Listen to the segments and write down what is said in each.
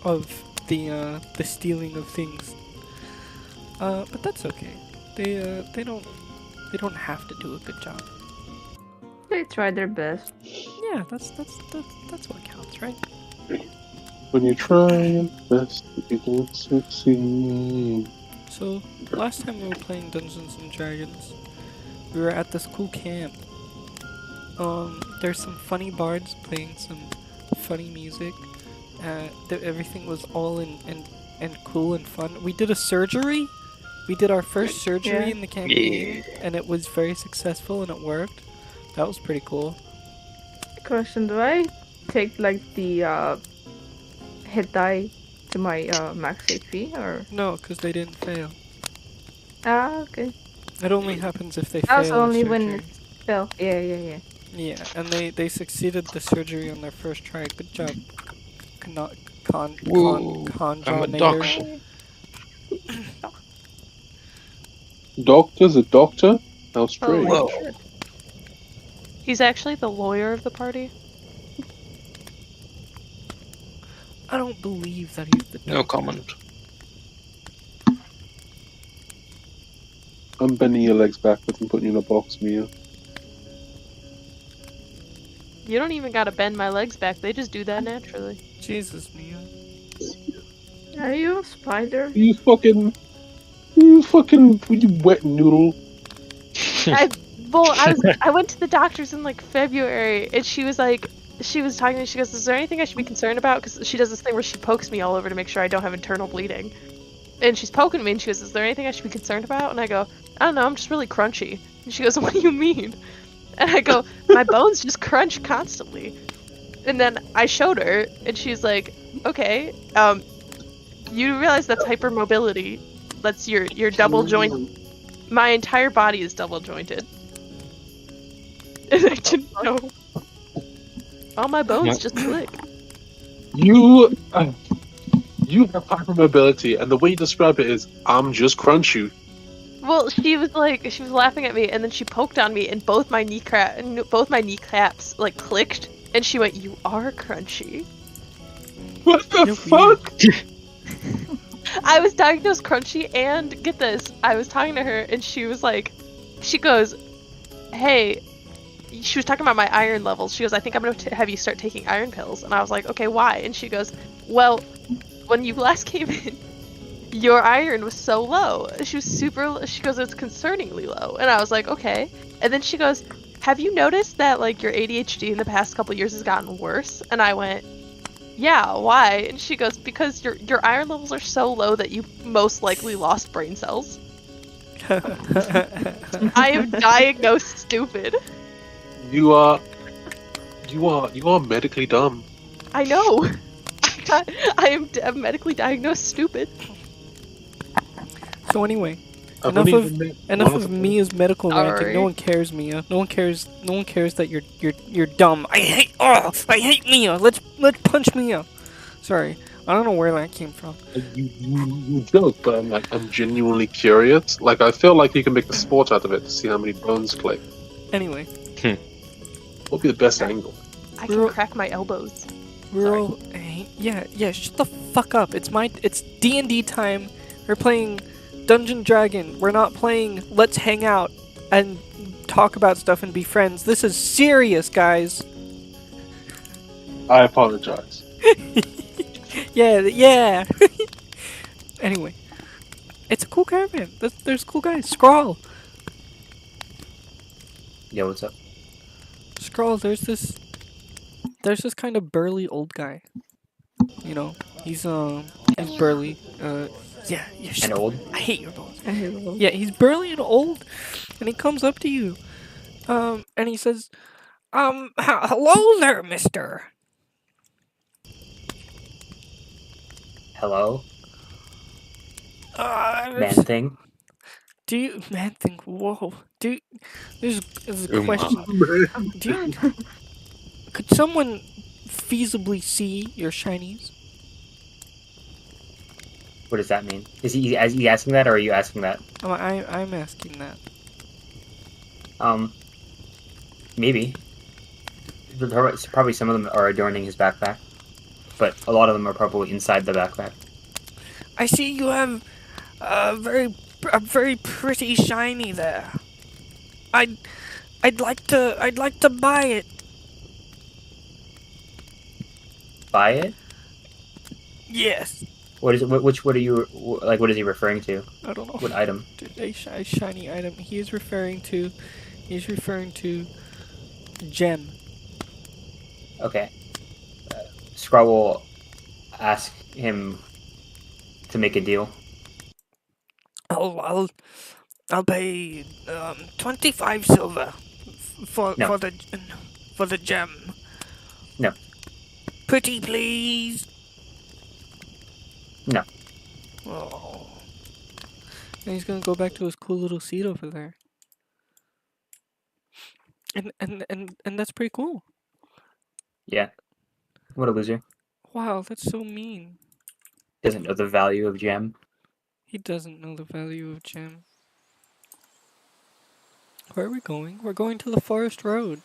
of the stealing of things. But that's okay. They don't have to do a good job. They try their best. Yeah, that's what counts, right? When you try your best, you don't succeed. So last time we were playing Dungeons and Dragons, we were at this cool camp. There's some funny bards playing some funny music. Everything was all and cool and fun. We did a surgery. We did our first surgery in the campaign, and it was very successful and it worked. That was pretty cool. Question: do I take like the hit die to my max HP or? No, because they didn't fail. Ah, okay. It only happens if they fail. That's only the when surgery. it's fell. Yeah. Yeah, and they succeeded the surgery on their first try. Good job, Whoa, I'm a doctor. Doctor's a doctor? How strange. Whoa. He's actually the lawyer of the party. I don't believe that he's the doctor. No comment. I'm bending your legs backwards and putting you in a box, Mia. You don't even gotta bend my legs back, they just do that naturally. Jesus, Mia. Are you a spider? You wet noodle. I went to the doctor's in like February, and she was talking to me. She goes, "Is there anything I should be concerned about?" Because she does this thing where she pokes me all over to make sure I don't have internal bleeding. And she's poking me, and she goes, "Is there anything I should be concerned about?" And I go, "I don't know. I'm just really crunchy." And she goes, "What do you mean?" And I go, "My bones just crunch constantly." And then I showed her, and she's like, "Okay, you realize that's hypermobility. That's your double joint. My entire body is double jointed." And I didn't know. All my bones just click. You have hypermobility, and the way you describe it is, I'm just crunchy. Well, she was laughing at me, and then she poked on me, and both my kneecaps like clicked, and she went, "You are crunchy." What the fuck? I was diagnosed crunchy, and get this, I was talking to her, and she goes, "Hey," she was talking about my iron levels. She goes, "I think I'm going to have you start taking iron pills." And I was like, "Okay, why?" And she goes, "Well, when you last came in, your iron was so low." She goes, "It's concerningly low." And I was like, "Okay." And then she goes, "Have you noticed that like your ADHD in the past couple years has gotten worse?" And I went, "Yeah, why?" And she goes, "Because your iron levels are so low that you most likely lost brain cells." I am diagnosed stupid. You are medically dumb. I know. I am medically diagnosed stupid. So anyway, enough of Mia's medical ranting. No one cares, Mia. No one cares that you're dumb. I hate Mia. Let's punch Mia. Sorry, I don't know where that came from. You joke, but I'm genuinely curious. Like, I feel like you can make the sport out of it to see how many bones click. Anyway. What'd be the best angle? I can crack my elbows. Yeah, shut the fuck up. It's D&D time. We're playing Dungeon Dragon. We're not playing Let's Hang Out and talk about stuff and be friends. This is serious, guys. I apologize. Yeah. Anyway, it's a cool caravan. There's cool guys. Scrawl. Yeah, what's up? Scrawl, there's this kind of burly old guy. You know, he's burly. Yeah. And old? I hate your bones. Yeah, he's burly and old, and he comes up to you, and he says, hello there, mister. Hello? Man thing? Man thing, whoa. This is a question. Could someone feasibly see your shinies? What does that mean? Is he asking that, or are you asking that? Oh, I'm asking that. Maybe. Probably some of them are adorning his backpack. but a lot of them are probably inside the backpack. I see you have a very pretty shiny there. I'd like to buy it. Buy it? Yes. What is it? What are you like? What is he referring to? I don't know. What item? A shiny item. He's referring to gem. Okay. Scrawl will ask him to make a deal. I'll pay 25 silver for No. for the gem. No. Pretty please. No. Oh. And he's gonna go back to his cool little seat over there. And that's pretty cool. Yeah. What a loser. Wow, that's so mean. Doesn't know the value of gem. He doesn't know the value of gem. Where are we going? We're going to the forest road.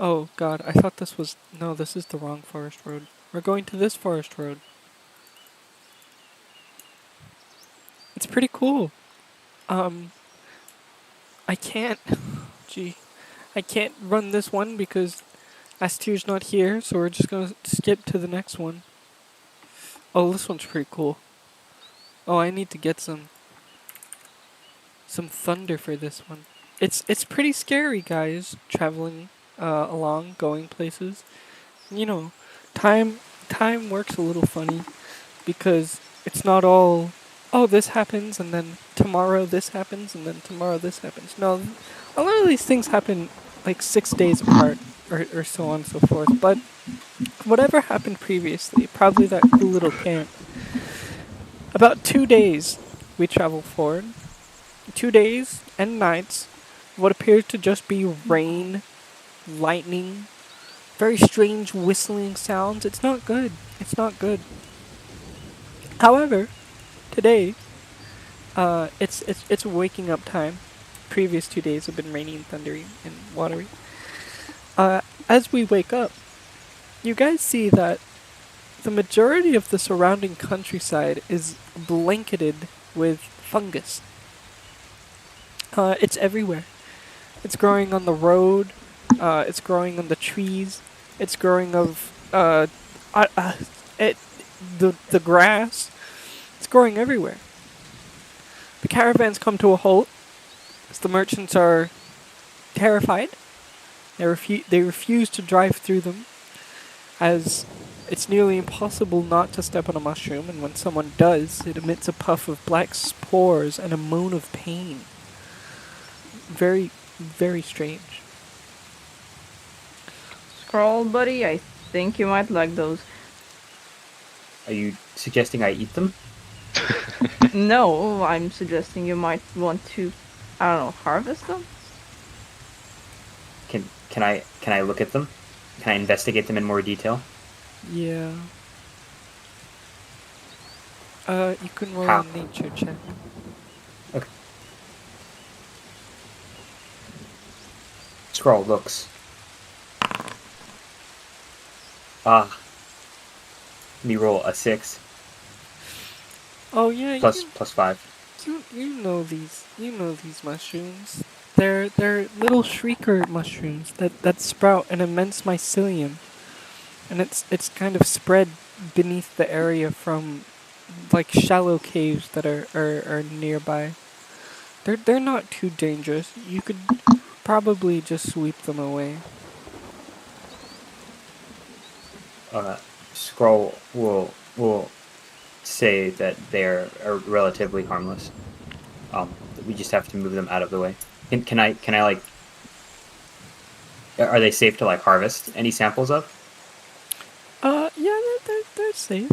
Oh god, I thought this was... No, this is the wrong forest road. We're going to this forest road. It's pretty cool. I can't... Gee. I can't run this one because Astier's not here, so we're just gonna skip to the next one. Oh, this one's pretty cool. Oh, I need to get some thunder for this one. It's pretty scary, guys, traveling along, going places. You know, time works a little funny because it's not all, oh, this happens and then tomorrow this happens and then tomorrow this happens. No, a lot of these things happen like 6 days apart or so on and so forth. But whatever happened previously, probably that cool little camp. About 2 days we travel forward. 2 days and nights. What appears to just be rain, lightning, very strange whistling sounds. It's not good. It's not good. However, today, it's waking up time. Previous 2 days have been rainy and thundery and watery. As we wake up, you guys see that the majority of the surrounding countryside is blanketed with fungus. It's everywhere. It's growing on the road. It's growing on the trees. It's growing of the grass. It's growing everywhere. The caravans come to a halt as the merchants are terrified. They refuse to drive through them, as it's nearly impossible not to step on a mushroom, and when someone does, it emits a puff of black spores and a moan of pain. Very, very strange. Scroll, buddy, I think you might like those. Are you suggesting I eat them? No, I'm suggesting you might want to, I don't know, harvest them? Can I look at them? Can I investigate them in more detail? Yeah. You can roll How? a nature check. Okay. Scroll looks. Let me roll a 6. Oh yeah, Plus 5. you know these mushrooms. They're little shrieker mushrooms that sprout an immense mycelium, and it's kind of spread beneath the area from like shallow caves that are nearby. They're not too dangerous. You could probably just sweep them away. Scroll will say that they're relatively harmless. We just have to move them out of the way. Can I like? Are they safe to like harvest any samples of? Yeah, they're safe.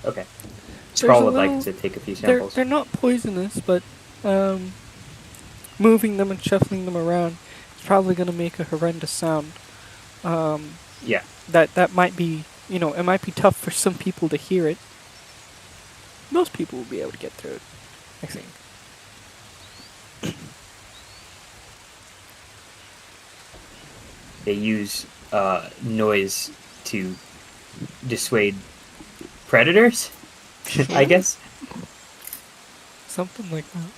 Okay. There's Scroll a would like little- to take a few samples. They're not poisonous, but moving them and shuffling them around is probably going to make a horrendous sound. Yeah. That might be, it might be tough for some people to hear it. Most people will be able to get through it, I think. they use noise to dissuade predators. I guess. Something like that.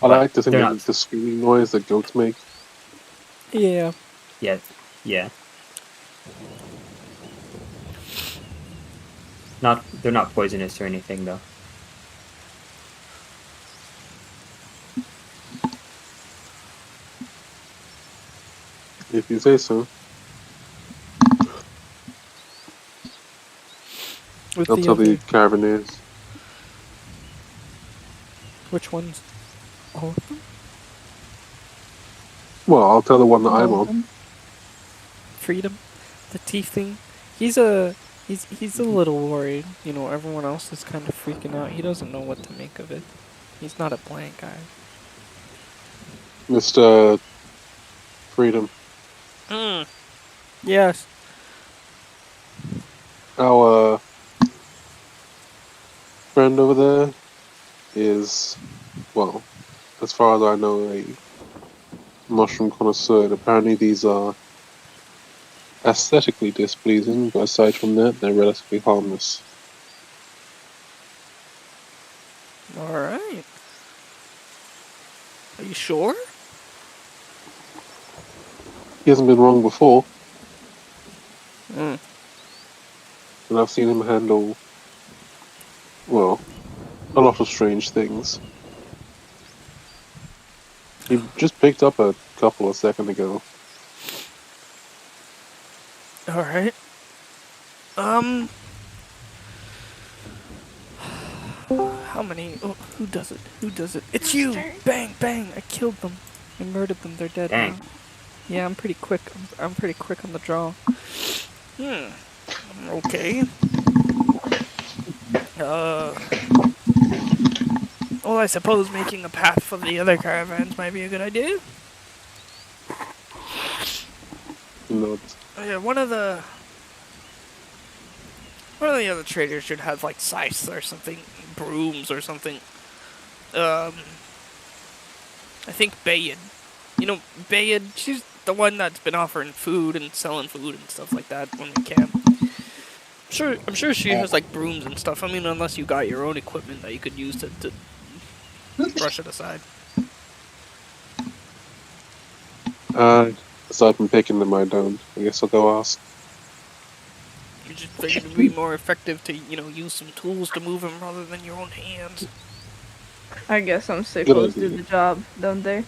I But like to think they're of not- the screaming noise that goats make. Yeah. Yeah. They're not poisonous or anything though. If you say so. With I'll the tell the other, Caravaneers. which ones? All of them? Well, I'll tell the one that I'm on. Freedom, the tiefling. He's a little worried. You know, everyone else is kind of freaking out. He doesn't know what to make of it. He's not a blank guy. Mr. Freedom. Yes. Our friend over there is, well, as far as I know, a mushroom connoisseur. Apparently these are aesthetically displeasing, but aside from that, they're relatively harmless. All right. Are you sure? He hasn't been wrong before, Mm. and I've seen him handle, well, a lot of strange things. He just picked up a couple a second ago. All right. How many? Oh, who does it? Who does it? It's you! Bang, bang! I killed them. I murdered them. They're dead Dang. now. Yeah, I'm pretty quick. I'm pretty quick on the draw. Okay. Well, I suppose making a path for the other caravans might be a good idea. Not. Yeah, one of the other traders should have like scythes or something, brooms or something. I think Bayed. You know, Bayed, she's the one that's been offering food and selling food and stuff like that when we can. I'm sure she has like brooms and stuff. I mean, unless you got your own equipment that you could use to brush it aside. Aside from taking them, I don't. I guess I'll go ask. You just figured it'd be more effective to, you know, use some tools to move them rather than your own hands. I guess some sickos do idea. the job, don't they?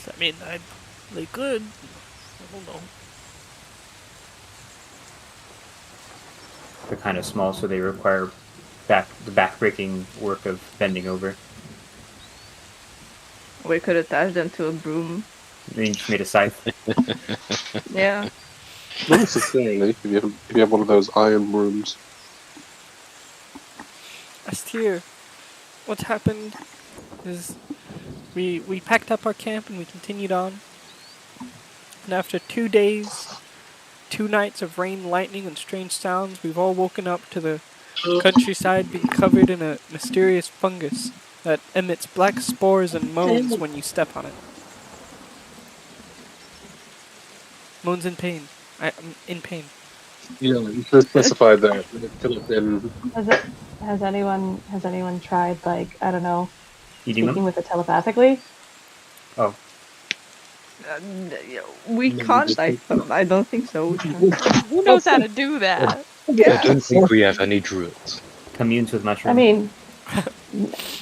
I mean, they could. I don't know. They're kind of small, so they require the back-breaking work of bending over. We could attach them to a broom. Then you just made a scythe. Yeah. Not necessarily, if you have one of those iron rooms. Astir, what happened is we packed up our camp and we continued on. And after 2 days, 2 nights of rain, lightning, and strange sounds, we've all woken up to the countryside being covered in a mysterious fungus that emits black spores and moans when you step on it. Moans in pain. I'm in pain. Yeah, you should have specified that. It could have been. Has anyone tried, like, I don't know, Eating speaking them? with it telepathically? Oh, We can't, I don't think so. Who knows how to do that? I don't think we have any druids. communes with mushrooms. I mean,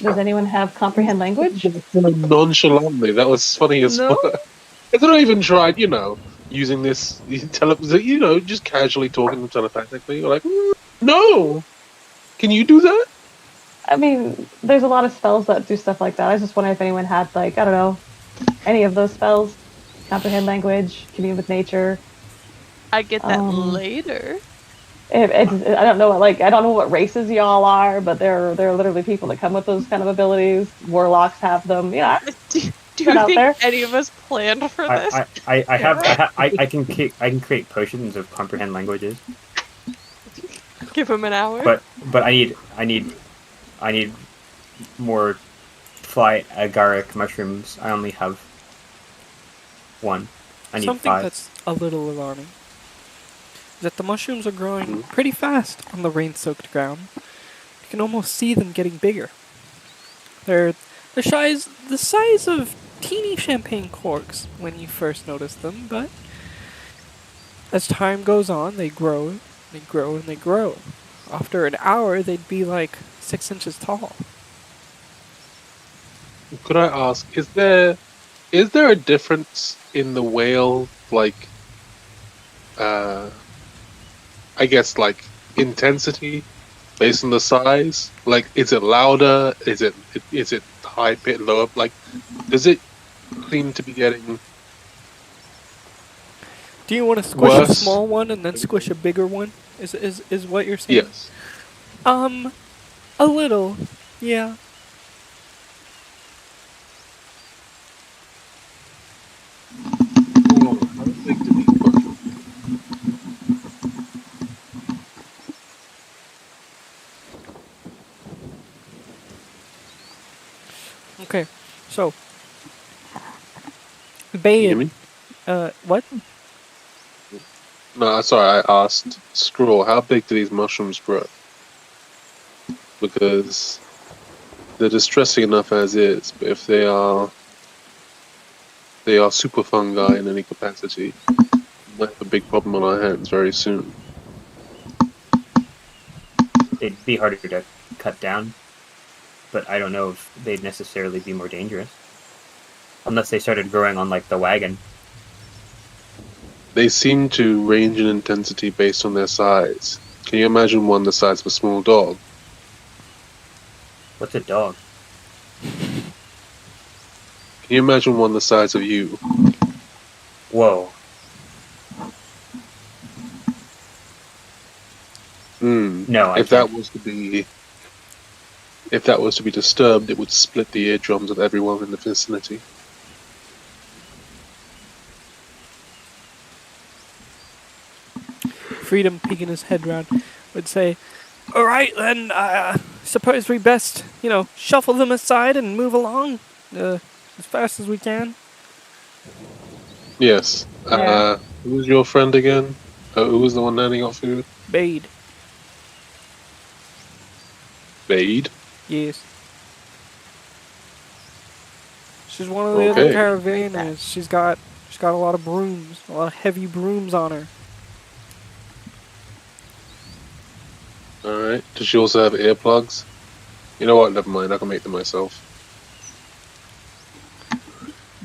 does anyone have comprehend language? Nonchalantly, that was funny as No. fuck. Has anyone even tried, using this, just casually talking to them telepathically? You're like, no! Can you do that? I mean, there's a lot of spells that do stuff like that. I was just wondering if anyone had, like, I don't know, any of those spells. Comprehend language, commune with nature. I get that later. I don't know what races y'all are, but there are literally people that come with those kind of abilities. Warlocks have them. Yeah. Do Put you out think there. any of us planned for this? I can create potions of comprehend languages, Give him an hour. but I need more fly agaric mushrooms. I only have one. I need Something 5. that's a little alarming is that the mushrooms are growing pretty fast on the rain-soaked ground. You can almost see them getting bigger. They're the size of teeny champagne corks when you first notice them, but as time goes on, they grow, they grow, and they grow. After an hour, they'd be like 6 inches tall. Could I ask, is there a difference in the whale, like, I guess, like, intensity based on the size? Like, is it louder? Is it high pitch, lower? Like, does it seem to be getting Do you want to squish a worse? small one and then squish a bigger one? Is what you're saying? Yes. A little, yeah. Oh, how big do these mushrooms? Okay, so Can you hear Bade, me? what? No, sorry, I asked Scroll, how big do these mushrooms grow? Because they're distressing enough as is, but if they are super fungi in any capacity, we might have a big problem on our hands very soon. They'd be harder to cut down, but I don't know if they'd necessarily be more dangerous. Unless they started growing on, like, the wagon. They seem to range in intensity based on their size. Can you imagine one the size of a small dog? What's a dog? Can you imagine one the size of you? Whoa. No, I If that was to be disturbed, it would split the eardrums of everyone in the vicinity. Freedom, peeking his head round, would say, "All right, then. Suppose we best, shuffle them aside and move along, as fast as we can." Yes. Yeah. Who was your friend again? Who was the one handing out food? Bade, Bade. yes. She's one of the other Okay. caravanners. She's got a lot of brooms, a lot of heavy brooms on her. Alright. Does she also have earplugs? You know what? Never mind. I can make them myself.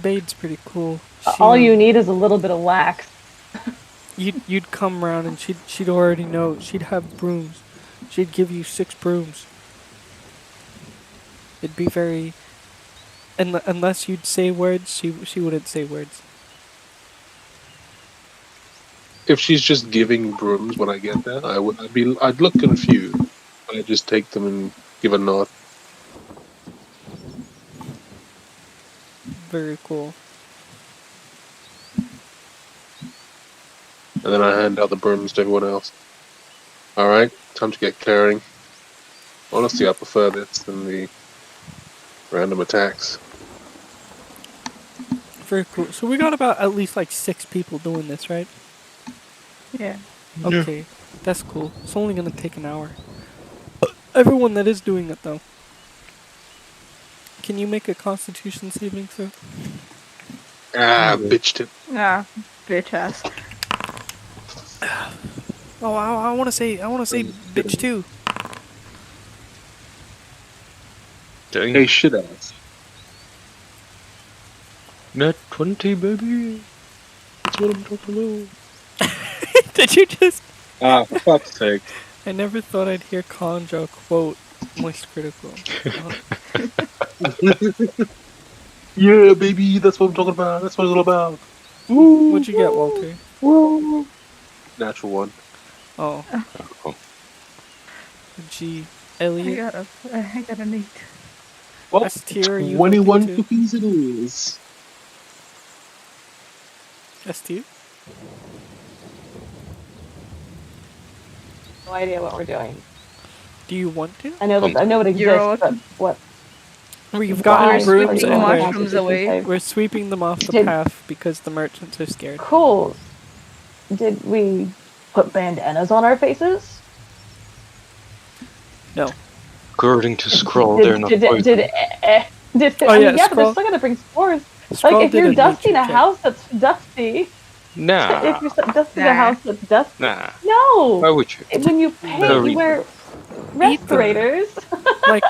Bade's pretty cool. All you need is a little bit of wax. You'd come round and she'd already know. She'd have brooms. She'd give you 6 brooms. It'd be very. Unless you'd say words, she wouldn't say words. If she's just giving brooms when I get there, I'd look confused. I'd just take them and give a nod. Very cool. And then I hand out the brooms to everyone else. Alright, time to get clearing. Honestly, I prefer this than the random attacks. Very cool. So we got about at least like 6 people doing this, right? Yeah. Okay, that's cool. It's only gonna take an hour. Everyone that is doing it though. Can you make a Constitution saving throw? Bitch tip. Ah, bitch ass. Oh, I want to say bitch too. Dang. Hey, shit ass. Net 20, baby. That's what I'm talking about. Did you just? Ah, for fuck's sake. I never thought I'd hear Kahnjar quote Moist Critical. Yeah, baby, that's what I'm talking about. That's what it's all about. Woo, What'd you get, Walter? woo. Natural one. Oh. Oh. G. I Elliot. got an 8. Well, S tier, you 21 looking to? cookies it is. S tier? No idea what we're doing. Do you want to? I know that I know it You're exists, but what? We've Why gotten brooms sweeping and mushrooms away? we're sweeping them off the Did- path because the merchants are scared. Cool. Did we put bandanas on our faces? No. According to Scroll, Did- they're not did- poison. did- Oh, I mean, yeah, yeah, but they're Scroll- still gonna bring spores. Scroll Like, if did you're a dusting nature a check. house that's dusty, Nah. if you're dusting Nah. a house that's dusty, Nah. no. Why would you? When you paint, No you reason. wear respirators. Like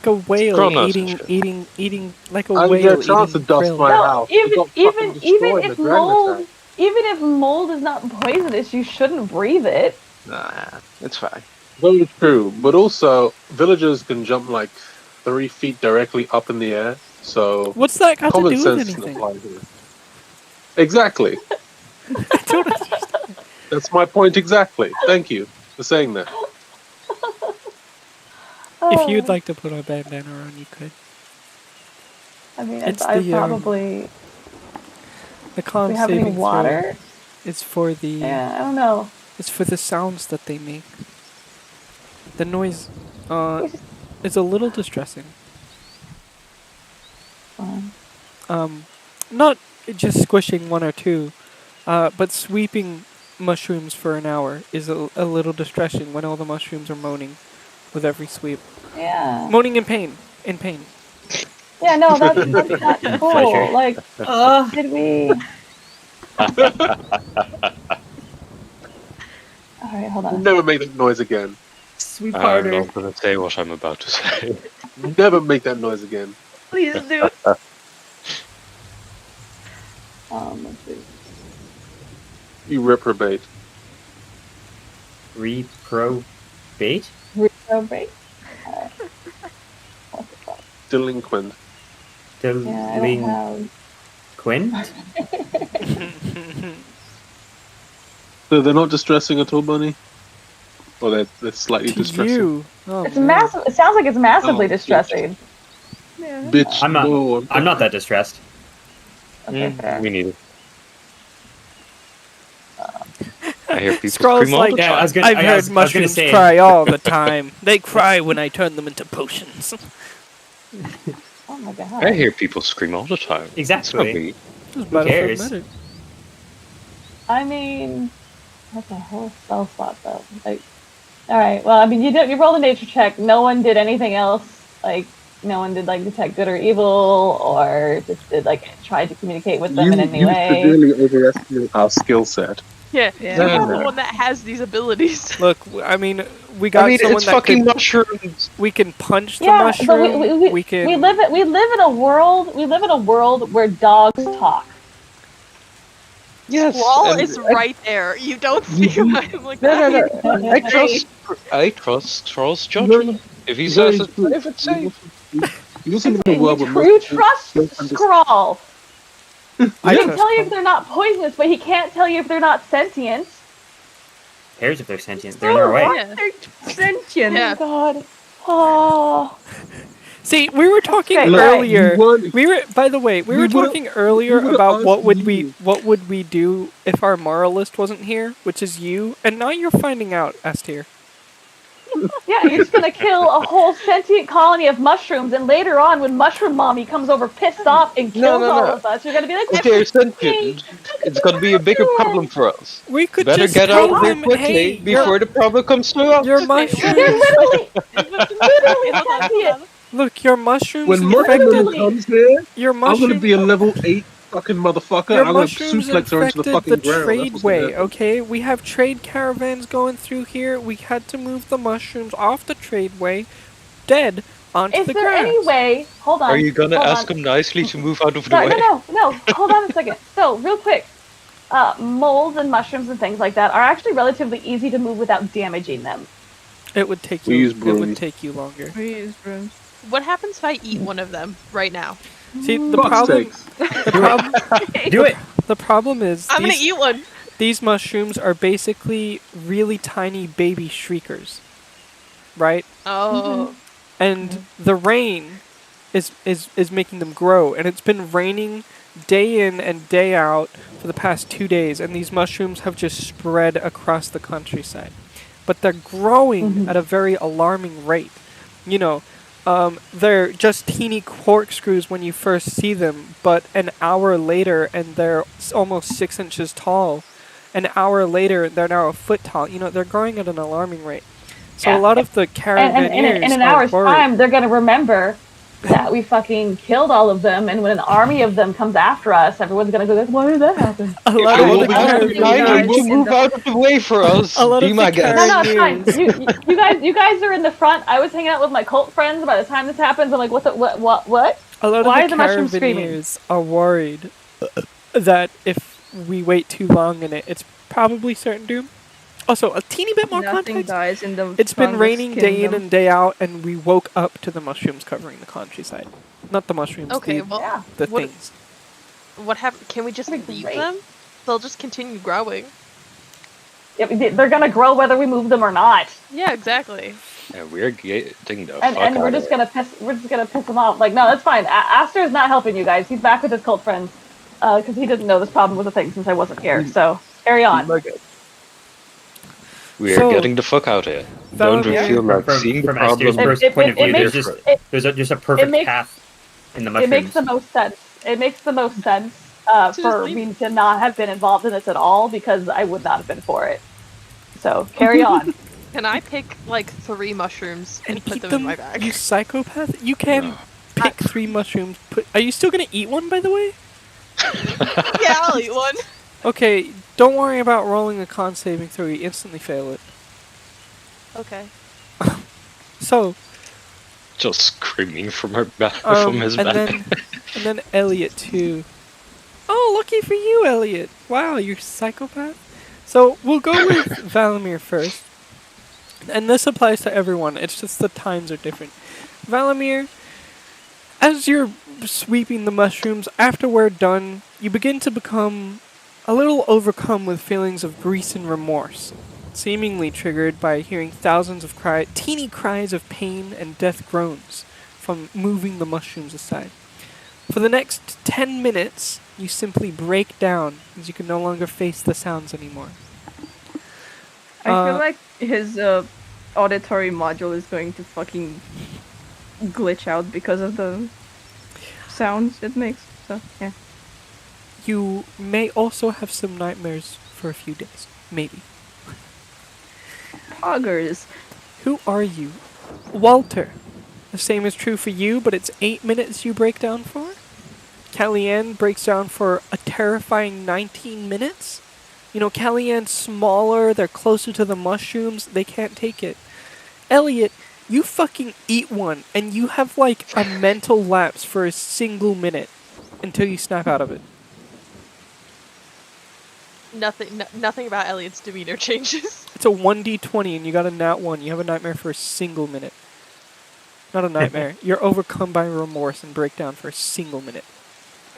a whale Scroll knows eating like a I whale get a chance to eating dust krill. my No, house. It even got fucking destroyed in if the dragon mold, attack. even if mold is not poisonous, you shouldn't breathe it. Nah, it's fine. Very true, but also villagers can jump like 3 feet directly up in the air, so What's that got to common do with sense anything? applies here. Exactly. I don't understand. That's my point exactly. Thank you for saying that. If you'd Oh, like to put a bandana on, you could. I mean, it's I the, probably. The Do con we have any saving throw water? is for the Yeah, I don't know. it's for the sounds that they make. The noise is a little distressing. Not just squishing one or two, but sweeping mushrooms for an hour is a little distressing when all the mushrooms are moaning with every sweep. Yeah. Moaning in pain. In pain. Yeah, no, that's not cool. Pleasure. Like, did we? All right, hold on. Never make that noise again. Sweep I'm harder. not gonna say what I'm about to say. Never make that noise again. Please do. Let's see. You reprobate. Reprobate? Reprobate? What the fuck? Delinquent. Yeah, I don't have. Delinquent? So they're not distressing at all, Bunny? Or they're slightly To distressing? you. Oh, It's man. massive. It sounds like it's massively Oh, distressing. Yeah. Bitch, I'm not- no. I'm not that distressed. Okay, fair. Me neither. I hear people Scroll's scream all like, the Yeah, time. I was gonna. I've I heard was gonna mushrooms say. cry all the time. They cry when I turn them into potions. Oh my god. I hear people scream all the time. Exactly. It's not me. Just Battlefield cares? Medic. I mean, that's a whole spell slot though. Like, all right. Well, I mean, you rolled a nature check. No one did anything else. Like, no one did like detect good or evil, or just did like try to communicate with them in any you way. severely overestimate our skill set. Yeah, Yeah. you're the one that has these abilities. Look, I mean, we got I mean, someone it's that fucking could, mushrooms. we can punch the Yeah, mushroom. but we can. we live in a world where dogs talk. Yes. Squall and is right there. You don't see why I'm like No, that. no, no. I trust Charles' judgment. If he says it's safe, it's safe. You also live in a world where You most trust don't understand- Scrawl. I He can trust tell you if them. they're not poisonous, but he can't tell you if they're not sentient. Cares if they're sentient? They're in our way. Yeah. They're sentient. Yeah. Oh God. Oh. See, we were talking Okay, earlier. Look, We were, by the way, we were would've- talking earlier we would've about asked what would you. we do if our moralist wasn't here, which is you, and now you're finding out, S tier. Yeah, you're just gonna kill a whole sentient colony of mushrooms, and later on, when Mushroom Mommy comes over pissed off and kills no, all no. of us, you're gonna be like, If they're sentient, it's gonna be a bigger problem for us. We could Better just get tell out there them, quickly hey, before the problem comes to us. your They're mushrooms. literally sentient. Look, your mushrooms when infected. Mushroom comes here, Your I'm gonna mushrooms. be a level 8 fucking motherfucker. Your I'm gonna mushrooms suplex her into the infected fucking the ground. That's trade what's gonna way, happen. okay? We have trade caravans going through here. We had to move the mushrooms off the trade way, dead, onto Is the there grass. any way? Hold on. Are you gonna hold ask on. him nicely to move out of the No, way? no. Hold on a second. So, real quick, molds and mushrooms and things like that are actually relatively easy to move without damaging them. It would take We you. use It would brooms. take you longer. We use brooms. What happens if I eat one of them right now? See, the Fuck's problem. sakes. The problem. Do it. The problem is I'm gonna these, eat one. these mushrooms are basically really tiny baby shriekers, right? Oh. And the rain is making them grow, and it's been raining day in and day out for the past 2 days, and these mushrooms have just spread across the countryside. But they're growing at a very alarming rate. You know, They're just teeny corkscrews when you first see them, but an hour later, and they're almost 6 inches tall. An hour later, they're now a foot tall. You know, they're growing at an alarming rate. So Yeah. a lot of the And caravaners in an are hour's worried. time, they're gonna remember that we fucking killed all of them, and when an army of them comes after us, everyone's gonna go, "Why did that happen?" A lot So of we'll the be behind caravaners. you. Move out of the way for us. A lot Be of my the guest. No, it's fine. News. You guys are in the front. I was hanging out with my cult friends. By the time this happens, I'm like, what? A lot Why of are the mushrooms screaming? caravaners are worried that if we wait too long in it, it's probably certain doom. Also, a teeny bit more Nothing context. dies in the It's been fungus raining day in kingdom. and day out, and we woke up to the mushrooms covering the countryside. Not the mushrooms, Okay, the, well, Yeah. the what- things. What happened? Can we just That'd be leave great. them? They'll just continue growing. Yeah, they're gonna grow whether we move them or not, Yeah, exactly. Yeah, we're getting the and fuck and out we're of just here. gonna piss them off. Like, no, that's fine. Aster's not helping you guys. He's back with his cult friends because he didn't know this problem was a thing since I wasn't here. So carry on. We're good. We're So- getting the fuck out of here. Don't we Yeah. feel like seeing the From Esther's problem? point of view, makes- there's just a perfect makes- path in the It mushrooms. makes the most sense. It makes the most sense just for leave. me to not have been involved in this at all because I would not have been for it. So carry on. Can I pick like 3 mushrooms and, And put eat them them, in my bag? you psychopath. You can pick 3 mushrooms. Are you still gonna eat one, by the way? Yeah, I'll eat one. Okay, don't worry about rolling a con saving throw. You instantly fail it. Okay. So, Just screaming from from his and back. then Elliot too. Oh, lucky for you, Elliot! Wow, you're a psychopath. So we'll go with Valamir first, and this applies to everyone. It's just the times are different. Valamir, as you're sweeping the mushrooms, after we're done, you begin to become a little overcome with feelings of grief and remorse, seemingly triggered by hearing thousands of teeny cries of pain and death groans from moving the mushrooms aside. For the next 10 minutes, you simply break down as you can no longer face the sounds anymore. I feel like his auditory module is going to fucking glitch out because of the sounds it makes. So yeah. You may also have some nightmares for a few days. Maybe. Poggers. Who are you? Walter. The same is true for you, but it's 8 minutes you break down for? Kellyanne breaks down for a terrifying 19 minutes? You know, Kellyanne's smaller, they're closer to the mushrooms, they can't take it. Elliot, you fucking eat one, and you have like a mental lapse for a single minute until you snap out of it. Nothing about Elliot's demeanor changes. It's a 1d20 and you got a nat 1. You have a nightmare for a single minute. Not a nightmare. You're overcome by remorse and break down for a single minute.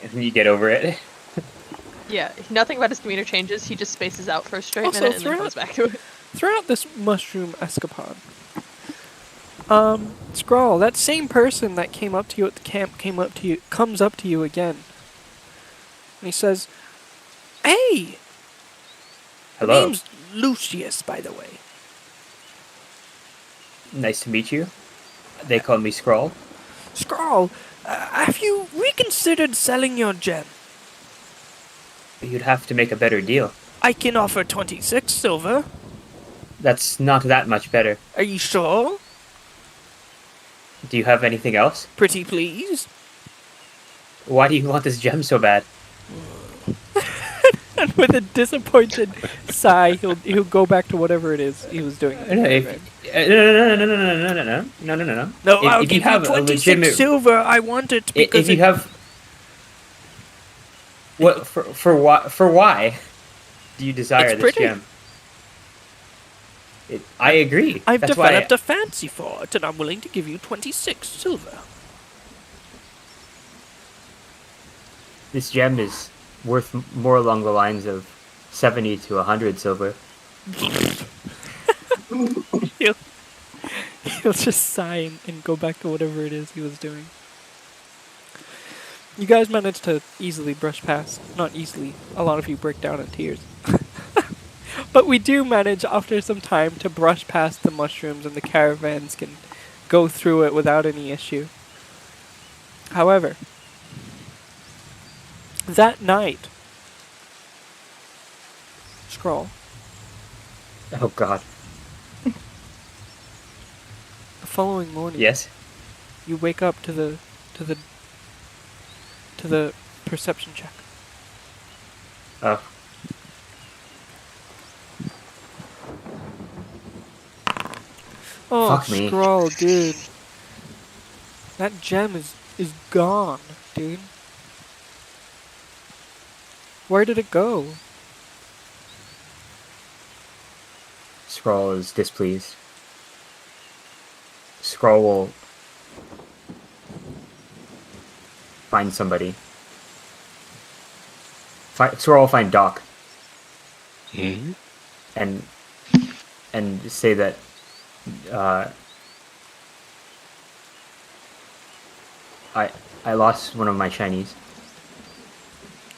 And you get over it. Yeah, nothing about his demeanor changes. He just spaces out for a straight Also, minute and then throughout- goes back to it. Throughout this mushroom escapade, Scrawl, that same person that came up to you at the camp comes up to you again. And he says, "Hey, my Hello. name's Lucius, by the way." Nice to meet you. They call me Scrawl. Scrawl, have you reconsidered selling your gem? You'd have to make a better deal. I can offer 26 silver. That's not that much better. Are you sure? Do you have anything else? Pretty please. Why do you want this gem so bad? And with a disappointed sigh, he'll go back to whatever it is he was doing. No, no. No, I'll If you give have you a 26 legitimate, silver. I want it because if you have, what for why do you desire It's this pretty. gem? I agree. I've That's developed why a fancy for it, and I'm willing to give you 26 silver. this gem is worth more along the lines of 70 to 100 silver. He'll just sigh and go back to whatever it is he was doing. You guys managed to easily brush past. Not easily. A lot of you break down in tears. But we do manage, after some time, to brush past the mushrooms, and the caravans can go through it without any issue. However, that night, Scroll, Oh God. the following morning, Yes. you wake up to the perception check. Oh. Oh, Fuck me. Scroll, dude. That gem is gone, dude. Where did it go? Scroll is displeased. Scroll will find somebody. Scroll will find Doc Hmm? and say that I lost one of my shinies.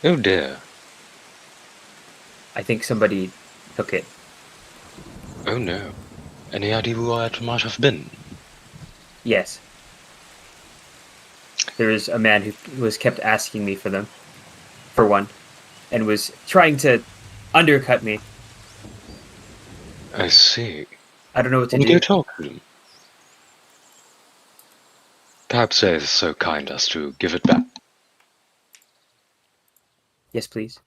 Oh dear. I think somebody took it. Oh no. Any idea where it might have been? Yes. There is a man who was kept asking me for them, for one, and was trying to undercut me. I see. I don't know what to Would do. you talk to them? Perhaps they are so kind as to give it back. Yes, please.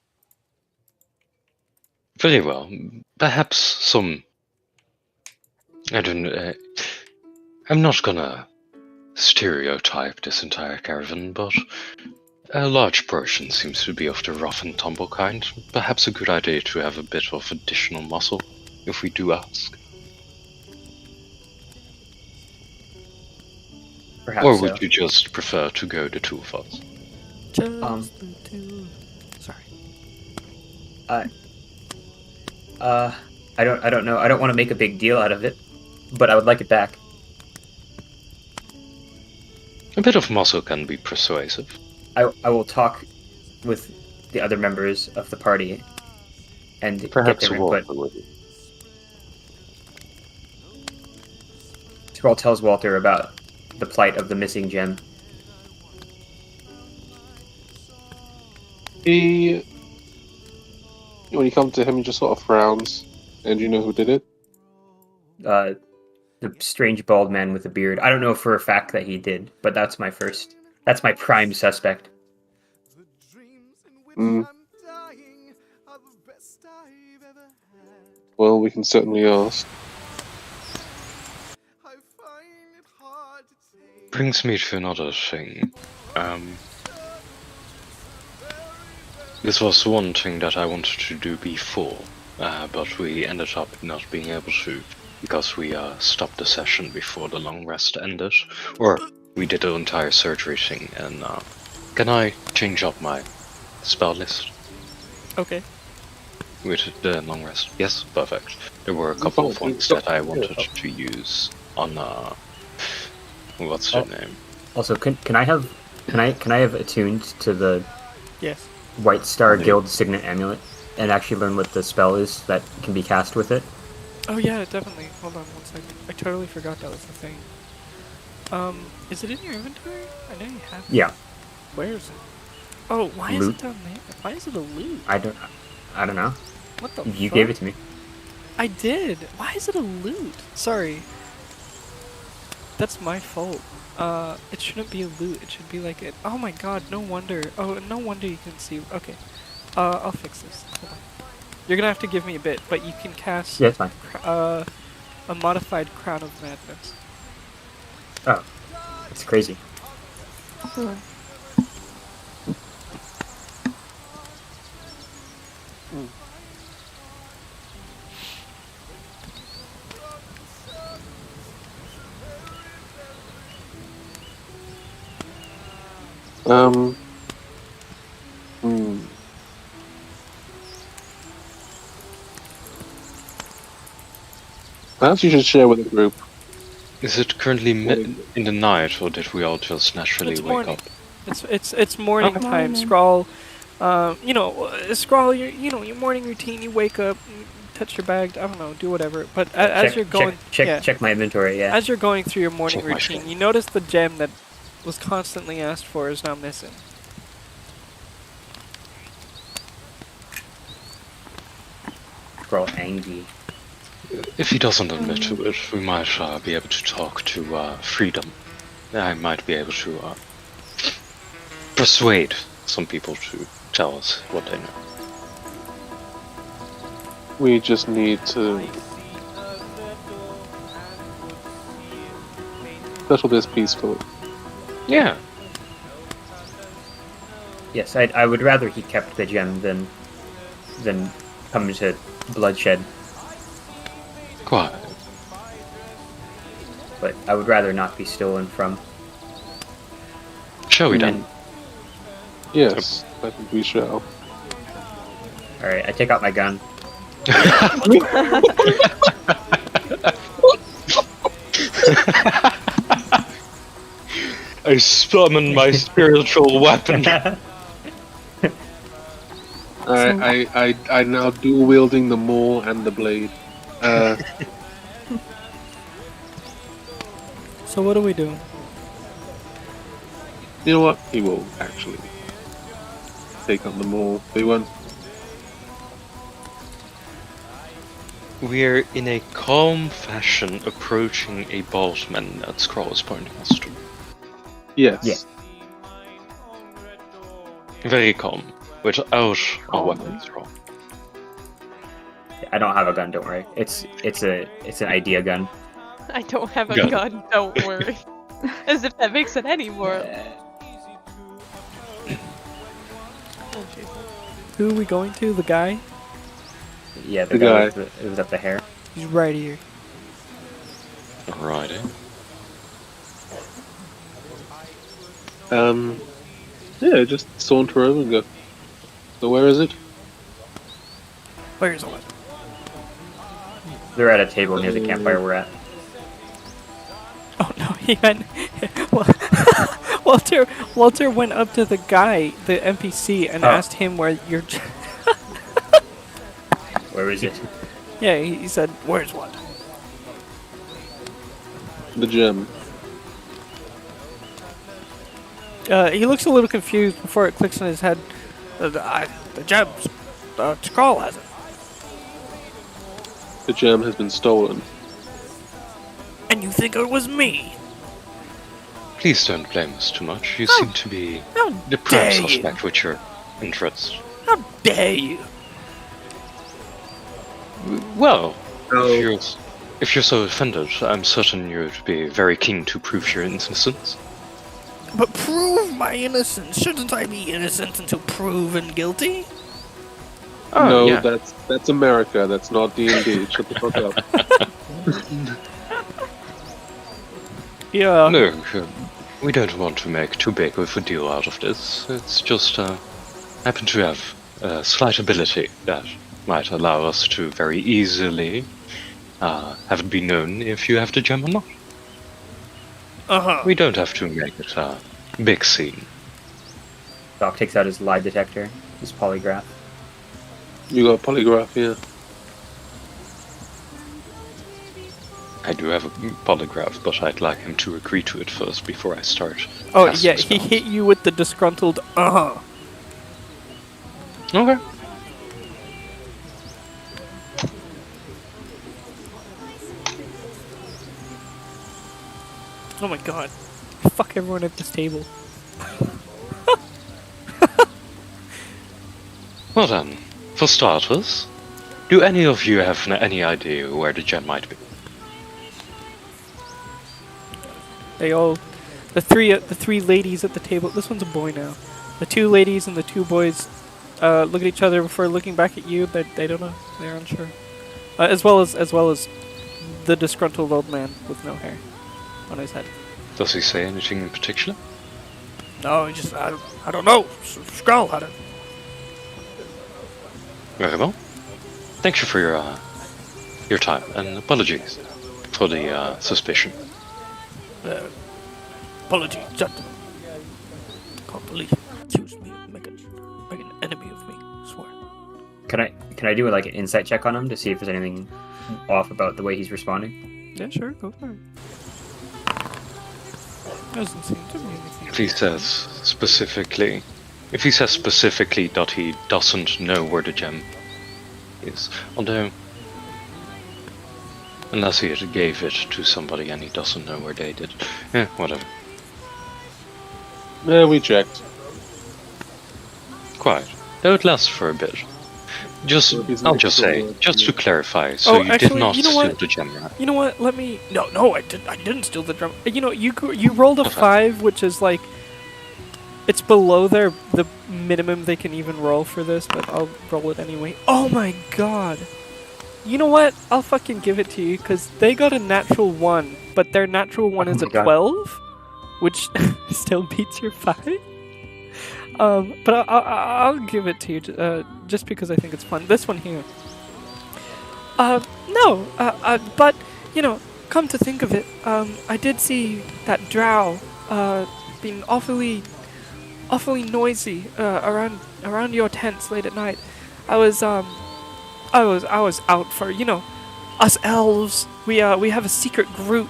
Very well. Perhaps some... I don't know. I'm not gonna stereotype this entire caravan, but a large portion seems to be of the rough and tumble kind. Perhaps a good idea to have a bit of additional muscle, if we do ask. Perhaps Or so. would you just prefer to go the two of us? Just the two. Sorry. I don't know. I don't want to make a big deal out of it, but I would like it back. A bit of muscle can be persuasive. I will talk with the other members of the party and Perhaps get their Walter input. would. Scroll tells Walter about the plight of the missing gem. When you come to him, he just sort of frowns. And you know who did it? The strange bald man with a beard. I don't know for a fact that he did, but that's my prime suspect. Well, we can certainly ask. Brings me to another thing. This was one thing that I wanted to do before, but we ended up not being able to because we stopped the session before the long rest ended, or we did the entire surgery thing. And can I change up my spell list Okay. with the long rest? Yes, perfect. There were a couple of ones that I wanted to use on what's her name? Also, can I have attuned to the Yes. White Star Guild Signet Amulet and actually learn what the spell is that can be cast with it? Oh yeah, definitely. Hold on 1 second. I totally forgot that was the thing. Is it in your inventory? I know you have it. Yeah. Where is it? Oh, why is Loot. it down there? Why is it a loot? I don't know. What the You fuck? gave it to me. I did. Why is it a loot? Sorry. That's my fault. It shouldn't be a loot. It should be like it. Oh my god, no wonder. Oh, no wonder you can see. Okay. I'll fix this. Hold on. You're gonna have to give me a bit, but you can cast Yeah, it's fine. a modified Crown of Madness. Oh, it's crazy. Perhaps you should share with the group. Is it currently in the night, or did we all just naturally It's wake morning. up? It's morning Okay. time. Morning. Scroll. Scroll. Your morning routine. You wake up, you touch your bag. I don't know. Do whatever. But as you're going, check my inventory. Yeah. As you're going through your morning Check my routine, shit. you notice the gem that was constantly asked for is now missing. Grow angry. If he doesn't admit to it, we might be able to talk to Freedom. I might be able to persuade some people to tell us what they know. We just need to settle this peacefully. Yeah. Yes, I would rather he kept the gem than come to bloodshed. Quiet. But I would rather not be stolen from. Shall we then? Yes, I think we shall. Alright, I take out my gun. I summon my spiritual weapon. I now dual wielding the maul and the blade. So what do we do? You know what? He will actually take on the maul. He won't. We're in a calm fashion approaching a boatman that Skrull is pointing us to. Yes. Yeah. Very calm. Without our weapons, Skrull. I don't have a gun, don't worry. It's an idea gun. I don't have a Gun. gun, don't worry. As if that makes it any more. Oh, jeez. Who are we going to? The guy? Yeah, The guy. It was up the hair. He's right here. Alrighty. Yeah, just saunter over and go. So where is it? Where's what? They're at a table near the campfire we're at. Oh no, he went. Walter went up to the guy, the NPC, and asked him where your. Where is it? Yeah, he said, "Where's what?" The gem. He looks a little confused before it clicks in his head. The gems. Skrull has it. The gem has been stolen. And you think it was me? Please don't blame us too much. You seem to be How the prime dare you? suspect with your interests. How dare you? Well, Oh. if you're so offended, I'm certain you'd be very keen to prove your innocence. But prove my innocence. Shouldn't I be innocent until proven guilty? Oh, No, yeah. that's America. That's not D&D. Shut the fuck up. Yeah. No, we don't want to make too big of a deal out of this. It's just happen to have a slight ability that might allow us to very easily have it be known if you have the gem or not. Uh-huh. We don't have to make it a big scene. Doc takes out his lie detector, his polygraph. You got a polygraph, yeah. I do have a polygraph, but I'd like him to agree to it first before I start. Oh, casting yeah, he spells. hit you with the disgruntled, uh-huh. Okay. Oh my god. Fuck everyone at this table. Well then, for starters, do any of you have any idea where the gem might be? They all, the three ladies at the table. This one's a boy now. The two ladies and the two boys look at each other before looking back at you. They don't know. They're unsure. As well as the disgruntled old man with no hair on his head. Does he say anything in particular? No, he just I don't know. Skrull had it. Very well. Thank you for your time, and apologies for the suspicion. Apologies, gentlemen. Can't believe you accused me of making an enemy of me. I swear. Can can I do like an insight check on him to see if there's anything off about the way he's responding? Yeah, sure, go for it. Doesn't seem to be anything. If he says specifically that he doesn't know where the gem is, although unless he gave it to somebody and he doesn't know where they did, yeah, whatever. Yeah, we checked. Quite. Though it lasts for a bit. I'll just say, just to clarify, so you actually, did not you know steal what? the gem, right? You know what? Let me. No, I didn't steal the drum. You know, you rolled a 5, which is like, it's below the minimum they can even roll for this, but I'll roll it anyway. Oh my god! You know what? I'll fucking give it to you because they got a natural 1, but their natural 1 is a 12, which still beats your 5. But I'll give it to you just because I think it's fun. This one here. No. But you know, come to think of it, I did see that drow being awfully noisy around your tents late at night. I was out for, you know, us elves. We have a secret group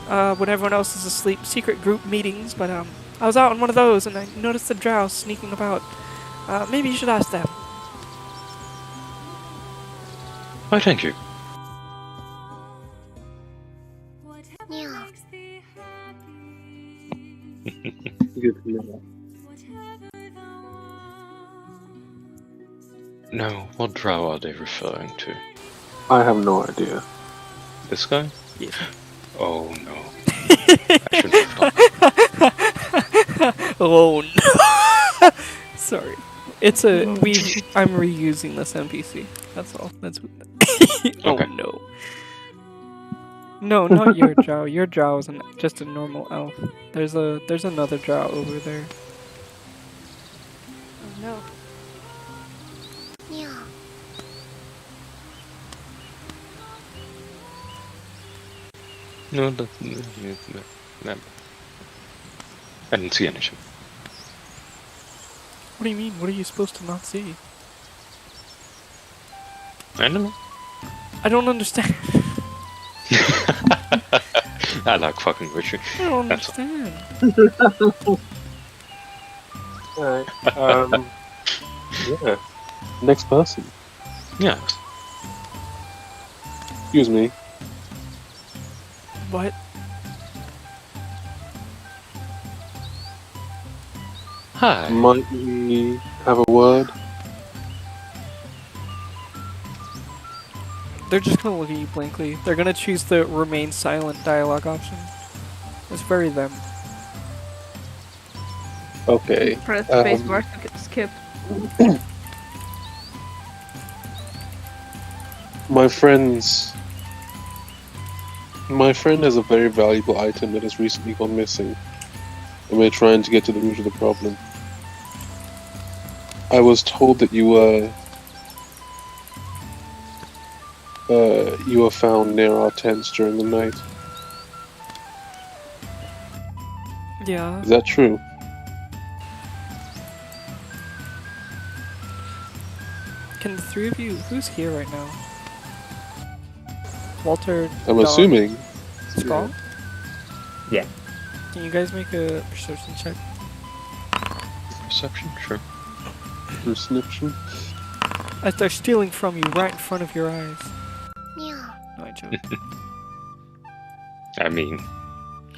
when everyone else is asleep. Secret group meetings, but I was out on one of those and I noticed the drow sneaking about. Maybe you should ask them. Why, thank you. Good to know. No, what drow are they referring to? I have no idea. This guy? Yes. Oh no. I shouldn't have done. Oh no. Sorry. It's I'm reusing this NPC. That's all. That's oh Okay. no. No, not your drow. Your drow is just a normal elf. There's another drow over there. Oh no. No, I didn't see anything. What do you mean? What are you supposed to not see? I don't know. I don't understand. I like fucking with you. I don't That's understand. Alright. Yeah. Next person. Yeah. Excuse me. What? Hi. Might we have a word? They're just gonna look at you blankly. They're gonna choose the remain silent dialogue option. It's very them. Okay. Press spacebar to skip. My friend has a very valuable item that has recently gone missing, and we're trying to get to the root of the problem. I was told that you were found near our tents during the night. Yeah. Is that true? Can the three of you... Who's here right now? Walter, I'm Dog, assuming. Skull? Yeah. Can you guys make a perception check? Perception? Sure. Perception. As they're stealing from you right in front of your eyes. No, I joke. I mean,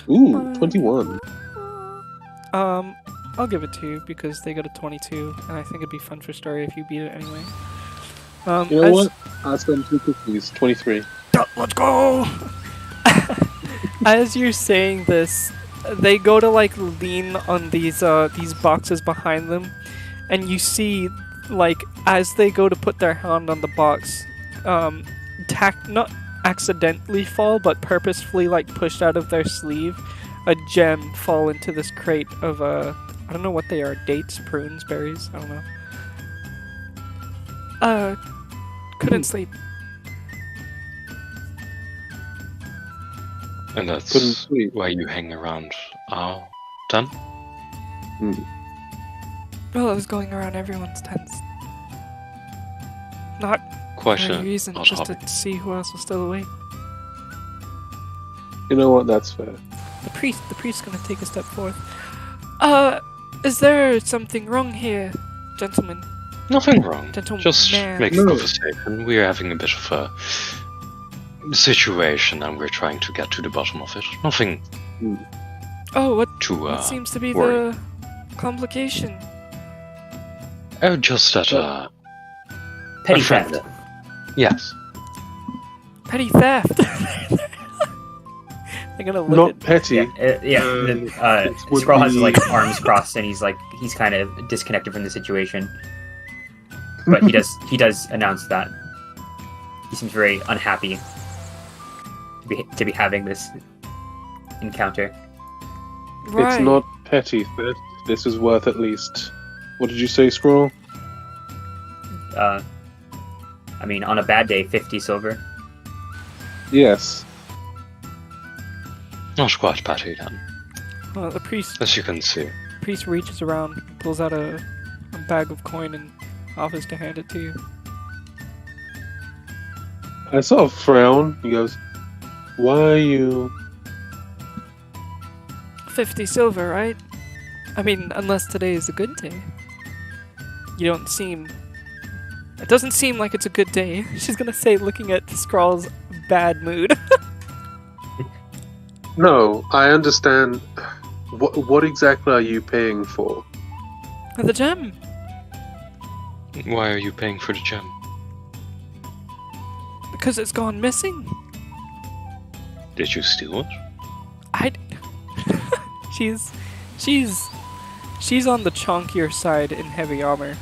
Ooh, 21. I'll give it to you because they got a 22, and I think it'd be fun for story if you beat it anyway. You know what? I'll spend 2 cookies. 23. Let's go! As you're saying this, they go to like lean on these boxes behind them, and you see like as they go to put their hand on the box, not accidentally fall, but purposefully like pushed out of their sleeve, a gem fall into this crate of I don't know what they are, dates, prunes, berries, I don't know. Couldn't sleep. and that's Couldn't sleep. why you hang around our den? Well, I was going around everyone's tents. Not quite for a any reason, odd just hobby. to see who else was still awake. You know what? That's fair. The priest's gonna take a step forth. Is there something wrong here, gentlemen? Nothing wrong. Gentleman. Just making No. conversation. We're having a bit of a situation and we're trying to get to the bottom of it. Nothing Oh, what too seems to be worrying. the complication? Oh, just that Petty a friend. theft. Yes. Petty theft. I'm gonna look Not at. petty. Yeah. it would Scroll has be- like arms crossed, and he's kind of disconnected from the situation. But he does announce that he seems very unhappy to be having this encounter. Right. It's not petty theft. This is worth at least. What did you say, Scroll? I mean, on a bad day, 50 silver. Yes. Not quite petty then, The priest as you can see. reaches around, pulls out a bag of coin, and offers to hand it to you. I sort of frown. He goes, "Why are you?" 50 silver, right? I mean, unless today is a good day. You don't seem. It doesn't seem like it's a good day. She's gonna say, looking at Skrull's bad mood. No, I understand. What exactly are you paying for? The gem. Why are you paying for the gem? Because it's gone missing. Did you steal it? I. she's on the chonkier side in heavy armor.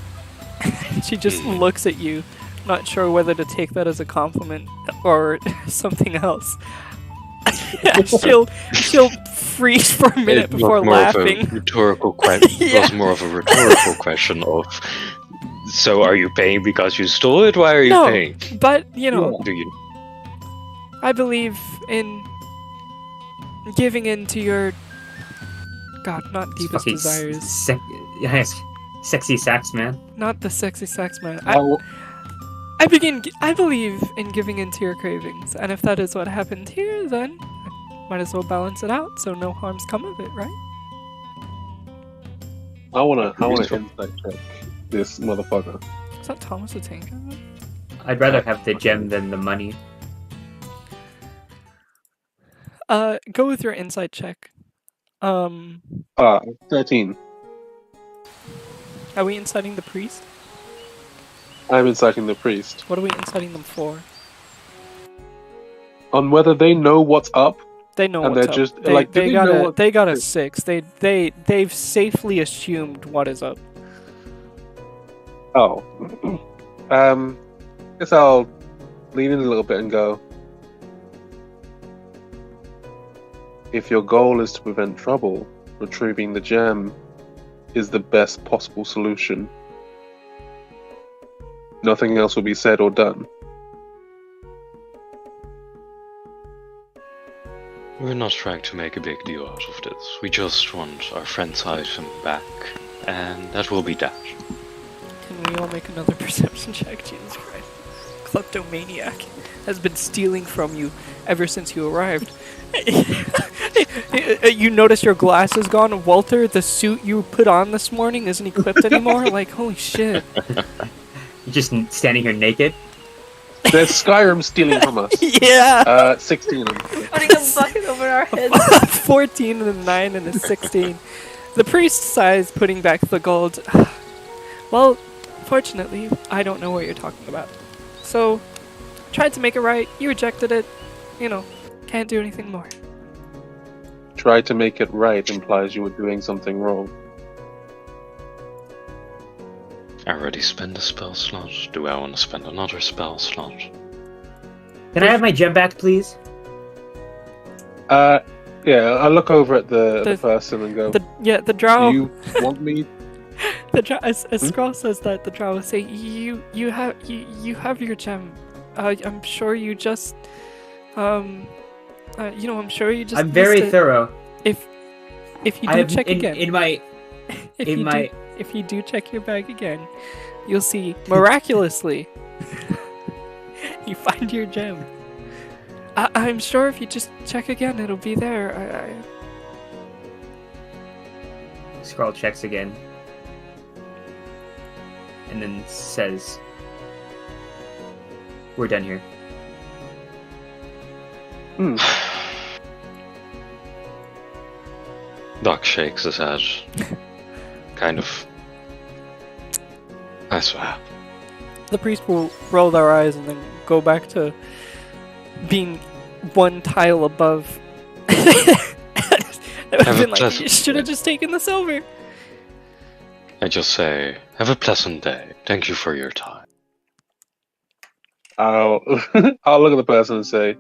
She just looks at you, not sure whether to take that as a compliment or something else. she'll freeze for a minute It before was more laughing. Of a rhetorical question. Yeah. It was more of a rhetorical question of. So, are you paying because you stole it? Why are you No, paying? but you know, Do you? I believe in giving in to your not deepest Fucking desires, sexy sax man. not the sexy sex man. Oh, I believe in giving in to your cravings, and if that is what happened here, then might as well balance it out so no harms come of it, right? I wanna insight check this motherfucker. Is that Thomas the Tank Engine? I'd rather have the gem than the money. Go with your insight check. 13. Are we inciting the priest? I'm inciting the priest. What are we inciting them for? On whether they know what's up. They know And what's they're up. just, They, like, do they they got know a what- they got a 6. They've safely assumed what is up. Oh. Guess I'll lean in a little bit and go. If your goal is to prevent trouble, retrieving the gem is the best possible solution. Nothing else will be said or done. We're not trying to make a big deal out of this. We just want our friend's item back, and that will be that. Can we all make another perception check? Jesus Christ. Kleptomaniac has been stealing from you ever since you arrived. You notice your glass is gone. Walter, the suit you put on this morning isn't equipped anymore? Like, holy shit. You're just standing here naked. There's Skyrim stealing from us. Yeah! 16. Putting a bucket over our heads. 14 and a 9 and a 16. The priest sighs, putting back the gold. Well, fortunately, I don't know what you're talking about. So, tried to make it right. You rejected it. You know, can't do anything more. Try to make it right implies you were doing something wrong. I already spent a spell slot. Do I want to spend another spell slot? Can I have my gem back, please? Yeah, I look over at the The- person and go, The drow. you want me? The drow. As Skrull says that, the drow will say, "You have your gem. I'm sure you just, I'm sure you just. I'm very missed it. thorough. If you I do have check again, in if you do check your bag again, you'll see miraculously You find your gem. I'm sure if you just check again, it'll be there. Skrull checks again. And then says, "We're done here." Doc shakes his head. Kind of. I swear. The priest will roll their eyes and then go back to being one tile above. I would have been like, you should have just taken the silver. I just say, have a pleasant day. Thank you for your time. I'll look at the person and say,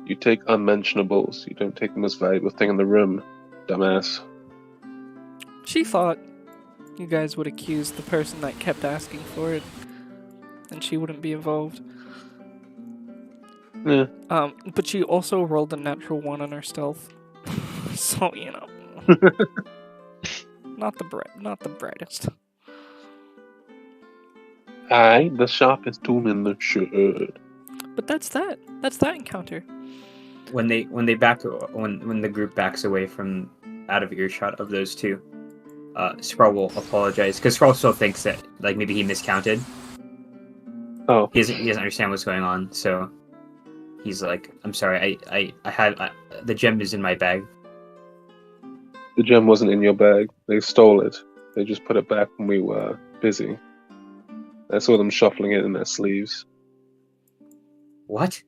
"You take unmentionables. You don't take the most valuable thing in the room, dumbass." She thought you guys would accuse the person that kept asking for it, and she wouldn't be involved. Yeah. But she also rolled a natural 1 on her stealth, so you know, not the brightest. Aye, the sharpest tool in the shed. But that's that. That's that encounter. When the group backs away from out of earshot of those two, Skrull will apologize because Skrull still thinks that like maybe he miscounted. Oh, He doesn't understand what's going on, so he's like, "I'm sorry. I had the gem is in my bag." the gem wasn't in your bag. They stole it. They just put it back when we were busy. I saw them shuffling it in their sleeves. What?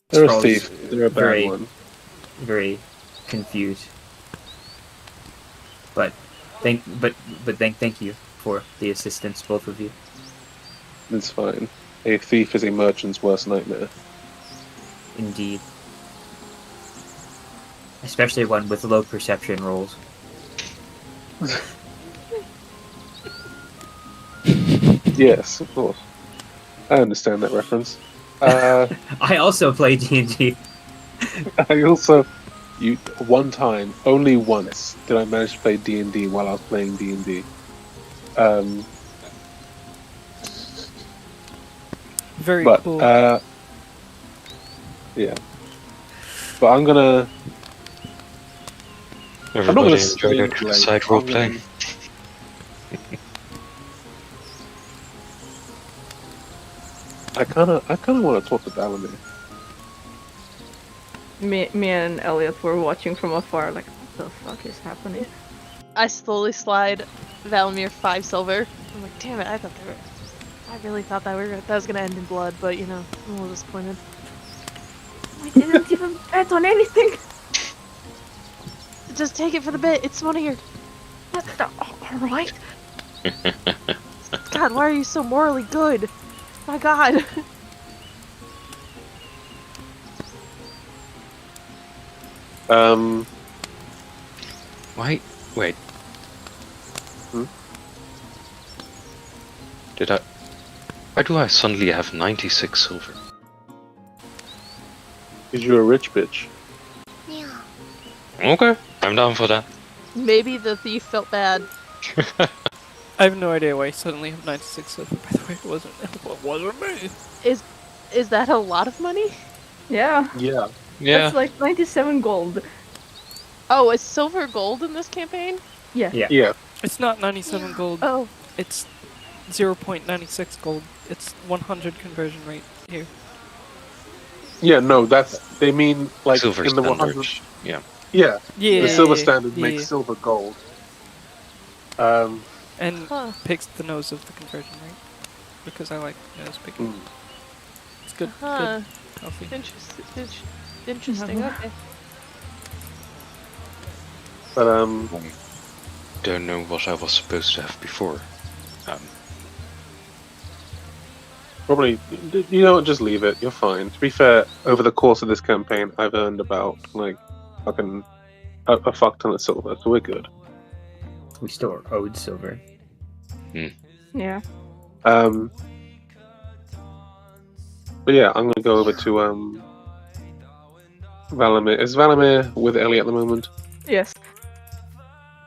They're a Skrull thief. is They're a bad very, one. very confused. But thank you for the assistance, both of you. It's fine. A thief is a merchant's worst nightmare. Indeed. Especially one with low perception rolls. Yes, of course. I understand that reference. I also play D&D. I also, only once did I manage to play D&D while I was playing D&D. Very But cool. yeah. But I'm not Everybody gonna enjoy your scream, side like, role I'm playing. I kind of want to talk to Balamir. Me and Elliot were watching from afar, like, what the fuck is happening? I slowly slide Valimir 5 silver. I'm like, damn it, I really thought that was gonna end in blood, but you know, I'm a little disappointed. We didn't even bet on anything! Just take it for the bit, it's one of your... Alright. God, why are you so morally good? My god. Wait. Why do I suddenly have 96 silver? Because you're a rich bitch. Okay, I'm down for that. Maybe the thief felt bad. I have no idea why I suddenly have 96 silver. By the way, it wasn't me. Is that a lot of money? Yeah. Yeah. Yeah. That's like 97 gold. Oh, is silver gold in this campaign? Yeah. Yeah. It's not 97 gold. Oh. It's 0.96 gold. It's 100 conversion rate here. Yeah, no, they mean like Silver in the standard. 100. Yeah. Yeah. Yeah. The silver standard yeah. makes silver gold. And Huh. picks the nose of the conversion rate. Because I like nose picking. Mm. It's good. Huh. Good. Healthy. Interesting. Okay. But Don't know what I was supposed to have before. probably you know what, just leave it. You're fine. To be fair, over the course of this campaign, I've earned about like fucking a fuck ton of silver, so we're good. We still are owed silver. Yeah. But yeah, I'm gonna go over to Valimir. Is Valimir with Ellie at the moment? Yes.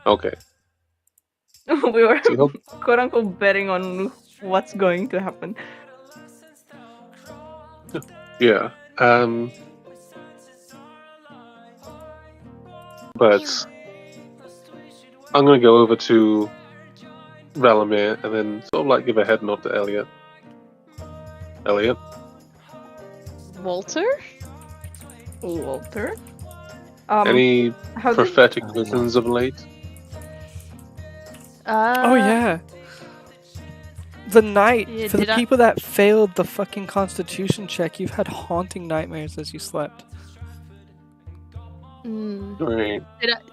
Okay. We were So you hope- quote unquote betting on what's going to happen. Yeah. But I'm gonna go over to Valamir and then sort of like give a head nod to Elliot. Elliot? Walter? Walter? Any how did- prophetic visions of late? Oh yeah. The night, Yeah, for the did I- people that failed the fucking constitution check, you've had haunting nightmares as you slept. Right.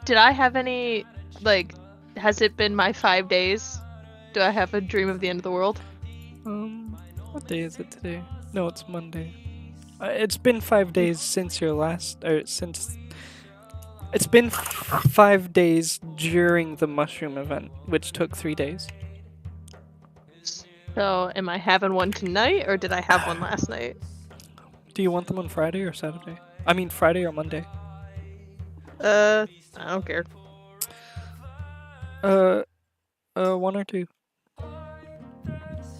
Did I have any, like, has it been my 5 days? Do I have a dream of the end of the world? What day is it today? No, it's Monday. It's been 5 days since your last, it's been 5 days during the mushroom event, which took 3 days. So, am I having one tonight, or did I have one last night? Do you want them on Friday or Saturday? I mean Friday or Monday? I don't care. 1 or 2.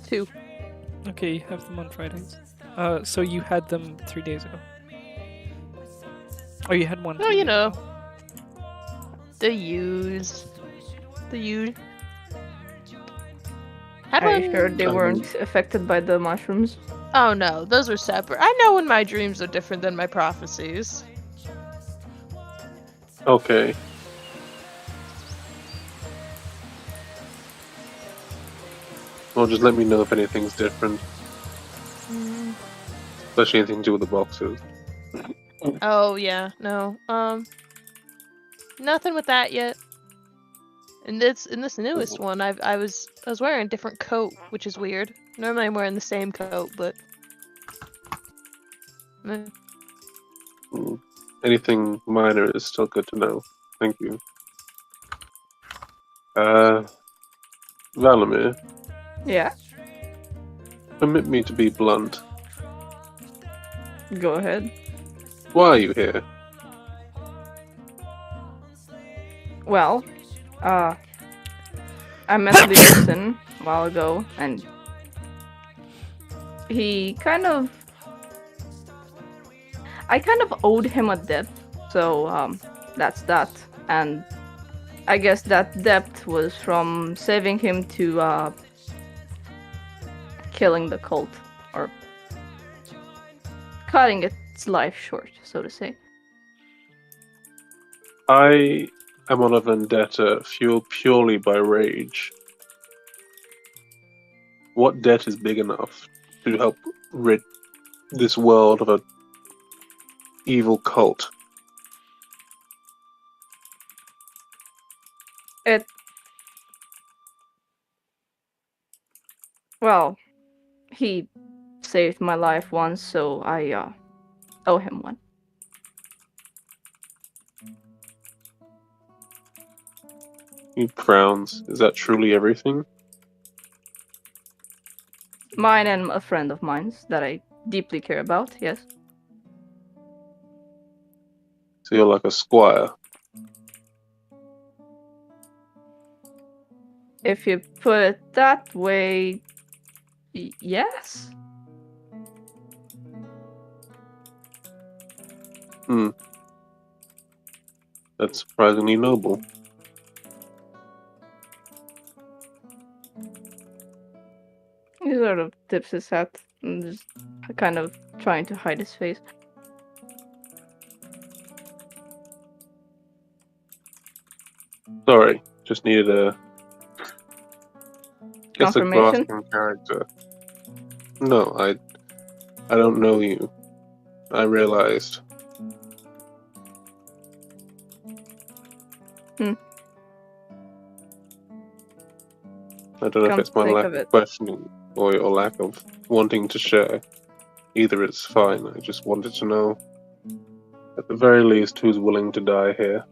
2. Okay, you have them on Fridays. So you had them 3 days ago. Or you had one. Oh, you know. The use. Had Are one. you sure they weren't affected by the mushrooms? Oh no, those are separate. I know when my dreams are different than my prophecies. Okay. Well, just let me know if anything's different. Especially anything to do with the boxes. Oh yeah, no. Nothing with that yet. In this newest one, I was wearing a different coat, which is weird. Normally I'm wearing the same coat, but Anything minor is still good to know. Thank you. Valamir, Yeah, permit me to be blunt. go ahead. Why are you here? Well, I met Leosin a while ago, and I kind of owed him a debt, so that's that. And I guess that debt was from saving him to killing the cult, or cutting its life short, so to say. I am on a vendetta fueled purely by rage. What debt is big enough to help rid this world of a evil cult? Well, he saved my life once, so I owe him one. He frowns. Is that truly everything? Mine and a friend of mine's that I deeply care about, yes. So you're like a squire. If you put it that way, yes. That's surprisingly noble. He sort of tips his hat and just kind of trying to hide his face. Sorry, just needed a Confirmation? grasp in character. No, I don't know you. I realized. I don't know Come if it's my think lack of of it. questioning or your lack of wanting to share. Either is fine. I just wanted to know, at the very least, who's willing to die here.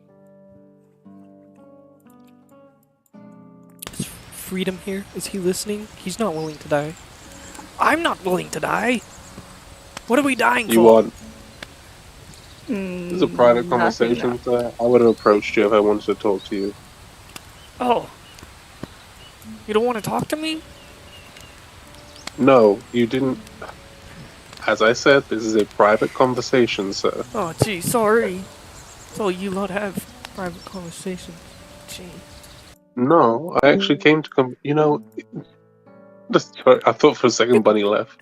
Is Freedom here? Is he listening? He's not willing to die. I'm not willing to die. What are we dying You for? want? This is a private Nothing, conversation, so I would have approached you if I wanted to talk to you. Oh. You don't want to talk to me? No, you didn't. As I said, this is a private conversation, sir. Oh, gee, sorry. So you lot have private conversations. Gee. No, I actually came to I thought for a second Bunny left.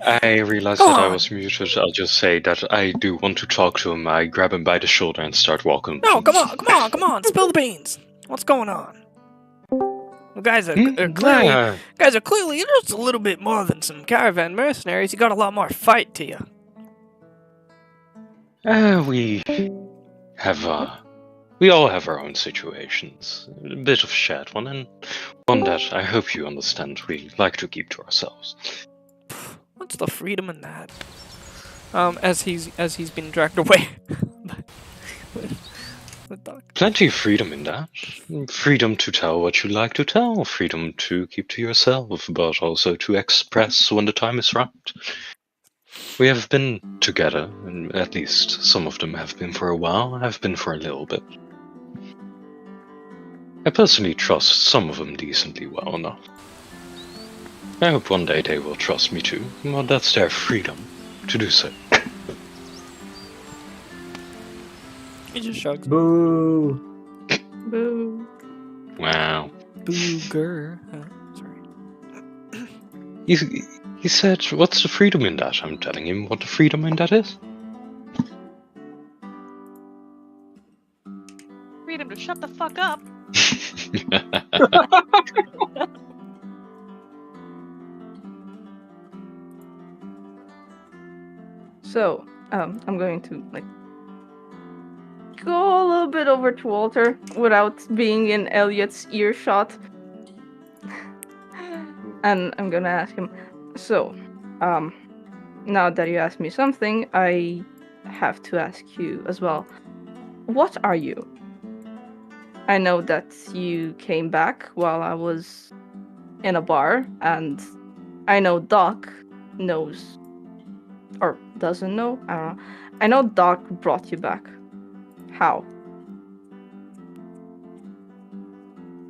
I realized Go that I on. was muted. I'll just say that I do want to talk to him. I grab him by the shoulder and start walking. No, come on, spill the beans. What's going on? You guys are clearly just a little bit more than some caravan mercenaries. You got a lot more fight to you. We all have our own situations. A bit of a shared one, and one that I hope you understand we like to keep to ourselves. What's the freedom in that? As he's been dragged away. with Doc. Plenty of freedom in that. Freedom to tell what you like to tell, freedom to keep to yourself, but also to express when the time is right. We have been together, and at least some of them have been for a while. I've been for a little bit. I personally trust some of them decently well enough. I hope one day they will trust me too. Well, that's their freedom to do so. He just shrugs. Boo! Boo. Wow. Booger. Sorry. He said, what's the freedom in that? I'm telling him what the freedom in that is. Freedom to shut the fuck up. So, I'm going to go a little bit over to Walter without being in Elliot's earshot. And I'm gonna ask him, so, now that you asked me something, I have to ask you as well. What are you? I know that you came back while I was in a bar, and I know Doc knows, or doesn't know, I don't know. I know Doc brought you back. How?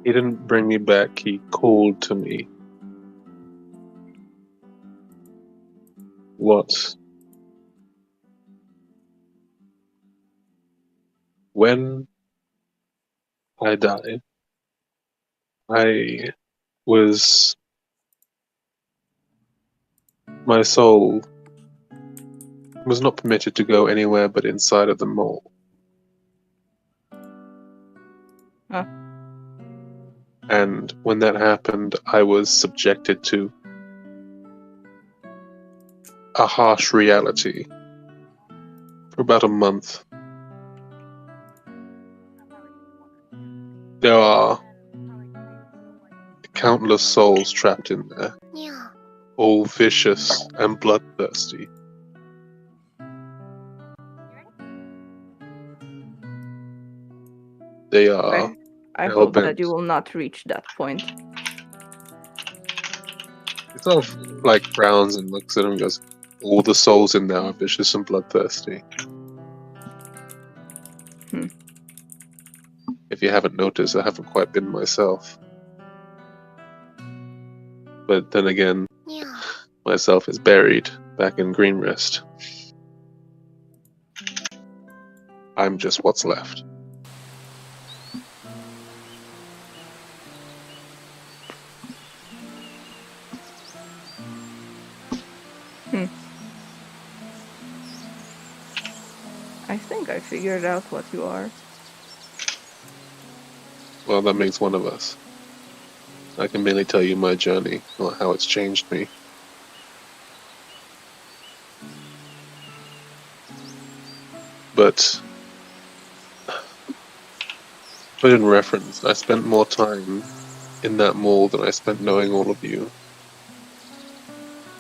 He didn't bring me back, he called to me. What? When I died, my soul was not permitted to go anywhere but inside of the mole. Huh. And when that happened, I was subjected to a harsh reality for about a month. There are countless souls trapped in there, all vicious and bloodthirsty. They are I hope hell-bent. that you will not reach that point. He sort of frowns and looks at him and goes, all the souls in there are vicious and bloodthirsty. If you haven't noticed, I haven't quite been myself. But then again, myself is buried back in Greenrest. I'm just what's left. I think I figured out what you are. Well, that makes one of us. I can merely tell you my journey, or how it's changed me. But, put in reference, I spent more time in that mall than I spent knowing all of you.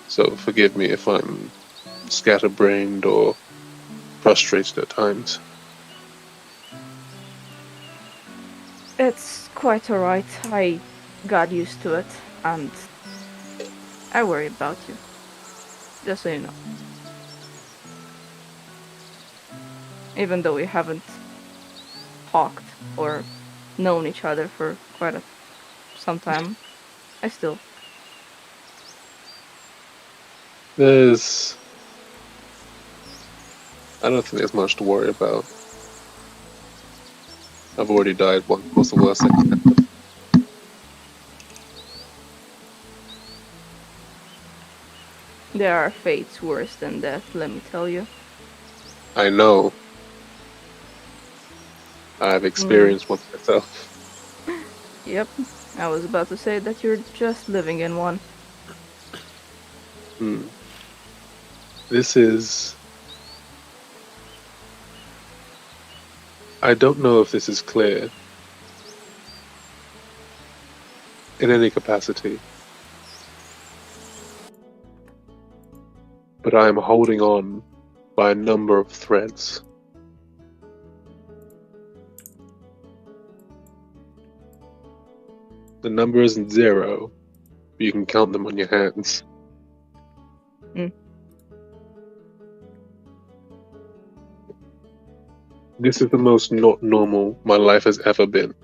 So forgive me if I'm scatterbrained or frustrated at times. It's quite alright. I got used to it, and I worry about you. Just so you know. Even though we haven't talked or known each other for quite some time, I still There's... I don't think there's much to worry about. I've already died once. What's the worst that can happen? There are fates worse than death, let me tell you. I know. I've experienced one myself. Yep. I was about to say that you're just living in one. This is... I don't know if this is clear. In any capacity. But I am holding on by a number of threads. The number isn't 0, but you can count them on your hands. This is the most not normal my life has ever been.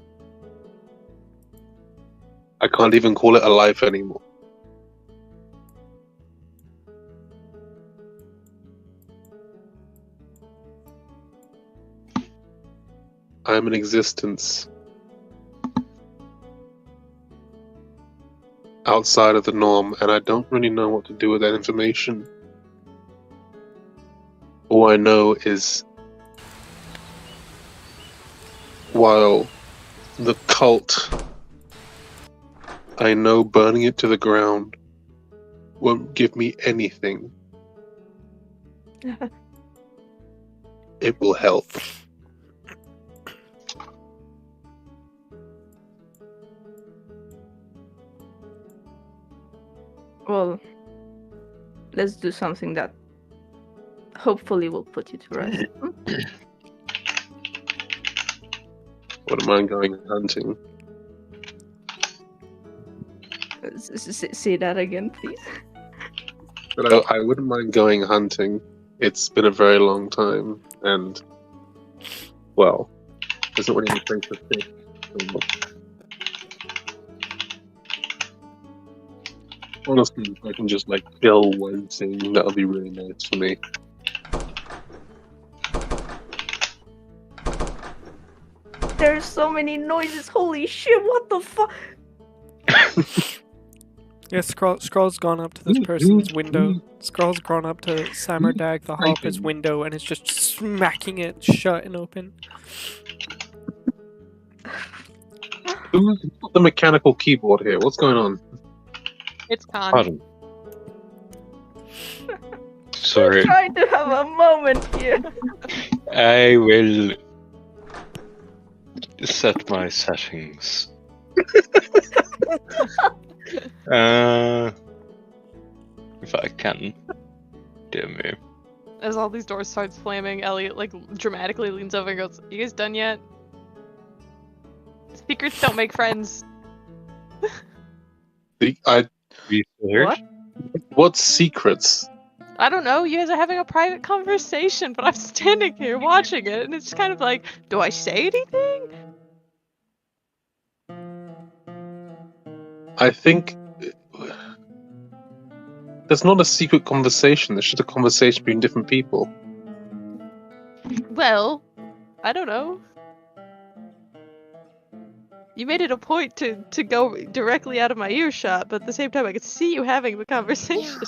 I can't even call it a life anymore. I'm an existence outside of the norm, and I don't really know what to do with that information. All I know is while the cult, I know burning it to the ground won't give me anything. It will help. Well, let's do something that hopefully will put you to rest. Wouldn't mind going hunting. Say that again, please. But I wouldn't mind going hunting. It's been a very long time, and, well, there's not really any place to fish. Honestly, if I can just, kill one thing, that would be really nice for me. There's so many noises, holy shit, what the fuck? Yeah, Skrull's gone up to this person's window. Skrull's gone up to Samardag the Harper's window and is just smacking it shut and open. Who's got the mechanical keyboard here? What's going on? It's Khan. Pardon. Sorry. I'm trying to have a moment here. I will set my settings. If I can. Dear me. As all these doors start slamming, Elliot dramatically leans over and goes, "You guys done yet? Secrets don't make friends." What? What secrets? I don't know, you guys are having a private conversation, but I'm standing here watching it, and it's kind of like, do I say anything? I think there's not a secret conversation. There's just a conversation between different people. Well, I don't know. You made it a point to go directly out of my earshot, but at the same time I could see you having the conversation.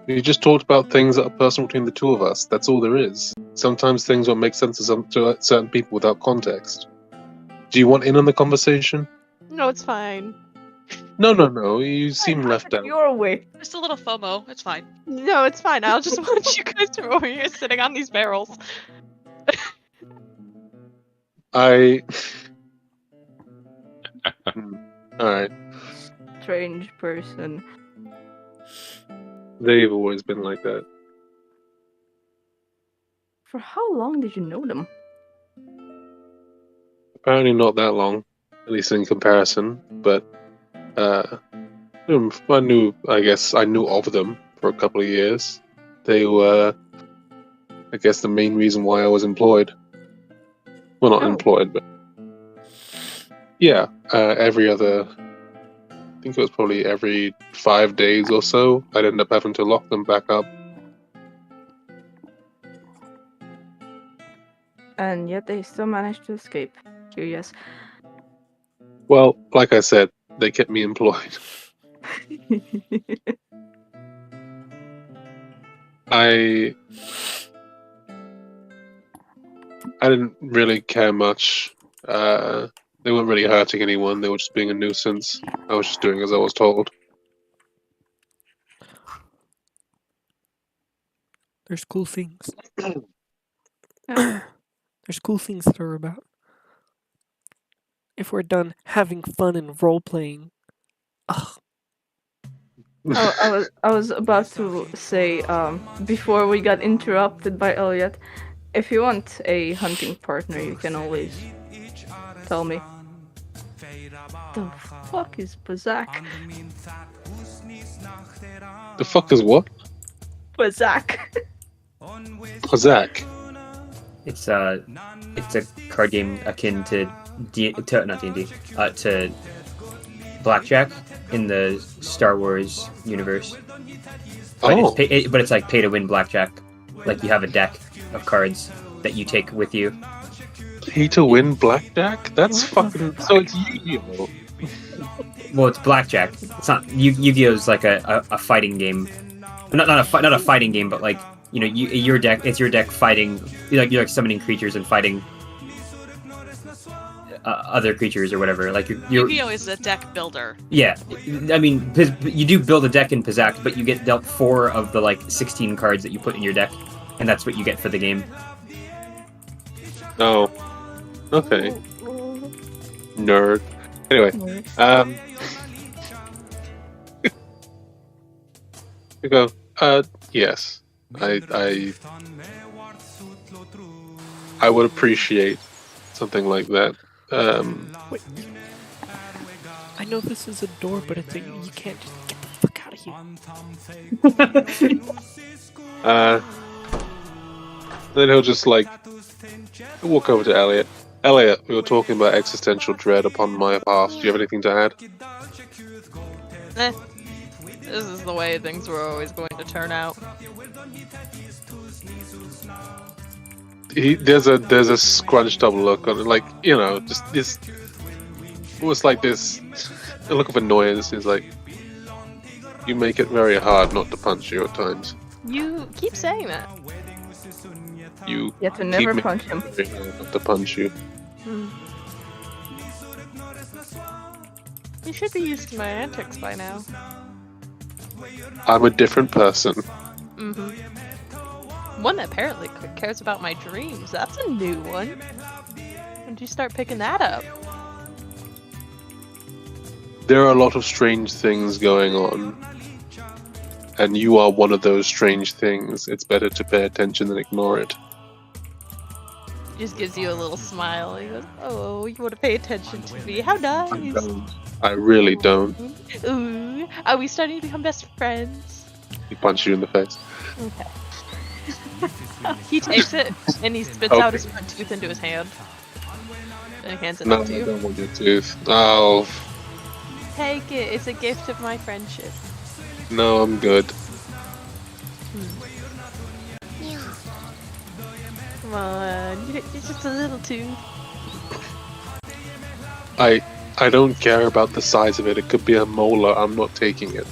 You just talked about things that are personal between the two of us. That's all there is. Sometimes things won't make sense to certain people without context. Do you want in on the conversation? No, it's fine. No. You seem left out. Your way. Just a little FOMO. It's fine. No, it's fine. I'll just watch you guys are over here sitting on these barrels. Alright. Strange person. They've always been like that. For how long did you know them? Apparently not that long, at least in comparison, but I knew of them for a couple of years. They were, I guess, the main reason why I was employed. Well, not employed, but yeah, every other think it was probably every 5 days or so, I'd end up having to lock them back up. And yet they still managed to escape. Curious. Well, like I said, they kept me employed. I didn't really care much. They weren't really hurting anyone. They were just being a nuisance. I was just doing as I was told. There's cool things. There's cool things that are about. If we're done having fun and role playing, ugh. Oh, I was about to say, before we got interrupted by Elliot, if you want a hunting partner, you can always tell me. The fuck is Bazak? The fuck is what? Bazak. Zach. It's a card game akin to not D&D, to blackjack in the Star Wars universe. But Oh. but it's like pay to win blackjack. Like you have a deck of cards that you take with you. Pay to win blackjack? That's fucking. So it's Yu-Gi-Oh! Well, it's blackjack. It's not Yu-Gi-Oh! Is like a fighting game. Not a fighting game, but like, you know, your deck. It's your deck fighting. You're like summoning creatures and fighting other creatures or whatever. Like you're Yu-Gi-Oh! Is a deck builder. Yeah, I mean, you do build a deck in Pizak, but you get dealt 4 of the like 16 cards that you put in your deck, and that's what you get for the game. Oh. Okay. Nerd. Anyway, you go. Yes. I would appreciate something like that. Wait. I know this is a door, but it's you can't just get the fuck out of here. Then he'll just like walk over to Elliot. Elliot, we were talking about existential dread upon my behalf. Do you have anything to add? This is the way things were always going to turn out. There's a scrunched up look on it, like, you know, just this. It was like this, a look of annoyance. He's like, you make it very hard not to punch you at times. You keep saying that. You have to never keep punch him. making it very hard not to punch you. You should be used to my antics by now. I'm a different person. One that apparently cares about my dreams. That's a new one. When did you start picking that up? There are a lot of strange things going on. And you are one of those strange things. It's better to pay attention than ignore it. He just gives you a little smile. He goes, "Oh, you want to pay attention to me? How nice." I don't. I really don't. Ooh, are we starting to become best friends? He punches you in the face. Okay. He takes it and he spits out his front tooth into his hand. And he hands it No, up to I you. don't want your tooth. Oh, Take it. It's a gift of my friendship. no, I'm good. Come on, it's just a little tooth. I don't care about the size of it. It could be a molar. I'm not taking it.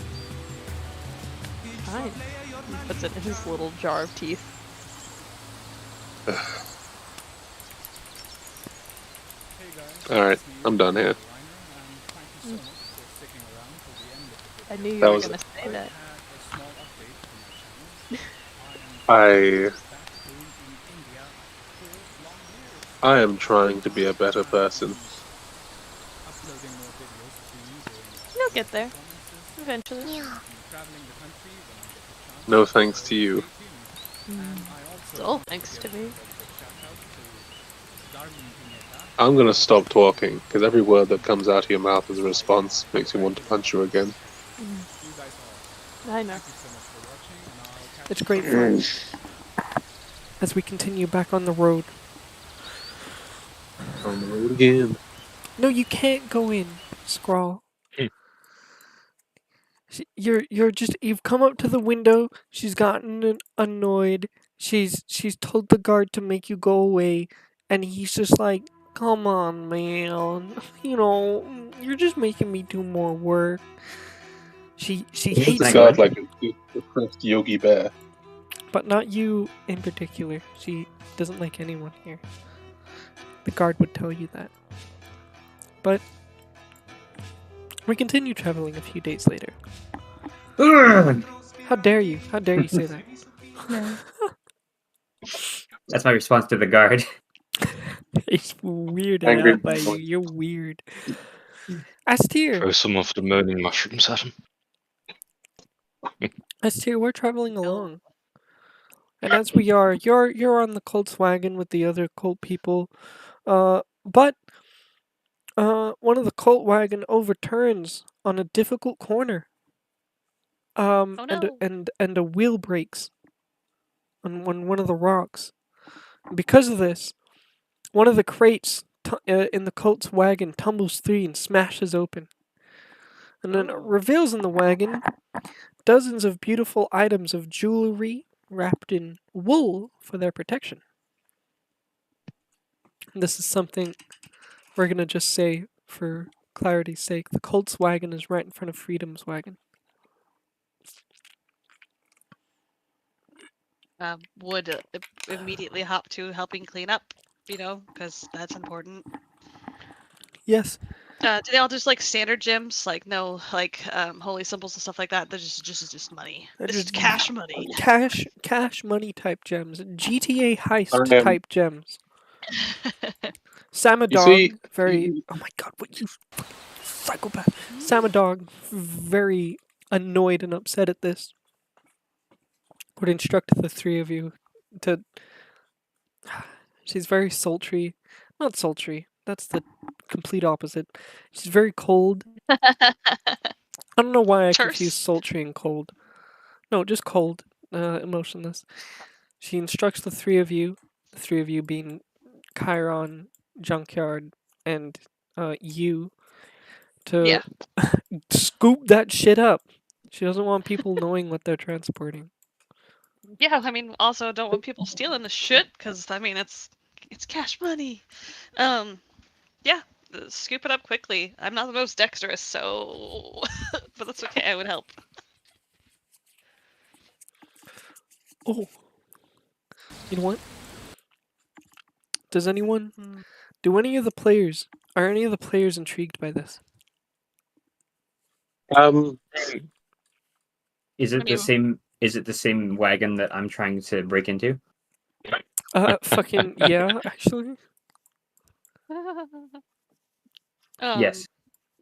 Fine. He puts it in his little jar of teeth. Alright, I'm done here. I knew you That were was gonna say that. I am trying to be a better person. You'll get there. Eventually. No thanks to you. Still thanks to me. I'm gonna stop talking, because every word that comes out of your mouth as a response makes me want to punch you again. I know. It's great fun. As we continue back on the road. On the road again. No, you can't go in, Scrawl. You've come up to the window. She's gotten annoyed. She's told the guard to make you go away, and he's just like, come on, man. You're just making me do more work. She He's hates the Can I go it, guard like a depressed Yogi Bear. but not you in particular. She doesn't like anyone here. The guard would tell you that. But we continue traveling a few days later. Ugh! How dare you? How dare you say that? That's my response to the guard. He's weirded Angry out by you. boy. You're weird. Astir, Throw some of the moaning mushrooms at him. Astir, we're traveling along, and as we are, you're on the Colt's wagon with the other Colt people. But one of the Colt wagon overturns on a difficult corner. Oh no. And a wheel breaks on one of the rocks. Because of this, one of the crates in the Colt's wagon tumbles free and smashes open. And then it reveals in the wagon dozens of beautiful items of jewelry wrapped in wool for their protection. This is something we're going to just say for clarity's sake. The Colt's wagon is right in front of Freedom's wagon. Would immediately hop to helping clean up, because that's important. Yes. Do they all just like standard gems, like no like holy symbols and stuff like that? They're just money. They're This is just cash money. Cash money type gems. GTA heist Um, type gems. Samadog, see, very... Oh my god, what you psychopath. Samadog, very annoyed and upset at this, would instruct the three of you to... She's very sultry. Not sultry. That's the complete opposite. She's very cold. I don't know why I confuse Terse. sultry and cold. No, just cold. Emotionless. She instructs the three of you being Chiron, Junkyard, and you, to Yeah. scoop that shit up. She doesn't want people knowing what they're transporting. Yeah, I mean, also don't want people stealing the shit, because I mean it's cash money. Yeah, scoop it up quickly. I'm not the most dexterous, so but that's okay. I would help. Oh, you know what? Does anyone? Do any of the players? Are any of the players intrigued by this? Is it I the mean- same? Is it the same wagon that I'm trying to break into? Fucking yeah, actually. Yes.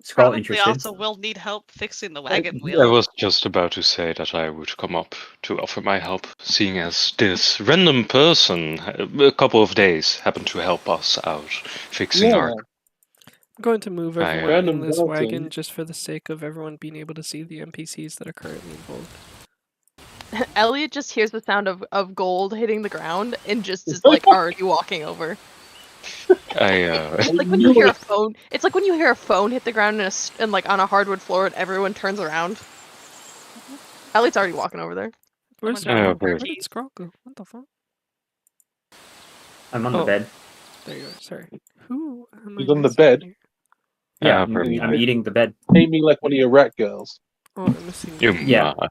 Scroll Probably interested. also will need help fixing the wagon I wheel. was just about to say that I would come up to offer my help, seeing as this random person, a couple of days, happened to help us out fixing our... I'm going to move I, everyone Random in this Dalton. wagon just for the sake of everyone being able to see the NPCs that are currently involved. Elliot just hears the sound of gold hitting the ground and just is like already walking over. It's like when you hear a phone. It's like when you hear a phone hit the ground and like on a hardwood floor and everyone turns around. Elliot's already walking over there. Where's Someone Scroll? drop Where a did Scroll go? What the fuck? I'm on the Oh. bed. There you go. Sorry. Who am He's I on the missing bed? here? Yeah, Ah, perfect. I'm eating the bed. Pay me like one of your rat girls. Oh, I'm missing. You Yeah. ma-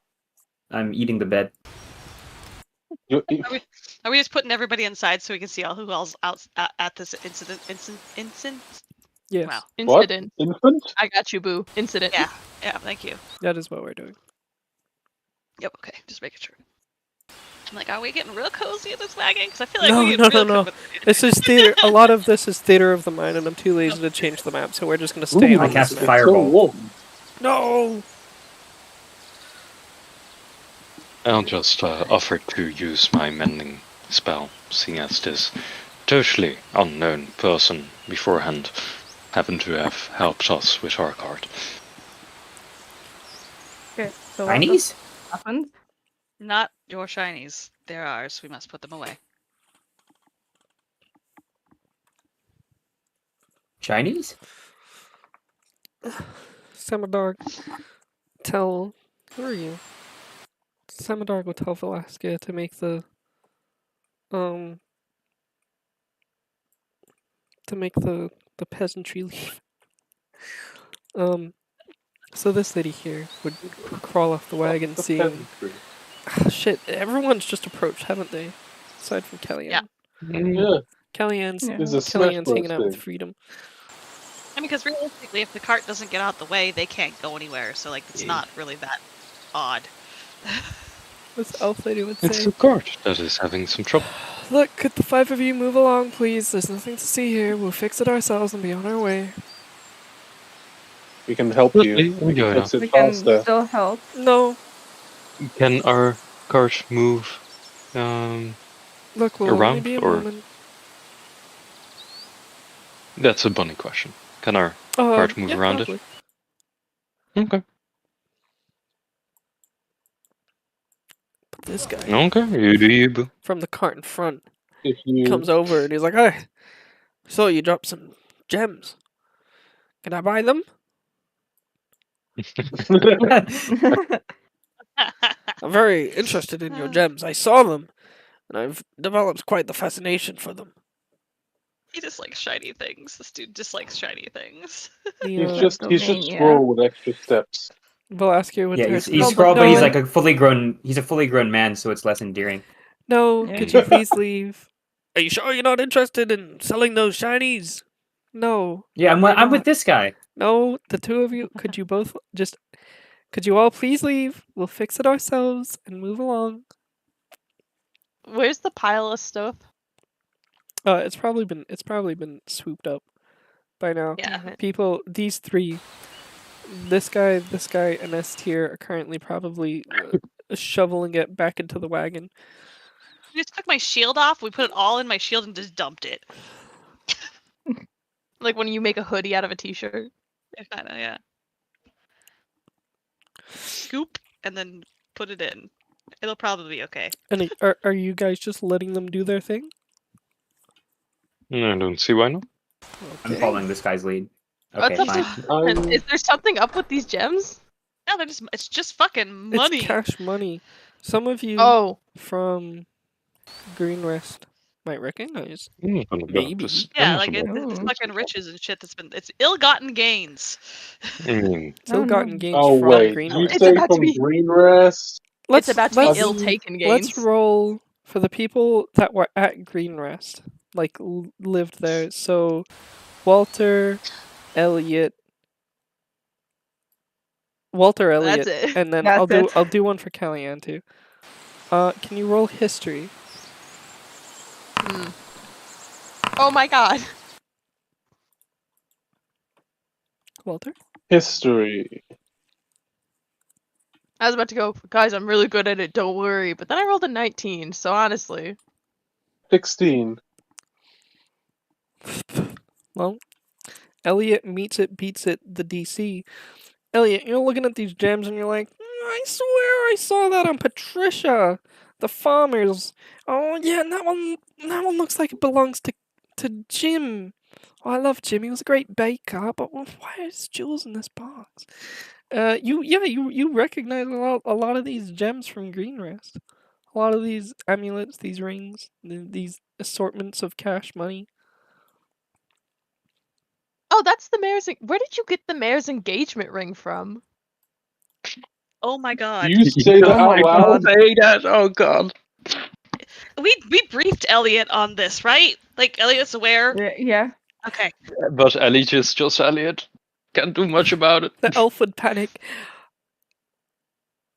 I'm eating the bed. Are we just putting everybody inside so we can see who else out at this incident? Yes, Wow. What? Incident. Infant? I got you, boo. Incident. Yeah. Thank you. that is what we're doing. Yep. Okay. Just making sure. I'm like, are we getting real cozy in this wagon? Because I feel like No, we get no, real no, no. cozy. This is theater. A lot of this is theater of the mind, and I'm too lazy to change the map, so we're just gonna stay Ooh, on I this cast map. it's Fireball. So warm. No. I'll just offer to use my mending spell, seeing as this totally unknown person beforehand happened to have helped us with our card. Okay, so Chinese? what happened? Not your shinies. They're ours. We must put them away. Chinese? Samadog, tell Who are you? Samadarg will tell Velasquez to make the peasantry leave. So this lady here would crawl off the wagon, seeing. Shit, everyone's just approached, haven't they? Aside from Kellyanne. Yeah. Yeah. Kellyanne's Yeah. It's a Smash Kellyanne's Bros. hanging out with thing. Freedom. I mean, because realistically, if the cart doesn't get out the way, they can't go anywhere. So, like, it's not really that odd. This elf lady would It's say, the cart that is having some trouble. "Look, could the 5 of you move along, please? There's nothing to see here. We'll fix it ourselves and be on our way." We can help Lovely, you. We enjoy can fix We it can faster. still help. No, Can our cart move look, we'll only around, be a or- moment. That's a bunny question. Can our cart move yeah, around probably. it? Okay. But this guy Okay, you do you, boo. from the cart in front If you comes over and he's like, "Hey, so you dropped some gems. Can I buy them? I'm very interested in your gems. I saw them, and I've developed quite the fascination for them." He just likes shiny things. This dude just likes shiny things. he's The just Pennsylvania. roll with extra steps. Velasquez would Yeah, turn he's to him. Scroll, but he's No, like a fully grown. He's a fully grown man, so it's less endearing. No, Yeah. could you please leave? Are you sure you're not interested in selling those shinies? No. Yeah, you're I'm with not. this guy. No, the two of you, could you both just... Could you all please leave? We'll fix it ourselves and move along. Where's the pile of stuff? It's probably been swooped up by now. Yeah. People, these three, this guy, and S tier are currently probably shoveling it back into the wagon. I just took my shield off. We put it all in my shield and just dumped it. Like when you make a hoodie out of a t-shirt. Kind of, yeah. Scoop and then put it in. It'll probably be okay. And are you guys just letting them do their thing? I don't see why not. I'm following this guy's lead. What Okay, the fine. Is there something up with these gems? No, it's just fucking money. It's cash money. Some of you Oh, from Green Rest might recognize. Maybe. Maybe. Yeah, like it's Ooh. fucking riches and shit it's ill-gotten gains. I mean, Ill-gotten gains Oh from wait, Green you Rest. It's say about to from be- Green Rest? it's about to be let's- ill-taken gains. Let's roll for the people that were at Green Rest, like lived there. So, Walter Elliott, That's it. and then That's I'll do one for Kellyanne too. Can you roll history? Oh my god. Walter? History. I was about to go, guys, I'm really good at it, don't worry. But then I rolled a 19, so honestly. 16. Well, Elliot meets it, beats it, the DC. Elliot, you're looking at these gems and you're like, I swear I saw that on Patricia, the farmers. Oh yeah, and that one looks like it belongs to Jim. Oh, I love Jim. He was a great baker, but why is Jules in this box? You recognize a lot of these gems from Green Rest. A lot of these amulets, these rings, these assortments of cash money. Oh, that's the mayor's. Where did you get the mayor's engagement ring from? Oh my god. You say that out loud? Say that. Oh god. We briefed Elliot on this, right? Like Elliot's aware. Yeah. Okay. but Elliot is just Elliot. Can't do much about it. The elf would panic.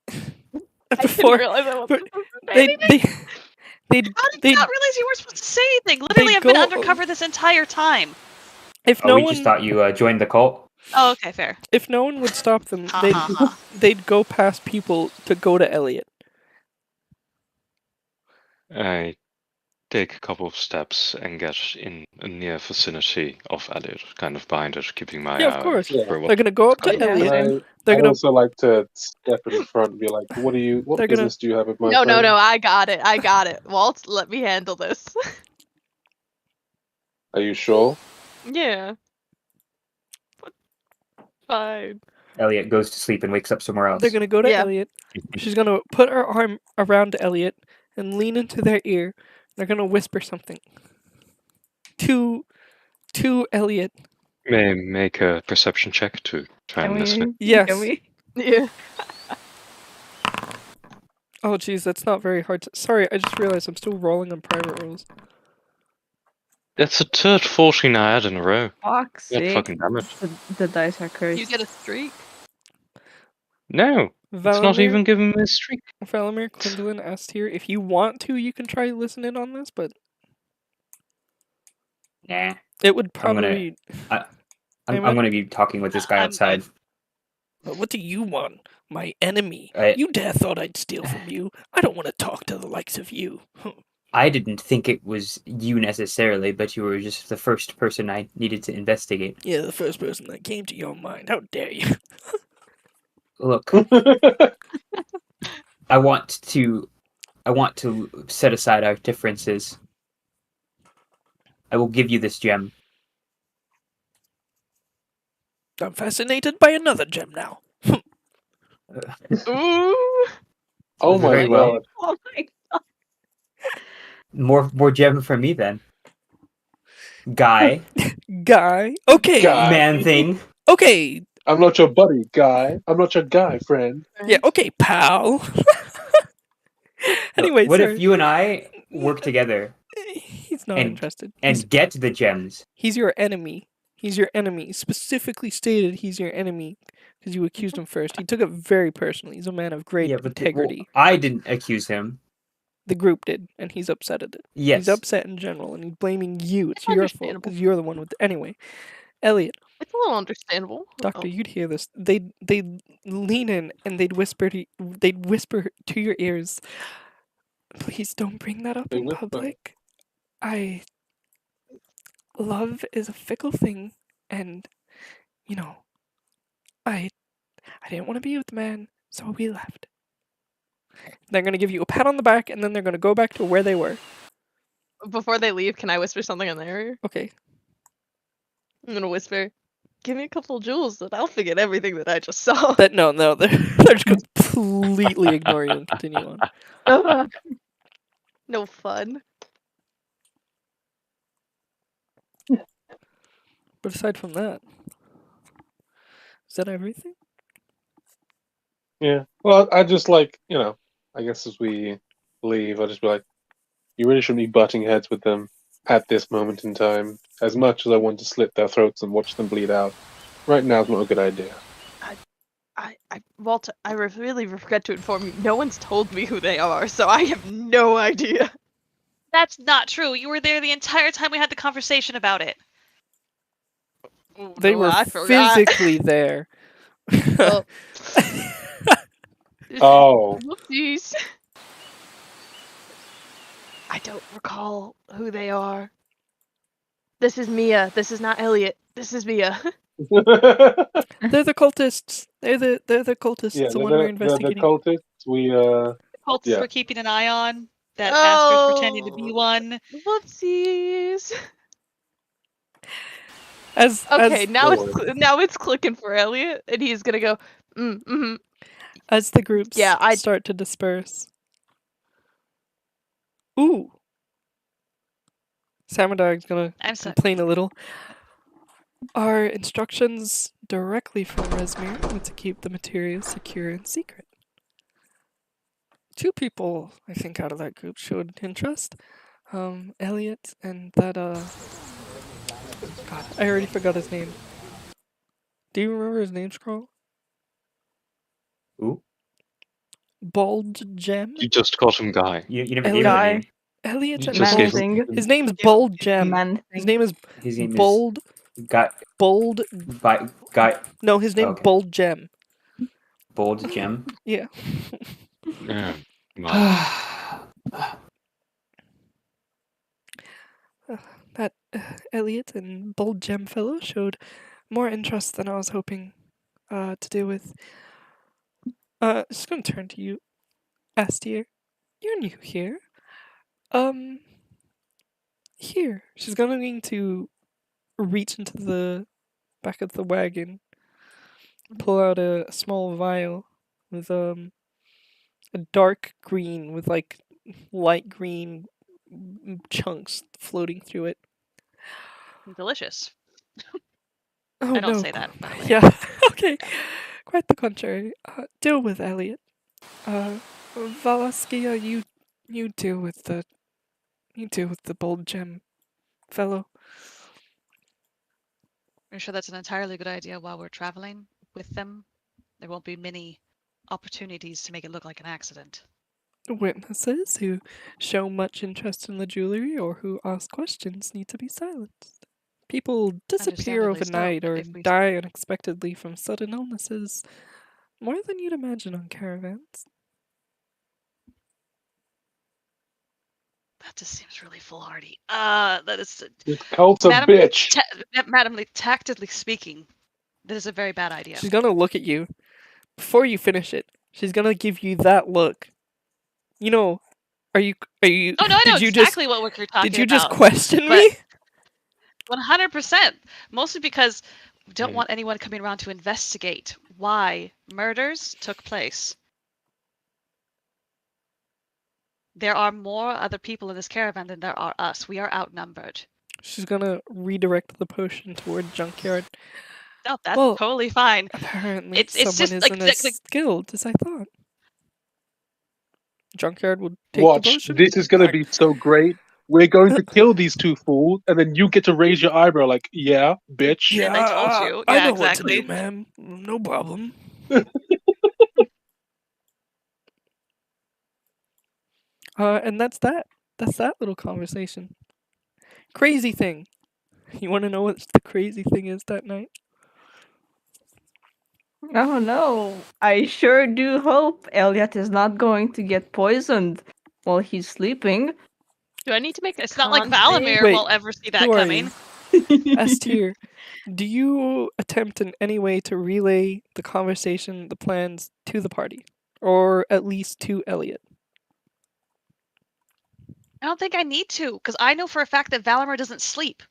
I Before didn't realize I but wasn't supposed to say anything. they'd How did they'd you not realize you weren't supposed to say anything? Literally, They'd I've been go- undercover this entire time. if Oh, no we one just thought you joined the cult. Oh, okay, fair. if no one would stop them, Ha ha ha. they'd go past people to go to Elliot. I take a couple of steps and get in a near vicinity of Elliot, kind of behind it, keeping my Yeah, eye of course. out for what. They're gonna go up to Yeah. Elliot. I, They're I gonna also like to step in front and be like, what They're gonna- business do you have with my No, friend? I got it. Walt, let me handle this. Are you sure? Yeah. Fine. Elliot goes to sleep and wakes up somewhere else. They're gonna go to Yeah. Elliot. She's gonna put her arm around Elliot and lean into their ear. They're gonna whisper something to Elliot. May make a perception check to try Can and listen. we? Yes. Can we? Yeah. Oh jeez, that's not very hard to... Sorry, I just realized I'm still rolling on private rolls. That's a third 14 I had in a row. Fuck's God sake. fucking damn it. The dice are cursed. You get a streak. No, it's not Valamir, even giving me a streak. Valamir Quindolin asked here, if you want to, you can try listening on this, but Nah. it would I'm gonna- probably... I'm going to be talking with this guy I'm outside. But what do you want? My enemy. I- You dare thought I'd steal from you? I don't want to talk to the likes of you. I didn't think it was you necessarily, but you were just the first person I needed to investigate. Yeah, the first person that came to your mind. How dare you? Look, I want to set aside our differences. I will give you this gem. I'm fascinated by another gem now. Ooh. Oh my Very well. god. Oh my More gem for me then. Guy, Guy. Okay. Guy. man thing. Okay. I'm not your buddy, guy. I'm not your guy, friend. Yeah, okay, pal. Anyway, What sorry. if you and I work together He's not and- interested. and get the gems? He's your enemy. He's your enemy. Specifically stated he's your enemy because you accused him first. He took it very personally. He's a man of great Yeah, but integrity. I didn't accuse him. The group did, and he's upset at it. Yes. He's upset in general, and he's blaming you. It's It's your fault understandable. because you're the one with. Anyway, Elliot, It's a little understandable. Doctor, you'd hear this. They'd lean in and they'd whisper to your ears. Please don't bring that up They in whisper. public. Love is a fickle thing, and I didn't want to be with the man, so we left. They're gonna give you a pat on the back, and then they're gonna go back to where they were. Before they leave, can I whisper something in their ear? Okay. I'm gonna whisper, "Give me a couple jewels, and I'll forget everything that I just saw." No, they're just gonna completely ignore you and continue on. No fun. But aside from that, is that everything? Yeah. Well, I just I guess as we leave, I'll just be like, you really shouldn't be butting heads with them at this moment in time. As much as I want to slit their throats and watch them bleed out, right now is not a good idea. Walter, I really regret to inform you, no one's told me who they are, so I have no idea. That's not true. You were there the entire time we had the conversation about it. They were I forgot. physically there. Oh. Oh. Whoopsies. I don't recall who they are. This is Mia. This is not Elliot. This is Mia. They're the cultists. They're the cultists. Yeah, the one we're the investigating. cultists. We Cultists Yeah. we're keeping an eye on. That Asper's pretending to be Oh. one. Whoopsies. as Okay, now Lord. it's clicking for Elliot, and he's gonna go. Mm-hmm. as the groups Yeah, I- start to disperse. Ooh. Samadag's gonna I'm sorry. complain a little. Our instructions directly from Resmir were to keep the materials secure and secret. 2 people, I think, out of that group showed interest. Elliot and that, God, I already forgot his name. Do you remember his name, Scroll? Ooh, Bald Gem? You just called him Guy. you never Elliot. gave him a name. Elliot You and just gave Bald. him- thing. His name's Bald Gem. Man His thing. name is His name Bold. is Bold. Guy No, his name Okay. Bold Gem. Bold Gem. Yeah. Yeah. Well, That Elliot and Bold Gem fellow showed more interest than I was hoping to deal with. Just gonna turn to you, Astier. You're new here. Here. She's going to reach into the back of the wagon pull out a small vial with a dark green with like light green chunks floating through it. Delicious. Oh I don't no. say that, by the way. Yeah. Okay. Quite the contrary. Deal with Elliot. Valaskia, you deal with the bold gem fellow. Are you sure that's an entirely good idea while we're traveling with them? There won't be many opportunities to make it look like an accident. Witnesses who show much interest in the jewelry or who ask questions need to be silenced. People disappear Understandably so, overnight but or if we- die unexpectedly from sudden illnesses. More than you'd imagine on caravans. That just seems really foolhardy. That is... This cult's a Madam, bitch. Madam, tactically speaking, this is a very bad idea. She's gonna look at you. Before you finish it, she's gonna give you that look. You know, are you Oh no, I know exactly what we're talking about. Did you just question me? 100%. Mostly because we don't want anyone coming around to investigate why murders took place. There are more other people in this caravan than there are us. We are outnumbered. She's gonna redirect the potion toward Junkyard. No, that's Well, totally fine. Apparently, It's someone just isn't like as skilled as I thought. Junkyard would take the Watch, potion. this is gonna be so great. We're going to kill these two fools, and then you get to raise your eyebrow like, yeah, bitch. Yeah, I told you. I Yeah, know exactly. what to do, ma'am. No problem. And that's that. That's that little conversation. Crazy thing. You want to know what the crazy thing is that night? Oh no, I sure do hope Elliot is not going to get poisoned while he's sleeping. Do I need to make a It's not like con save? Valamir Wait, will ever see that who are coming. S tier. Do you attempt in any way to relay the conversation, the plans to the party? Or at least to Elliot? I don't think I need to, because I know for a fact that Valamir doesn't sleep.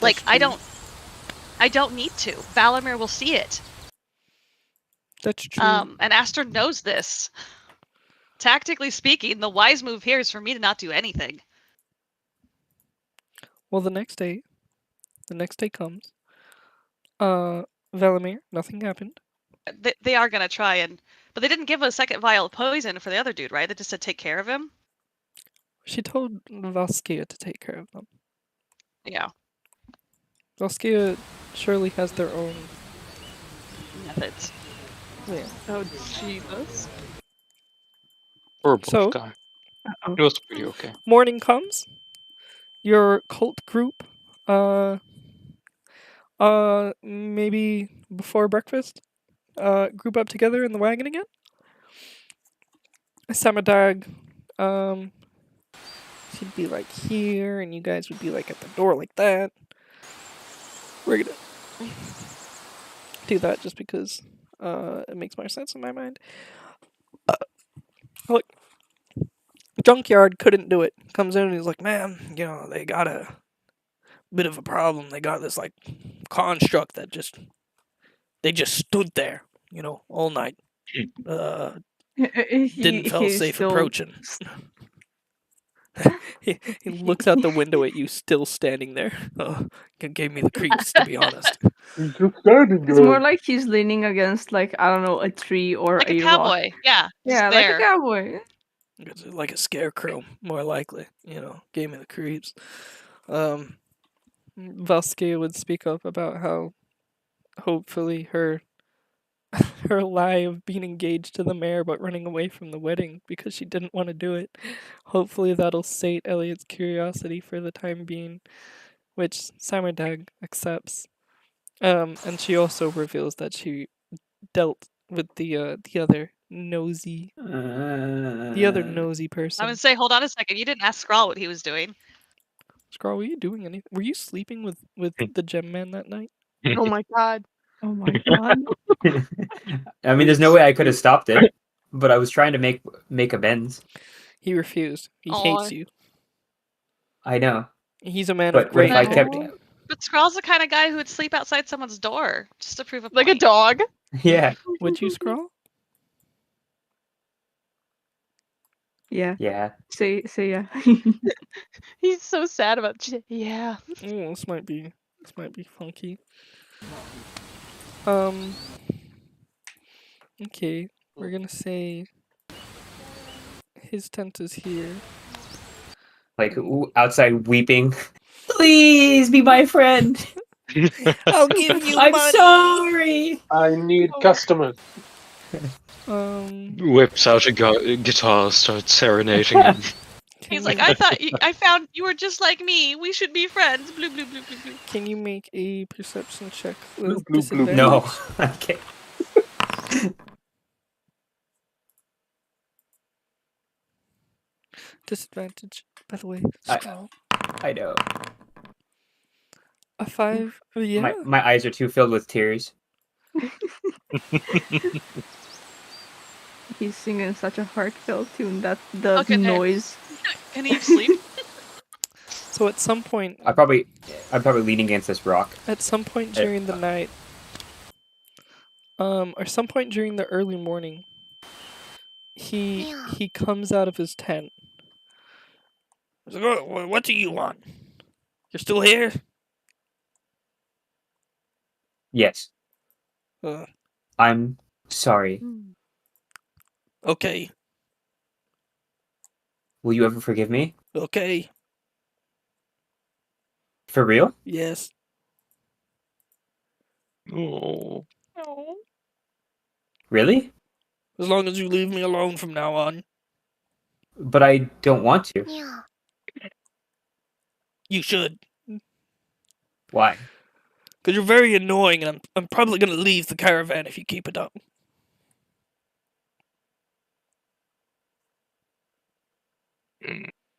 Like, I don't need to. Valamir will see it. That's true. And Aster knows this. Tactically speaking, the wise move here is for me to not do anything. Well, the next day comes. Valamir, nothing happened. They are gonna try but they didn't give a second vial of poison for the other dude, right? They just said take care of him. She told Valskia to take care of them. Yeah. Valskia surely has their own Methods. Yeah. Oh, Jesus. Horrible So- guy. It was pretty okay. Morning comes. Your cult group, maybe before breakfast, group up together in the wagon again. Samadag, she'd be like here, and you guys would be like at the door like that. We're gonna do that just because it makes more sense in my mind. Look, Junkyard couldn't do it. Comes in and he's like, man, they got a bit of a problem. They got this like construct that they just stood there, all night. Didn't feel safe approaching. he looks out the window at you, still standing there. It gave me the creeps, to be honest. He's just standing It's more like he's leaning against, like, I don't know, a tree or Like a rock. cowboy. Yeah. Yeah, just like there. a cowboy. It's like a scarecrow, more likely. Gave me the creeps. Valskia would speak up about how hopefully her lie of being engaged to the mayor but running away from the wedding because she didn't want to do it. Hopefully that'll sate Elliot's curiosity for the time being, which Samardag accepts. And she also reveals that she dealt with the other nosy person. I would say, hold on a second. You didn't ask Skrull what he was doing. Skrull, were you doing anything? Were you sleeping with the gem man that night? Oh my god. Oh my god. I mean, there's no way I could have stopped it, but I was trying to make amends. He refused. He Aw. hates you. I know. He's a man But of what great if I kept? integrity. But Scrawl's the kind of guy who would sleep outside someone's door just to prove a Like a point. dog. Yeah. Would you scroll? Yeah. Yeah. Say yeah. He's so sad about yeah. This might be funky. Okay, we're gonna say his tent is here. Like outside weeping. Please be my friend. I'll give you I'm money. sorry. I need customers. Whips out a guitar, starts serenading him. He's like, I thought I found you were just like me. We should be friends. Blue, blue, blue, blue, blue. Can you make a perception check Blue, with blue, blue, blue. disadvantage? No. Okay. Disadvantage, by the way. I- Scroll. I know. A 5. Yeah. My eyes are too filled with tears. He's singing such a heartfelt tune that the Okay, there. noise. Can he sleep? So at some point I'm probably leaning against this rock. during the night, or some point during the early morning, he comes out of his tent. He's like, "Oh, what do you want? You're still here?" Yes. Uh, I'm sorry. okay, Will you ever forgive me? okay, For real? yes. Oh. Really? As long as you leave me alone from now on. But I don't want to. You should, Why? because you're very annoying, and I'm probably gonna leave the caravan if you keep it up.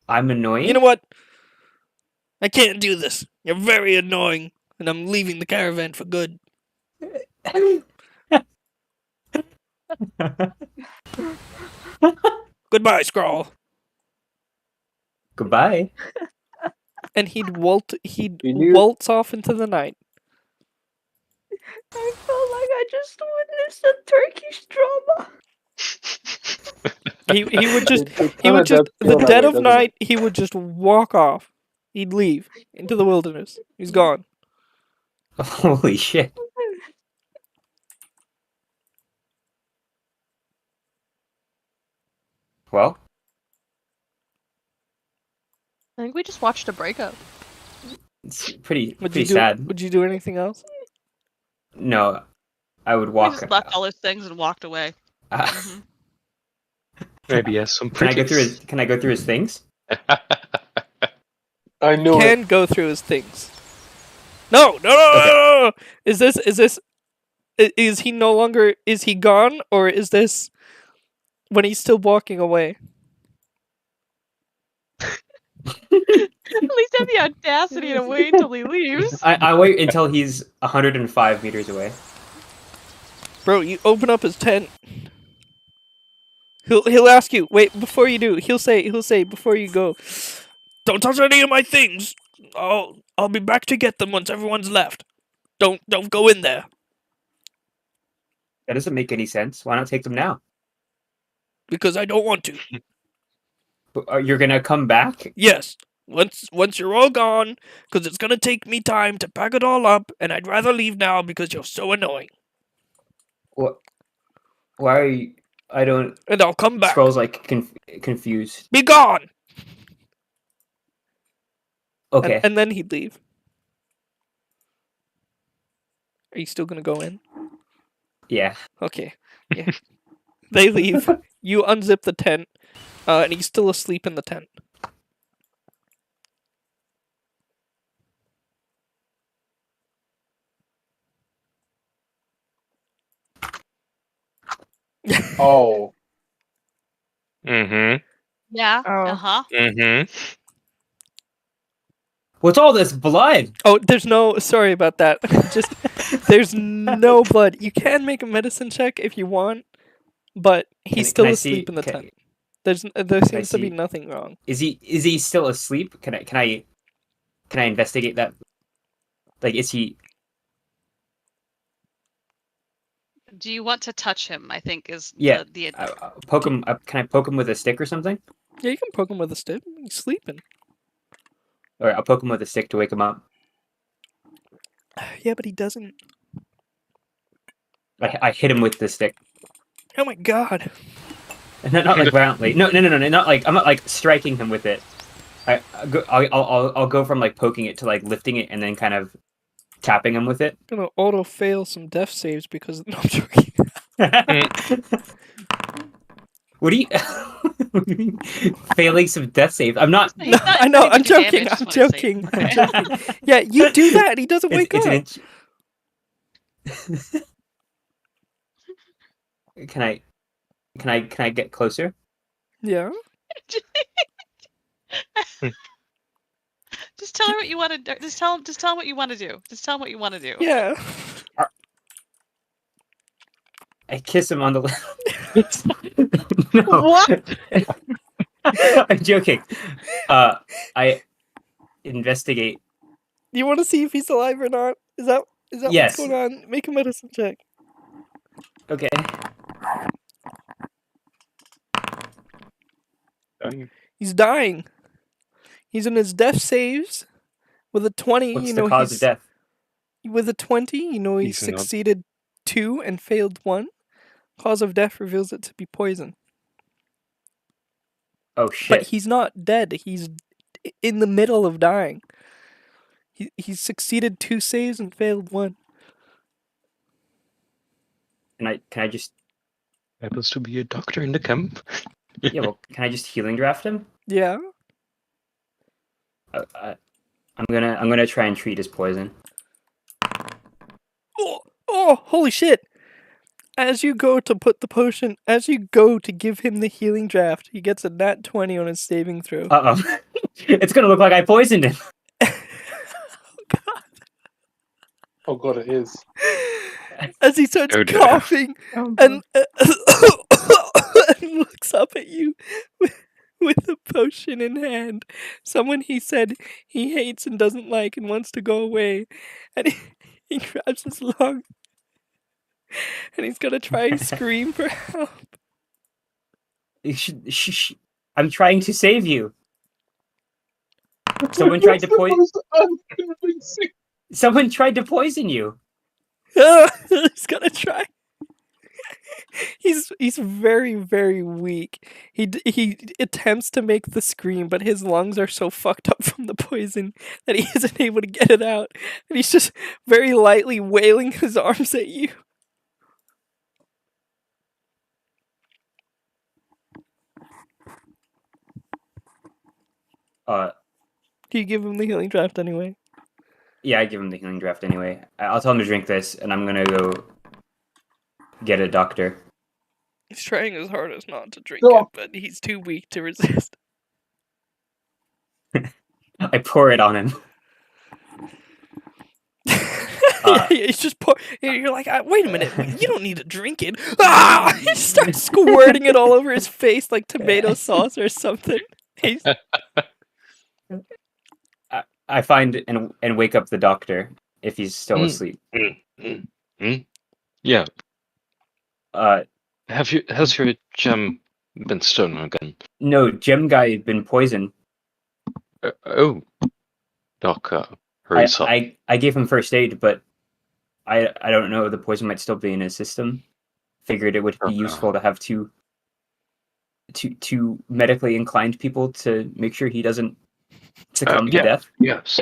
I'm annoying? You know what? I can't do this. You're very annoying, and I'm leaving the caravan for good. Goodbye, Scrawl. Goodbye. And he'd You knew- waltz off into the night. I felt like I just witnessed a Turkish drama. He would just It he kinda would just does feel the that dead way, of doesn't it? night he would just walk off. He'd leave into the wilderness. He's gone. Holy shit. Well, I think we just watched a breakup. it's pretty Would you sad. Would you do anything else? No, I would He walk. just left all his things and walked away. Mhm. Maybe he has some Can I go through pretties. his? Can I go through his things? I knew it. Can go through his things. No. Is he no longer? Is he gone, or is this when he's still walking away? At least have the audacity to wait until he leaves. I wait until he's 105 meters away. Bro, you open up his tent. He'll ask you. Wait, before you do, he'll say before you go, don't touch any of my things. I'll be back to get them once everyone's left. Don't go in there That doesn't make any sense. Why not take them now? because I don't want to. You're gonna come back? Yes, once you're all gone, because it's gonna take me time to pack it all up, and I'd rather leave now because you're so annoying. What? Why are you? I don't. And I'll come back. Scroll's like confused. Be gone. Okay. And then he'd leave. Are you still gonna go in? Yeah. Okay. Yeah. They leave. You unzip the tent, and he's still asleep in the tent. Oh, Mm-hmm. Yeah. Oh. Uh-huh. Mm-hmm. What's all this blood? Oh, there's no. Sorry about that. Just there's no blood. You can make a medicine check if you want, but he's still Can I asleep see- in the can- tent. There seems to be see? nothing wrong. Is he still asleep? Can I investigate that? Like, is he? Do you want to touch him? I think is Yeah. the Poke him. Can I poke him with a stick or something? Yeah, you can poke him with a stick. He's sleeping. Or I'll poke him with a stick to wake him up. Yeah, but he doesn't. I hit him with the stick. Oh my god. Not like violently. No. Not like I'm not like striking him with it. I'll go from like poking it to like lifting it and then kind of tapping him with it. I'm gonna auto fail some death saves because no, I'm joking. What do you? What do you mean? Failing some death saves? I'm not. No, I know. I'm joking. I'm joking. I'm joking. Yeah, you do that. And he doesn't wake up. Can I get closer? Yeah. Just tell her what you want to do. Just tell him what you want to do. Just tell him what you want to do. Yeah. I kiss him on the lips. No. What? I'm joking. I investigate. Do you want to see if he's alive or not? Is that Yes. what's going on? Make a medicine check. Okay. He's dying. He's in his death saves with a 20. What's you know, the cause of death? With a 20, you know he He's not- succeeded 2 and failed 1. Cause of death reveals it to be poison. Oh shit! But he's not dead. He's in the middle of dying. He's succeeded 2 saves and failed 1. Can I just? Happens to be a doctor in the camp. Yeah. Well, can I just healing draft him? Yeah. I'm gonna try and treat his poison. Oh, holy shit! As you go to put the potion, as you go to give him the healing draft, he gets a nat 20 on his saving throw. It's gonna look like I poisoned him. Oh god, it is. As he starts Oh dear. coughing Oh, and looks up at you with the potion in hand. Someone he said he hates and doesn't like and wants to go away. And he grabs his lung. And he's gonna try and scream for help. I'm trying to save you. Someone tried to poison. Someone tried to poison you. He's gonna try. He's very, very weak. He attempts to make the scream, but his lungs are so fucked up from the poison that he isn't able to get it out. And he's just very lightly wailing his arms at you. Do you give him the healing draft anyway? Yeah, I give him the healing draft anyway. I'll tell him to drink this, and I'm gonna go get a doctor. He's trying his hardest not to drink Oh. it, but he's too weak to resist. I pour it on him. Yeah, he's just you're like, wait a minute, you don't need to drink it. Ah! He starts squirting it all over his face like tomato sauce or something. I find and wake up the doctor if he's still asleep. Yeah. Has your gem been stolen again? No, gem guy had been poisoned. Oh, Doc, hurry up. I gave him first aid, but I don't know. The poison might still be in his system. Figured it would be useful to have two medically inclined people to make sure he doesn't succumb to death. Yes.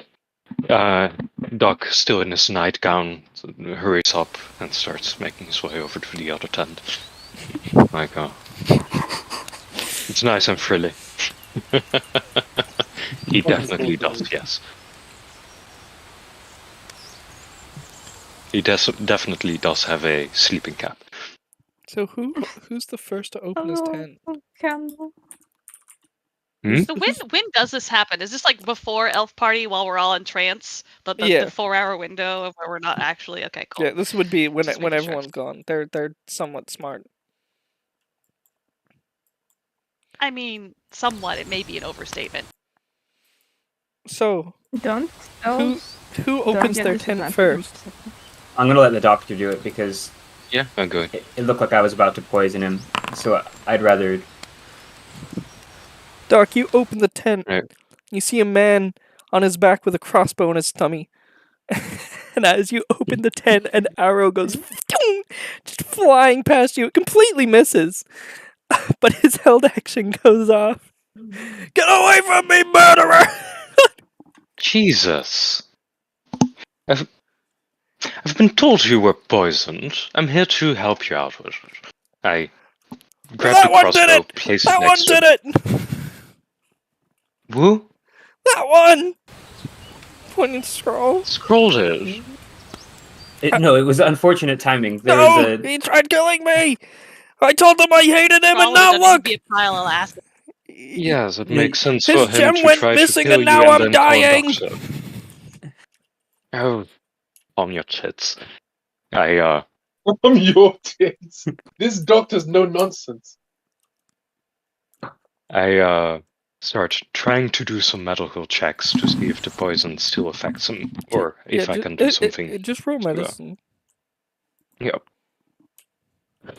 Doc, still in his nightgown, hurries up and starts making his way over to the other tent. Like, it's nice and frilly. He definitely does, yes. He definitely does have a sleeping cap. So who's the first to open his tent? Candle. So when does this happen? Is this like before Elf Party while we're all in trance? The 4-hour window of where we're not actually okay, cool. Yeah, this would be when Just making everyone's gone. They're somewhat smart. I mean, somewhat. It may be an overstatement. So Don't tell Who opens Yeah, their this is tent not- first? I'm gonna let the doctor do it because Yeah, I'm going. it looked like I was about to poison him. So I'd rather. Doc, you open the tent. Right. You see a man on his back with a crossbow in his tummy. And as you open the tent, an arrow goes just flying past you. It completely misses. But his held action goes off. Get away from me, murderer! Jesus. I've been told you were poisoned. I'm here to help you out with it. I grabbed That the one did crossbow, it! placed That it one next to did it! Who? That one! Pointing scroll. Scrolled it. No, it was unfortunate timing. There No! was a. He tried killing me! I told him I hated him, and Probably now doesn't look! be a pile of acid. Yes, it Yeah, makes sense His for him gem to went try missing to kill and now you and I'm then call a dying. doctor. Oh, on your tits. I From your tits. This doctor's no nonsense. start trying to do some medical checks to see if the poison still affects him, or if I can do something. Just roll medicine. Yep. Does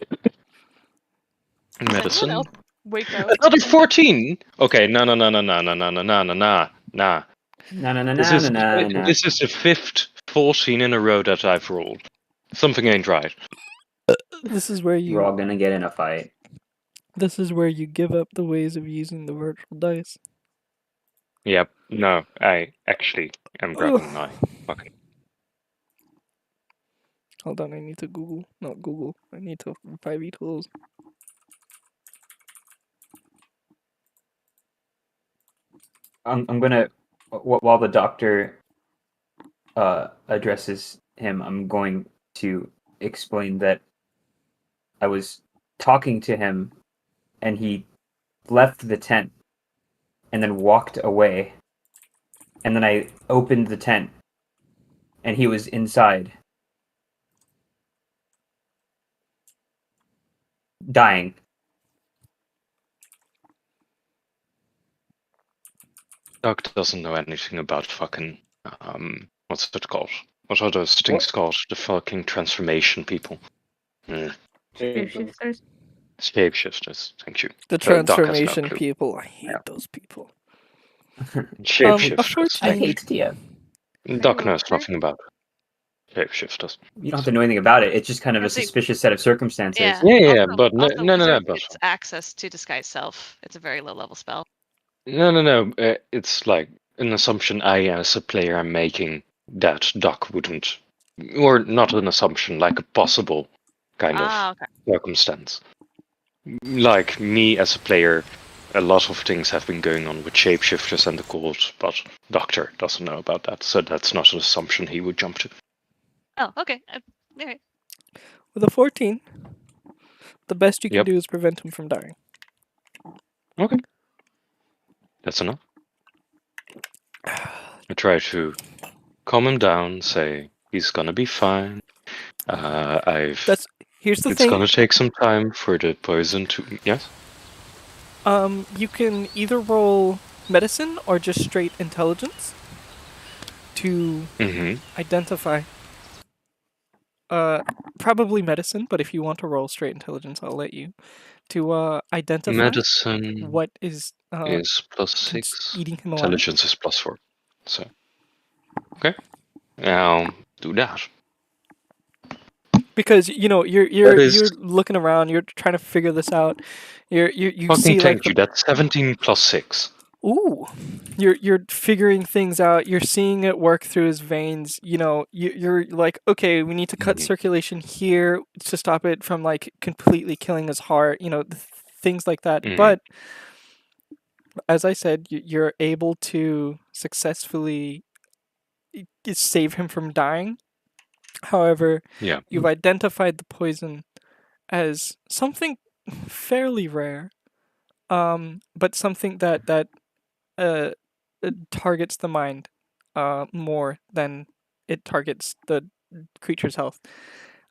anyone Medicine. else wake up? Another 14. Okay, nah. Na na na This na is na na na. this is the 5th 14 in a row that I've rolled. Something ain't right. This is where We're all you. gonna get in a fight. This is where you give up the ways of using the virtual dice. Yep. No, I actually am grabbing my fucking. Hold on, I need to Google. Not Google. I need to 5e tools. I'm gonna while the doctor addresses him, I'm going to explain that I was talking to him and he left the tent and then walked away. And then I opened the tent and he was inside, dying. Doc doesn't know anything about fucking what's it called? What are those things called? The fucking transformation people. Shapeshifters. Shapeshifters. Thank you. The Doc has no transformation clue. people. I hate Yeah. those people. Shapeshifters. I hate TF. Doc knows nothing about shapeshifters. You don't have to know anything about it. It's just kind of I a think- suspicious set of circumstances. Yeah. Yeah, Also- but no, also no. wizard But gets access to disguise self. It's a very low level spell. no. It's like an assumption I, as a player, am making that Doc wouldn't, or not an assumption, like a possible kind of Okay. circumstance. Like me as a player, a lot of things have been going on with shapeshifters and the cult, but Doctor doesn't know about that, so that's not an assumption he would jump to. Oh, okay. Alright. With a 14, the best you can Yep. do is prevent him from dying. Okay. That's enough. I try to calm him down, say he's gonna be fine. Here's the It's thing. gonna take some time for the poison to. Yes? You can either roll medicine or just straight intelligence to identify. Probably medicine, but if you want to roll straight intelligence, I'll let you. To identify Medicine what is is +6. eating him alive. Intelligence is +4. So. Okay. Now, do that. Because you're That is- you're looking around, you're trying to figure this out. You Fucking see like thank you. That's 17 +6. ooh, you're figuring things out. You're seeing it work through his veins. You're like, okay, we need to cut circulation here to stop it from like completely killing his heart. Things like that. But as I said, you're able to successfully save him from dying. However, Yeah. you've identified the poison as something fairly rare, but something that targets the mind more than it targets the creature's health.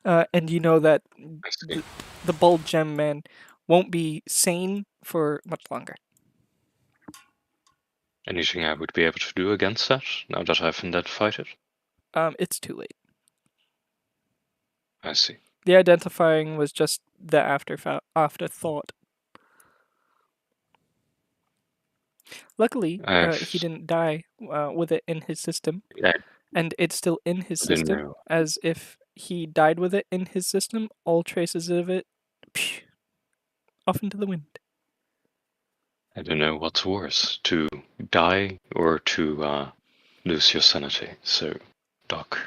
And you know that I see. the Bold Gem Man won't be sane for much longer. Anything I would be able to do against that, now that I've identified it? It's too late. I see. The identifying was just the afterthought. Luckily, he didn't die with it in his system, Yeah, and it's still in his I didn't system, know. as if he died with it in his system, all traces of it, off into the wind. I don't know what's worse, to die or to lose your sanity. So, Doc.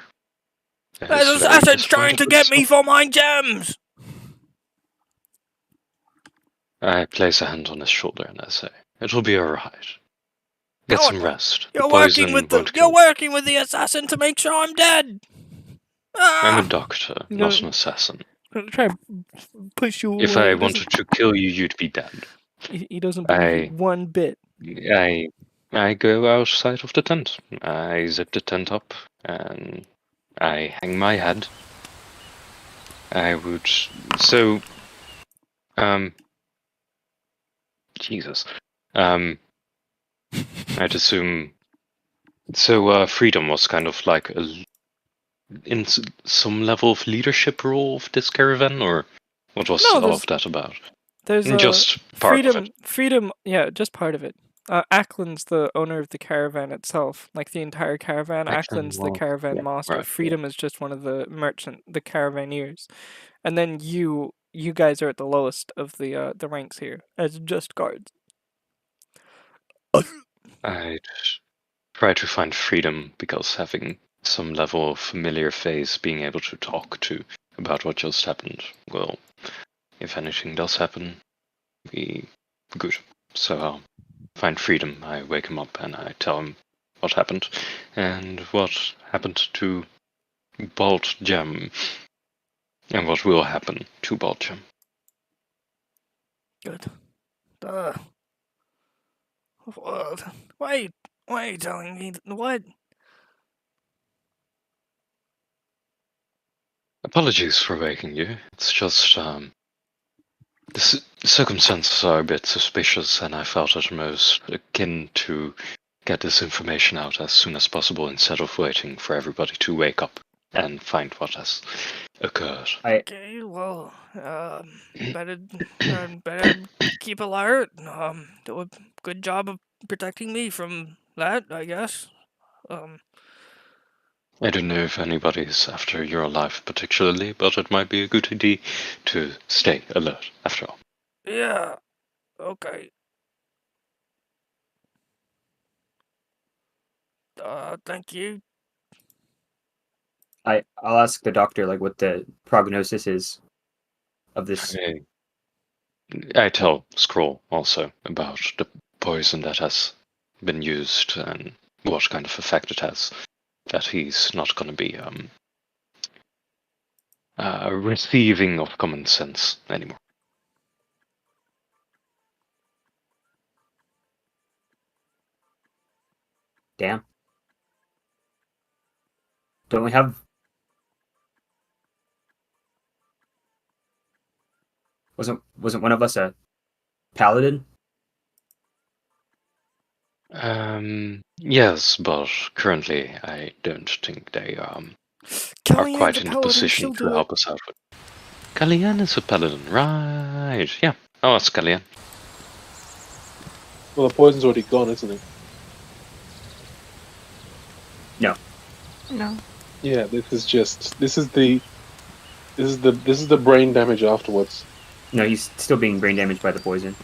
There's assassins trying to get me for my gems! I place a hand on his shoulder and I say, "It'll be alright. Get God, some rest. You're The poison won't kill you. working with the assassin to make sure I'm dead! I'm a Ah! doctor, You not know- an assassin. I'm gonna try and push you away. If I He wanted to kill you, you'd be dead. he doesn't believe you one bit. I go outside of the tent. I zip the tent up and I hang my head. I would Jesus. I'd assume freedom was kind of like in some level of leadership role of this caravan, or what was No, all there's- of that about? There's Just part of it. freedom, yeah, just part of it. Ackland's the owner of the caravan itself, like the entire caravan. Ackland's the caravan master. right, Freedom is just one of the the caravaneers, and then you guys are at the lowest of the ranks here as just guards. I'd try to find freedom because having some level of familiar face, being able to talk to about what just happened, well, if anything does happen, be good. So I'll find freedom. I wake him up and I tell him what happened and what happened to Bald Gem and what will happen to Bald Gem. Good. What? Why are you telling me what? Apologies for waking you. It's just, the circumstances are a bit suspicious, and I felt it most akin to get this information out as soon as possible instead of waiting for everybody to wake up and find what has occurred. Okay, well, better keep alert. Do a good job of protecting me from that, I guess. I don't know if anybody's after your life particularly, but it might be a good idea to stay alert after all. Yeah. Okay. Thank you. I'll ask the doctor like what the prognosis is of this. I tell Scroll also about the poison that has been used and what kind of effect it has. That he's not going to be receiving of common sense anymore. Damn. Don't we have? Wasn't one of us a paladin? Yes, but currently I don't think they are Kellyanne's quite a in the paladin, position she'll to do it. help us out with. Kellyanne is a paladin, right? Yeah, I'll ask Kellyanne. Well, the poison's already gone, isn't it? No. No. Yeah, this is the brain damage afterwards. No, he's still being brain damaged by the poison.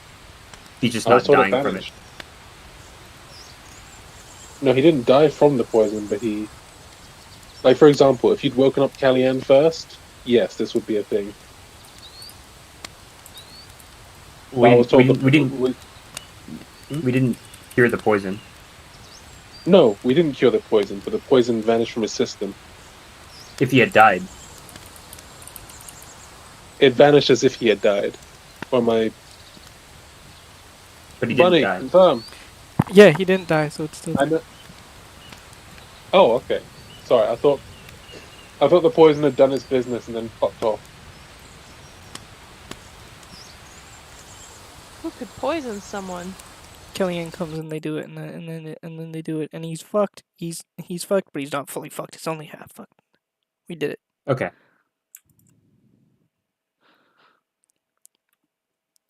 He's just Oh, not sort of dying from it. damaged. No, he didn't die from the poison, but he... Like, for example, if you'd woken up Kellyanne first, yes, this would be a thing. We I was told didn't cure the poison. No, we didn't cure the poison, but the poison vanished from his system. If he had died. It vanished as if he had died. Or my... But he Bunny, didn't die. confirm. Yeah, he didn't die, so it's still. Oh, okay. Sorry, I thought the poison had done its business and then fucked off. Who could poison someone? Kellyanne comes and they do it, and then they do it, and he's fucked. He's fucked, but he's not fully fucked. He's only half fucked. We did it. Okay.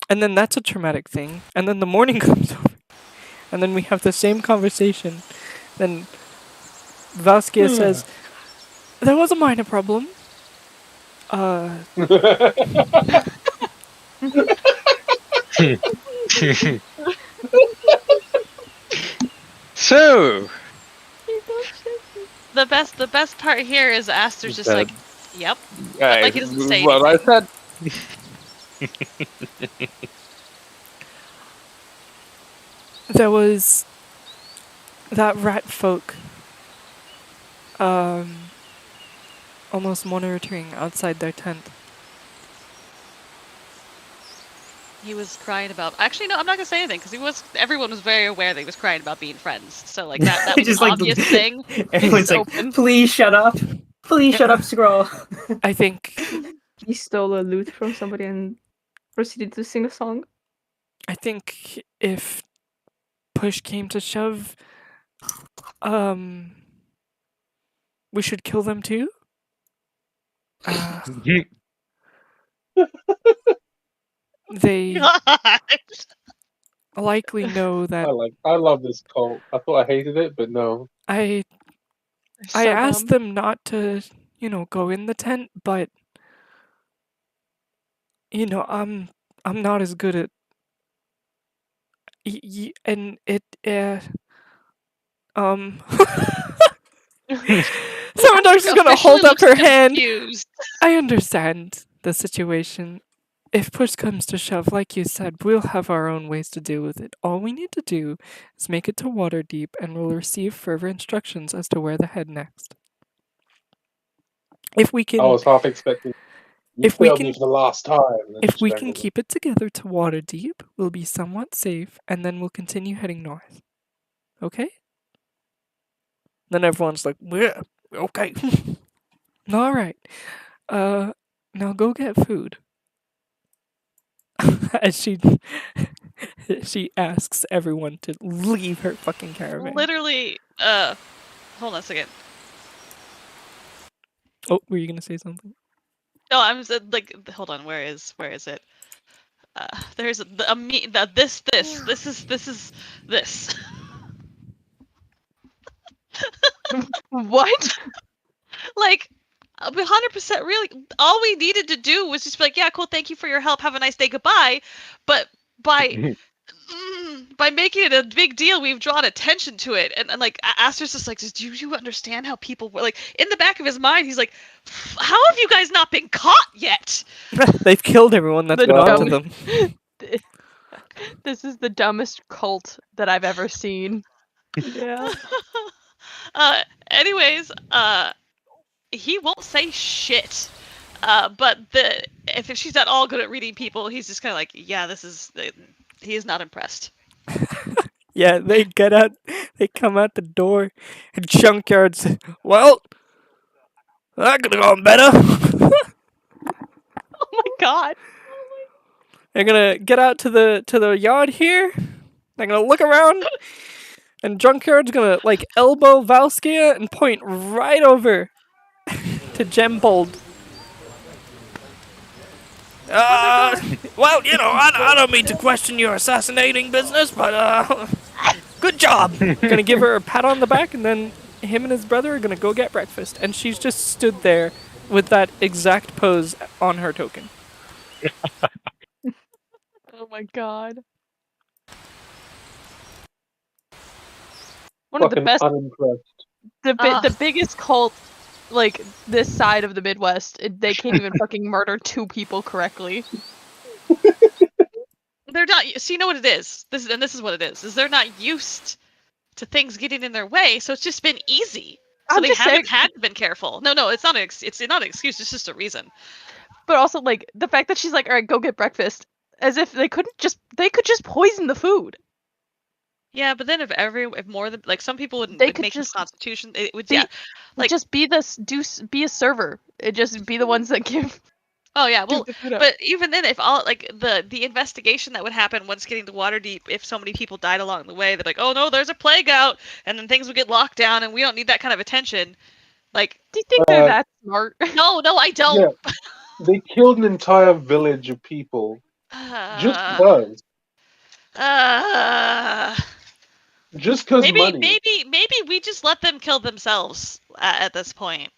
And then that's a traumatic thing. And then the morning comes over, and then we have the same conversation. Then Vasquez says, "There was a minor problem. So, The best part here is Aster's just like, yep. Like he doesn't say what I said. There was that rat folk almost monitoring outside their tent." He was crying about. Actually, no, I'm not gonna say anything because everyone was very aware that he was crying about being friends. So like that was Just an like obvious thing. Everyone's like, please shut up. Please shut up, Scroll. I think He stole a lute from somebody and proceeded to sing a song. I think if push came to shove, we should kill them too. They likely know that I love this cult. I thought I hated it, but no. I asked them not to, go in the tent, but I'm not as good at and it Summerdark's just gonna hold up her hand. I understand the situation. If push comes to shove, like you said, we'll have our own ways to deal with it. All we need to do is make it to Waterdeep, and we'll receive further instructions as to where to head next. If we can, I was half expecting. You failed me for the last time. If we can keep it together to Waterdeep, we'll be somewhat safe, and then we'll continue heading north. Okay? Then everyone's like, "Yeah, okay." All right. Now go get food. As she asks everyone to leave her fucking caravan. Literally, hold on a second. Oh, were you gonna say something? No, I'm like, hold on. Where is it? There's this is this. What? Like, 100% really. All we needed to do was just be like, yeah, cool, thank you for your help. Have a nice day, goodbye. But by making it a big deal, we've drawn attention to it. And like, Aster's just like, do you understand how people were like in the back of his mind? He's like, how have you guys not been caught yet? They've killed everyone that's been onto them. This is the dumbest cult that I've ever seen. Yeah. Anyways, he won't say shit. But if she's at all good at reading people, he's just kind of like, yeah, he is not impressed. Yeah, they come out the door, and Junkyard says, "Well, that could have gone better." Oh my god. They're gonna get out to the yard here. They're gonna look around, and Junkyard's gonna like elbow Valskia and point right over to Gembold. Well, I don't mean to question your assassinating business, but good job. Gonna give her a pat on the back, and then him and his brother are gonna go get breakfast, and she's just stood there with that exact pose on her token. Oh my god. One Fucking of the best, unimpressed. the biggest cult, like this side of the Midwest. They can't even fucking murder 2 people correctly. They're not. So you know what it is. This is what it is they're not used to things getting in their way, so it's just been easy. So they haven't had to been careful. No, it's not it's not an excuse. It's just a reason. But also, like the fact that she's like, "All right, go get breakfast," as if they could just poison the food. Yeah, but then if more than like some people would they could make just a constitution, it would like just be a server. It just be the ones that give. Oh yeah, well, Dude, it up. but even then, if all like the investigation that would happen once getting to Waterdeep, if so many people died along the way, they're like, oh no, there's a plague out, and then things would get locked down, and we don't need that kind of attention. Like, Do you think they're that smart? no, I don't. Yeah, they killed an entire village of people just because. Just because money. Maybe we just let them kill themselves at this point.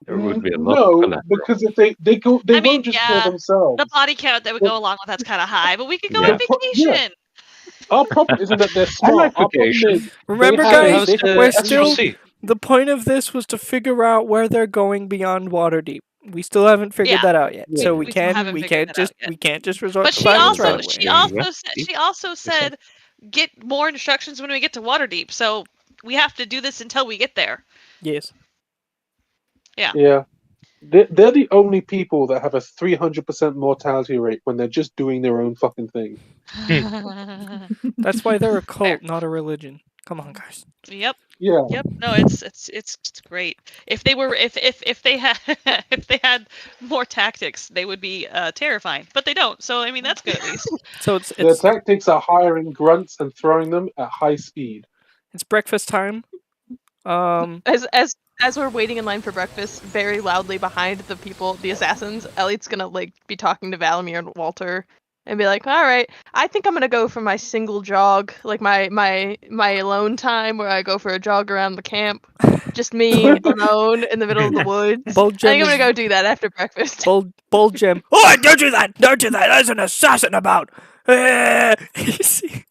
There would be a lot of No, collateral. because if they won't just kill themselves. The body count that would go along with that's kind of high, but we could go Yeah. on vacation. Our problem isn't that they're I smart. like Our problem vacation. is Remember, they have- guys, they have- we're still. SGC. The point of this was to figure out where they're going beyond Waterdeep. We still haven't figured Yeah. that out yet, Yeah. so We still haven't figured that out yet. we can't just resort But to she violence also right away. she also said get more instructions when we get to Waterdeep. So we have to do this until we get there. Yes. Yeah. They're the only people that have a 300% mortality rate when they're just doing their own fucking thing. That's why they're a cult, not a religion. Come on, guys. Yep. Yeah. Yep. No, it's great. If they were if they had if they had more tactics, they would be terrifying. But they don't. So I mean that's good at least. So it's Their tactics are hiring grunts and throwing them at high speed. it's breakfast time. As we're waiting in line for breakfast, very loudly behind the assassins, Elliot's gonna like be talking to Valamir and Walter and be like, all right, I think I'm gonna go for my single jog, like my alone time where I go for a jog around the camp. Just me alone in the middle of the woods. I think I'm gonna go do that after breakfast. Bold Gem. Oh, don't do that! Don't do that! There's an assassin about! You see?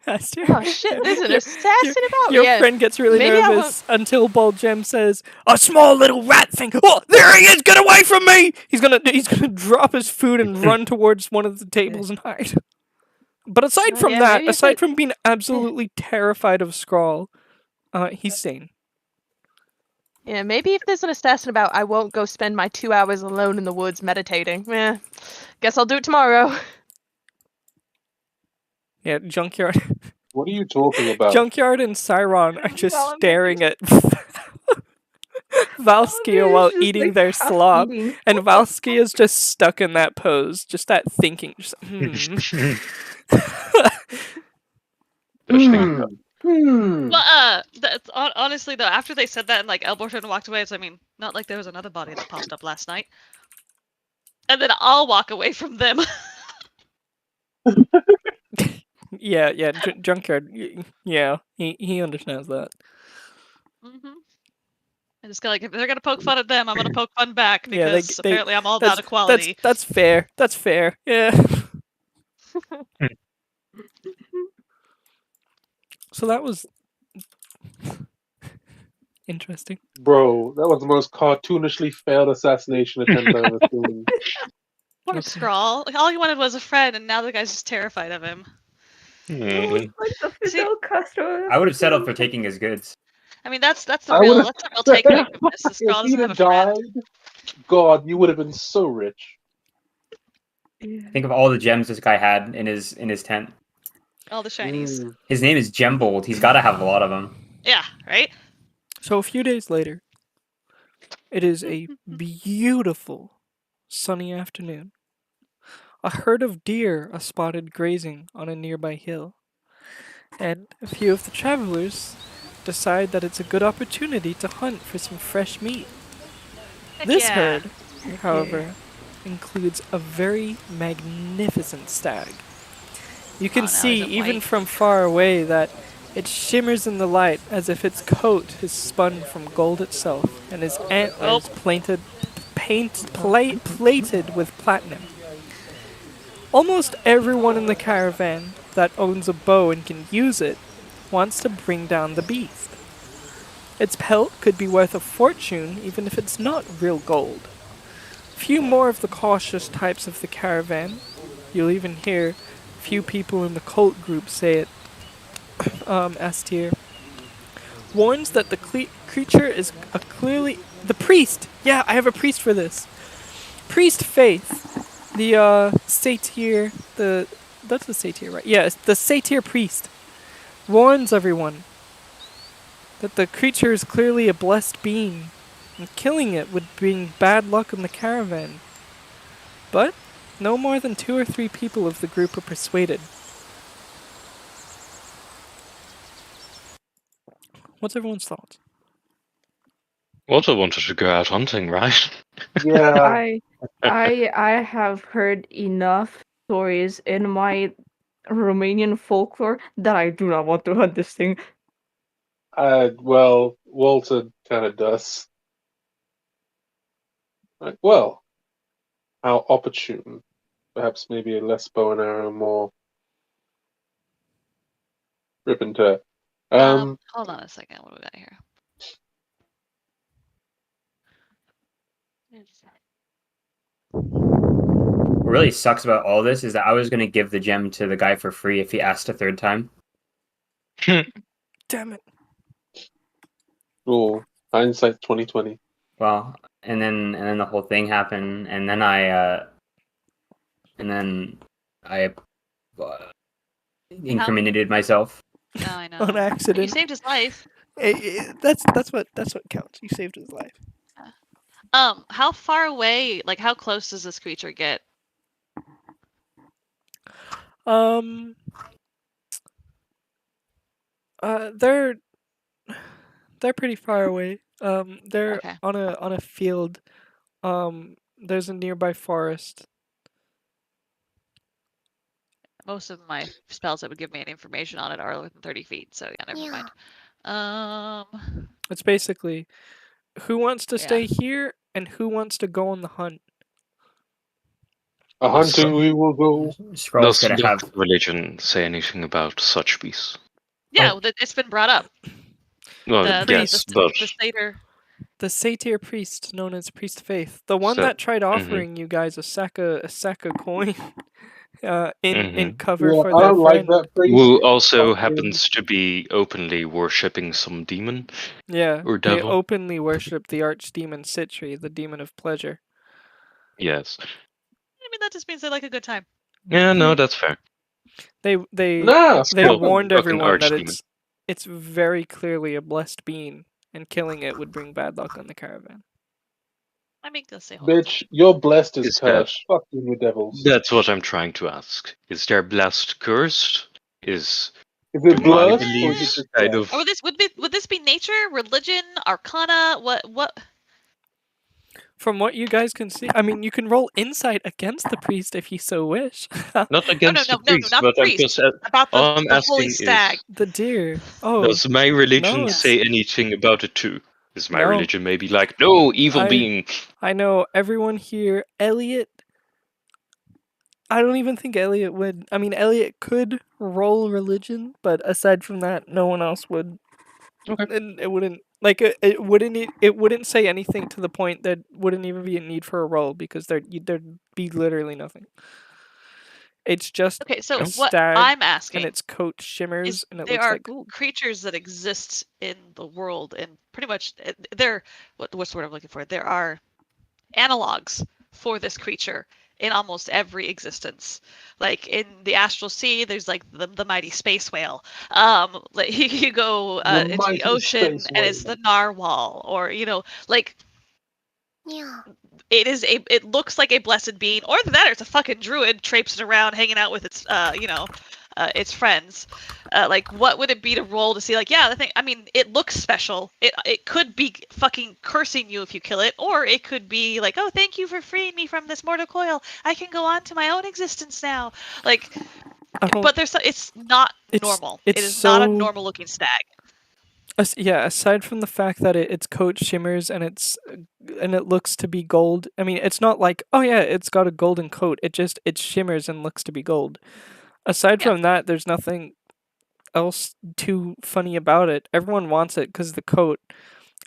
Oh shit, there's an assassin about! Your Yeah, friend gets really maybe I nervous until Bold Gem says, "A small little rat thing." Oh, there he is! Get away from me! He's gonna drop his food and run towards one of the tables and hide. But aside from yeah, that, maybe if aside from being absolutely terrified of Skrull, he's sane. Yeah, maybe if there's an assassin about, I won't go spend my 2 hours alone in the woods meditating. Guess I'll do it tomorrow. Yeah, Junkyard. What are you talking about? Junkyard and Cyron are just Valamir staring at Valskia while eating their slop, and Valskia is just stuck in that pose, just that thinking. Just, Well, honestly though, after they said that and like Elborton walked away, I mean, not like there was another body that popped up last night. And then I'll walk away from them. Yeah, Junkyard. Yeah, he understands that. I just like if they're gonna poke fun at them, I'm gonna poke fun back Yeah, because apparently I'm all about equality. That's fair. That's fair. Yeah. So that was interesting. Bro, that was the most cartoonishly failed assassination attempt I've ever seen. Poor Skrull. Like all he wanted was a friend, and now the guy's just terrified of him. Hmm. See, I would have settled for taking his goods. I mean that's the I real would've- takeaway from this. This If Skrull he'd doesn't have have a friend. died, God, you would have been so rich. Think of all the gems this guy had in his tent. All the shinies. His name is Gembold. He's got to have a lot of them. Yeah, right? So a few days later, it is a beautiful sunny afternoon. A herd of deer are spotted grazing on a nearby hill, and a few of the travelers decide that it's a good opportunity to hunt for some fresh meat. This herd, however, includes a very magnificent stag. You can see, even from far away, that it shimmers in the light as if its coat is spun from gold itself, and his antlers plated with platinum. Almost everyone in the caravan that owns a bow and can use it wants to bring down the beast. Its pelt could be worth a fortune even if it's not real gold. Few more of the cautious types of the caravan, you'll even hear few people in the cult group say it, S tier, warns that the creature is clearly the priest. Yeah, I have a priest for this. Priest Faith, the satyr, that's the satyr, right? Yeah, the satyr priest warns everyone that the creature is clearly a blessed being, and killing it would bring bad luck in the caravan. but no more than 2 or 3 people of the group are persuaded. What's everyone's thoughts? Walter wanted to go out hunting, right? Yeah. I have heard enough stories in my Romanian folklore that I do not want to hunt this thing. Well, Walter kind of does. Like, well, how opportune. Perhaps maybe a less bow and arrow, more rip and tear. Hold on a second. What do we got here? What really sucks about all this is that I was gonna give the gem to the guy for free if he asked a third time. Damn it. Oh, hindsight 2020. Well, and then the whole thing happened, and then I incriminated myself. No, I know. On You accident. saved his life. That's what counts. You saved his life. How far away, like how close does this creature get? They're pretty far away. They're Okay. on a field. There's a nearby forest. Most of my spells that would give me any information on it are within 30 feet, so yeah, never mind. It's basically who wants to Yeah. stay here and who wants to go on the hunt. A hunting we will go. Scroll's Does gonna have religion say anything about such beasts? Yeah, it's been brought up. Well, The but satyr. The satyr priest, known as Priest Faith, the one So- that tried offering you guys a sack of coin, in cover Yeah, for I their don't like friend. that priest. who also Fuck happens to be openly worshipping some demon. Yeah, or they devil. openly worship the archdemon Citri, the demon of pleasure. Yes. I mean, that just means they like a good time. Yeah, no, that's fair. They Nah, they still warned fucking everyone that archdemon. it's very clearly a blessed being, and killing it would bring bad luck on the caravan. I mean, let's say hold on. bitch, you're blessed as Is that- cursed. Fuck you, you devils. That's what I'm trying to ask. Is there blessed cursed? Is Is it my blood or beliefs is it kind death? of Or would this be nature, religion, arcana? What? From what you guys can see, I mean, you can roll insight against the priest if you so wish. not against no, the priest, not the but I'm priest. just About all I'm the holy asking stag. is, The deer. Oh, does my religion it's- say anything about it too? Is my No. religion maybe like, no, evil I- being? I know everyone here. Elliot. I don't even think Elliot would. I mean, Elliot could roll religion, but aside from that, no one else would. Okay. And it wouldn't it wouldn't say anything to the point that wouldn't even be a need for a roll because there'd be literally nothing. It's just Okay, so a what stag, I'm asking and its coat shimmers is and it there looks are like gold. creatures that exist in the world, and pretty much they're what's the word I'm looking for? There are analogs for this creature in almost every existence. Like in the astral sea, there's like the mighty space whale. Like you go The into mighty the ocean space and it's whale. the narwhal, or like it looks like a blessed being, or that or it's a fucking druid traipsing around hanging out with its friends. Like what would it be to roll to see like, yeah, the thing, I mean, it looks special. It could be fucking cursing you if you kill it, or it could be like, oh, thank you for freeing me from this mortal coil. I can go on to my own existence now. Like, I don't- but it's not It's- normal. it's It is not a so- normal looking stag. Yeah, aside from the fact that its coat shimmers and it looks to be gold. I mean, it's not like, oh yeah, it's got a golden coat. It shimmers and looks to be gold. Aside Yeah. from that, there's nothing else too funny about it. Everyone wants it because the coat.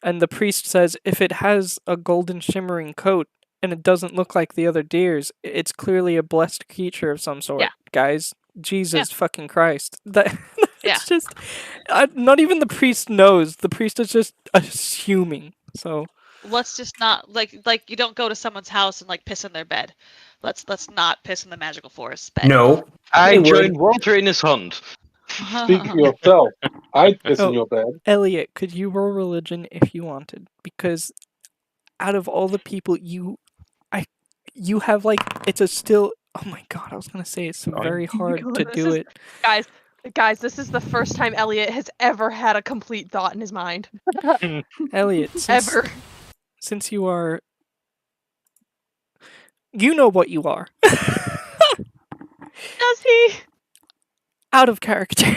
And the priest says if it has a golden shimmering coat and it doesn't look like the other deers, it's clearly a blessed creature of some sort. Yeah. Guys, Jesus fucking Christ. That Yeah. it's just not even the priest knows. The priest is just assuming. So Let's just not like you don't go to someone's house and like piss in their bed. Let's not piss in the magical forest bed. no. I would. joined Walter in his hunt. Speak for yourself. I'd piss Oh. in your bed. Elliot, could you roll religion if you wanted? Because out of all the people you have like it's a still. Oh my god! I was gonna say it's very hard to This do is- it. Guys, this is the first time Elliot has ever had a complete thought in his mind. Elliot, Ever. since you are, you know what you are. Does he? Out of character.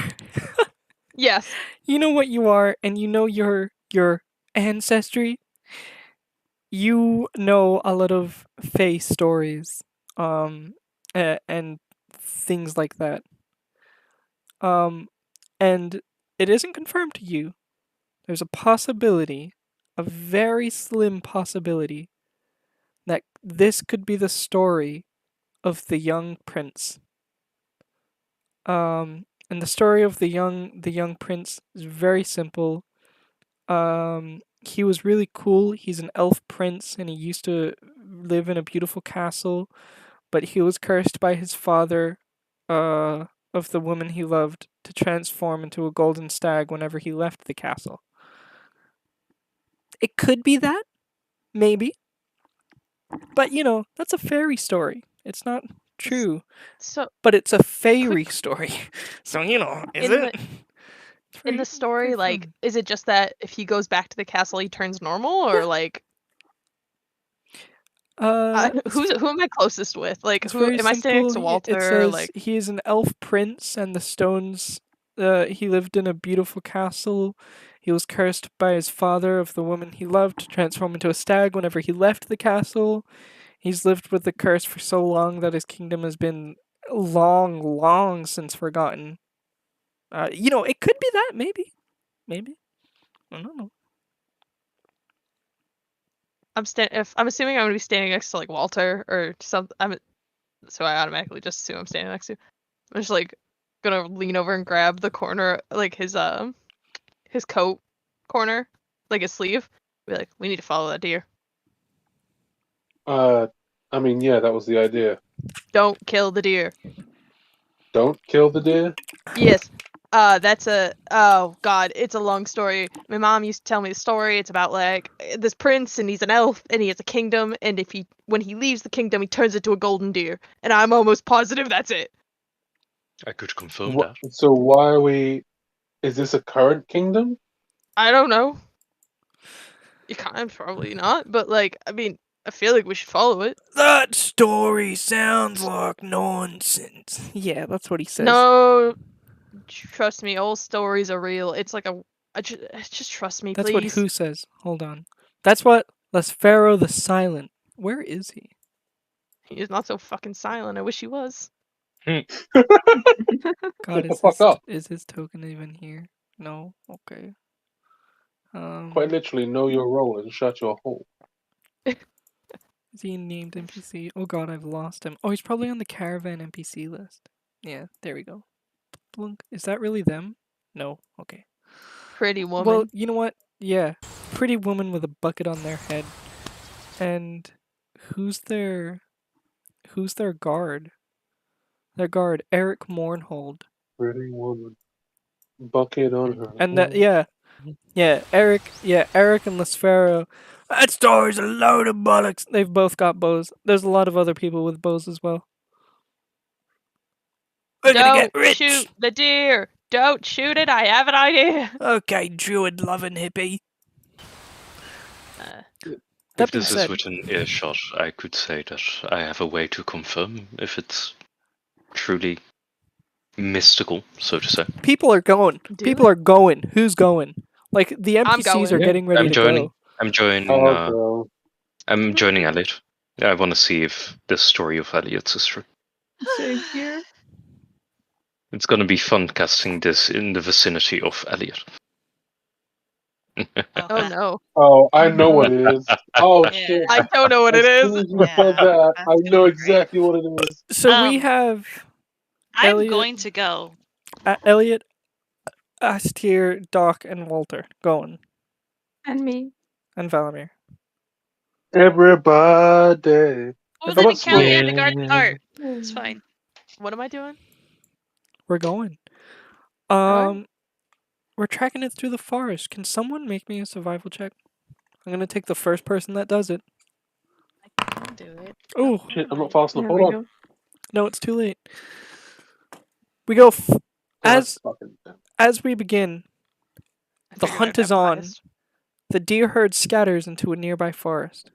Yes. You know what you are, and you know your ancestry. You know a lot of Fae stories, and things like that. And it isn't confirmed to you. There's a possibility, a very slim possibility, that this could be the story of the young prince. And the story of the young prince is very simple. He was really cool. He's an elf prince, and he used to live in a beautiful castle, but he was cursed by his father, of the woman he loved, to transform into a golden stag whenever he left the castle. It could be that, maybe. But that's a fairy story. It's not true, So but it's a fairy story. So is In it? in the story, like, is it just that if he goes back to the castle, he turns normal, or like, who am I closest with? Like, It's who very am I staying next to simple. Walter? It says Like, he is an elf prince, and the stones. He lived in a beautiful castle. He was cursed by his father of the woman he loved to transform into a stag whenever he left the castle. He's lived with the curse for so long that his kingdom has been long, long since forgotten. It could be that, maybe. I don't know. I'm assuming I'm gonna be standing next to like Walter or something. So I automatically just assume I'm standing next to. I'm just like gonna lean over and grab the corner, like his coat corner, like his sleeve. Be like, we need to follow that deer. I mean, yeah, that was the idea. Don't kill the deer. Don't kill the deer. Yes. Oh god, it's a long story. My mom used to tell me the story. It's about like this prince, and he's an elf, and he has a kingdom, and when he leaves the kingdom, he turns into a golden deer. And I'm almost positive that's it. I could confirm that. So why are we? Is this a current kingdom? I don't know. You can't, probably not, but like, I mean, I feel like we should follow it. That story sounds like nonsense. Yeah, that's what he says. No, trust me, all stories are real. It's like just trust me, That's please. what who says. Hold on. That's what Lesphero the Silent. Where is he? He's not so fucking silent. I wish he was. God, Fuck up. is his token even here? No? Okay. Quite literally, know your role and shut your hole. Is he a named NPC? Oh god, I've lost him. Oh, he's probably on the caravan NPC list. Yeah, there we go. Blunk. Is that really them? No. Okay. Pretty woman. Well, you know what? Yeah. Pretty woman with a bucket on their head. And who's their guard? Their guard, Eric Mournhold. Pretty woman. Bucket on her. And Eric and Lesphero. That story's a load of bollocks. They've both got bows. There's a lot of other people with bows as well. We're gonna get rich. Shoot the deer. Don't shoot it. I have an idea. Okay, druid loving hippie. If this is within earshot, I could say that I have a way to confirm if it's truly mystical, so to say. People are going. Who's going? Like the NPCs are getting ready to go. I'm joining. I'm joining Elliot. I want to see if the story of Elliot's is true. Same here. It's gonna be fun casting this in the vicinity of Elliot. Oh no. Oh, I know what it is. Oh shit. I don't know what it is. I know exactly what it is. So we have I'm going to go. Elliot, Astier, Doc, and Walter going. And me. And Valamir. Everybody. Well, then Kelly and the guard cart. It's fine. What am I doing? We're going. We're tracking it through the forest. Can someone make me a survival check? I'm gonna take the first person that does it. I can do it. Oh, Shit, I'm not fast enough. There we Hold on. go. no, it's too late. We go as Fucking- as we begin. I The figured hunt I'd is have the on. highest. The deer herd scatters into a nearby forest,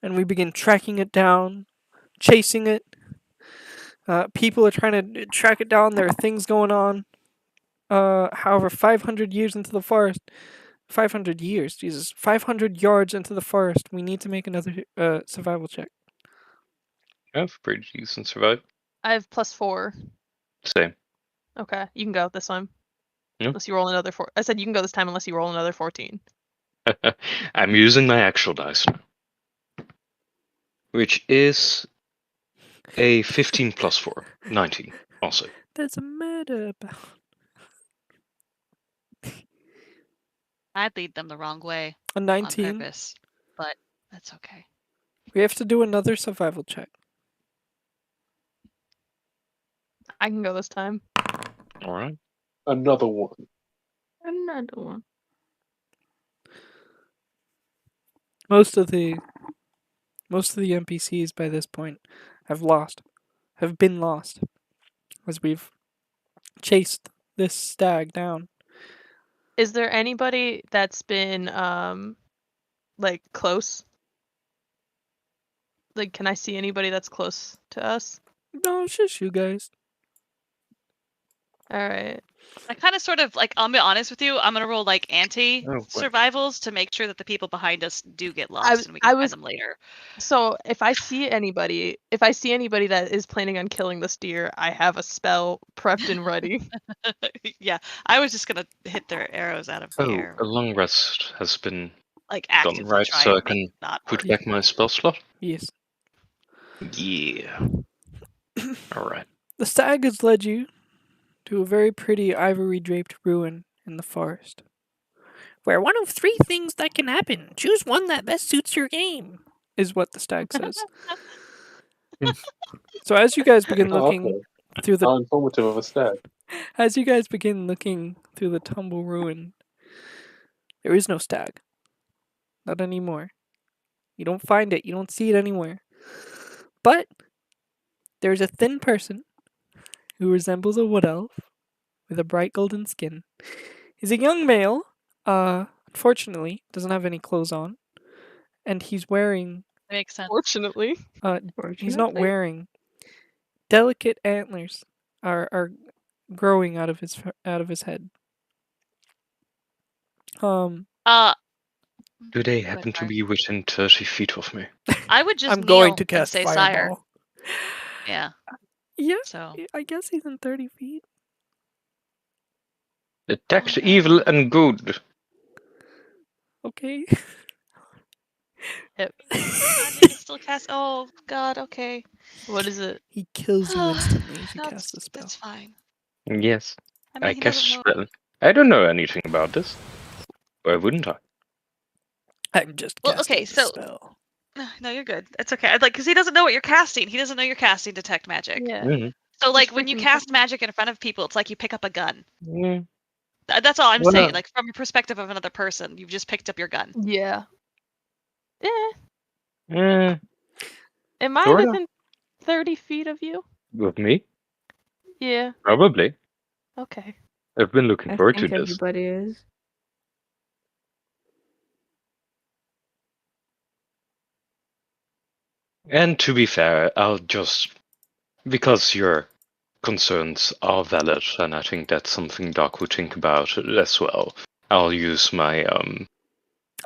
and we begin tracking it down, chasing it. People are trying to track it down. There are things going on. However, 500 years into the forest, 500 years, Jesus, 500 yards into the forest, we need to make another survival check. I have pretty decent survive. I have +4. Same. Okay, you can go this time. Yep. Unless you roll another 4. I said you can go this time unless you roll another 14. I'm using my actual dice now. Which is a 15 plus 4. 19, also. There's a murder about. I'd lead them the wrong way A on 19. purpose, but that's okay. We have to do another survival check. I can go this time. Alright. Another one. Another one. Most of the NPCs by this point have been lost, as we've chased this stag down. Is there anybody that's been like close? Like, can I see anybody that's close to us? No, it's just you guys. All right. I kind of sort of like, I'll be honest with you, I'm gonna roll like anti Oh, what? survivals to make sure that the people behind us do get lost was- and we I can was- find them later. So if I see anybody that is planning on killing this deer, I have a spell prepped and ready. Yeah, I was just gonna hit their arrows out of the Oh, air, a long rest has been like done, actively right? try So I and make can it not put work. back my spell slot? Yes. Yeah. Alright. The stag has led you to a very pretty ivory-draped ruin in the forest, where one of 3 things that can happen. Choose one that best suits your game, is what the stag says. So as you guys begin Oh, looking okay. through the How informative of a stat. as you guys begin looking through the tumble ruin, there is no stag. Not anymore. You don't find it. You don't see it anywhere. But there's a thin person who resembles a wood elf with a bright golden skin. He's a young male. Unfortunately, doesn't have any clothes on, and he's wearing. Makes sense. Fortunately. He's not wearing. Delicate antlers are growing out of his head. Do they Go happen ahead, to Fire. be within 30 feet of me? I would just I'm kneel going to and cast say fireball. sire. Yeah. Yeah, So I guess he's in 30 feet. Detect evil and good. Okay. magic is still cast. Oh God. Okay. What is it? He kills you instantly if you No, cast the spell. that's fine. Yes. I mean, I he cast doesn't know. spell. I don't know anything about this. Why wouldn't I? I'm just Well, casting okay, the so- spell. No, you're good. It's okay. Like, because he doesn't know what you're casting. He doesn't know you're casting detect magic. Yeah. Mhm. So, like, Just when you freaking- cast magic in front of people, it's like you pick up a gun. Mm. That's all I'm Well, saying. no. Like, from a perspective of another person, you've just picked up your gun. Yeah. Eh, Am I Sorta. within 30 feet of you? with me? Yeah. Probably. Okay. I've been looking I forward to think this. everybody is. And to be fair, I'll just, because your concerns are valid, and I think that's something Doc would think about as well. I'll use my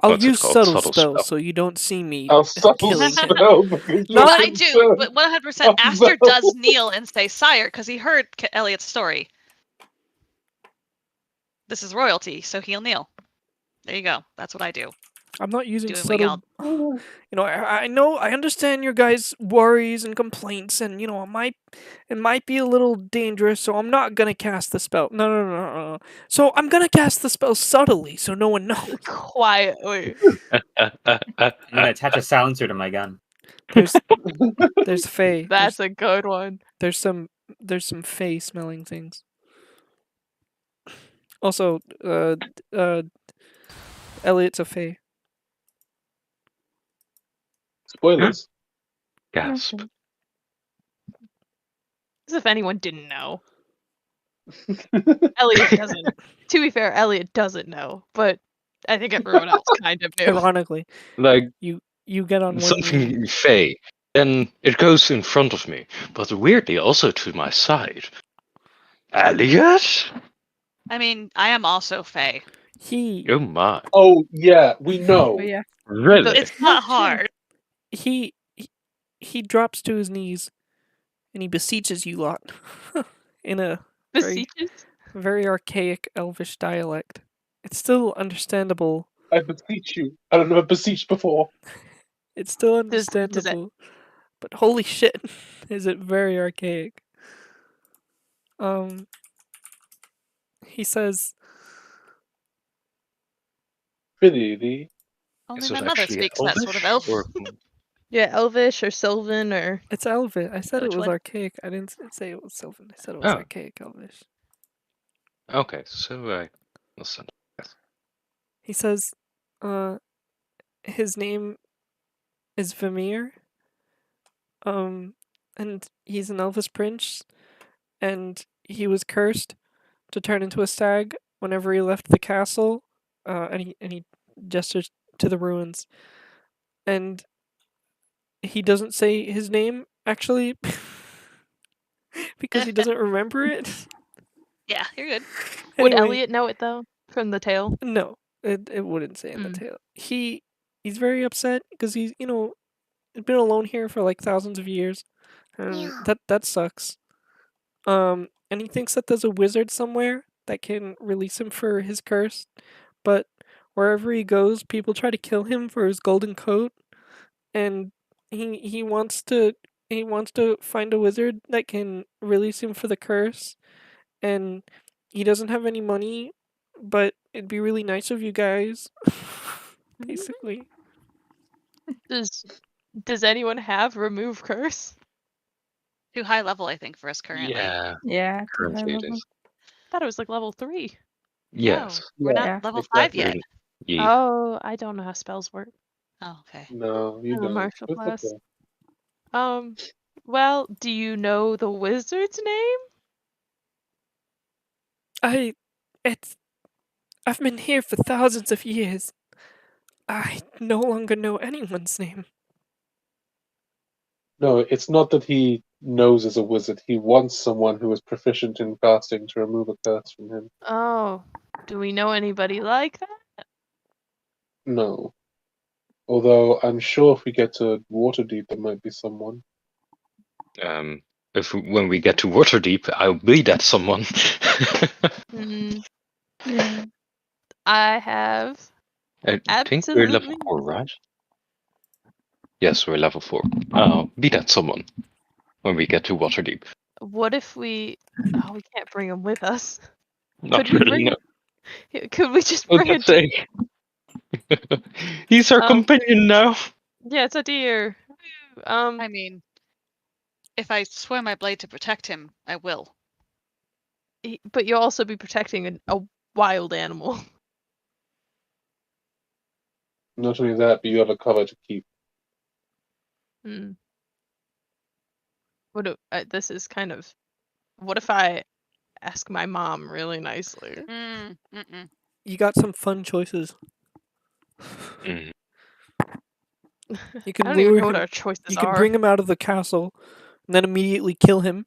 I'll what's it use called? subtle Subtle spell spell. so you don't see me I'll subtle killing him. spell because No, you're I do, concerned. but 100%. Oh, Aster no. does kneel and say sire because he heard Elliot's story. This is royalty, so he'll kneel. There you go. That's what I do. I'm not using Doing what subtle. You know, I understand your guys' worries and complaints, and you know, it might be a little dangerous, so I'm not gonna cast the spell. No. So I'm gonna cast the spell subtly, so no one knows. Quietly. I'm gonna attach a silencer to my gun. There's Fae. That's a good one. There's some Fae smelling things. Also, Elliot's a Fae. Spoilers. Gasp. Okay. As if anyone didn't know. Elliot doesn't. To be fair, Elliot doesn't know, but I think everyone else kind of knew. Ironically, Like, you get on one knee. something fey. Then it goes in front of me, but weirdly also to my side. Elliot? I mean, I am also Faye. Oh my. Oh yeah, we know. But yeah. Really? It's not hard. he drops to his knees and he beseeches you lot in a Beseeches? very archaic elvish dialect. It's still understandable. I beseech you. I don't know. Beseeched before. It's still Does it- understandable. But holy shit, is it very archaic. He says, Really? Only Is my it mother actually speaks that sort of Elvish, elf. or- Yeah, Elvish or Sylvan or... it's elvish. I said it Which was one? archaic. I didn't say it was sylvan. I said it was Oh. archaic elvish. Okay, so I listen. Yes. He says, his name is Vimir. And he's an Elvis prince, and he was cursed to turn into a stag whenever he left the castle. And he gestures to the ruins, and he doesn't say his name actually because he doesn't remember it. Yeah, you're good. Would Anyway, Elliot know it, though? From the tale? No, it wouldn't say in the Mm. tale. He's very upset because he's been alone here for like thousands of years, and that sucks. And he thinks that there's a wizard somewhere that can release him for his curse, but wherever he goes, people try to kill him for his golden coat, and he wants to find a wizard that can release him for the curse, and he doesn't have any money, but it'd be really nice of you guys. Basically. Does anyone have remove curse? Too high level, I think, for us currently. Yeah, Yeah. currently it is. I thought it was like level 3. Yes. No, we're not Yeah. level 5 Exactly. yet. Yeah. Oh, I don't know how spells work. Oh, okay. No, you I'm a don't. martial It's class. okay. Well, do you know the wizard's name? I've been here for thousands of years. I no longer know anyone's name. No, it's not that he knows as a wizard. He wants someone who is proficient in casting to remove a curse from him. Oh, do we know anybody like that? No. Although I'm sure if we get to Waterdeep, there might be someone. When we get to Waterdeep, I'll be that someone. Yeah. I have I think we're level absolutely 4, right? Yes, we're level 4. I'll be that someone when we get to Waterdeep. What if we... Oh, we can't bring him with us. Not Could we really, bring no. Could we just I was bring a gonna say. He's our Oh. companion now. Yeah, it's a deer. I mean, if I swear my blade to protect him, I will. But you'll also be protecting a wild animal. Not only that, but you have a cover to keep. Hmm. This is kind of... What if I ask my mom really nicely? Mm-mm. You got some fun choices. Mm. You can I don't even lure know what him. our choices You can are. bring him out of the castle, and then immediately kill him.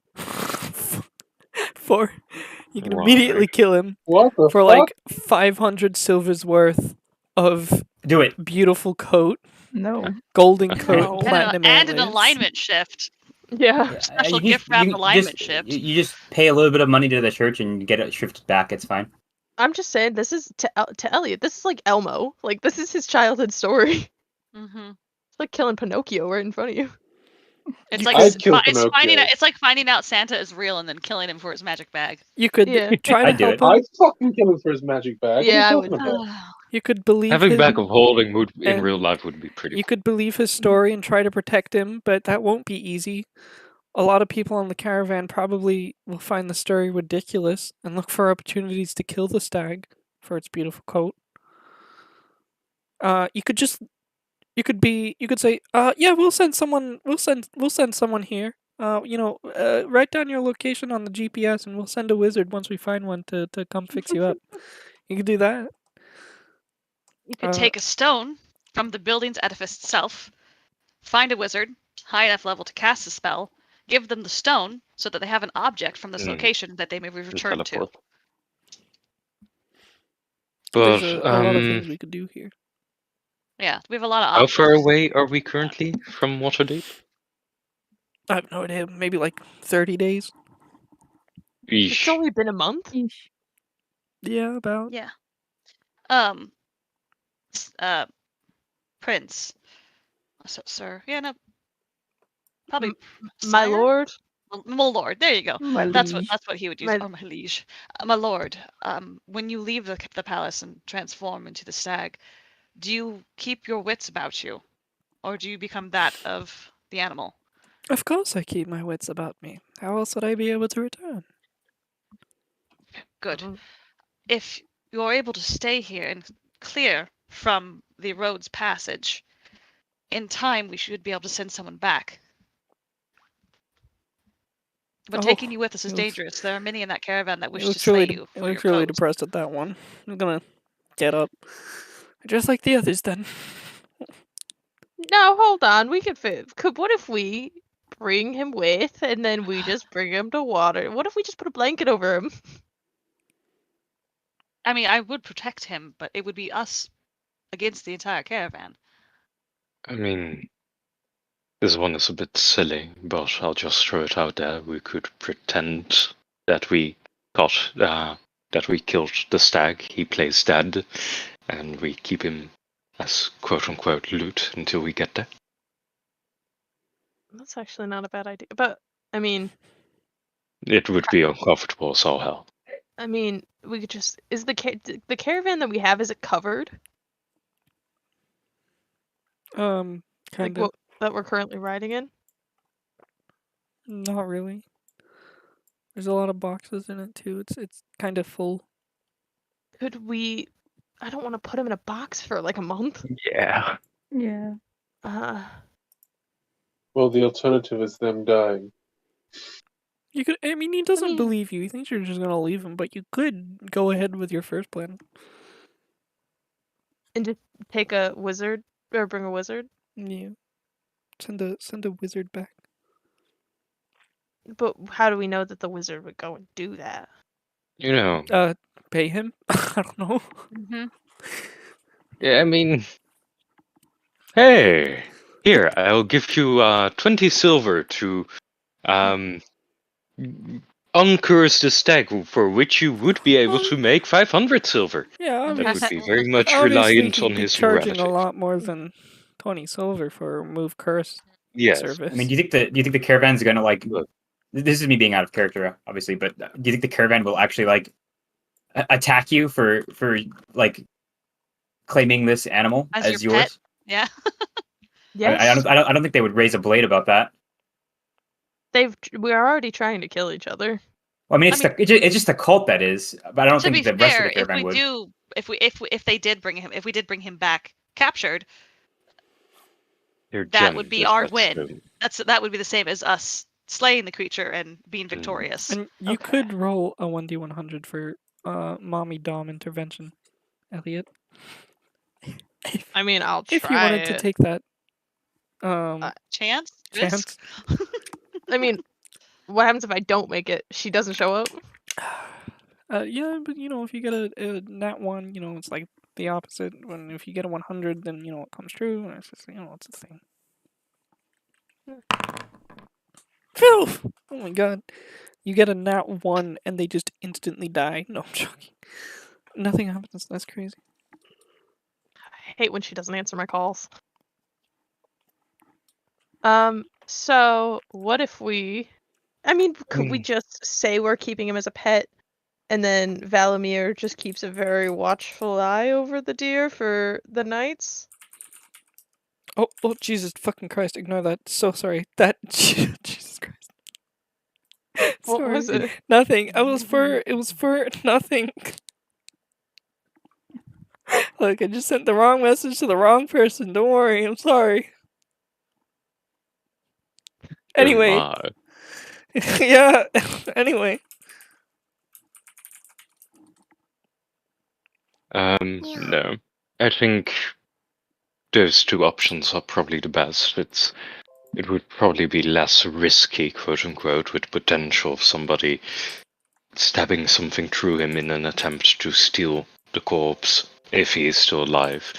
You can immediately Right. kill him What the for fuck? like 500 silvers worth of Do it. beautiful coat, No. golden coat, No. platinum And an antlers. alignment shift. Yeah. Special You gift wrap you alignment just, shift. You just pay a little bit of money to the church and get it shifted back. It's fine. I'm just saying, this is to Elliot. This is like Elmo. Like, this is his childhood story. Mm-hmm. It's like killing Pinocchio right in front of you. It's You- like I'd kill it's finding Pinocchio. out. It's like finding out Santa is real and then killing him for his magic bag. You could Yeah. try to I'd do help it. him. I'd fucking kill him for his magic bag. Yeah, I What are you would. talking about? You could believe Having him. back of holding would in and real life would be pretty You cool. could believe his story and try to protect him, but that won't be easy. A lot of people on the caravan probably will find the story ridiculous and look for opportunities to kill the stag for its beautiful coat. You could just You could say, yeah, we'll send someone here. Write down your location on the GPS and we'll send a wizard once we find one to come fix you up. You could do that. You could take a stone from the building's edifice itself, find a wizard, high enough level to cast a spell, give them the stone so that they have an object from this location that they may be returned to. Teleport. There's But a lot of things we could do here. Yeah, we have a lot of how options. far away are we currently from Waterdeep? I have no idea. Maybe like 30 days. It's Eesh. only been a month. Yeah, about. Yeah. Prince. So, sir. Yeah, no. Probably. My sire? lord. My lord. There you go. My That's liege. what he would use. My- Oh, my liege. My lord. When you leave the palace and transform into the stag, do you keep your wits about you, or do you become that of the animal? Of course I keep my wits about me. How else would I be able to return? Good. Mhm. If you're able to stay here and clear from the road's passage, in time we should be able to send someone back. But Oh, taking you with us is it looks- dangerous. There are many in that caravan that wish It to looks slay really, you it for your looks really clothes. depressed at that one. I'm gonna get up. Just like the others then. No, hold on. We could fit. What if we bring him with, and then we just bring him to water? What if we just put a blanket over him? I mean, I would protect him, but it would be us against the entire caravan. I mean, this one is a bit silly, but I'll just throw it out there. We could pretend that we killed the stag. He plays dead, and we keep him as quote-unquote loot until we get there. That's actually not a bad idea. But I mean, It would be uncomfortable as all hell. we could just is the caravan that we have, is it covered? Kind Like of. what that we're currently riding in? Not really. There's a lot of boxes in it too. It's kind of full. Could we? I don't want to put him in a box for like a month. Yeah. Yeah. Well, the alternative is them dying. You could. I mean, he doesn't mean- believe you. He thinks you're just gonna leave him. But you could go ahead with your first plan. And just take a wizard or bring a wizard. Yeah. Send a wizard back. But how do we know that the wizard would go and do that? You know, Pay him. I don't know. Mm-hmm. yeah, I mean, hey, here, I'll give you 20 silver to uncurse the stag, for which you would be able to make 500 silver. Yeah, That obviously. would be very much Obviously, reliant he'd on be his charging morality. a lot more than 20 silver for a remove curse Yes. service. I mean, do you think the caravan's gonna like? Look. This is me being out of character, obviously, but do you think the caravan will actually like attack you for like claiming this animal As as your yours? pet? Yeah. Yes, I don't think they would raise a blade about that. we are already trying to kill each other. Well, I mean, it's just the cult that is, but I don't To be think the rest of fair, the caravan would. if we did bring him back captured, They're that would gems, be if our that's win. so. That would be the same as us slaying the creature and being victorious. And you Okay. could roll a 1d100 for mommy dom intervention, Elliot. I mean, I'll try If you wanted it. to take that Chance? chance. Risk? I mean, what happens if I don't make it? She doesn't show up. Yeah, but if you get a nat 1, it's like the opposite. When if you get a 100, then it comes true, and it's just it's a thing. Phew! Oh my god. You get a nat 1 and they just instantly die. No, I'm joking. Nothing happens. That's crazy. I hate when she doesn't answer my calls. So what if we? I mean, could we just say we're keeping him as a pet, and then Valimir just keeps a very watchful eye over the deer for the nights? Oh, Jesus fucking Christ, ignore that. So sorry. That Jesus Christ. What Sorry. was it? Nothing. It was for nothing. Look, I just sent the wrong message to the wrong person. Don't worry, I'm sorry. Anyway. Oh my. Yeah, anyway. No. I think those two options are probably the best. It would probably be less risky, quote unquote, with potential of somebody stabbing something through him in an attempt to steal the corpse if he is still alive.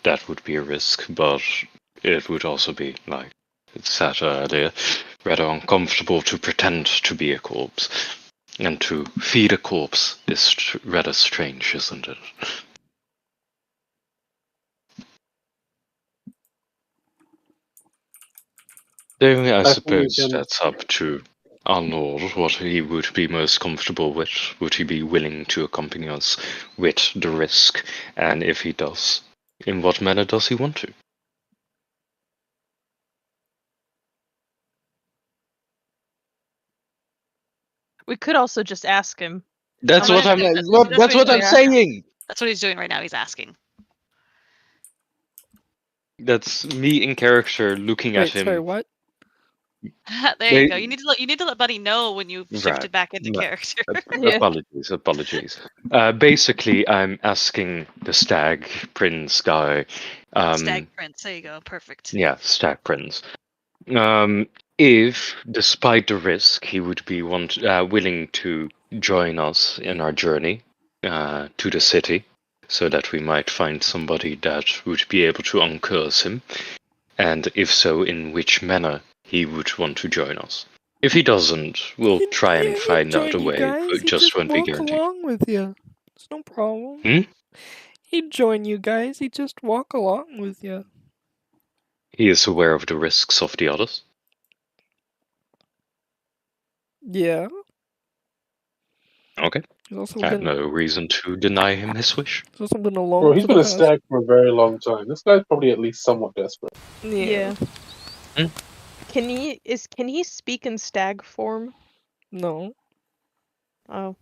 That would be a risk, but it would also be, like it's said earlier, rather uncomfortable to pretend to be a corpse. And to feed a corpse is rather strange, isn't it? Though I think we suppose can- that's up to our Lord what he would be most comfortable with. Would he be willing to accompany us with the risk? And if he does, in what manner does he want to? We could also just ask him. That's I'm what gonna- I'm. that's That's what what I'm he's saying. That's what he's doing right now. He's asking. That's me in character looking at Wait, him. sorry, what? There you go. You need to let Buddy know when you've shifted Right, back into right. character. Yeah. Apologies. Basically, I'm asking the Stag Prince guy. Stag Prince. There you go. Perfect. Yeah, Stag Prince. If, despite the risk, he would be willing to join us in our journey to the city, so that we might find somebody that would be able to uncurse him, and if so, in which manner he would want to join us. If he doesn't, we'll try and find out a way, but just won't be guaranteed. Walk along with you. It's no problem. Hmm? He'd join you guys. He'd just walk along with you. He is aware of the risks of the others. Yeah. Okay. He's also I have been, no reason to deny him his wish. he's also been alone Bro, he's for been the a past. stag for a very long time. This guy's probably at least somewhat desperate. Yeah. Hmm? Can he speak in stag form? No. Oh.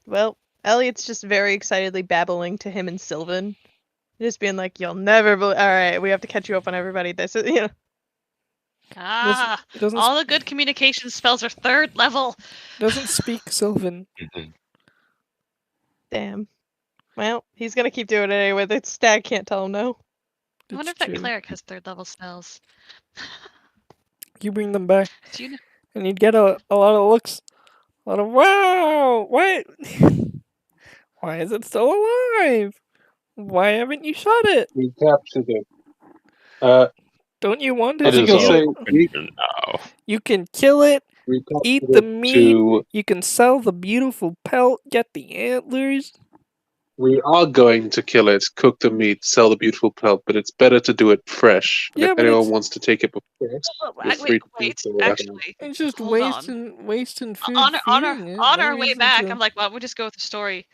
Well, Elliot's just very excitedly babbling to him in Sylvan. Just being like, you'll never alright, we have to catch you up on everybody. This is, you know. Ah, Doesn't all the good communication spells are 3rd level. doesn't speak Sylvan. Damn. Well, he's gonna keep doing it anyway. The stag can't tell him no. I wonder if It's that true. cleric has 3rd level spells. You bring them back, Do you know? and you'd get a lot of looks. A lot of wow! What? Why is it still alive? Why haven't you shot it? We captured it. Don't you want I to think steal he'll say it? No. You can kill it, we captured eat the it meat, to. you can sell the beautiful pelt, get the antlers. We are going to kill it, cook the meat, sell the beautiful pelt, but it's better to do it fresh. And Yeah, if but anyone it's- wants to take it before, you're free Wait, to do so. actually. It's just Hold wasting food on feeding it. our No way reason back, to- I'm like, why don't we just go with the story?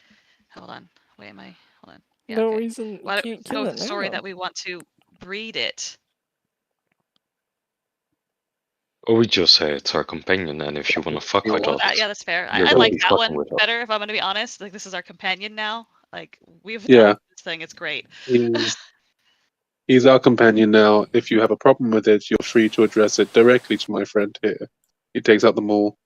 Hold on. Wait, am I? Hold on. Yeah, no okay. reason you Why don't we can't go kill with it the story now. that we want to breed it? Or we just say it's our companion, and if you want to fuck with us, Yeah, that's fair. You're I gonna like be that fucking one with us. better, if I'm gonna be honest. Like, this is our companion now. Like, we've Yeah. done this thing. It's great. He's our companion now. If you have a problem with it, you're free to address it directly to my friend here. He takes out the mole.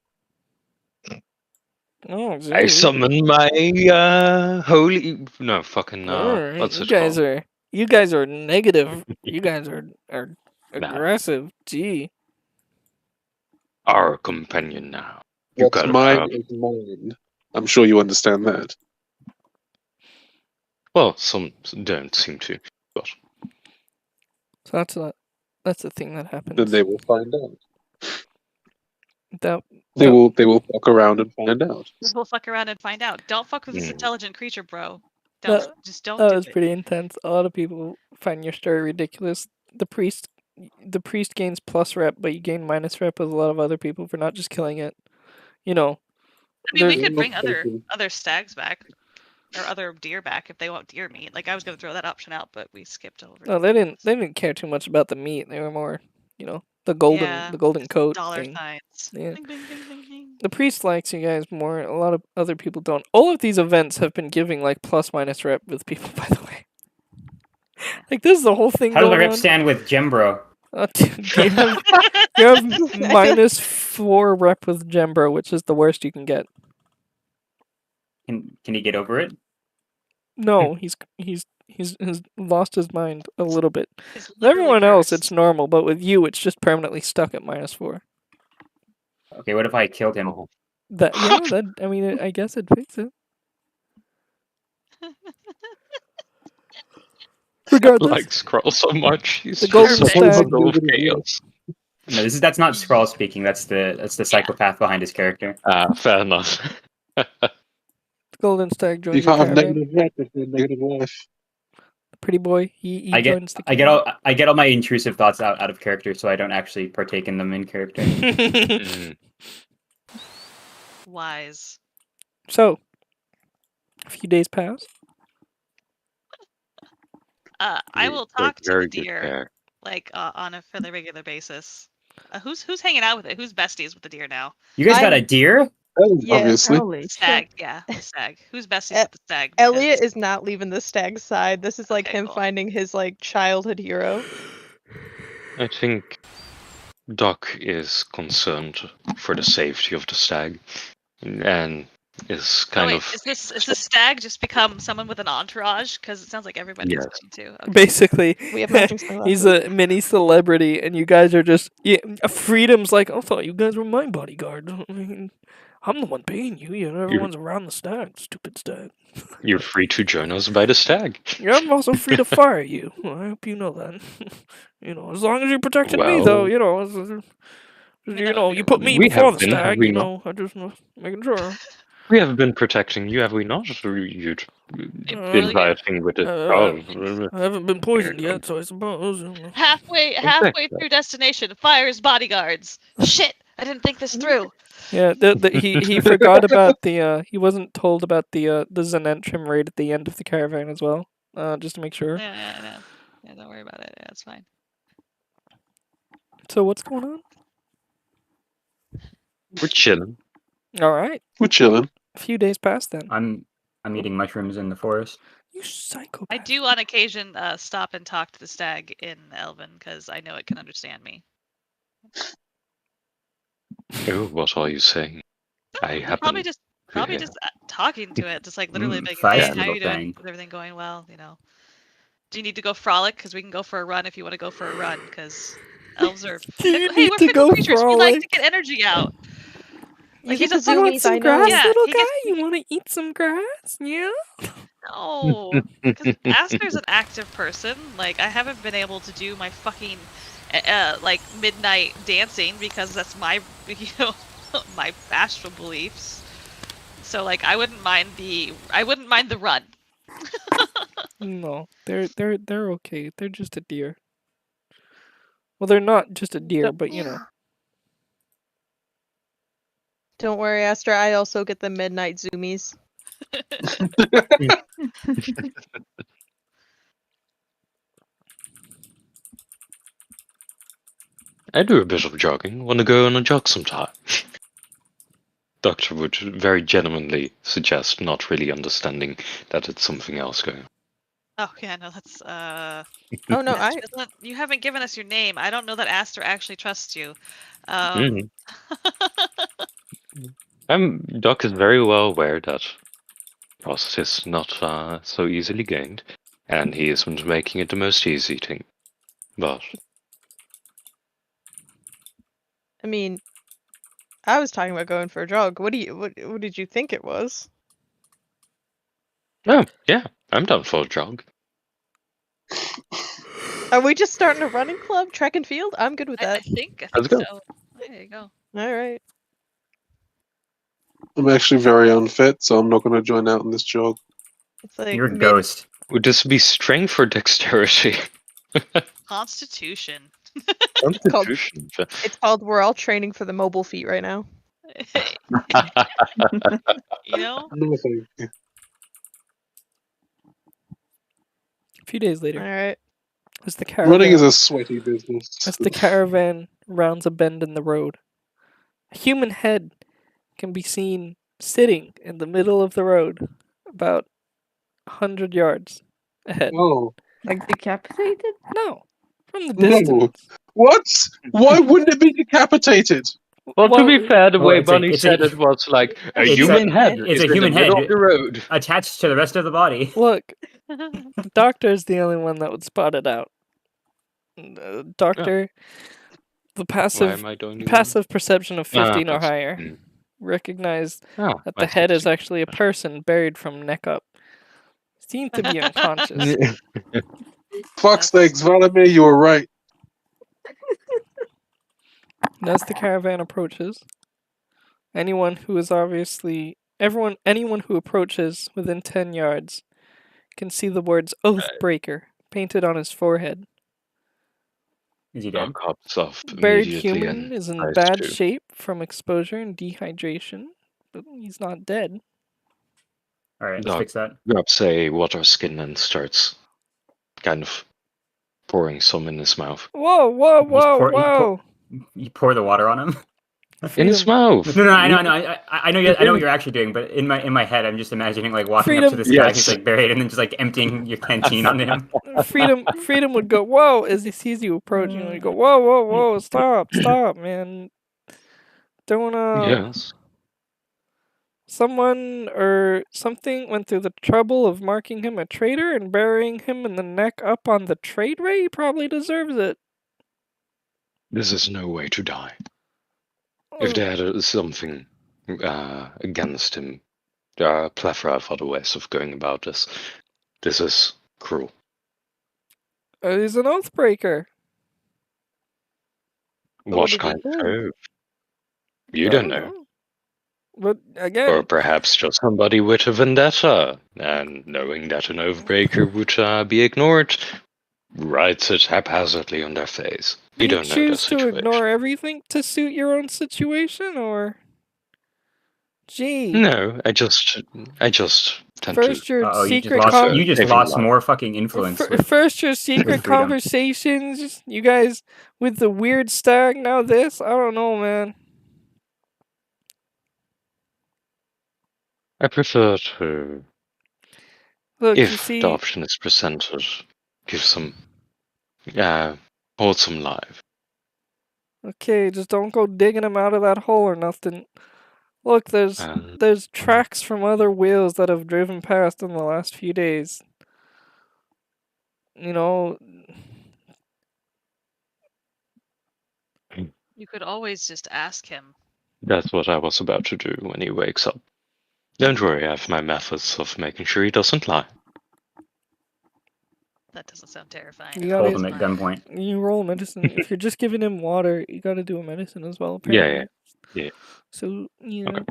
Oh, I geez. summon my holy. No, fucking. Alright, What's you it guys called? are negative. You guys are Nah. aggressive. Gee. Our companion now. You What's got a mine problem. is mine. I'm sure you understand that. Well, some don't seem to. But So that's the thing that happens. Then they will find out. That They will fuck around and find out. We'll fuck around and find out. Don't fuck with this Mm. intelligent creature, bro. That- Just don't that do was it. pretty intense. A lot of people find your story ridiculous. The priest gains plus rep, but you gain minus rep with a lot of other people for not just killing it. You know. I mean, we there's- could bring other Thinking. stags back, or other deer back if they want deer meat. Like, I was gonna throw that option out, but we skipped over. No, they didn't care too much about the meat. They were more, the golden coat dollar thing. signs. Yeah. Ding, ding, ding, ding, ding. The priest likes you guys more. A lot of other people don't. All of these events have been giving like plus-minus rep with people, by the way. Like this is the whole thing How does the going rep on. stand with Gembro? You have -4 rep with Gembro, which is the worst you can get. Can he get over it? No, he's lost his mind a little bit. It's With everyone literally else, cursed. it's normal, but with you, it's just permanently stuck at -4. Okay, what if I killed him? Oh. I mean, I guess it'd fix it. Regardless, Like Scroll so much. He's The just golden so stag. full of chaos. No, that's not Scrawl speaking. That's the psychopath behind his character. Fair enough. Golden Stag joins You the can't have caravan. negative rep if you're a negative life. Pretty boy, he joins the I get all my intrusive thoughts out of character, so I don't actually partake in them in character. Mm. Wise. So, a few days pass. I will Take talk to the very good deer care. like on a fairly regular basis. Who's hanging out with it? Who's besties with the deer now? You guys got a deer? Yeah, Obviously. Holy shit. Stag, yeah, the stag. Who's besties E- with the stag? Elliot Because- is not leaving the stag side. This is like Okay, him cool. finding his like childhood hero. I think Doc is concerned for the safety of the stag, and is Oh, kind wait, of is this stag just become someone with an entourage? Because it sounds like everybody's Yes. going to. Okay. Basically, We have matching he's sunglasses. a mini celebrity, and you guys are just Freedom's like, I thought you guys were my bodyguard. I mean, I'm the one paying you. You know, everyone's around the stag. Stupid stag. you're free to join us by the stag. Yeah, I'm also free to fire you. Well, I hope you know that. You know, as long as you protected me, though. Well- You know, you put me We before have the been, have stag. we You not? know, I just making sure. We have been protecting you, have we not? You'd inviting with it. I haven't been poisoned yet, so I suppose. Halfway Exactly. through destination, fires bodyguards. Shit, I didn't think this through. Yeah, he forgot about the he wasn't told about the Zenentrim raid at the end of the caravan as well. Just to make sure. Yeah, don't worry about it. Yeah, it's fine. So what's going on? We're chilling. All right, We're chilling. a few days past then. I'm eating mushrooms in the forest. You psychopath. I do on occasion stop and talk to the stag in Elven because I know it can understand me. Oh, what are you saying? I happen. Probably just talking to it, just like literally like, Fast hey, how little you doing? thing. Is everything going well? You know. Do you need to go frolic? Because we can go for a run if you want to go for a run. Because elves are. Do you hey, need we're to fickle go creatures. We like to frolic? get energy out. You Like, get he's the a You want zoomies, some I grass, know. Yeah, little he guy? gets- You want to eat some grass? Yeah. No, because Asker's an active person. Like, I haven't been able to do my fucking like midnight dancing because that's my my astral beliefs. So like, I wouldn't mind the run. No, they're okay. They're just a deer. Well, they're not just a deer, but you know. Don't worry, Astra. I also get the midnight zoomies. I do a bit of jogging. Want to go on a jog sometime? Doctor would very genuinely suggest, not really understanding that it's something else going on. Oh yeah, no, that's Oh no, you haven't given us your name. I don't know that Aster actually trusts you. Doc is very well aware that process is not so easily gained, and he isn't making it the most easy thing. But I mean, I was talking about going for a jog. What did you think it was? oh yeah, I'm down for a jog. Are we just starting a running club, track and field? I'm good with I that. think Let's go. so. There you go. All right. I'm actually very unfit, so I'm not going to join out in this jog. It's like You're a ghost. Would this be strength or dexterity? Constitution. Constitution. It's called We're All Training for the Mobile Feat right now. You know? No, thank you. A few days All later, right. as the caravan Running is a sweaty business. as the caravan rounds a bend in the road. A human head can be seen sitting in the middle of the road, about 100 yards ahead. Oh Like decapitated? No, from the no! distance. What? Why wouldn't it be decapitated? Well, to be fair, the Well, way it's a- Bunny it's a- said it was like a it's a- human head it's is a human in the middle head. of the road. Attached to the rest of the body. look, the doctor's the only one that would spot it out. Doctor, the Why am I doing passive perception of 15 or that's- higher, mm. recognized Oh, that the head is actually a person buried from neck up. Seemed to be unconscious. Fuck's That's- sakes, Valamir, you were right. And as the caravan approaches, anyone who approaches within 10 yards can see the words Oathbreaker painted on his forehead. Is he dead? Hops off Buried immediately human and is in tries bad to- shape from exposure and dehydration, but he's not dead. All right, let's No. fix that. grabs a water skin and starts kind of pouring some in his mouth. Whoa, whoa, He's whoa, pour- he whoa! You pour the water on him. In his mouth! No, I know, I know what you're actually doing, but in my head, I'm just imagining like walking up to Freedom. this guy Yes. who's like buried, and then just like emptying your canteen on him. Freedom would go, whoa, as he sees you approaching. He'd go, whoa, whoa, whoa, stop, man. Don't, Yes. someone or something went through the trouble of marking him a traitor and burying him in the neck up on the trade ray? He probably deserves it. This is no way to die. If they had something against him, there are a plethora of other ways of going about this. This is cruel. He's an oathbreaker. What did he kind of do? oath? You don't know. But again, Or perhaps just somebody with a vendetta, and knowing that an oathbreaker would be ignored, writes it haphazardly on their face. You do you don't know their choose to situation. ignore everything to suit your own situation, or? Gee. No, I just tend First to. your Oh, secret you just Taking lost a lot. more fucking influence. with- First your secret freedom. conversations, you guys with the weird stag, now this? I don't know, man. I prefer to, Look, you if see, the option is presented, give some wholesome life. okay, just don't go digging him out of that hole or nothing. Look, there's tracks from other whales that have driven past in the last few days. You know, You could always just ask him. That's what I was about to do when he wakes up. Don't worry, I have my methods of making sure he doesn't lie. That doesn't sound terrifying. You at all. gotta- Hold him at gunpoint. you roll medicine. If you're just giving him water, you gotta do a medicine as well, Yeah, apparently. yeah. So, you know,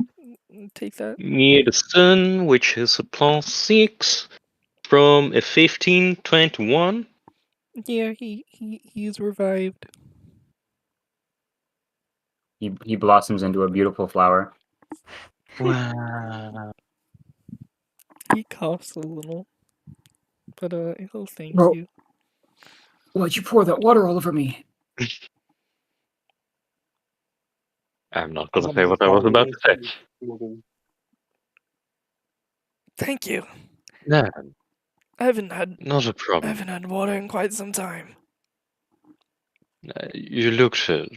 take that. Medicine, which is a +6 from a 1521. Yeah, he's revived. He blossoms into a beautiful flower. Wow. He coughs a little. But, he'll thank Bro. you. Why'd you pour that water all over me? I'm not gonna say what I was about to say. Thank you. No, I haven't had not a problem. water in quite some time. You looked it.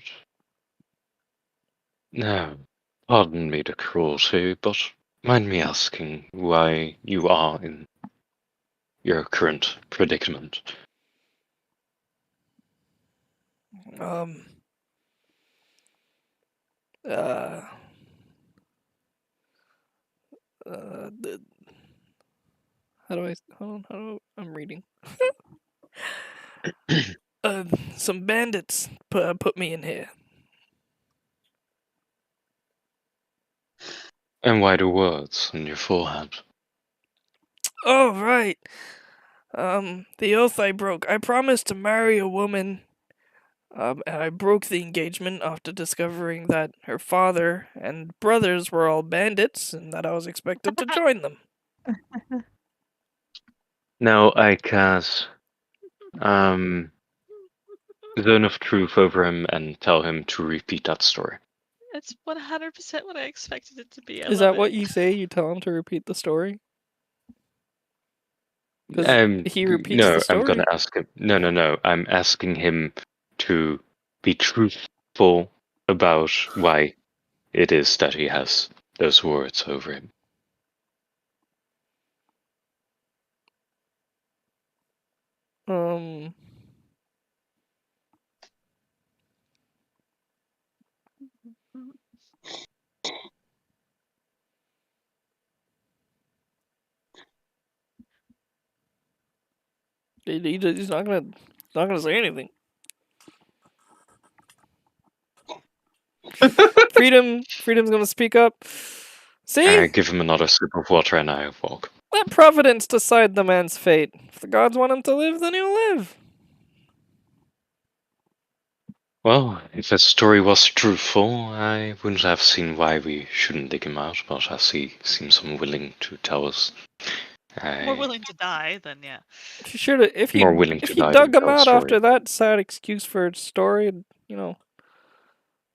No, pardon me the cruelty, but mind me asking why you are in your current predicament. I'm reading. Some bandits put me in here. And why the words on your forehead? Oh, right. The oath I broke. I promised to marry a woman, and I broke the engagement after discovering that her father and brothers were all bandits and that I was expected to join them. Now I cast Zone of Truth over him and tell him to repeat that story. It's 100% what I expected it to be. I Is love that what it. you say? You tell him to repeat the story? Because he repeats No, the I'm story. gonna ask him. No. I'm asking him to be truthful about why it is that he has those words over him. He's not gonna say anything. Freedom's gonna speak up. See? Give him another sip of water and I walk. Let Providence decide the man's fate. If the gods want him to live, then he'll live. Well, if his story was truthful, I wouldn't have seen why we shouldn't dig him out, but as he seems unwilling to tell us, More willing to die than yeah. If he More willing to die dug than him tell a out story. after that sad excuse for a story, you know.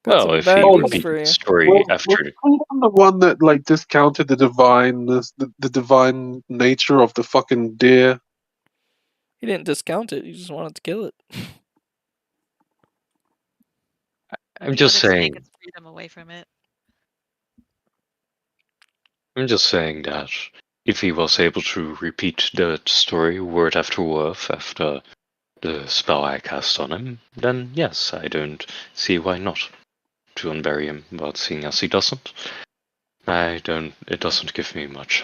Got Well, some if he bad news repeated for the you. story Was after Freedom the one that like discounted the divine nature of the fucking deer? He didn't discount it. He just wanted to kill it. I'm He just wanted to saying. take its freedom away from it. I'm just saying that if he was able to repeat the story word after word after the spell I cast on him, then yes, I don't see why not to unbury him. But seeing as he doesn't, it doesn't give me much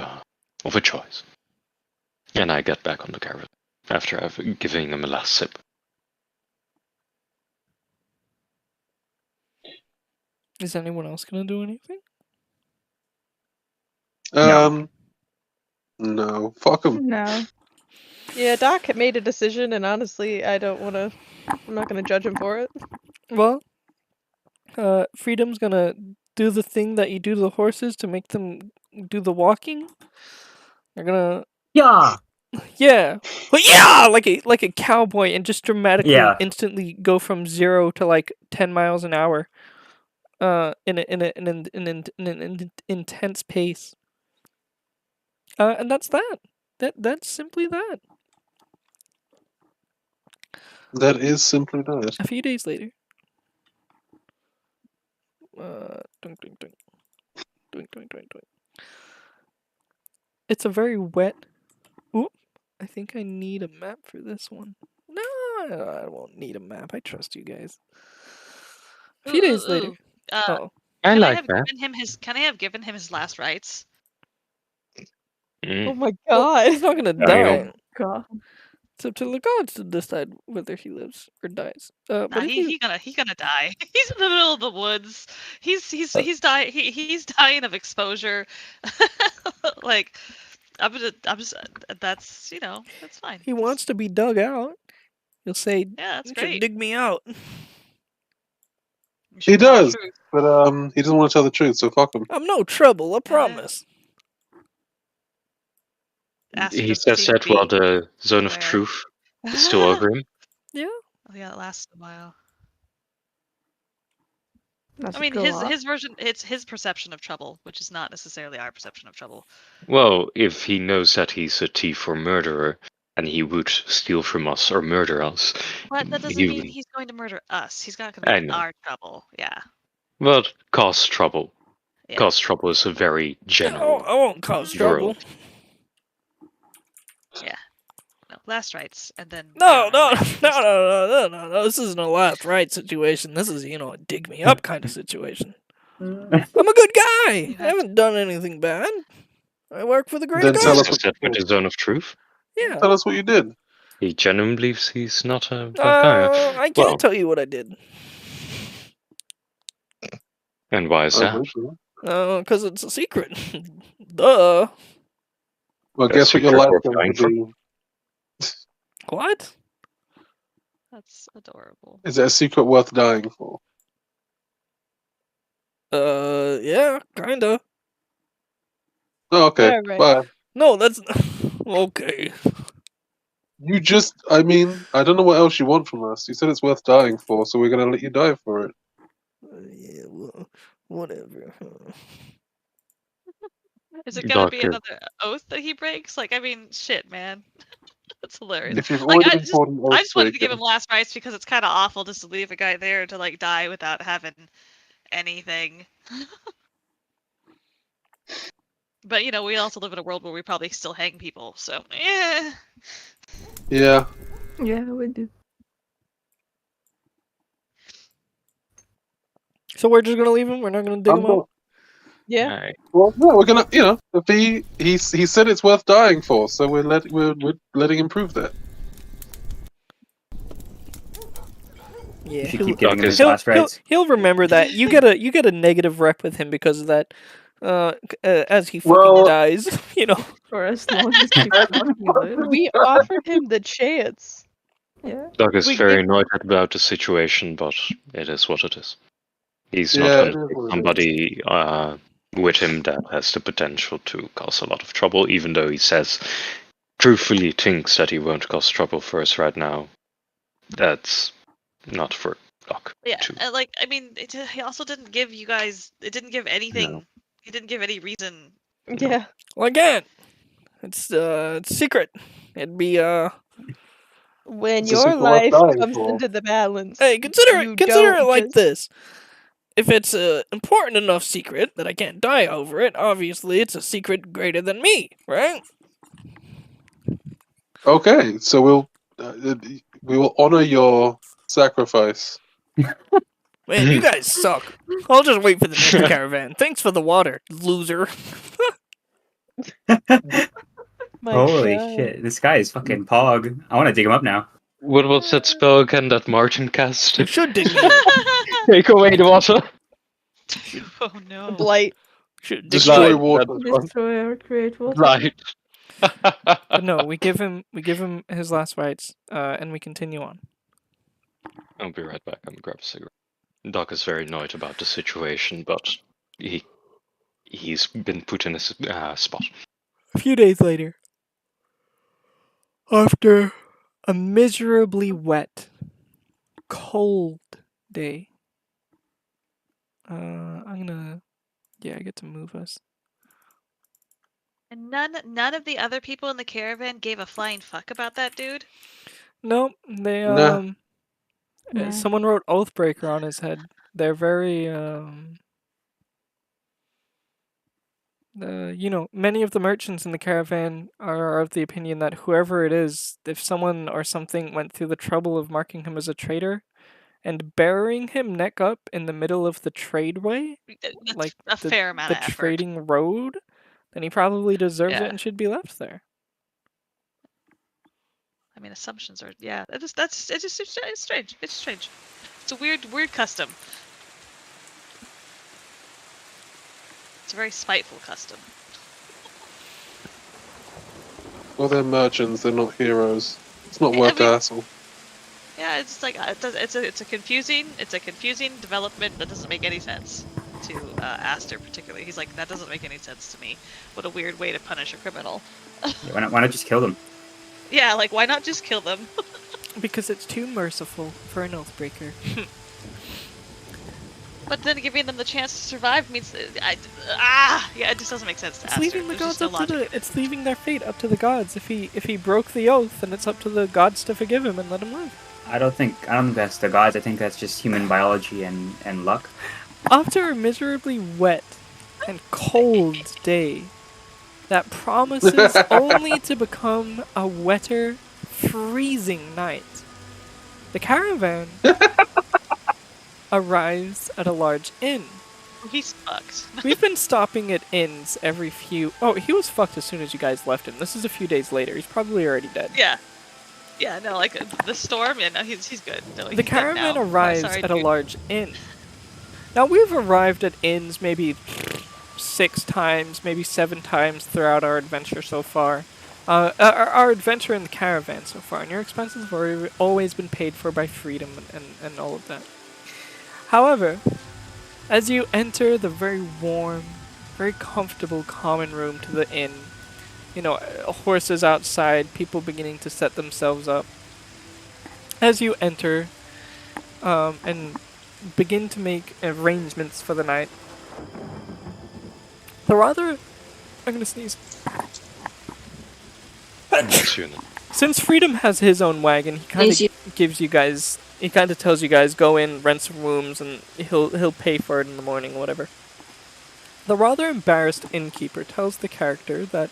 of a choice. And I get back on the carrot after I've given him a last sip. Is anyone else gonna do anything? No, fuck him. No. Yeah, Doc had made a decision, and honestly, I don't want to. I'm not going to judge him for it. Well, Freedom's gonna do the thing that you do to the horses to make them do the walking. They're gonna Yeah. yeah, like a cowboy, and just dramatically Yeah. instantly go from 0 to like 10 miles an hour. In an intense pace. And that's that. That's simply that. That is simply that. A few days later. Dunk, dunk, dunk. Dunk, dunk, dunk, dunk. It's a very wet. Oop. I think I need a map for this one. No, I won't need a map. I trust you guys. A few days later. Oh. I Can like I have that. given him his? Can I have given him his last rites? Oh my Well, god. he's not gonna I die. hope- God. It's up to the gods to decide whether he lives or dies. Nah, But if he gonna die. He's in the middle of the woods. He's dying. He's dying of exposure. Like I'm just that's that's fine. he wants to be dug out, you'll say, Yeah, that's "You should great. dig me out." You He should tell the does, truth. but he doesn't want to tell the truth, so fuck him. I'm no trouble, I promise. Aster He doesn't says seem to that while be the zone of aware. truth is still over him. Yeah. Oh yeah, it lasts a while. That's I mean, a his lot. version. It's his perception of trouble, which is not necessarily our perception of trouble. Well, if he knows that he's a thief or murderer, and he would steal from us or murder us, But that doesn't he mean would, he's going to murder us. He's not going I to be know. our trouble. Yeah. well, cause trouble. Yeah. Cause trouble is a very general I won't cause trouble. word. Yeah. No, last rites, and then. No. This isn't a last right situation. This is, a dig me up kind of situation. I'm a good guy. I haven't done anything bad. I work for the greater Then tell good. us Is that with the zone of truth? Yeah. Tell us what you did. He genuinely believes he's not a bad guy. I can't Well- tell you what I did. And why is that? Because it's a secret. Duh. Well, That's guess what your secret life's worth going dying to be. What? That's adorable. Is it a secret worth dying for? Yeah, kinda. Oh, okay. Alright. Bye. No, that's okay. You just, I mean, I don't know what else you want from us. You said it's worth dying for, so we're gonna let you die for it. Yeah, well, whatever. Is it gonna be Doctor. another oath that he breaks? Like, I mean, shit, man. That's hilarious. If you've Like, already been called an I oath just wanted to give breaker, him last rites because it's kind of awful just to leave a guy there to like die without having anything. But you know, we also live in a world where we probably still hang people, so yeah. yeah. Yeah, we do. So we're just gonna leave him. We're not gonna dig I'm him not- up. Yeah. Alright. Well, yeah, we're gonna, if he said it's worth dying for, so we're letting him prove that. Yeah, You should he'll, keep giving him his He'll- last rites. he'll remember that. You get a negative rep with him because of that. As he fucking Well- dies, you know. For as long as he fucking lives. We offered him the chance. Yeah. Doug is We very give- annoyed about the situation, but it is what it is. He's Yeah, not it going is to what take it is. somebody with him that has the potential to cause a lot of trouble, even though he says, truthfully thinks that he won't cause trouble for us right now. That's not for Doc. Yeah, to- and like I mean, he also didn't give you guys. It didn't give anything. No. He didn't give any reason. Yeah. Well, again, it's secret. It'd be When It's a your secret worth life dying comes for. into the balance. Hey, consider you it don't like just- this. If it's a important enough secret that I can't die over it, obviously it's a secret greater than me, right? Okay, so we will honor your sacrifice. Man, you guys suck. I'll just wait for the next caravan. Thanks for the water, loser. My Holy God. shit, this guy is fucking pog. I want to dig him up now. What was that spell again that Martin cast? You should dig me up. Take away the water. Oh no. Blight. Should dig me Destroy up. water. Destroy or create water. Right. But no, we give him his last rites, and we continue on. I'll be right back. I'm gonna grab a cigarette. Doc is very annoyed about the situation, but he's been put in a spot. A few days later, after a miserably wet, cold day, I get to move us. And none of the other people in the caravan gave a flying fuck about that dude. Nope, they Nah. Nah. someone wrote Oathbreaker on his head. They're very many of the merchants in the caravan are of the opinion that whoever it is, if someone or something went through the trouble of marking him as a traitor and burying him neck up in the middle of the tradeway, That's like a fair amount the of effort. trading road, then he probably deserves Yeah. it and should be left there. I mean, assumptions are it's strange. It's strange. It's a weird custom. It's a very spiteful custom. Well, they're merchants. They're not heroes. It's not worth the mean- hassle. Yeah, it's like it's a confusing development that doesn't make any sense to Aster particularly. He's like, that doesn't make any sense to me. What a weird way to punish a criminal. Yeah, why not just kill them? Yeah, like why not just kill them? Because it's too merciful for an Oathbreaker. But then giving them the chance to survive means it just doesn't make sense to It's Aster. leaving the There's just gods no up to logic. it's leaving their fate up to the gods. If he broke the oath, then it's up to the gods to forgive him and let him live. I don't think that's the gods. I think that's just human biology and luck. After a miserably wet and cold day that promises only to become a wetter, freezing night, the caravan arrives at a large inn. He's fucked. We've been stopping at inns every few... Oh, he was fucked as soon as you guys left him. This is a few days later. He's probably already dead. Yeah. Yeah, no, like the storm. Yeah, no, he's good. No, he's The dead caravan now. arrives Sorry, at a dude. large inn. Now, we've arrived at inns maybe 6 times, maybe 7 times throughout our adventure so far. Our adventure in the caravan so far, and your expenses have always been paid for by freedom and all of that. However, as you enter the very warm, very comfortable common room to the inn, horses outside, people beginning to set themselves up. As you enter, and begin to make arrangements for the night, I'm gonna sneeze. Bless you. Since Freedom has his own wagon, he kind of tells you guys, go in, rent some rooms, and he'll pay for it in the morning, whatever. The rather embarrassed innkeeper tells the character that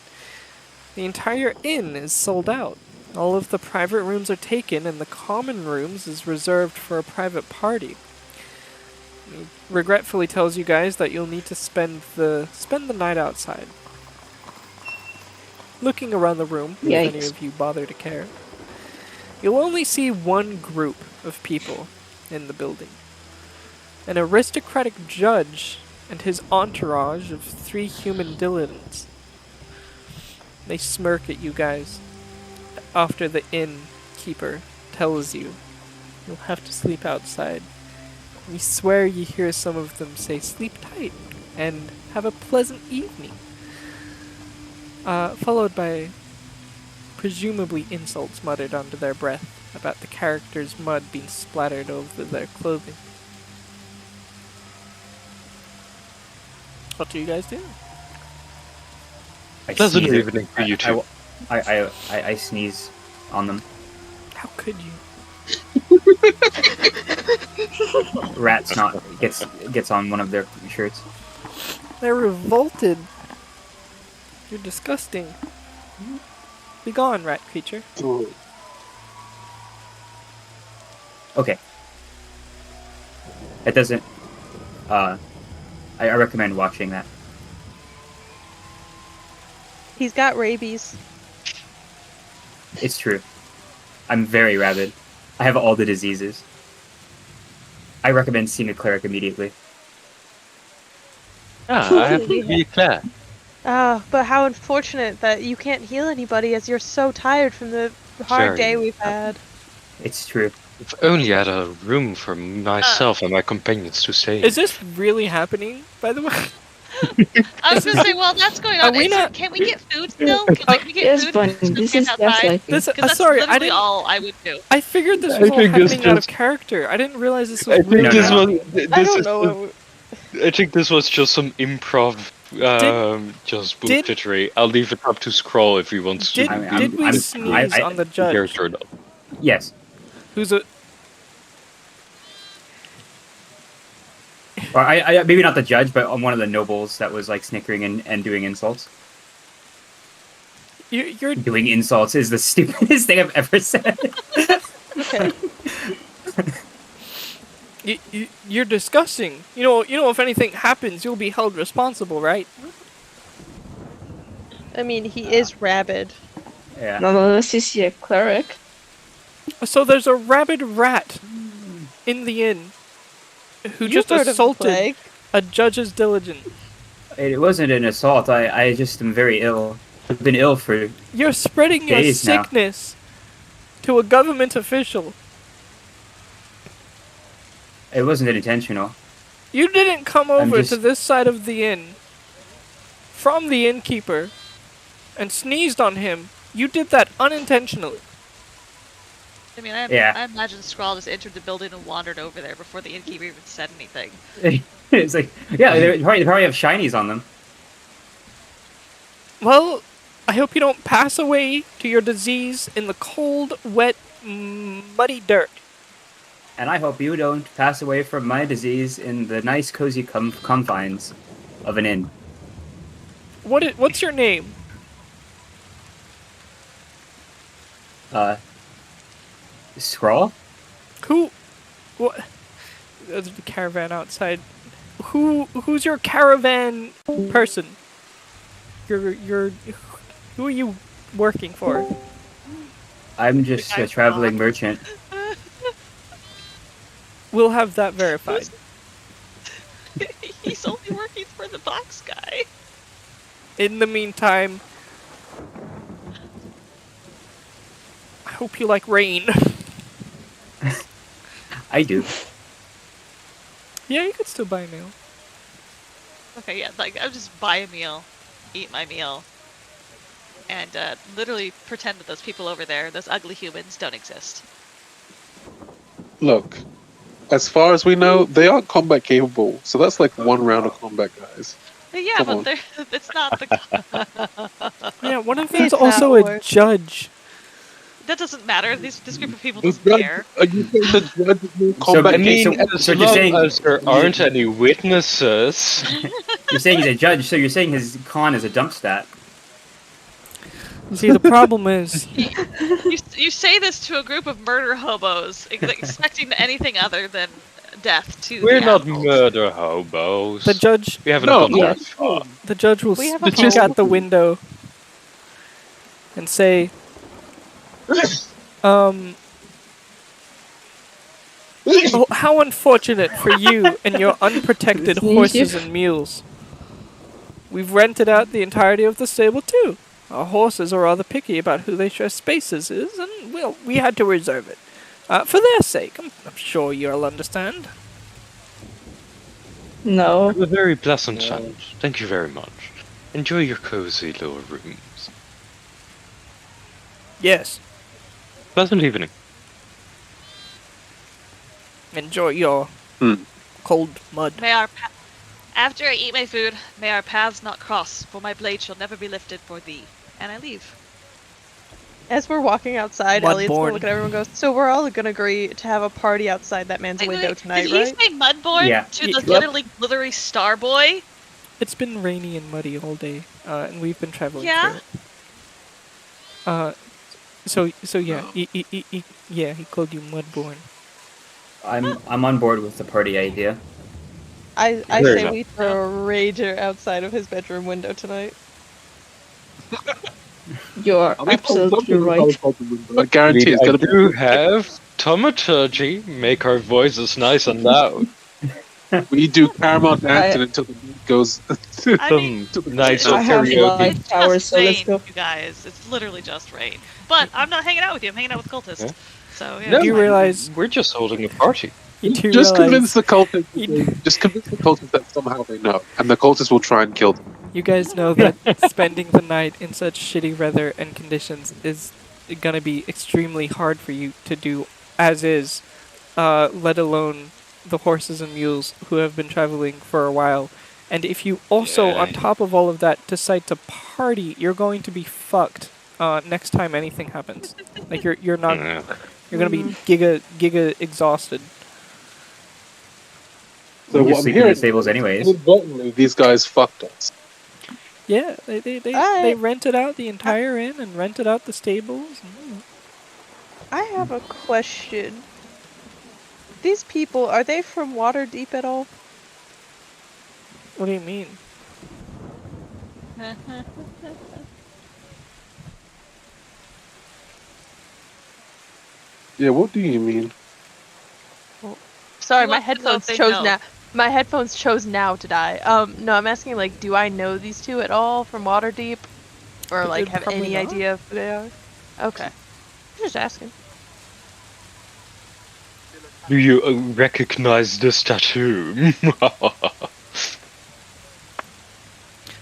the entire inn is sold out. All of the private rooms are taken, and the common rooms is reserved for a private party. He regretfully tells you guys that you'll need to spend the night outside. Looking around the room, if any of you bother to care, you'll only see one group of people in the building. An aristocratic judge and his entourage of 3 human dilettantes. They smirk at you guys after the innkeeper tells you you'll have to sleep outside. You swear you hear some of them say, "Sleep tight," and "Have a pleasant evening." Followed by presumably insults muttered under their breath about the character's mud being splattered over their clothing. What do you guys do? Pleasant evening for you too. I sneeze on them. How could you? Rat snot gets on one of their shirts. They're revolted. You're disgusting. Be gone, rat creature. Okay. It doesn't. I recommend watching that. He's got rabies. It's true. I'm very rabid. I have all the diseases. I recommend seeing a cleric immediately. I have to be clear. But how unfortunate that you can't heal anybody as you're so tired from the hard day we've had. It's true. If only I had a room for myself and my companions to stay in. Is this really happening, by the way? I was gonna say, well, that's going on. Can we get food still? Can we get food? Bunny, this is outside? gaslighting. That's literally all I would do. I figured this was all happening out of character. I didn't realize this was real. I don't know. I think this was just some improv, just bullshittery. I'll leave it up to Scroll if he wants to. Did we sneeze on the judge? Yes. Who's a... Or I maybe not the judge, but on one of the nobles that was like snickering and doing insults. You're doing insults is the stupidest thing I've ever said. Okay. You're disgusting. You know, if anything happens, you'll be held responsible, right? I mean, he is rabid. Yeah. Not unless is he a cleric. So there's a rabid rat in the inn who You've just heard of the assaulted plague. a judge's diligent. It wasn't an assault. I just am very ill. I've been ill for You're spreading your days now. sickness to a government official. It wasn't intentional. You didn't come over to this side of the inn from the innkeeper and sneezed on him. You did that unintentionally. I mean, I imagine Scrawl just entered the building and wandered over there before the innkeeper even said anything. It's like, yeah, they probably have shinies on them. Well, I hope you don't pass away to your disease in the cold, wet, muddy dirt. And I hope you don't pass away from my disease in the nice, cozy confines of an inn. What's your name? Scrawl? What? There's the caravan outside. Who's your caravan person? Who are you working for? I'm just a traveling merchant. We'll have that verified. He's only working for the box guy. In the meantime, I hope you like rain. I do. Yeah, you could still buy a meal. Okay, yeah, like I'll just buy a meal, eat my meal, and literally pretend that those people over there, those ugly humans, don't exist. Look, as far as we know, they aren't combat capable, so that's like one round of combat, guys. Yeah, Come but on. it's not the. Yeah, one of It's them's not also a worth it. judge. That doesn't matter. This group of people The doesn't judge- care. Are you saying the judge is more So, combat I mean, capable? as so you're long saying- as there aren't any witnesses. You're saying he's a judge, so you're saying his con is a dump stat. See, the problem is, You say this to a group of murder hobos, expecting anything other than death to. We're the not animals. murder hobos. the judge We haven't No, gone yeah. that far. the judge will We have a speak home. at the window and say, oh, how unfortunate for you and your unprotected horses and mules. We've rented out the entirety of the stable too. Our horses are rather picky about who they share spaces is, and well, we had to reserve it. For their sake, I'm sure you'll understand. No. A very pleasant chat. Thank you very much. Enjoy your cozy little rooms. Yes, Pleasant evening. enjoy your Hmm. cold mud. After I eat my food, may our paths not cross, for my blade shall never be lifted for thee. And I leave. As we're walking outside, Elliot's Mudborn. gonna look at everyone and goes, so we're all gonna agree to have a party outside that man's window tonight, did right? he say Mudborn Yeah. to the Yep. literally glittery star boy? It's been rainy and muddy all day, and we've been traveling Yeah? through it. So yeah, he called you Mudborn. I'm on board with the party idea. I Fair say enough. we throw a rager outside of his bedroom window tonight. You're absolutely right. I guarantee it's I gonna be. do have thaumaturgy. Make our voices nice and loud. We do caramel dancing until the beat goes. I mean, Some nice I have karaoke. light it's powers, just so let's rain, go. you guys. It's literally just rain. But I'm not hanging out with you. I'm hanging out with cultists. Yeah. So yeah. No, Do you realize? We're just holding a party. You do Just realize convince the cultists. You- Just convince the cultists that somehow they know, and the cultists will try and kill them. you guys know that spending the night in such shitty weather and conditions is gonna be extremely hard for you to do as is, let alone the horses and mules who have been traveling for a while. And if you also, Yeah. on top of all of that, decide to party, you're going to be fucked next time anything happens. Like you're not Yeah. you're gonna be giga exhausted. So You're what I'm sleeping in hearing the stables anyways. inadvertently, these guys fucked us. Yeah, they rented out the entire inn and rented out the stables. I have a question. These people, are they from Waterdeep at all? What do you mean? Yeah, what do you mean? Sorry, Well, my it's headphones they chose know. now. My headphones chose now to die. No, I'm asking, like, do I know these two at all from Waterdeep? Or, like, have Probably any not. idea of who they are? Okay. Just asking. Do you recognize this tattoo?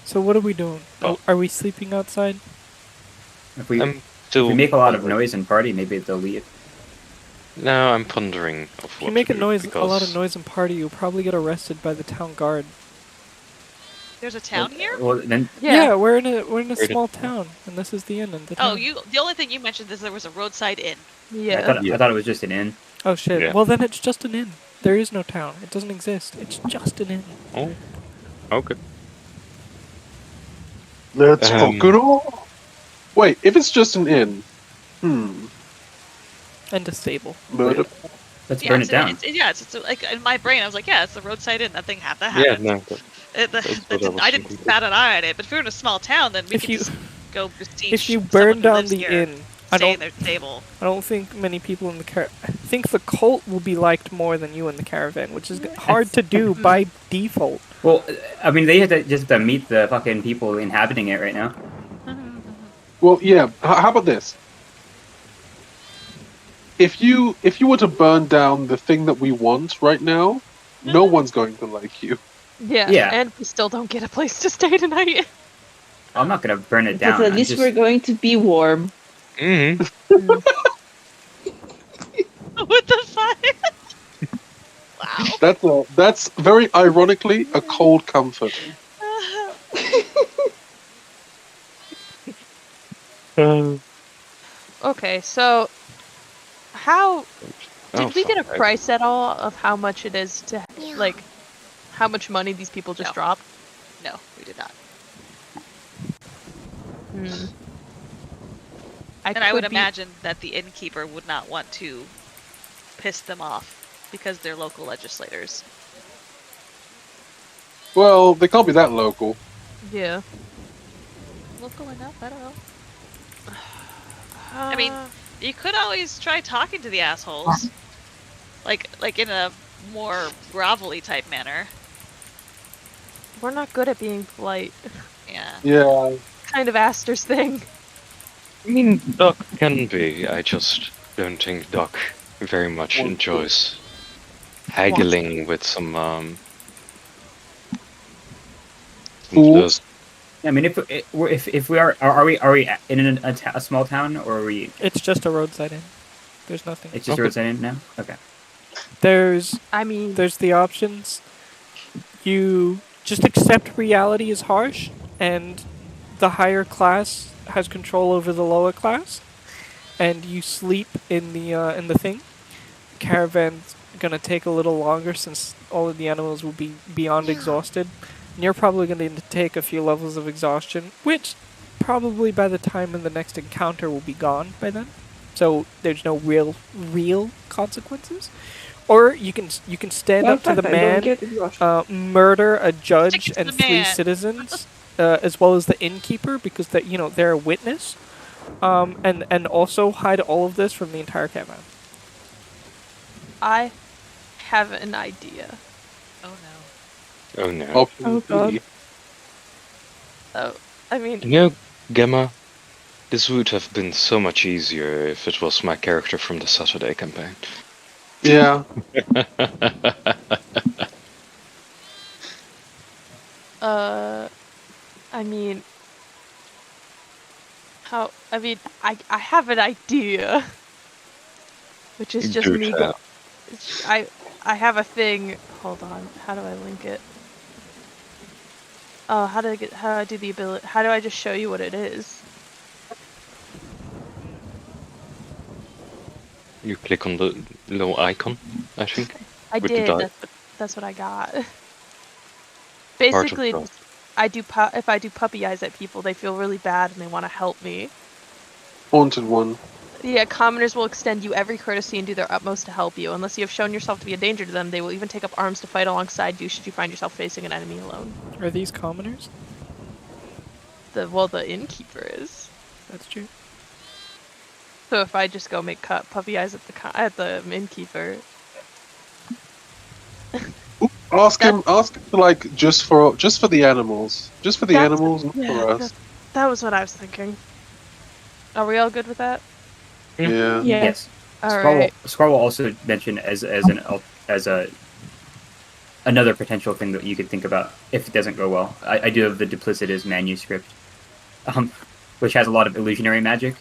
So what are we doing? Oh. Are we sleeping outside? If we, I'm if still. we make a lot of wondering. noise and party, maybe they'll leave. No, I'm pondering of If what you make to a do, lot of because- noise and party, you'll probably get arrested by the town guard. There's a town here? Well, then Yeah, we're in a Where did- small town, and this is the inn of the Oh, town. the only thing you mentioned is there was a roadside inn. Yeah. I thought it was just an inn. Oh shit. Yeah. Well then it's just an inn. There is no town. It doesn't exist. It's just an inn. Oh, okay. Let's Um, fuck it all. Wait, if it's just an inn, And a stable. murder. Let's burn it down. It's like in my brain. I was like, yeah, it's the roadside inn. That thing that Yeah, happened. no. That's what I was I didn't thinking. bat an eye at it. But if we were in a small town, then we If could you- just go besiege If you someone burn who down lives the here, inn, I stay in don't their table. think many people in the I think the cult will be liked more than you in the caravan, which is hard to do by default. Well, I mean, they have to just meet the fucking people inhabiting it right now. Well, yeah. How about this? If you were to burn down the thing that we want right now, no one's going to like you. Yeah. Yeah. And we still don't get a place to stay tonight. I'm not gonna burn it down. But at I'm least just... we're going to be warm. Mm-hmm. With the fire. Wow. That's very ironically a cold comfort. Okay, so how Oh, did we get a fuck, price at all of how much it is to like how much money these people just No. dropped? No, we did not. Hmm. And I would could be- imagine that the innkeeper would not want to piss them off because they're local legislators. Well, they can't be that local. Yeah. Local enough? I don't know. I mean, you could always try talking to the assholes. Like in a more grovelly type manner. We're not good at being polite. Yeah. Yeah. Kind of Aster's thing. I mean, Doc can be. I just don't think Doc very much Well, enjoys haggling with some Fools. I mean, if we are we in a small town, or are we? It's just a roadside inn. There's nothing. It's just Okay. a roadside inn now. Okay. There's I mean, the options. You just accept reality is harsh, and the higher class has control over the lower class, and you sleep in the thing. Caravan's gonna take a little longer since all of the animals will be beyond exhausted. And you're probably gonna take a few levels of exhaustion, which probably by the time in the next encounter will be gone by then. So there's no real consequences. Or you can stand up to the man, murder a judge Stick to and the 3 man. citizens, as well as the innkeeper, because they're a witness, and also hide all of this from the entire caravan. I have an idea. Oh no. Oh no. Option Oh, God. B. Oh, I mean, You know, Gemma, this would have been so much easier if it was my character from the Saturday campaign. Yeah. I mean, I have an idea, which is just Do me. tell. I have a thing. Hold on. How do I link it? Oh, how do I do the ability? How do I just show you what it is? You click on the little icon, I think. I With the did. die. That's what I got. Part of Basically, the- if I do puppy eyes at people, they feel really bad and they want to help me. Haunted one. Yeah, commoners will extend you every courtesy and do their utmost to help you. Unless you have shown yourself to be a danger to them, they will even take up arms to fight alongside you should you find yourself facing an enemy alone. Are these commoners? The innkeeper is. That's true. So if I just go make puppy eyes at the innkeeper, Ask him to like just for the animals. Just for the That's- animals, not yeah, for us. that was what I was thinking. Are we all good with that? Yeah. Yes. All Scar right. will also mention as another potential thing that you could think about if it doesn't go well. I do have the Duplicitous manuscript, which has a lot of illusionary magic.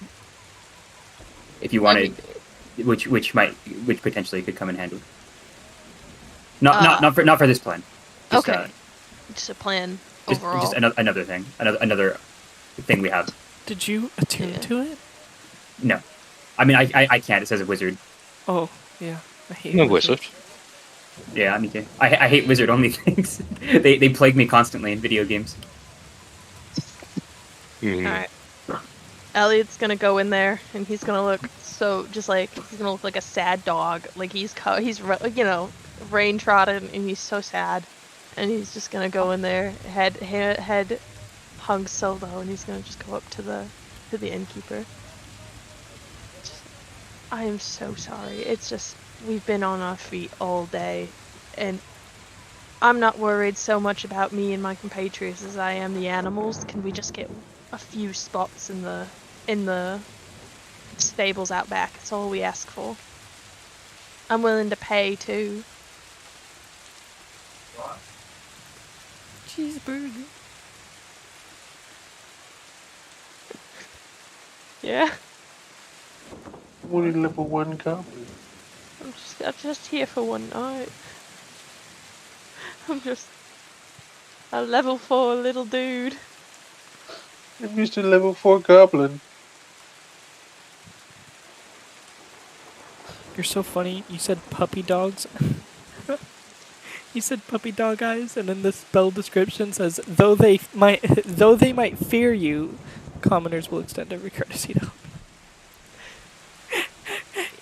If you wanted, which potentially could come in handy. Not for this plan. Just, Okay. Just a plan overall. just another thing, another thing we have. Did you attune Yeah. to it? No, I mean I can't. It says a wizard. Oh, yeah. I hate No wizards. wizard. Yeah, me too. I hate wizard only things. They plague me constantly in video games. Mm. Alright. Elliot's gonna go in there and he's gonna look he's gonna look like a sad dog. Like he's rain trodden and he's so sad. And he's just gonna go in there, head hung so low, and he's gonna just go up to the innkeeper. I am so sorry. It's just we've been on our feet all day, and I'm not worried so much about me and my compatriots as I am the animals. Can we just get a few spots in the stables out back? That's all we ask for. I'm willing to pay too. Cheeseburger. Yeah. Only level 1 goblin. I'm just here for one night. I'm just a level 4 little dude. I'm just a level 4 goblin. You're so funny. You said puppy dogs. You said puppy dog eyes, and then the spell description says, though they might fear you, commoners will extend every courtesy to help.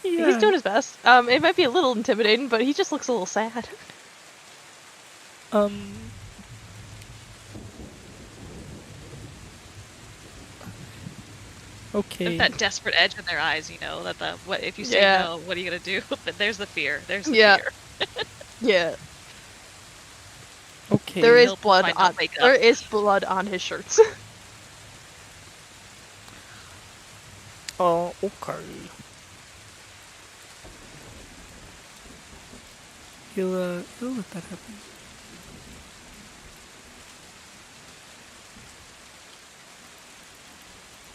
Yeah. He's doing his best. It might be a little intimidating, but he just looks a little sad. Okay. There's that desperate edge in their eyes, you know, that what if you say Yeah. no, what are you gonna do? But there's the fear. There's the Yeah. fear. Yeah. Okay. There is He'll blood might not on. wake up. There is blood on his shirts. Oh, okay. You'll let that happen.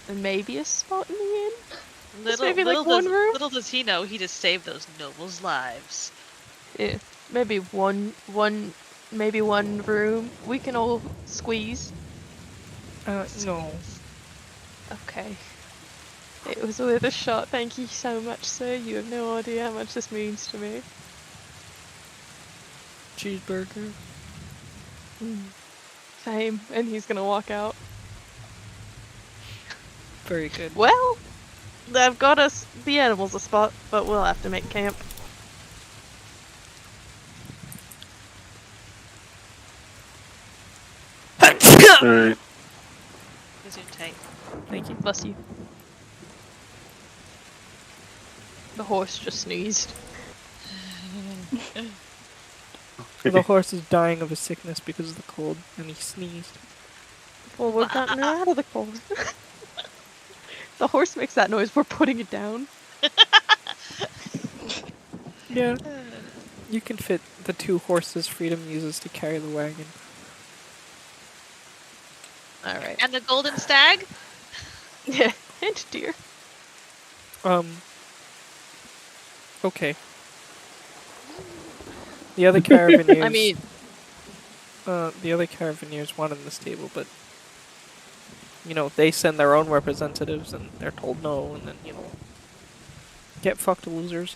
And maybe a spot in the inn. Little, maybe, little, like, one does, room? little does he know, he just saved those nobles' lives. Yeah. Maybe maybe one room. We can all squeeze. No. Okay. It was worth a shot. Thank you so much, sir. You have no idea how much this means to me. Cheeseburger. Same. And he's gonna walk out. Very good. Well, they've got us the animals a spot, but we'll have to make camp. Alright. Resume tight. Thank you. Bless you. The horse just sneezed. The horse is dying of a sickness because of the cold, and he sneezed. Well, we've gotten her out of the cold. The horse makes that noise. We're putting it down. Yeah. You can fit the 2 horses Freedom uses to carry the wagon. Alright. And the golden stag? Yeah. And deer. Okay. The other caravaneers. I mean, the other caravaneers wanted the stable, but you know, they send their own representatives, and they're told no, and then you know, get fucked, losers.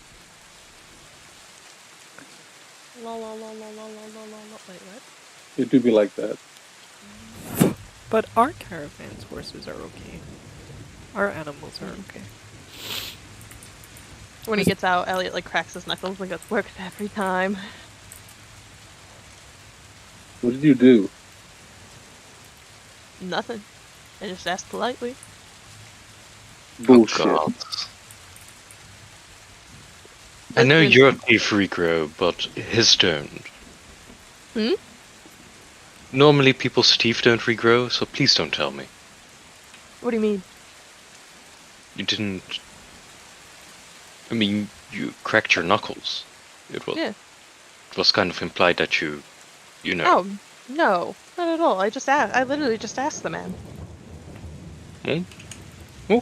La la la la la la la la. Wait, what? It do be like that. But our caravan's horses are okay. Our animals are okay. when he gets out, Elliot like cracks his knuckles and goes, "Works every time." What did you do? Nothing. I just asked politely. Bullshit. Oh, God. I know your thief regrow, but his don't. Hmm? Normally people's teeth don't regrow, so please don't tell me. What do you mean? You didn't... I mean, you cracked your knuckles. It was, Yeah. it was kind of implied that you know. Oh, no. Not at all. I literally just asked the man. Okay.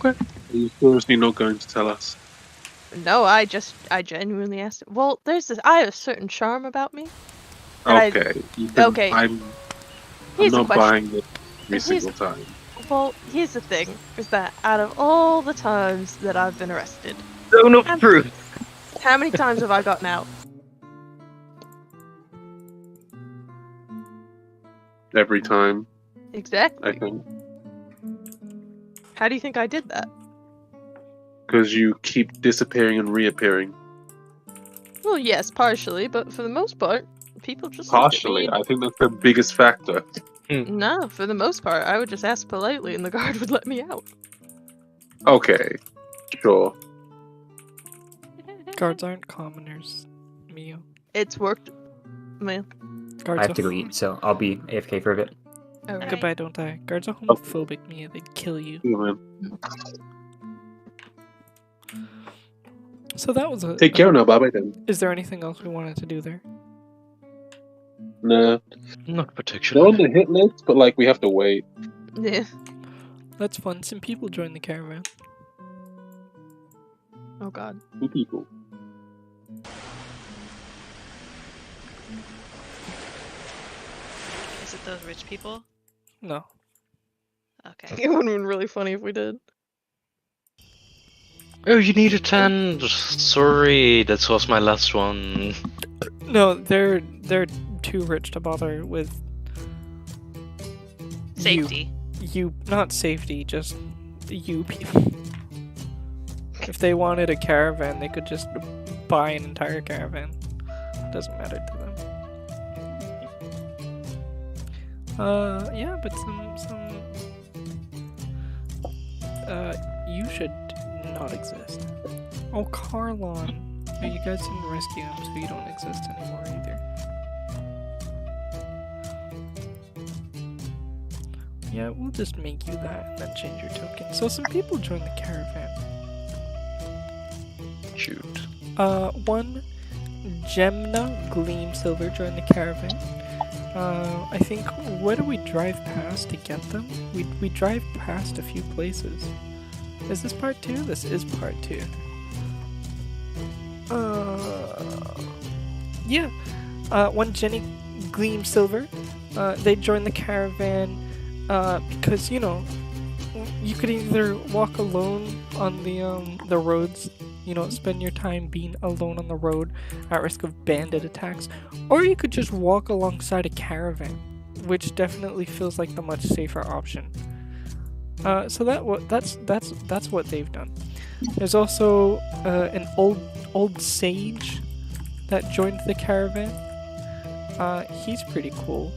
Are you seriously not going to tell us? No, I genuinely asked him. Well, I have a certain charm about me. And Okay. okay. I'm Here's a not question. buying it every Here's- single time. Well, here's the thing, is that out of all the times that I've been arrested, Zone of truth. how many times have I gotten out? Every time, Exactly. I think. How do you think I did that? Because you keep disappearing and reappearing. Well, yes, partially, but for the most part, people just look at Partially. me. I think that's the biggest factor. No, for the most part, I would just ask politely, and the guard would let me out. Okay. Sure. Guards aren't commoners, Mio. It's worked, man. Guards I have to go eat, so I'll be AFK for a bit. Alright. Goodbye, don't die. Guards are homophobic, Mia. They'd kill you. Yeah, man. So that was a. Take care now. Bye bye then. Is there anything else we wanted to do there? Nah. Not They're particularly. on the hit list, but like we have to wait. Yeah. That's fun. Some people joined the caravan. Oh god. 2 people. Is it those rich people? No. Okay. It would have been really funny if we did. Oh, you need a 10. Sorry, that was my last one. No, they're too rich to bother with Safety. you not safety, just you people. If they wanted a caravan, they could just buy an entire caravan. Doesn't matter to them. Yeah, but you should not exist. Oh, Carlon. Yeah, you guys didn't rescue him, so you don't exist anymore either. Yeah, we'll just make you that and then change your token. So some people joined the caravan. Shoot. One Gemna Gleam Silver joined the caravan. I think, where do we drive past to get them? We drive past a few places. Is this part 2? This is part 2. Yeah. One Jenny Gleam Silver. They joined the caravan because, you know, you could either walk alone on the roads, you know, spend your time being alone on the road at risk of bandit attacks, or you could just walk alongside a caravan, which definitely feels like the much safer option. So that's what they've done. There's also an old sage that joined the caravan. He's pretty cool.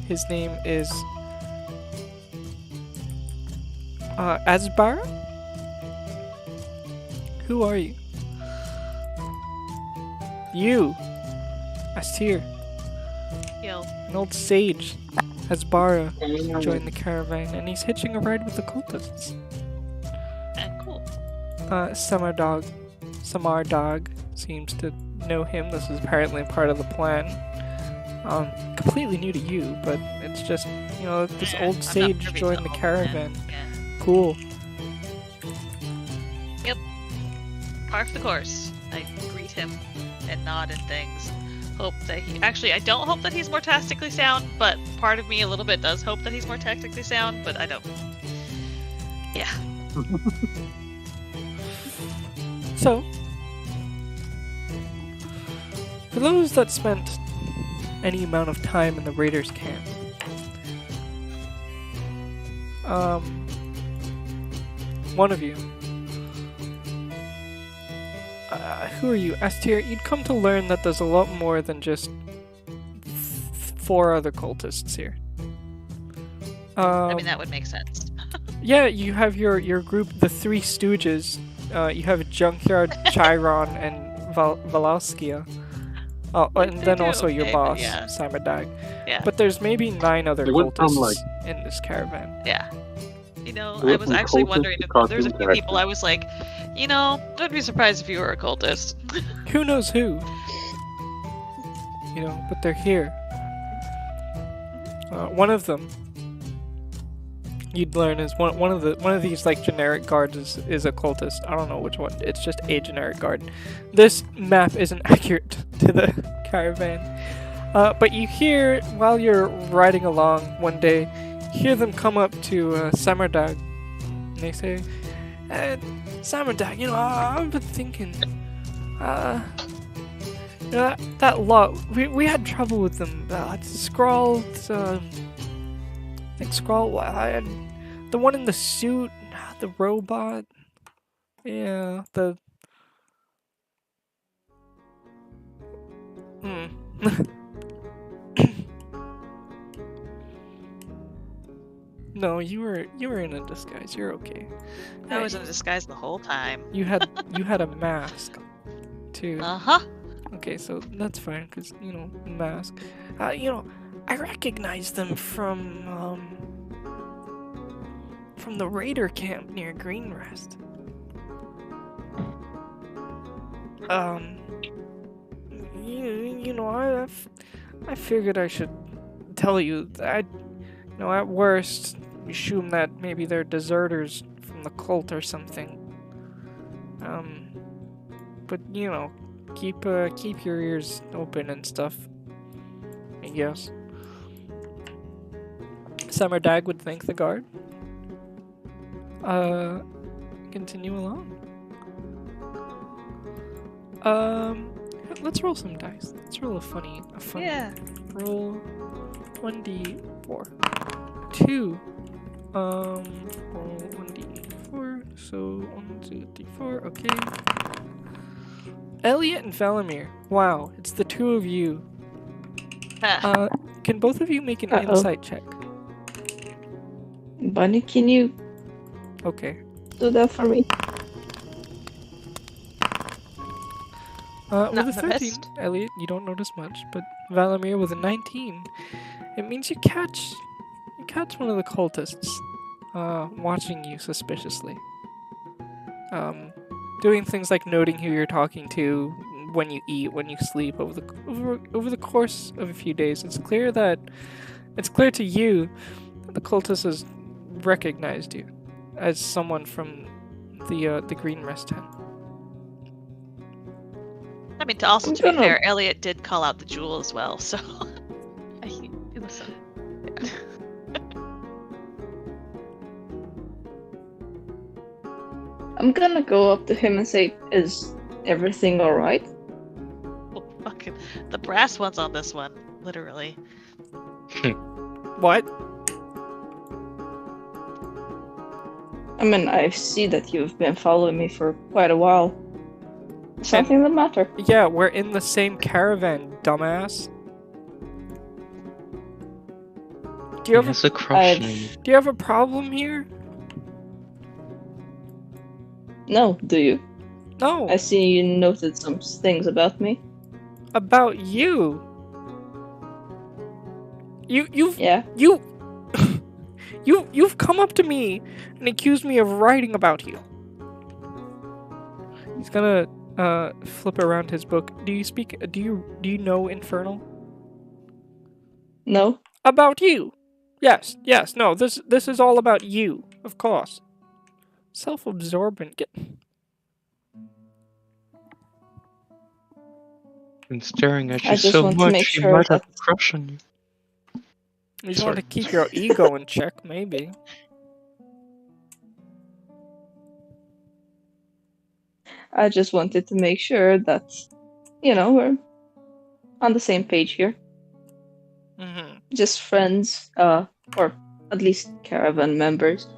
His name is Asbara? Who are you? You! Astir. Yo. An old sage. Asbara joined the caravan, and he's hitching a ride with the cultists. Cool. Samar Dog seems to know him. This is apparently part of the plan. Completely new to you, but it's just, you know, this Yeah, old I'm not sage privy to joined the all of caravan. that. Yeah. Cool. Par for the course. I greet him and nod and things. Hope that he... Actually, I don't hope that he's more tactically sound, but part of me a little bit does hope that he's more tactically sound, but I don't... Yeah. So, for those that spent any amount of time in the Raiders camp, one of you, who are you? Astir, you'd come to learn that there's a lot more than just 4 other cultists here. I mean, that would make sense. Yeah, you have your group, the Three Stooges. You have Junkyard, Chiron, and Valauskia. Oh, and then do, also your okay, boss, yeah. Samadag. Yeah. But there's maybe 9 other They went from, cultists like- in this caravan. Yeah. You know, Well, I was actually cultist wondering to if there's a cartoon few people I was like, you know, I'd be surprised if you were a cultist. Who knows who? You know, but they're here. One of them, you'd learn, is one of these like generic guards is a cultist. I don't know which one. It's just a generic guard. This map isn't accurate to the caravan. But you hear, while you're riding along one day, hear them come up to Samardag, and they say, Samardag, you know, I've been thinking, you know, that lot, we had trouble with them. Skrull, I think Skrull, the one in the suit, the robot, yeah, No, you were in a disguise. You're okay. I was in a disguise the whole time. You had a mask too. Uh-huh. Okay, so that's fine, cause you know, mask. You know, I recognize them from the raider camp near Greenrest. You know, I figured I should tell you that, you know, at worst, assume that maybe they're deserters from the cult or something. But you know, keep your ears open and stuff. I guess. Summer Dag would thank the guard. Continue along. Let's roll some dice. Let's roll a funny. Yeah. Roll 1d4. 2. Roll 1d4. So 1, 2, 3, 4. Okay. Elliot and Valamir. Wow, it's the two of you. Can both of you make an insight check? Bunny, can you Okay. do that for me? With Not a the 13, best. Elliot, you don't notice much, but Valamir with a 19, it means you catch one of the cultists, watching you suspiciously. Doing things like noting who you're talking to, when you eat, when you sleep, over the course of a few days. It's clear to you that the cultist has recognized you as someone from the Green Rest tent. I mean, to be fair, Elliot did call out the jewel as well, so. Listen. I'm gonna go up to him and say, "Is everything alright?" Oh, fucking the brass one's on this one, literally. What? I mean, I see that you've been following me for quite a while. Something the matter? Yeah, we're in the same caravan, dumbass. Do you have Has a crush on you. Do you have a problem here? No, do you? No. I see you noted some things about me. About you. You've come up to me and accused me of writing about you. He's gonna flip around his book. Do you know Infernal? No? About you. Yes, no, this is all about you, of course. Self-absorbent. Been staring at I you just so want to make much, sure you might have that- a crush on you. You just want to keep your ego in check, maybe. I just wanted to make sure that, we're on the same page here. Mm-hmm. Just friends, or at least caravan members.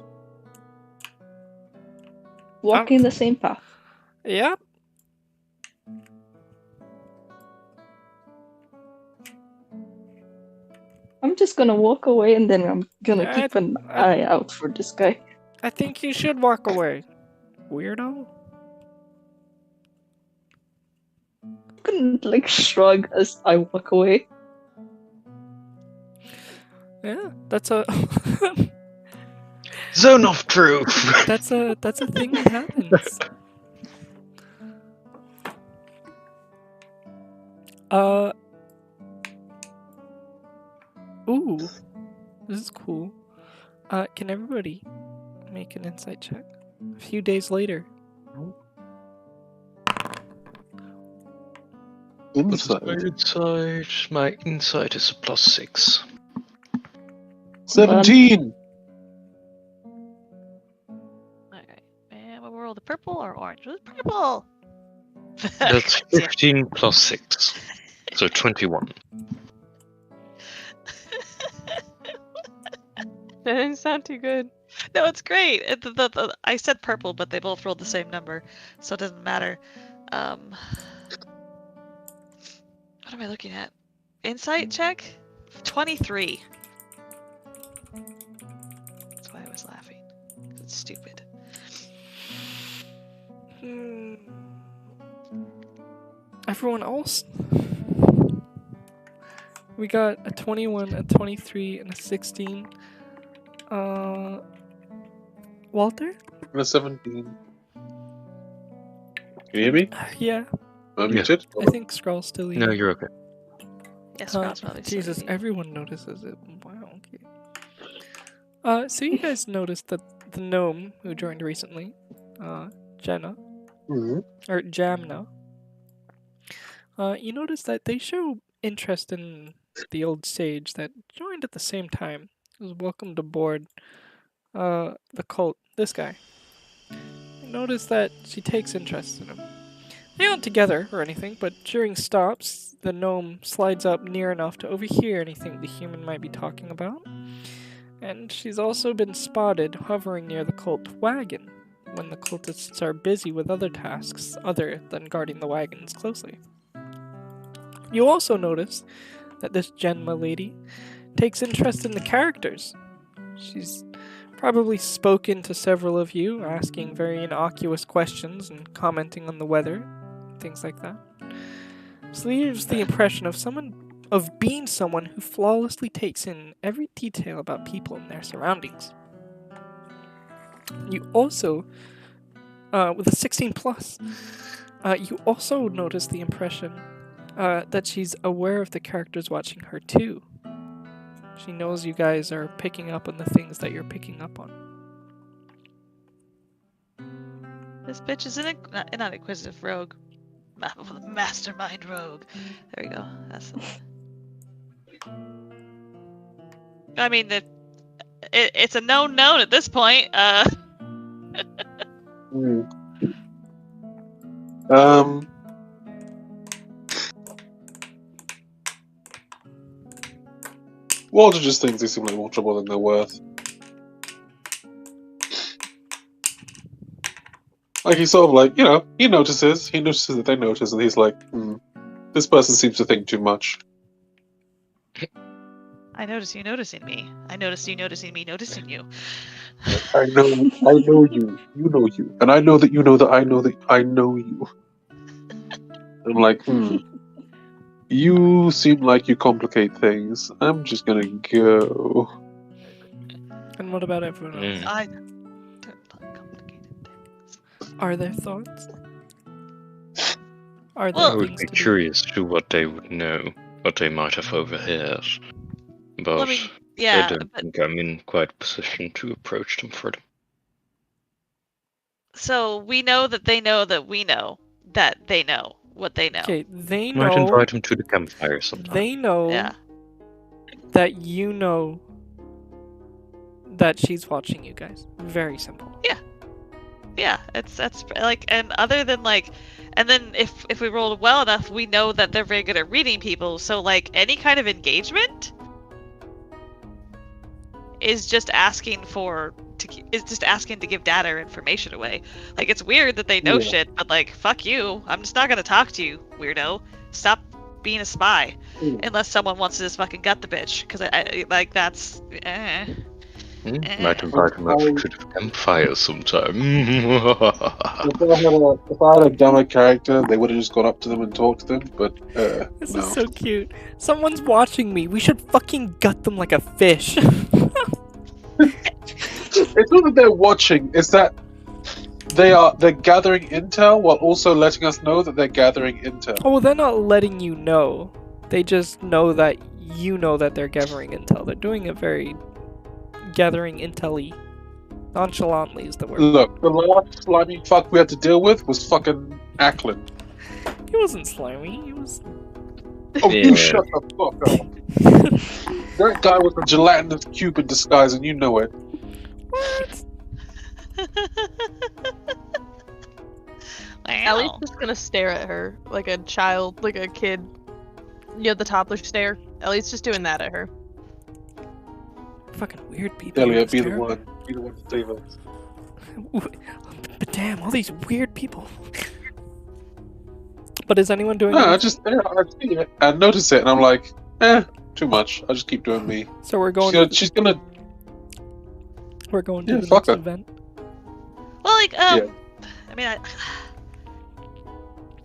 Walking the same path. Yep. I'm just gonna walk away and then I'm gonna Yeah, keep an eye out for this guy. I think you should walk away. Weirdo. I'm gonna, shrug as I walk away. Yeah, that's a Zone of truth! that's a thing that happens. Ooh, this is cool. Can everybody make an insight check? A few days later. Insight. My insight is a +6. 17! Alright. And we'll roll the purple or orange? It was purple! That's 15 +6. So 21. That didn't sound too good. No, it's great. I said purple, but they both rolled the same number, so it doesn't matter. What am I looking at? Insight check? 23. That's why I was laughing. It's stupid. Everyone else? We got a 21, a 23, and a 16. Walter? And a 17. Can you hear me? Yeah, I'm Yeah. muted? I think Skrull's still here. No, you're okay. Yes, Sprout's probably still Jesus, eating. everyone notices it. Wow, okay. So you guys noticed that the gnome who joined recently, Jenna, Mhm. or Jamna, you notice that they show interest in the old sage that joined at the same time. Was welcomed aboard the cult. This guy. You notice that she takes interest in him. They aren't together or anything, but during stops, the gnome slides up near enough to overhear anything the human might be talking about. And she's also been spotted hovering near the cult wagon when the cultists are busy with other tasks other than guarding the wagons closely. You also notice that this Genma lady takes interest in the characters. She's probably spoken to several of you, asking very innocuous questions and commenting on the weather, things like that. So leaves the impression of being someone who flawlessly takes in every detail about people and their surroundings. You also, with a 16 plus, you also notice the impression that she's aware of the characters watching her too. She knows you guys are picking up on the things that you're picking up on. This bitch is an inquisitive rogue. Mastermind rogue. There we go. That's it. I mean, it's a known at this point. Walter just thinks they seem like more trouble than they're worth. Like, he's sort of like, he notices that they notice, and he's like, this person seems to think too much. I notice you noticing me. I notice you noticing me noticing you. I know you know you, and I know that you know that I know that I know you. I'm like, you seem like you complicate things. I'm just gonna go. And what about everyone else? I don't like complicated things. Are there thoughts? Are there I would things be to curious to what they would know, what they might have overheard. But Well, I mean, yeah, I don't think I'm in quite a position to approach them further. So we know that they know that we know that they know what they know. Okay, they Might know. invite them to the campfire sometime. They know Yeah. that you know that she's watching you guys. Very simple. Yeah, that's like, and other than like, and then if we rolled well enough, we know that they're very good at reading people. So like any kind of engagement is just asking to give data or information away. Like, it's weird that they know shit, but like, fuck you. I'm just not gonna talk to you, weirdo. Stop being a spy, unless someone wants to just fucking gut the bitch. Because I like that's. Might invite them over to the campfire sometime. If I had a dumber character, they would have just gone up to them and talked to them, but This no. is so cute. Someone's watching me. We should fucking gut them like a fish. It's not that they're watching, it's that they're gathering intel while also letting us know that they're gathering intel. Oh, well, they're not letting you know. They just know that you know that they're gathering intel. They're doing it very gathering intel-y. Nonchalantly is the word. Look, the last slimy fuck we had to deal with was fucking Ackland. He wasn't slimy. He was. Oh, Yeah. you shut the fuck up. That guy was a gelatinous cube in disguise, and you know it. What? Ellie's just gonna stare at her like a child, like a kid. You know, the toddler stare. Ellie's just doing that at her. Fucking weird people. Elliot, be It's the terrible. one. Be the one to save us. But damn, all these weird people. But is anyone doing No, I anything? see it. I notice it, and I'm like, too much. I'll just keep doing me. So we're going. She's gonna. We're going to Yeah, the fuck next her. event. Well, like, Yeah. I mean,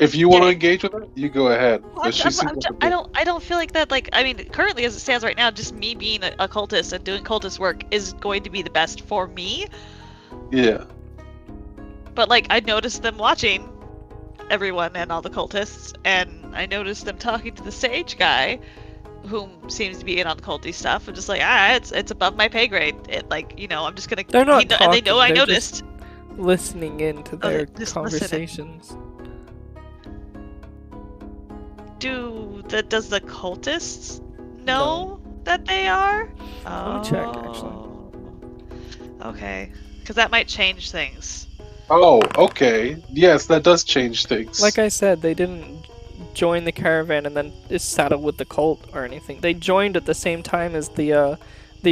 If you want to engage with her, you go ahead. Well, But she seems like a bit- I don't feel like that. Like, I mean, currently as it stands right now, just me being a cultist and doing cultist work is going to be the best for me. Yeah. But like, I noticed them watching everyone and all the cultists, and I noticed them talking to the sage guy, whom seems to be in on culty stuff. I'm just like, it's above my pay grade. It, like, I'm just gonna. They're not and they know talking, I they're noticed. listening in to their just conversations. Does the cultists know that they are? Let me check, actually. Okay, because that might change things. Oh, okay. Yes, that does change things. Like I said, they didn't join the caravan and then is saddled with the cult or anything. They joined at the same time as the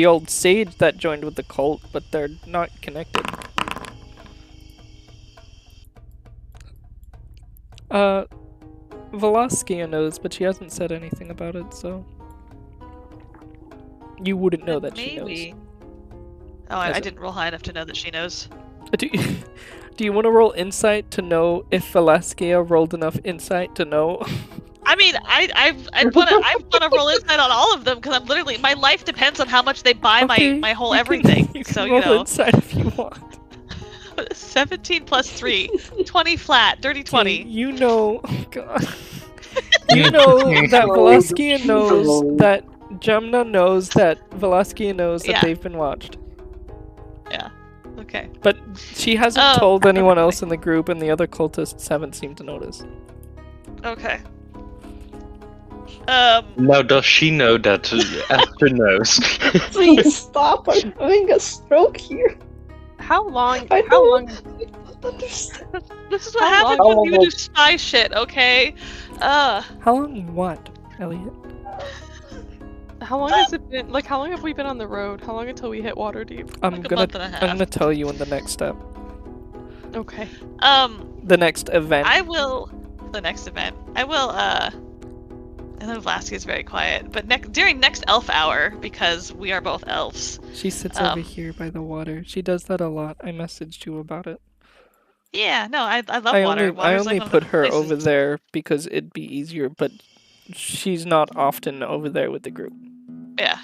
old sage that joined with the cult, but they're not connected. Velaskia knows, but she hasn't said anything about it, so you wouldn't know that she knows. Oh, I didn't roll high enough to know that she knows. Do you want to roll insight to know if Velaskia rolled enough insight to know? I mean, I want to roll insight on all of them because I'm literally my life depends on how much they buy my whole everything. You can so roll insight if you want. 17 plus 3, 20 flat, dirty 20. You know, oh God. You know that Velaskia knows that Jamna knows that Velaskia knows that they've been watched. Yeah. Okay. But she hasn't told anyone else in the group, and the other cultists haven't seemed to notice. Okay. Now, does she know that Esther knows? Please stop! I'm having a stroke here. How long? I don't understand. This is what happens when you do spy shit, okay? How long what, Elliot? How long has it been? Like, how long have we been on the road? How long until we hit Waterdeep? I'm gonna tell you in the next step. Okay. The next event. The next event. I know Vlasky is very quiet, but during next elf hour, because we are both elves. She sits over here by the water. She does that a lot. I messaged you about it. Yeah, no, I love water. I only put her over there because it'd be easier, but she's not often over there with the group. Yeah.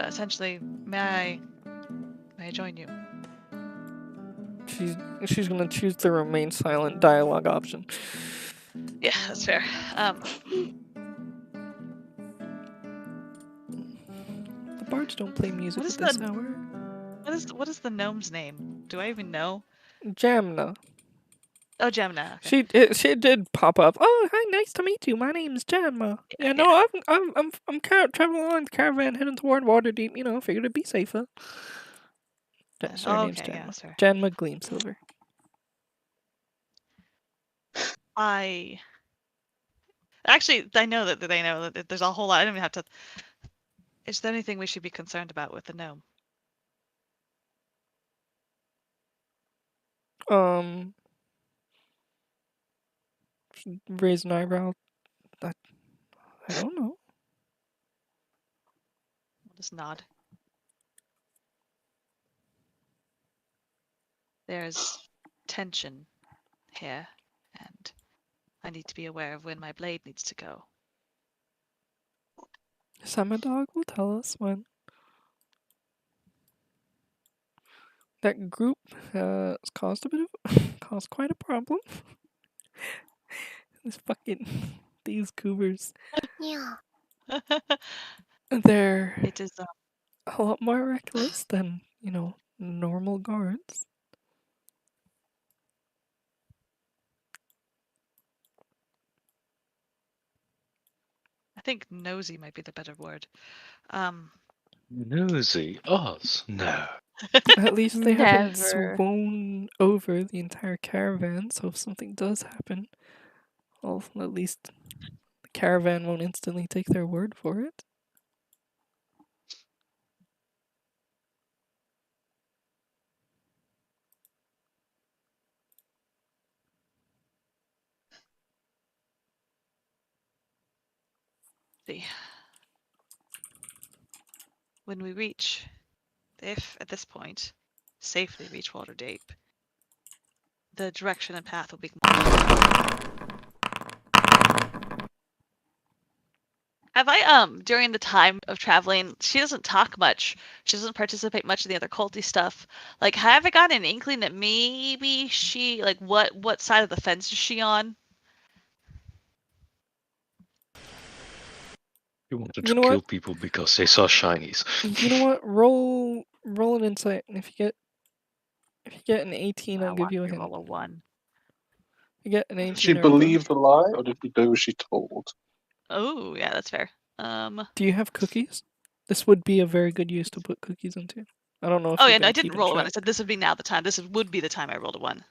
Essentially, may I join you? She's gonna choose the remain silent dialogue option. Yeah, that's fair. The bards don't play music at this hour. What is the gnome's name? Do I even know? Jamna. Oh, Jamna. Okay. She did pop up. Oh, hi, nice to meet you. My name's Jamna. Yeah, no, I'm traveling along the caravan heading toward Waterdeep. You know, figured it'd be safer. So her name's Jamna. Yeah, Janma Gleamsilver. Actually, I know that they know that there's a whole lot. I don't even have to. Is there anything we should be concerned about with the gnome? Raise an eyebrow. I don't know. I'll just nod. There's tension here, and I need to be aware of when my blade needs to go. Summer Dog will tell us when. That group has caused quite a problem. These goobers. Yeah. They're It is a lot more reckless than, normal guards. I think nosy might be the better word. Nosy? Us? No. At least they haven't swooned over the entire caravan, so if something does happen, well, at least the caravan won't instantly take their word for it. See. When we reach, if at this point, safely reach Waterdeep, the direction and path will be Have I, during the time of traveling, she doesn't talk much. She doesn't participate much in the other culty stuff. Like, have I gotten an inkling that maybe she, like, what side of the fence is she on? You wanted to kill people because they saw shinies. You know what? Roll Roll an insight, and if you get an 18, I'll give you a hint. Roll a 1. You get an Did she 18 or above. believe the lie, or did she do as she told? Oh, yeah, that's fair. Do you have cookies? This would be a very good use to put cookies into. I don't know if Oh you've yeah, no, been I didn't keeping roll a 1. I track. said this would be now the time. Would be the time I rolled a 1.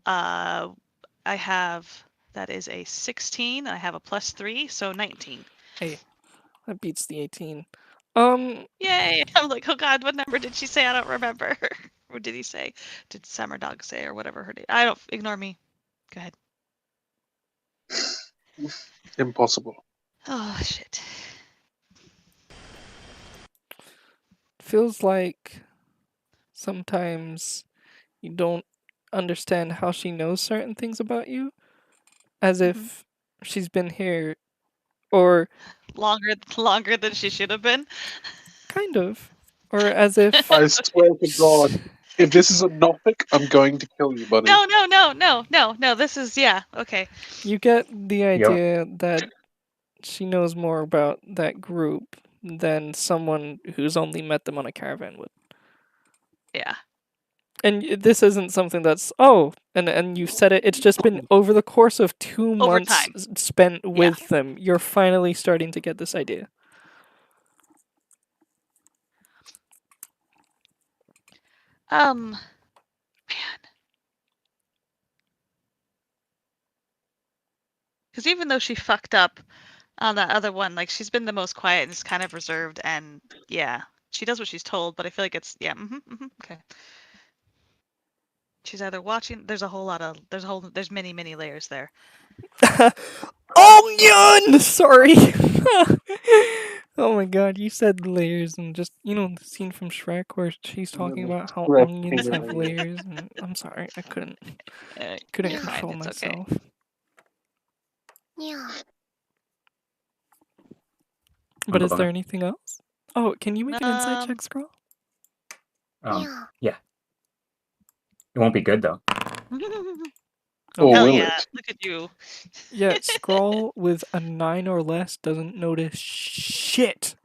I have, that is a 16. I have a +3, so 19. Hey, that beats the 18. Yay! I'm like, oh god, what number did she say? I don't remember. What did he say? Did Summer Dog say, or whatever her name? I don't. Ignore me. Go ahead. Impossible. Oh shit. Feels like sometimes you don't understand how she knows certain things about you, as if she's been here, or Longer than she should have been. kind of, or as if I swear to God, if this is a Nothic, I'm going to kill you, buddy. No. This is okay. you get the idea that she knows more about that group than someone who's only met them on a caravan would. Yeah. And this isn't something that's and you said it. It's just been over the course of 2 Over months time. spent with them. You're finally starting to get this idea. Man. Because even though she fucked up on that other one, like she's been the most quiet and is kind of reserved, and she does what she's told. But I feel like it's okay. She's either watching. There's many layers there. Onion! Sorry. Oh my god, you said layers, and just, the scene from Shrek where she's talking about how Shrek onions have layers. layers, and I'm sorry, I couldn't You're fine, control it's okay. myself. But is there anything else? Oh, can you make an insight check, Scroll? Yeah. It won't be good though. Or Hell will yeah! it? Look at you. Yeah, Scroll with a 9 or less doesn't notice shit.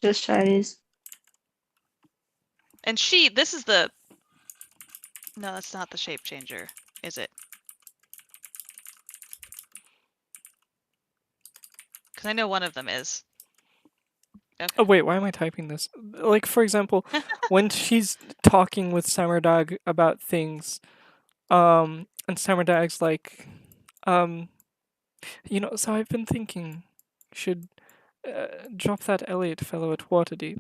Just Chinese. And this is the. No, that's not the shape changer, is it? Because I know one of them is. Okay. Oh wait, why am I typing this? Like, for example, when she's talking with Samardag about things, and Samardag's like, so I've been thinking, should drop that Elliot fellow at Waterdeep.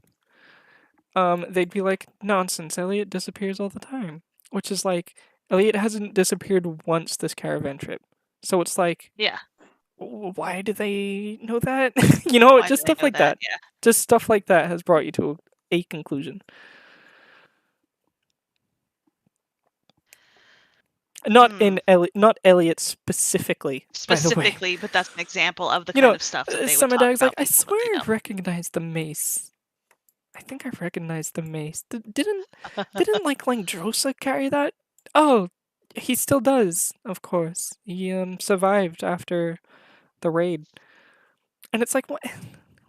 They'd be like, nonsense, Elliot disappears all the time. Which is like, Elliot hasn't disappeared once this caravan trip. So it's like, Yeah. why do they know that? Why just do they stuff know like that. Yeah. Just stuff like that has brought you to a conclusion. Not Elliot specifically. Specifically, but that's an example of the You kind know, of stuff that they some would of talk Dag's about. like, I swear I recognized the mace. I think I recognized the mace. Didn't like Drosa carry that? Oh, he still does, of course. He survived after the raid. And it's like, what?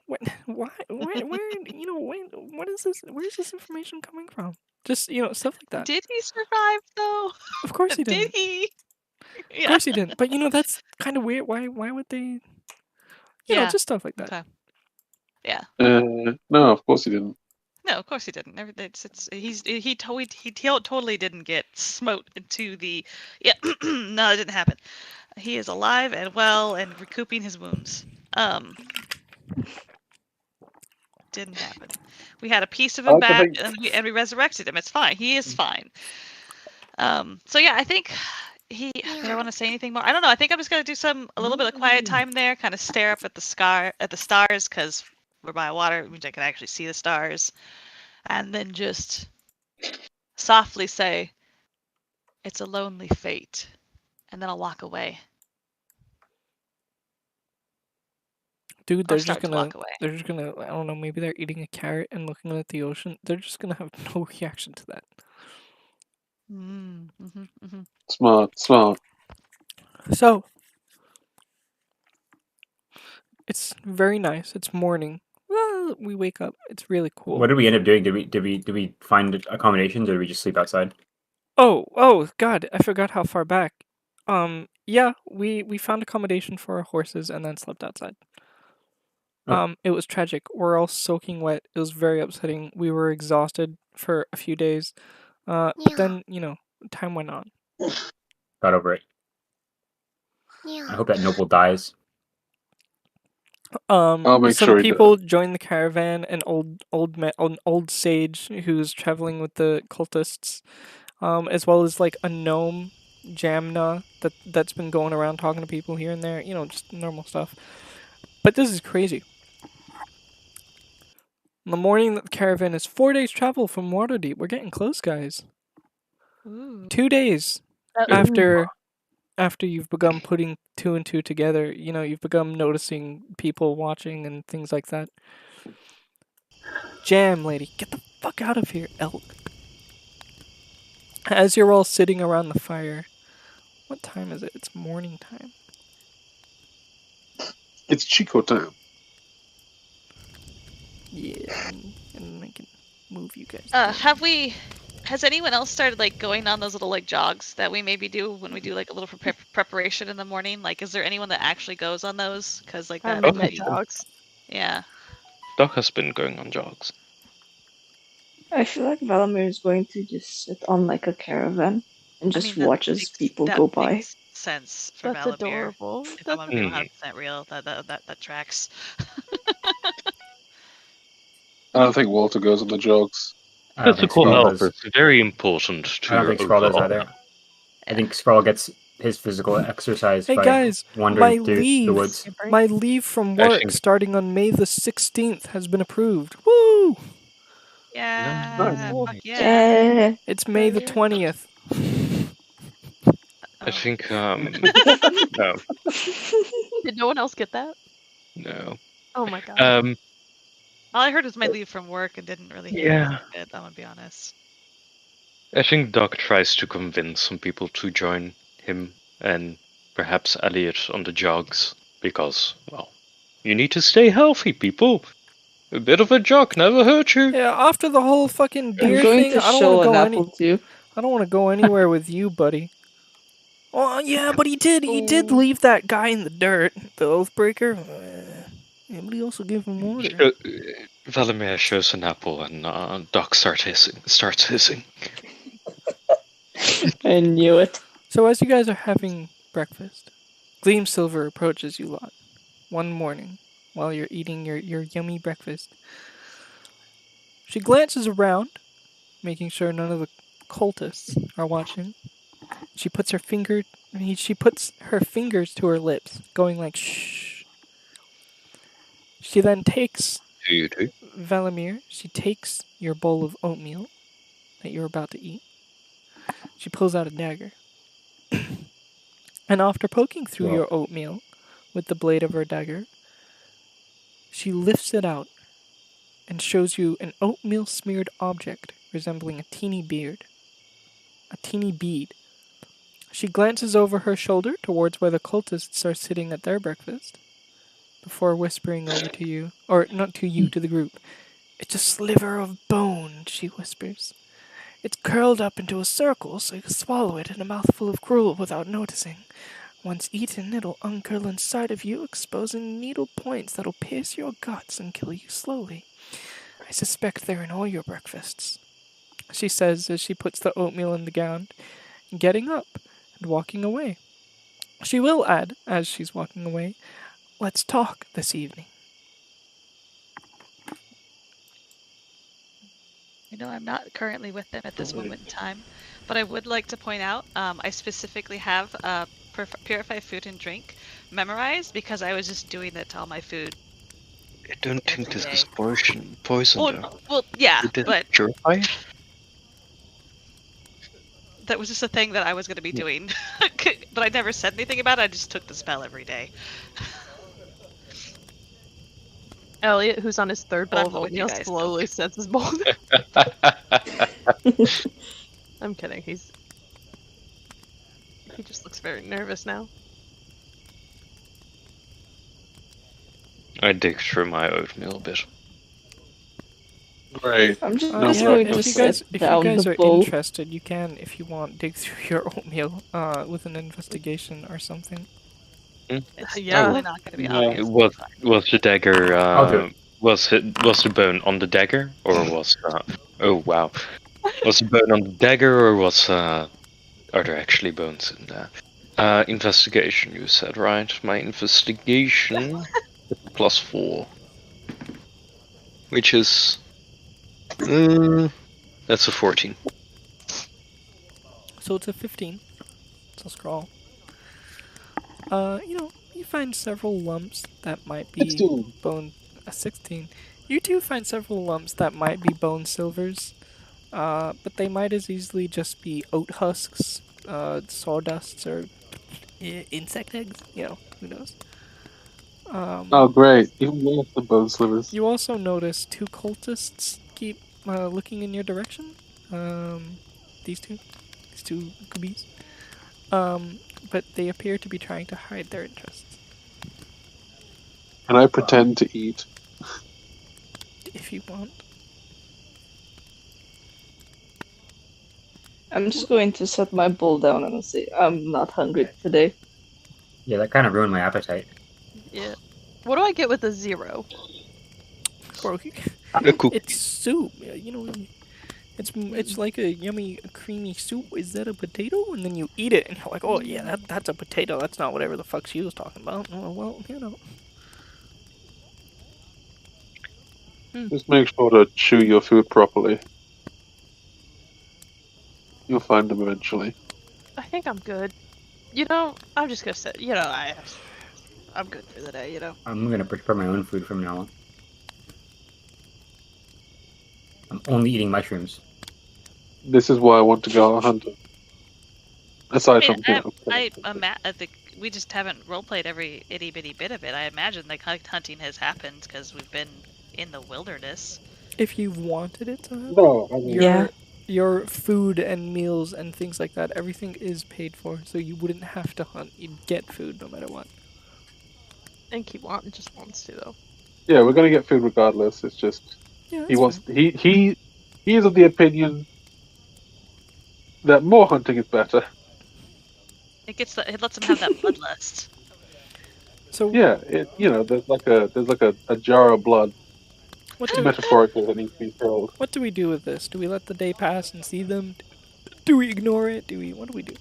Why? Where? What is this? Where is this information coming from? Just stuff like that. Did he survive though? Of course he didn't. Did he? Of course he didn't. But that's kind of weird. Why would they? Just stuff like that. Okay. Yeah. No, of course he didn't. No, of course he didn't. He totally didn't get smote into the. Yeah. No, it didn't happen. He is alive and well and recouping his wounds. Didn't happen. We had a piece of him back, and we resurrected him. It's fine. He is fine. So yeah, I think did I want to say anything more? I don't know. I think I'm just gonna do a little bit of quiet time there, kind of stare up at the stars, because we're by water. It means I can actually see the stars, and then just softly say, "It's a lonely fate," and then I'll walk away. Dude, they're just gonna, I don't know, maybe they're eating a carrot and looking at the ocean. They're just gonna have no reaction to that. Smart. So, It's very nice. It's morning. Well, we wake up. It's really cool. What did we end up doing? Did we find accommodations, or did we just sleep outside? Oh, God! I forgot how far back. Yeah, we found accommodation for our horses and then slept outside. Oh. It was tragic. We're all soaking wet. It was very upsetting. We were exhausted for a few days. But then, time went on. Got over it. I hope that noble dies. I'll make Some sure he people joined the caravan. An old sage who's traveling with the cultists, as well as like a gnome, Jamna, that's been going around talking to people here and there. Just normal stuff. But this is crazy. In the morning, the caravan is 4 days travel from Waterdeep. We're getting close, guys. Ooh. 2 days after you've begun putting 2 and 2 together, you've begun noticing people watching and things like that. Jam lady, get the fuck out of here, elk. As you're all sitting around the fire, what time is it? It's morning time. It's Chico time. Yeah, and I can move you guys. Has anyone else started like going on those little like jogs that we maybe do when we do like a little preparation in the morning? Like, is there anyone that actually goes on those? Because like that. Midnight jogs. Yeah. Doc has been going on jogs. I feel like Valamir is going to just sit on like a caravan and just watch as people that go by. Makes sense for That's Valamir. adorable. If I'm gonna be 100% real, that tracks. I don't think Walter goes on the jogs. Physical health is very important to I don't think Skrull does overall. either. I think Skrull gets his physical exercise Hey by guys, wandering through the woods. my leave from work starting on May the 16th has been approved. Woo! Yeah. Nice. Fuck yeah. It's May the 20th. I think, no. Did no one else get that? No. Oh my god. All I heard was my leave from work and didn't really hear it, I'm gonna be honest. I think Doc tries to convince some people to join him and perhaps Elliot on the jogs because, well, you need to stay healthy, people. A bit of a jog never hurt you. Yeah, after the whole fucking deer thing, I don't want to go I don't want to go anywhere with you, buddy. Oh yeah, but he did leave that guy in the dirt, the Oathbreaker. Yeah, but he also gave him water. Valamir shows an apple and Doc starts hissing. I knew it. So as you guys are having breakfast, Gleam Silver approaches you lot one morning while you're eating your yummy breakfast. She glances around, making sure none of the cultists are watching. She puts her fingers to her lips, going like shh. She then takes Valamir. She takes your bowl of oatmeal that you're about to eat. She pulls out a dagger. And after poking through your oatmeal with the blade of her dagger, she lifts it out and shows you an oatmeal-smeared object resembling a teeny bead. She glances over her shoulder towards where the cultists are sitting at their breakfast, before whispering over to you, or not to you, to the group. "It's a sliver of bone," she whispers. "It's curled up into a circle so you can swallow it in a mouthful of gruel without noticing. Once eaten, it'll uncurl inside of you, exposing needle points that'll pierce your guts and kill you slowly. I suspect they're in all your breakfasts," she says as she puts the oatmeal in the ground, getting up and walking away. She will add, as she's walking away, "Let's talk this evening." I'm not currently with them at this moment in time, but I would like to point out, I specifically have Purify Food and Drink memorized because I was just doing that to all my food. I don't think this is poison though. Well, yeah, but purify? That was just a thing that I was going to be doing, but I never said anything about it. I just took the spell every day. Elliot, who's on his third bowl of oatmeal, slowly sets his bowl. I'm kidding. He just looks very nervous now. I dig through my oatmeal a bit. Great. I'm just No, going but to if you guys, set if you down guys the are bowl. interested, you can, if you want, dig through your oatmeal with an investigation or something. It's Yeah. definitely not going to be Yeah. obvious. Was the dagger? I'll do it. Was the bone on the dagger, or was? Oh wow. Was the bone on the dagger, or was? Are there actually bones in there? Investigation. You said right. My investigation +4, which is. That's a 14. So it's a 15. So scroll. You find several lumps that might be 16. bone. 16. You do find several lumps that might be bone silvers, but they might as easily just be oat husks, sawdusts, or insect eggs. Who knows? Oh, great. Even worse than bone slivers. You also notice 2 cultists keep looking in your direction. These two goobies. But they appear to be trying to hide their interests. And I pretend to eat. If you want. I'm just going to set my bowl down and say I'm not hungry today. Yeah, that kind of ruined my appetite. Yeah. What do I get with a 0? Bro, A cook. it's soup. It's like a yummy, creamy soup. Is that a potato? And then you eat it, and you're like, oh yeah, that's a potato. That's not whatever the fuck she was talking about. Oh, well, Just make sure to chew your food properly. You'll find them eventually. I think I'm good. I'm just gonna say, I'm good for the day, I'm gonna prepare my own food from now on. I'm only eating mushrooms. This is why I want to go hunting. Aside from, I think we just haven't roleplayed every itty bitty bit of it. I imagine the hunting has happened because we've been in the wilderness. if you wanted it to happen, no, I mean, your food and meals and things like that, everything is paid for, so you wouldn't have to hunt. You'd get food no matter what. I think he just wants to, though. yeah, we're gonna get food regardless. It's just Yeah, he wants. He is of the opinion that more hunting is better. It lets him have that bloodlust. So Yeah, there's like a jar of blood, what do metaphorically, that needs to be filled. what do we do with this? Do we let the day pass and see them? Do we ignore it? What do we do?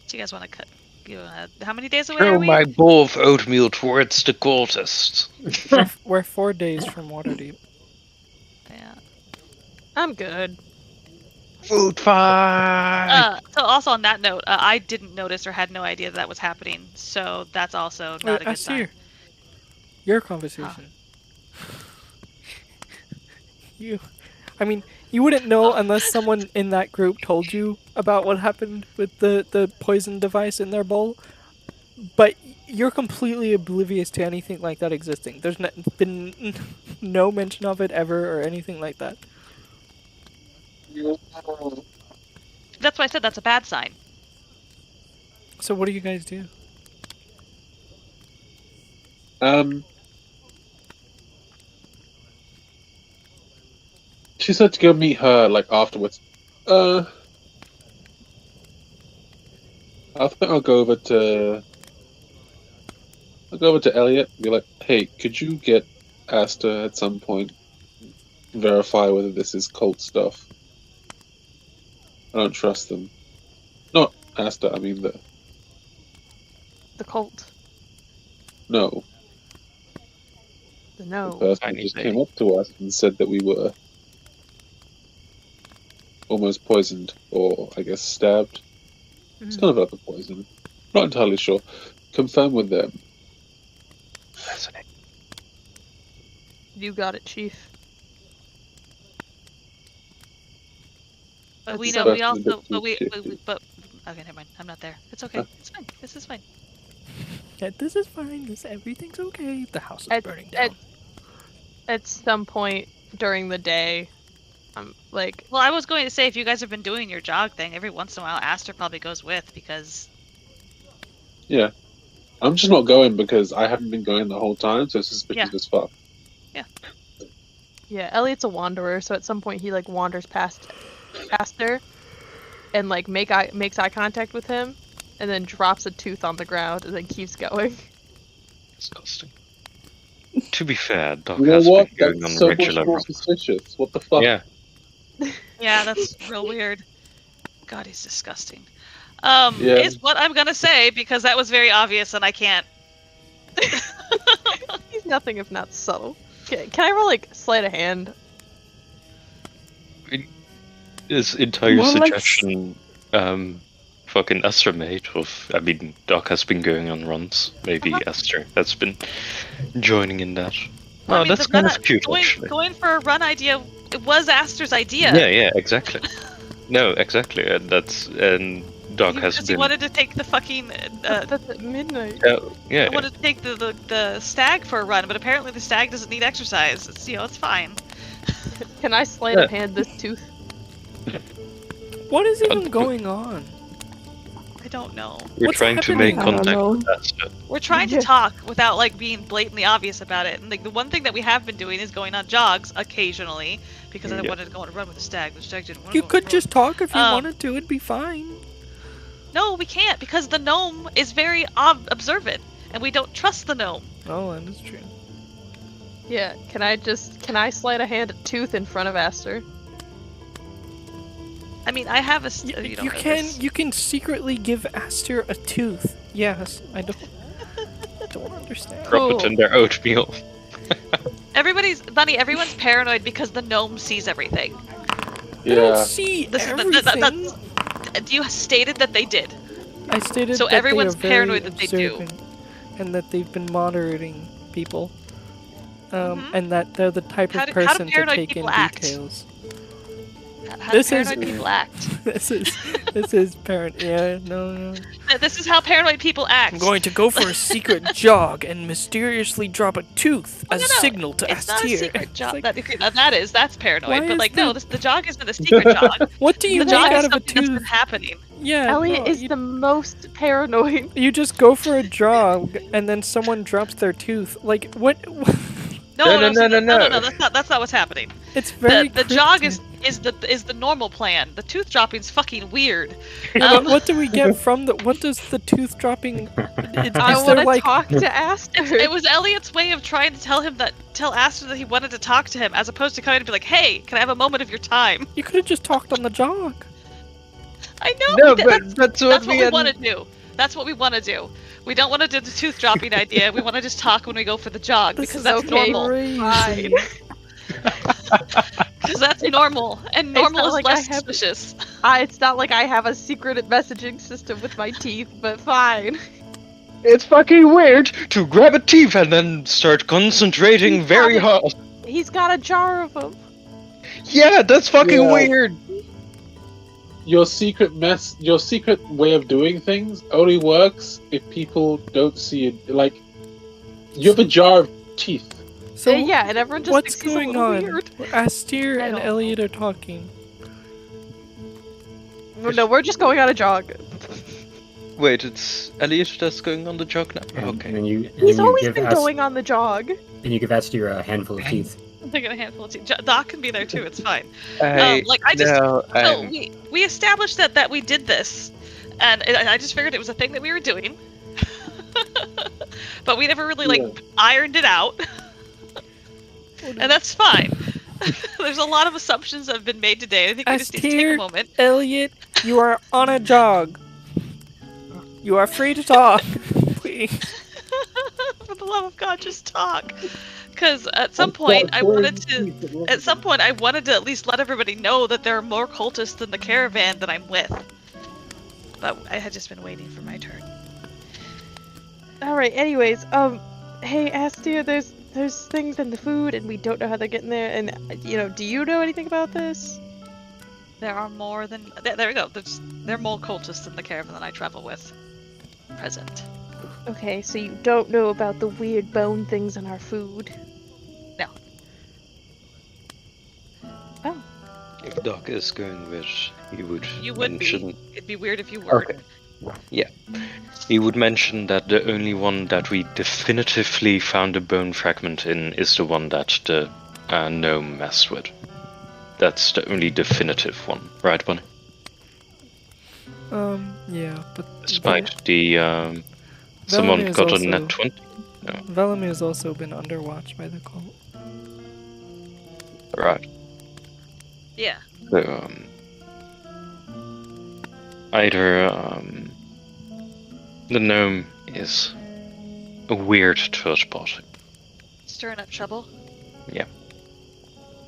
Do you guys want to cut? How many days away Throw are we? my bowl of oatmeal towards the cultists. We're 4 days from Waterdeep. Yeah. I'm good. Food fight! So also on that note, I didn't notice or had no idea that was happening. So that's also not a good sign. Your conversation. You wouldn't know unless someone in that group told you about what happened with the poison device in their bowl. But you're completely oblivious to anything like that existing. There's been no mention of it ever or anything like that. That's why I said that's a bad sign. So what do you guys do? She said to go meet her afterwards. I think I'll go over to Elliot and be like, hey, could you get Asta at some point verify whether this is cult stuff? I don't trust them. Not Asta, I mean The cult. no. The The no. person who just came up to us and said that we were almost poisoned, or I guess stabbed. It's kind of like a poison. Not entirely sure. Confirm with them. Fascinating. You got it, Chief. But we That's know we That's also a bit but okay, never mind. I'm not there. It's okay. It's fine. This is fine. Yeah, this is fine. Everything's okay. The house is burning At down. at some point during the day, Well, I was going to say if you guys have been doing your jog thing, every once in a while Aster probably goes with because Yeah. I'm just not going because I haven't been going the whole time, so it's suspicious as fuck. Yeah, Elliot's a wanderer, so at some point he like wanders past her and like makes eye contact with him and then drops a tooth on the ground and then keeps going. Disgusting. To be fair, Doc You know has what? been going That's on so regular much more runs. suspicious. What the fuck? Yeah. Yeah, that's real weird. God, he's disgusting. Yeah. Is what I'm gonna say because that was very obvious and I can't. He's nothing if not subtle. Can I roll like sleight of hand? His entire More like suggestion, fucking estimate of. I mean, Doc has been going on runs. Maybe Esther has been joining in that. Well, I Oh, mean, that's the kind run- of cute, actually. Going for a run idea, it was Aster's idea. Yeah, exactly. No, exactly, and Doc has Because been. he wanted to take the fucking. That's at midnight. Yeah. I wanted to take the stag for a run, but apparently the stag doesn't need exercise. It's it's fine. Can I sleight of hand this tooth? What is even going on? I don't know. We're What's trying to make happening? I don't contact know. with Esther. We're trying to talk without like being blatantly obvious about it. And like the one thing that we have been doing is going on jogs occasionally because I Yeah. wanted to go on a run with the stag. The stag didn't want to You go on a could run. just talk if you Um, wanted to. It'd be fine. No, we can't because the gnome is very observant, and we don't trust the gnome. Oh, that is true. Yeah, can I sleight of hand a tooth in front of Aster? I mean, I have a. You, don't you know can this. you can secretly give Aster a tooth. Yes, I don't understand. Drop it in their oatmeal. Everyone's paranoid because the gnome sees everything. I don't Yeah. see This is everything. You stated that they did. I stated So that everyone's they are very paranoid that they do. observant and that they've been moderating people. Mhm. And that they're the type How of do- how do person to paranoid take in people act? details. How This do is- paranoid people act? this is parent. Yeah, no. This is how paranoid people act. I'm going to go for a secret jog and mysteriously drop a tooth as a No, signal to It's not a Astir. secret It's jog. like, That's paranoid. Why But is like, no, the- the jog isn't a secret jog. what do you The make jog is out of a something that's been tooth? happening. Yeah, Elliot no, is you, the most paranoid. you just go for a jog and then someone drops their tooth. Like what? No, No. That's not what's happening. It's very. The jog cryptic. is the normal plan. The tooth dropping's fucking weird. Yeah, but what do we get from the? What does the tooth dropping? I Is want there to like? talk to Aster. It was Elliot's way of trying to tell Aster that he wanted to talk to him, as opposed to coming to be like, "Hey, can I have a moment of your time?" You could have just talked on the jog. I know. No, that's that's what we want to do. That's what we want to do. We don't want to do the tooth dropping idea. We want to just talk when we go for the jog This because is that's okay. normal. Crazy. Because that's normal, and normal not is like I less have- suspicious. It's not like I have a secret messaging system with my teeth, but fine. It's fucking weird to grab a teeth and then start concentrating very hard. He's got a jar of them. Yeah, that's fucking Yeah. weird. Your secret way of doing things only works if people don't see it. Like, you have a jar of teeth. So yeah, and everyone just what's thinks he's a going little on? weird. Astir I and don't Elliot are talking. No, we're just going on a jog. Wait, it's Elliot that's going on the jog now? Okay. And then you He's always give been going on the jog. And you give Aster a handful of teeth. I'm taking a handful of teeth. Doc can be there too. It's fine. I So we established that we did this, and I just figured it was a thing that we were doing, but we never really ironed it out, and that's fine. There's a lot of assumptions that have been made today. I think we just need to take a Astir, moment. Elliot, you are on a jog. You are free to talk. Please. For the love of God, just talk. Because at some point I wanted to at least let everybody know that there are more cultists in the caravan that I'm with. But I had just been waiting for my turn. Alright, anyways, hey Astir, there's things in the food and we don't know how they're getting there, and do you know anything about this? There are more than there we go. There are more cultists in the caravan than I travel with. Present. Okay, so you don't know about the weird bone things in our food. No. If Doc is going with, he would You would mention. be. It'd be weird if you weren't. Okay. He would mention that the only one that we definitively found a bone fragment in is the one that the gnome messed with. That's the only definitive one, right, Bunny? Yeah, but Despite the someone Velamir's got a also- net 20. Velamir's also been underwatched by the cult. Right. Yeah. So, either the gnome is a weird third party. Stirring up trouble.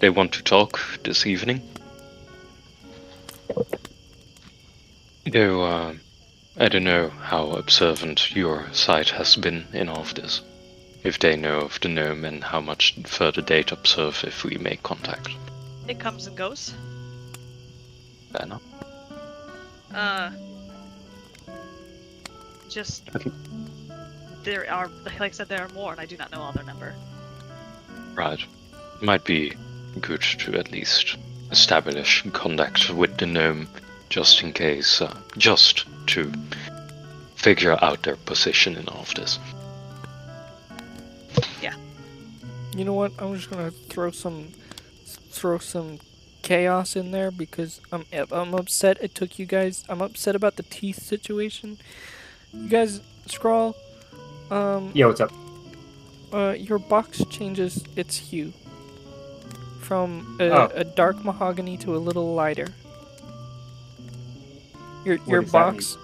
They want to talk this evening. Though, I don't know how observant your side has been in all of this. If they know of the gnome and how much further they'd observe if we make contact. It comes and goes. Fair enough. Just Okay. there are, like I said, there are more, and I do not know all their number. Right. Might be good to at least establish contact with the gnome, just in case, just to figure out their position in all of this. You know what? I'm just gonna throw some chaos in there because I'm upset it took you guys. I'm upset about the teeth situation. You guys, Scrawl. Yeah, what's up? Your box changes its hue from Oh. a dark mahogany to a little lighter. Your does that box,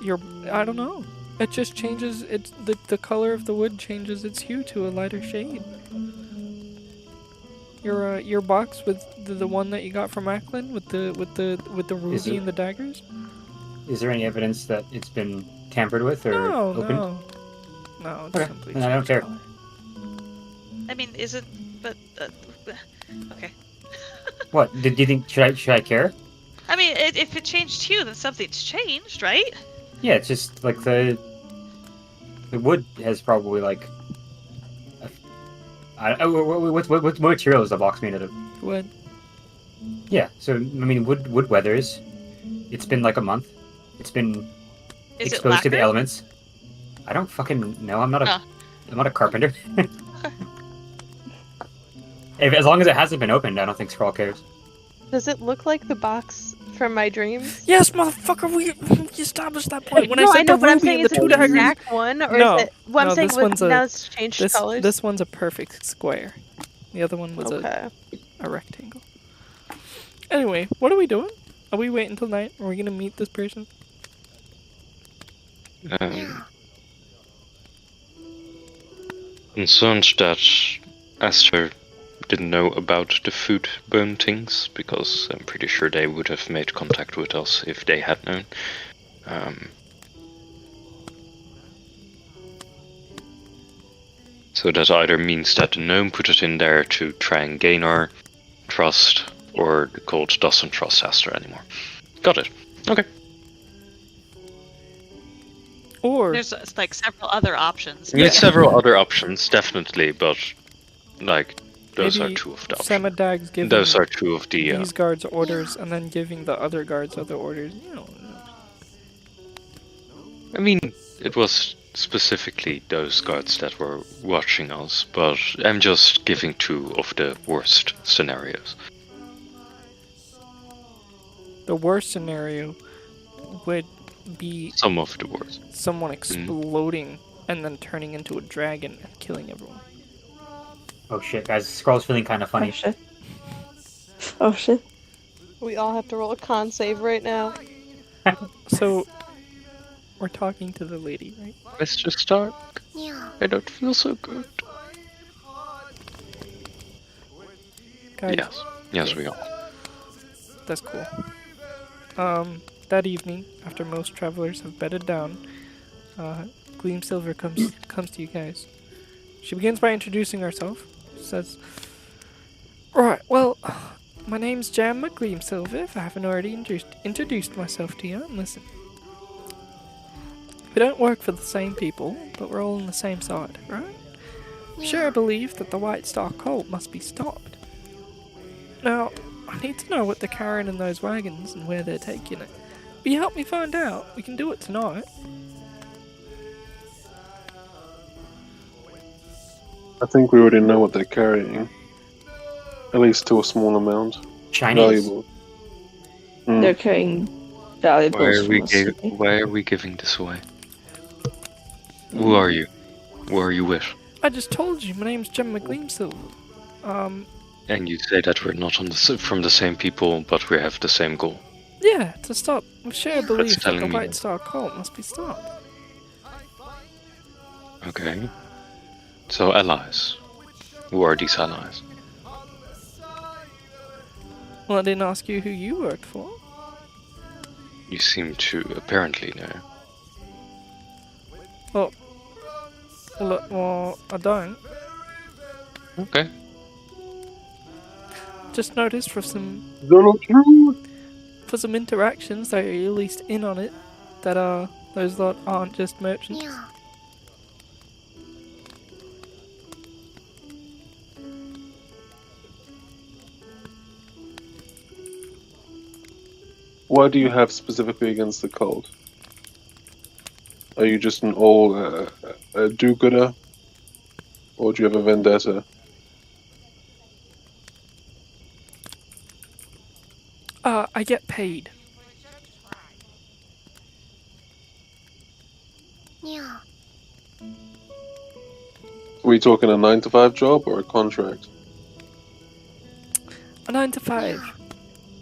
I don't know. It just changes. It's the color of the wood changes its hue to a lighter shade. Your box with the one that you got from Ackland with the ruby and the daggers. Is there any evidence that it's been tampered with or opened? No. It's Okay, simply then I don't changed care. color. I mean, is it? But okay. What? Did you think? Should I care? I mean, if it changed hue, then something's changed, right? Yeah, it's just like the wood has probably like. What material is the box made out of? Wood. Yeah, so I mean, wood weathers. It's been like a month. It's been Is it exposed to the lacquer? elements. I don't fucking know. I'm not a. Oh. I'm not a carpenter. As long as it hasn't been opened, I don't think Scrawl cares. Does it look like the box from my dreams? Yes, motherfucker. We established that point when no, I said I know, the but I'm ruby saying and is the it two the daggers. exact one, or No, is it? Well, no, I'm saying this with, one's a- now it's changed colors. This one's a perfect square. The other one was okay. a rectangle. Anyway, what are we doing? Are we waiting until night? Are we gonna meet this person? Concerned that Esther didn't know about the food bone things, because I'm pretty sure they would have made contact with us if they had known. So that either means that the gnome put it in there to try and gain our trust, or the cult doesn't trust Esther anymore. Got it. Okay. Or There's like several other options. There's several other options, definitely, but like those maybe are two of the options. Samadag's giving Those are two of the. these guards orders and then giving the other guards other orders. You know. I mean, it was specifically those guards that were watching us, but I'm just giving two of the worst scenarios. The worst scenario would be Some of the worst. someone exploding and then turning into a dragon and killing everyone. Oh shit, guys! Scrawl's feeling kind of funny. Oh shit. Oh shit. We all have to roll a con save right now. So, we're talking to the lady, right? Let's just start. I don't feel so good. Guys, Yes, we are. that's cool. That evening, after most travelers have bedded down, Gleam Silver comes to you guys. She begins by introducing herself. She says, "Right, well, my name's Jam McGleam Silver, if I haven't already introduced myself to you. And listen, we don't work for the same people, but we're all on the same side, right? Sure, I believe that the White Star cult must be stopped. Now, I need to know what they're carrying in those wagons and where they're taking it. Will you help me find out? We can do it tonight. I think we already know what they're carrying. At least to a small amount. Chinese. Valuable. They're carrying valuables from the city. Why are we giving this away? Who are you? Where are you with? I just told you, my name's Jem McLeansilver. And you say that we're not from the same people, but we have the same goal. Yeah, to stop. We share a belief that telling the me White that. Star cult must be stopped. Okay. So allies. Who are these allies? Well, I didn't ask you who you worked for. You seem to apparently know. Well, I don't. Okay. Just noticed for some interactions that you're at least in on it, that those lot aren't just merchants. What do you have specifically against the cult? Are you just an old do-gooder? Or do you have a vendetta? I get paid. Are we talking a 9-to-5 job or a contract? A 9 to 5.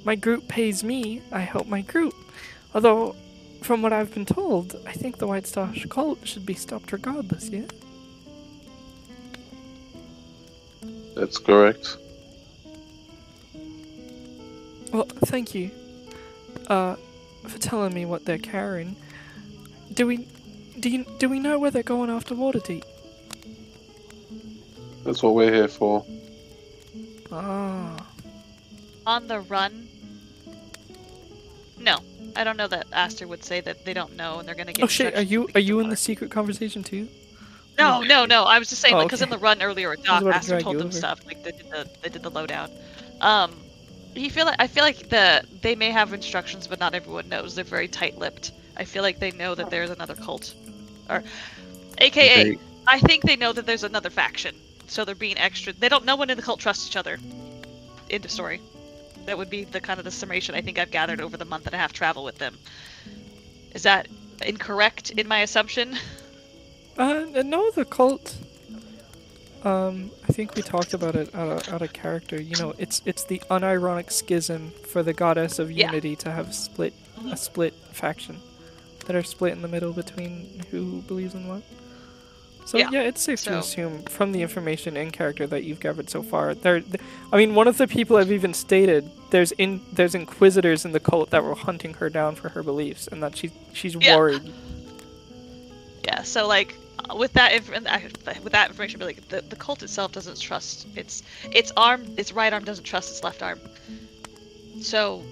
My group pays me, I help my group. Although, from what I've been told, I think the White Star cult should be stopped regardless, yeah? That's correct. Well, thank you. For telling me what they're carrying. Do we know where they're going after Waterdeep? That's what we're here for. Ah. On the run? No. I don't know that Aster would say that they don't know and they're gonna get. Oh shit! Are you in the secret conversation too? No. I was just saying, Oh, because okay. in the run earlier with Doc, about to Aster drag told you them over. stuff. Like they did the lowdown. I feel like they may have instructions, but not everyone knows. They're very tight-lipped. I feel like they know that there's another cult, or, AKA, I think they know that there's another faction. So they're being extra. They don't. No one in the cult trusts each other. End of story. That would be the kind of the summation I think I've gathered over the month and a half travel with them. Is that incorrect in my assumption? No, the cult. I think we talked about it out of character. You know, it's the unironic schism for the goddess of unity to have a split faction that are split in the middle between who believes in what. So yeah, it's safe to assume from the information in character that you've gathered so far. I mean, one of the people have even stated there's inquisitors in the cult that were hunting her down for her beliefs, and that she's worried. Yeah. So like with that information, like the cult itself doesn't trust its right arm doesn't trust its left arm. So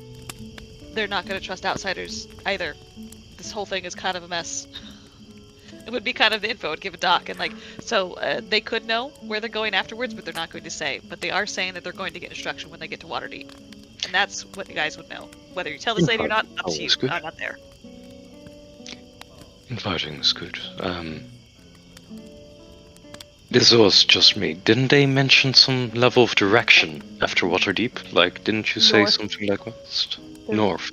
they're not going to trust outsiders either. This whole thing is kind of a mess. It would be kind of the info I'd give a Doc, and like, so they could know where they're going afterwards, but they're not going to say. But they are saying that they're going to get instruction when they get to Waterdeep, and that's what you guys would know. Whether you tell this lady or not, up to you. I'm not there. Inviting is good. This was just me. Didn't they mention some level of direction after Waterdeep? Like, didn't you say North. something like west? North.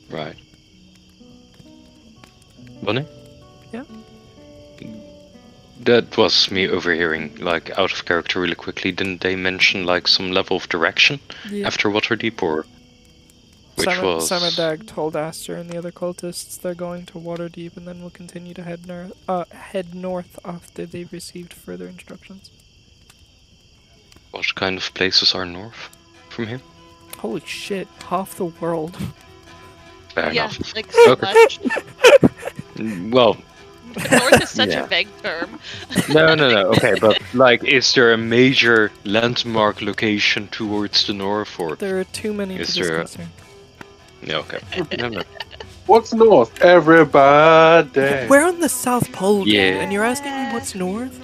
Right. Bunny? Yeah? That was me overhearing, like, out of character really quickly. Didn't they mention, like, some level of direction after Waterdeep, or... Simon Dag told Aster and the other cultists they're going to Waterdeep and then will continue to head north after they've received further instructions. What kind of places are north from here? Holy shit, half the world. Fair enough. Like so much. Well... North is such a vague term. No. Okay, but like, is there a major landmark location towards the north, or there are too many to discuss here. Yeah, okay. No. What's north? Everybody. We're on the South Pole, dude, Yeah. and you're asking me what's north?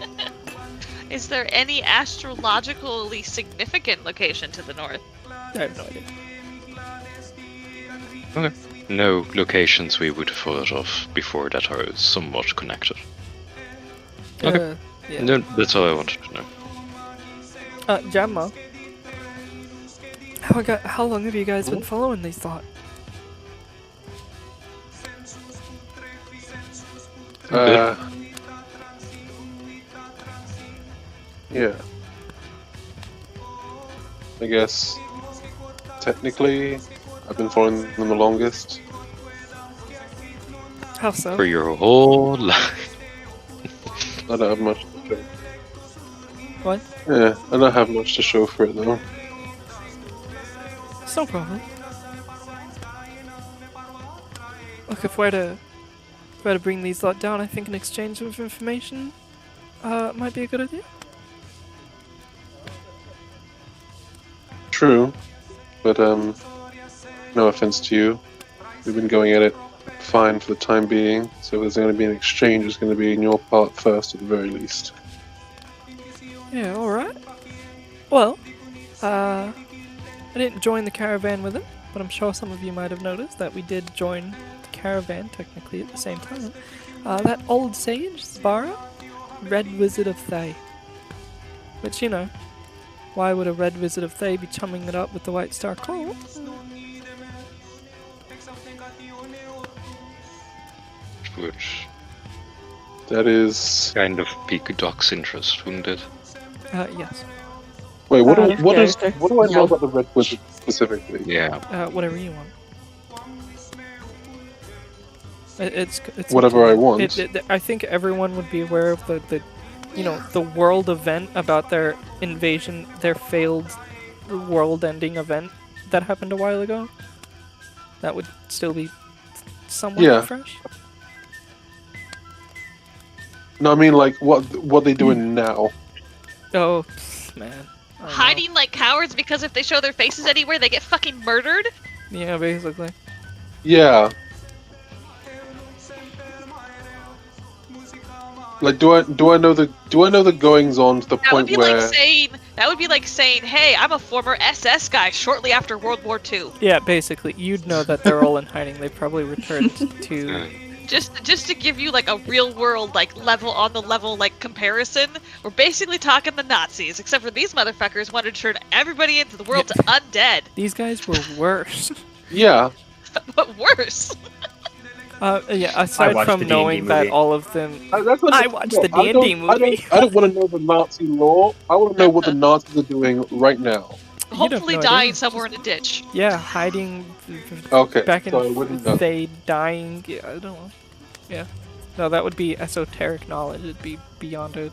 Is there any astrologically significant location to the north? I have no idea. Okay. no locations we would have heard of before that are somewhat connected. Okay. Yeah. No, that's all I wanted to know. Jamma. How long have you guys been following these thought? Yeah. I guess technically I've been following them the longest. How so? For your whole life. I don't have much to show. What? Yeah, I don't have much to show for it though. It's no problem. Look, if we're to bring these lot down, I think an exchange of information might be a good idea. True, but no offense to you, we've been going at it fine for the time being. So if there's going to be an exchange, it's going to be in your part first, at the very least. Yeah, all right. Well, I didn't join the caravan with it, but I'm sure some of you might have noticed that we did join the caravan technically at the same time. That old sage, Zvara, Red Wizard of Thay. Which, you know, why would a Red Wizard of Thay be chumming it up with the White Star Cult? Which That is. kind of pique Doc's interest, wouldn't it? Yes. Wait, what do I Yeah. know about the Red Wizard specifically? Yeah. Whatever you want. It's Whatever I want. I think everyone would be aware of the the world event about their invasion, their failed world-ending event that happened a while ago. That would still be somewhat fresh. No, I mean like what they doing now. Oh, man. Hiding like cowards because if they show their faces anywhere, they get fucking murdered? Yeah, basically. Yeah. Like, do I know the goings on to the That would point be where like saying, hey, I'm a former SS guy shortly after World War II. Yeah, basically. You'd know that they're all in hiding. They probably returned to... Just to give you like a real world like level on the level like comparison, we're basically talking the Nazis, except for these motherfuckers wanted to turn everybody into the world to undead. These guys were worse. Yeah. But worse. Yeah, aside from the knowing D&D that movie. all of them... That's what I watched the D&D movie. I don't want to know the Nazi lore. I want to know what the Nazis are doing right now. Hopefully no dying idea. somewhere in a ditch. Yeah, hiding Okay, back so I wouldn't know. in they dying. Yeah, I don't know. Yeah. No, that would be esoteric knowledge. It'd be beyond a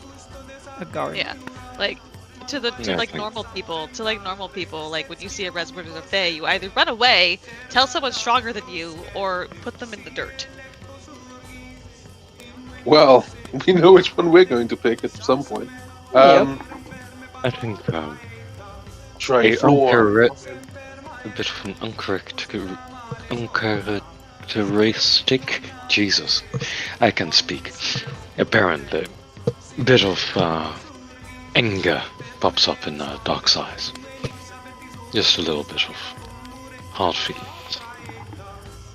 guard. Yeah. Like to Yeah, normal people, like when you see a Red Wizard of Thay, you either run away, tell someone stronger than you, or put them in the dirt. Well, we know which one we're going to pick at some point. I think Try a floor. bit of an uncharacteristic. Jesus, I can speak. Apparently, a bit of anger pops up in Doc's eyes. Just a little bit of hard feelings.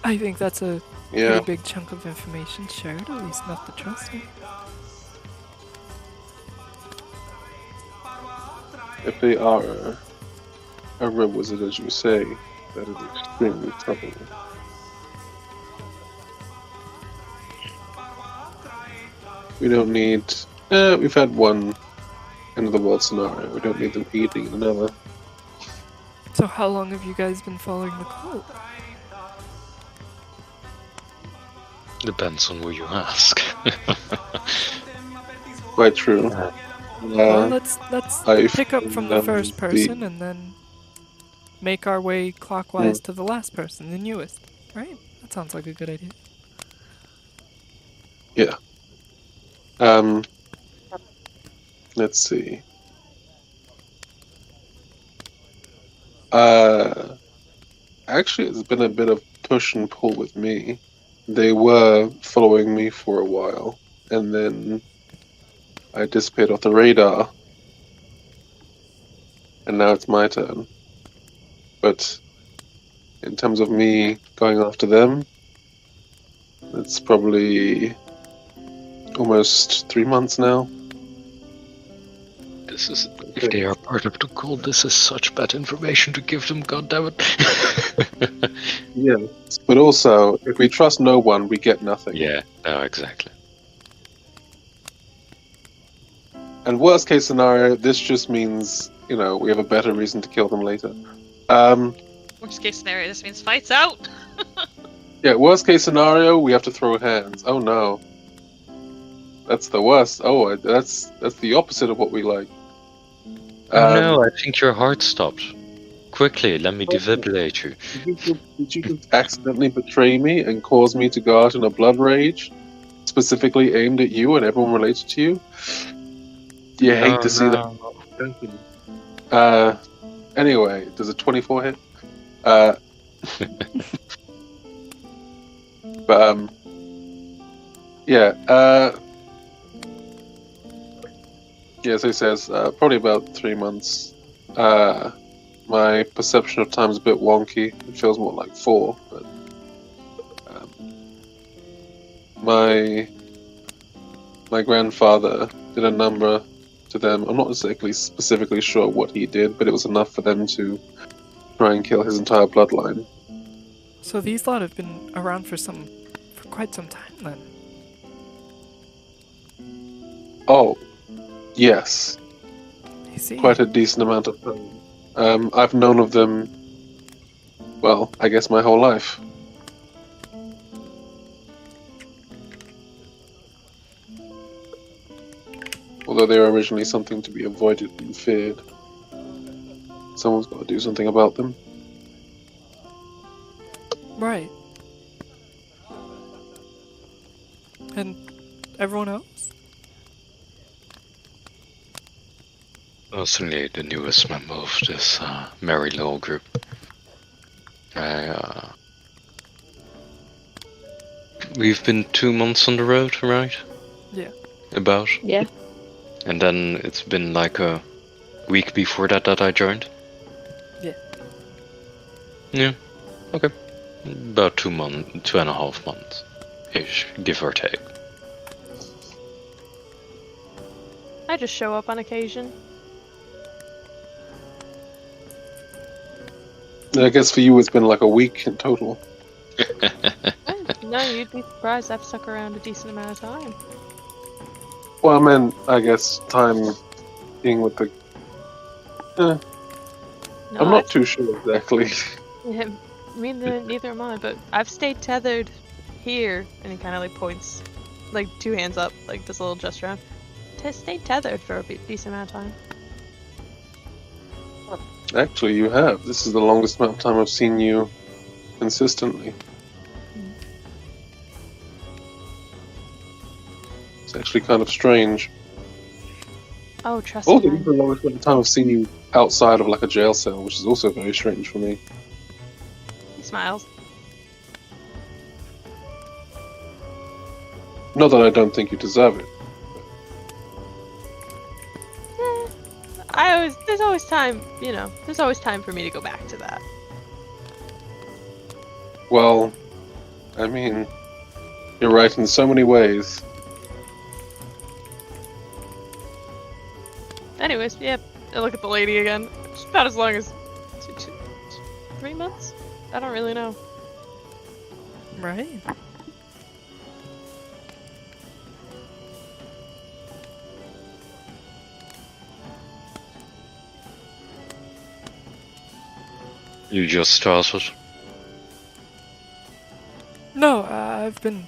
I think that's a Yeah. pretty big chunk of information shared, at least enough to trust me. If they are a Red Wizard, as you say, that is extremely troubling. We don't need... we've had one end of the world scenario. We don't need them eating another. So how long have you guys been following the cult? Depends on who you ask. Quite true. Well, let's I've pick up from the done first person and then make our way clockwise to the last person, the newest. Right? That sounds like a good idea. Yeah. Let's see. Actually, it's been a bit of push and pull with me. They were following me for a while, and then I disappeared off the radar, and now it's my turn. But in terms of me going after them, it's probably almost 3 months now. This is, if they are part of the cult, this is such bad information to give them, goddammit. Yeah, but also, if we trust no one, we get nothing. Yeah, no, exactly. And worst case scenario, this just means, we have a better reason to kill them later. Worst case scenario, this means fights out. Yeah, worst case scenario, we have to throw hands. Oh no. That's the worst. Oh, that's the opposite of what we like. Oh no, I think your heart stopped. Quickly, let me defibrillate you. Did you just accidentally betray me and cause me to go out in a blood rage? Specifically aimed at you and everyone related to you? You hate to see that. Anyway, does a 24 hit? But, yeah, yeah, so he says, probably about 3 months. My perception of time is a bit wonky. It feels more like 4, but my grandfather did a number to them. I'm not exactly specifically sure what he did, but it was enough for them to try and kill his entire bloodline. So these lot have been around for quite some time then. Oh, yes. I see. Quite a decent amount of time. I've known of them, well, I guess my whole life. Although they were originally something to be avoided and feared. Someone's got to do something about them. Right. And everyone else? Personally, the newest member of this merry little group. We've been 2 months on the road, right? Yeah. About? Yeah. And then it's been like a week before that I joined? Yeah. Yeah, okay. About 2.5 months. Ish, give or take. I just show up on occasion. I guess for you it's been like a week in total. No, you'd be surprised. I've stuck around a decent amount of time. Well, I meant, I guess, time being with the... No, I'm not too sure exactly. Yeah, neither am I, but I've stayed tethered here, and he kind of like points, like 2 hands up, like this little gesture around. Stayed tethered for a decent amount of time. Actually, you have. This is the longest amount of time I've seen you consistently. It's actually kind of strange. Oh, trust Also, me. this is the longest amount of time I've seen you outside of like a jail cell, which is also very strange for me. He smiles. Not that I don't think you deserve it. There's always time, there's always time for me to go back to that. Well, I mean, you're right in so many ways. Anyways, yeah, I look at the lady again. It's about as long as 3 months? I don't really know. Right. You just started? No, I've been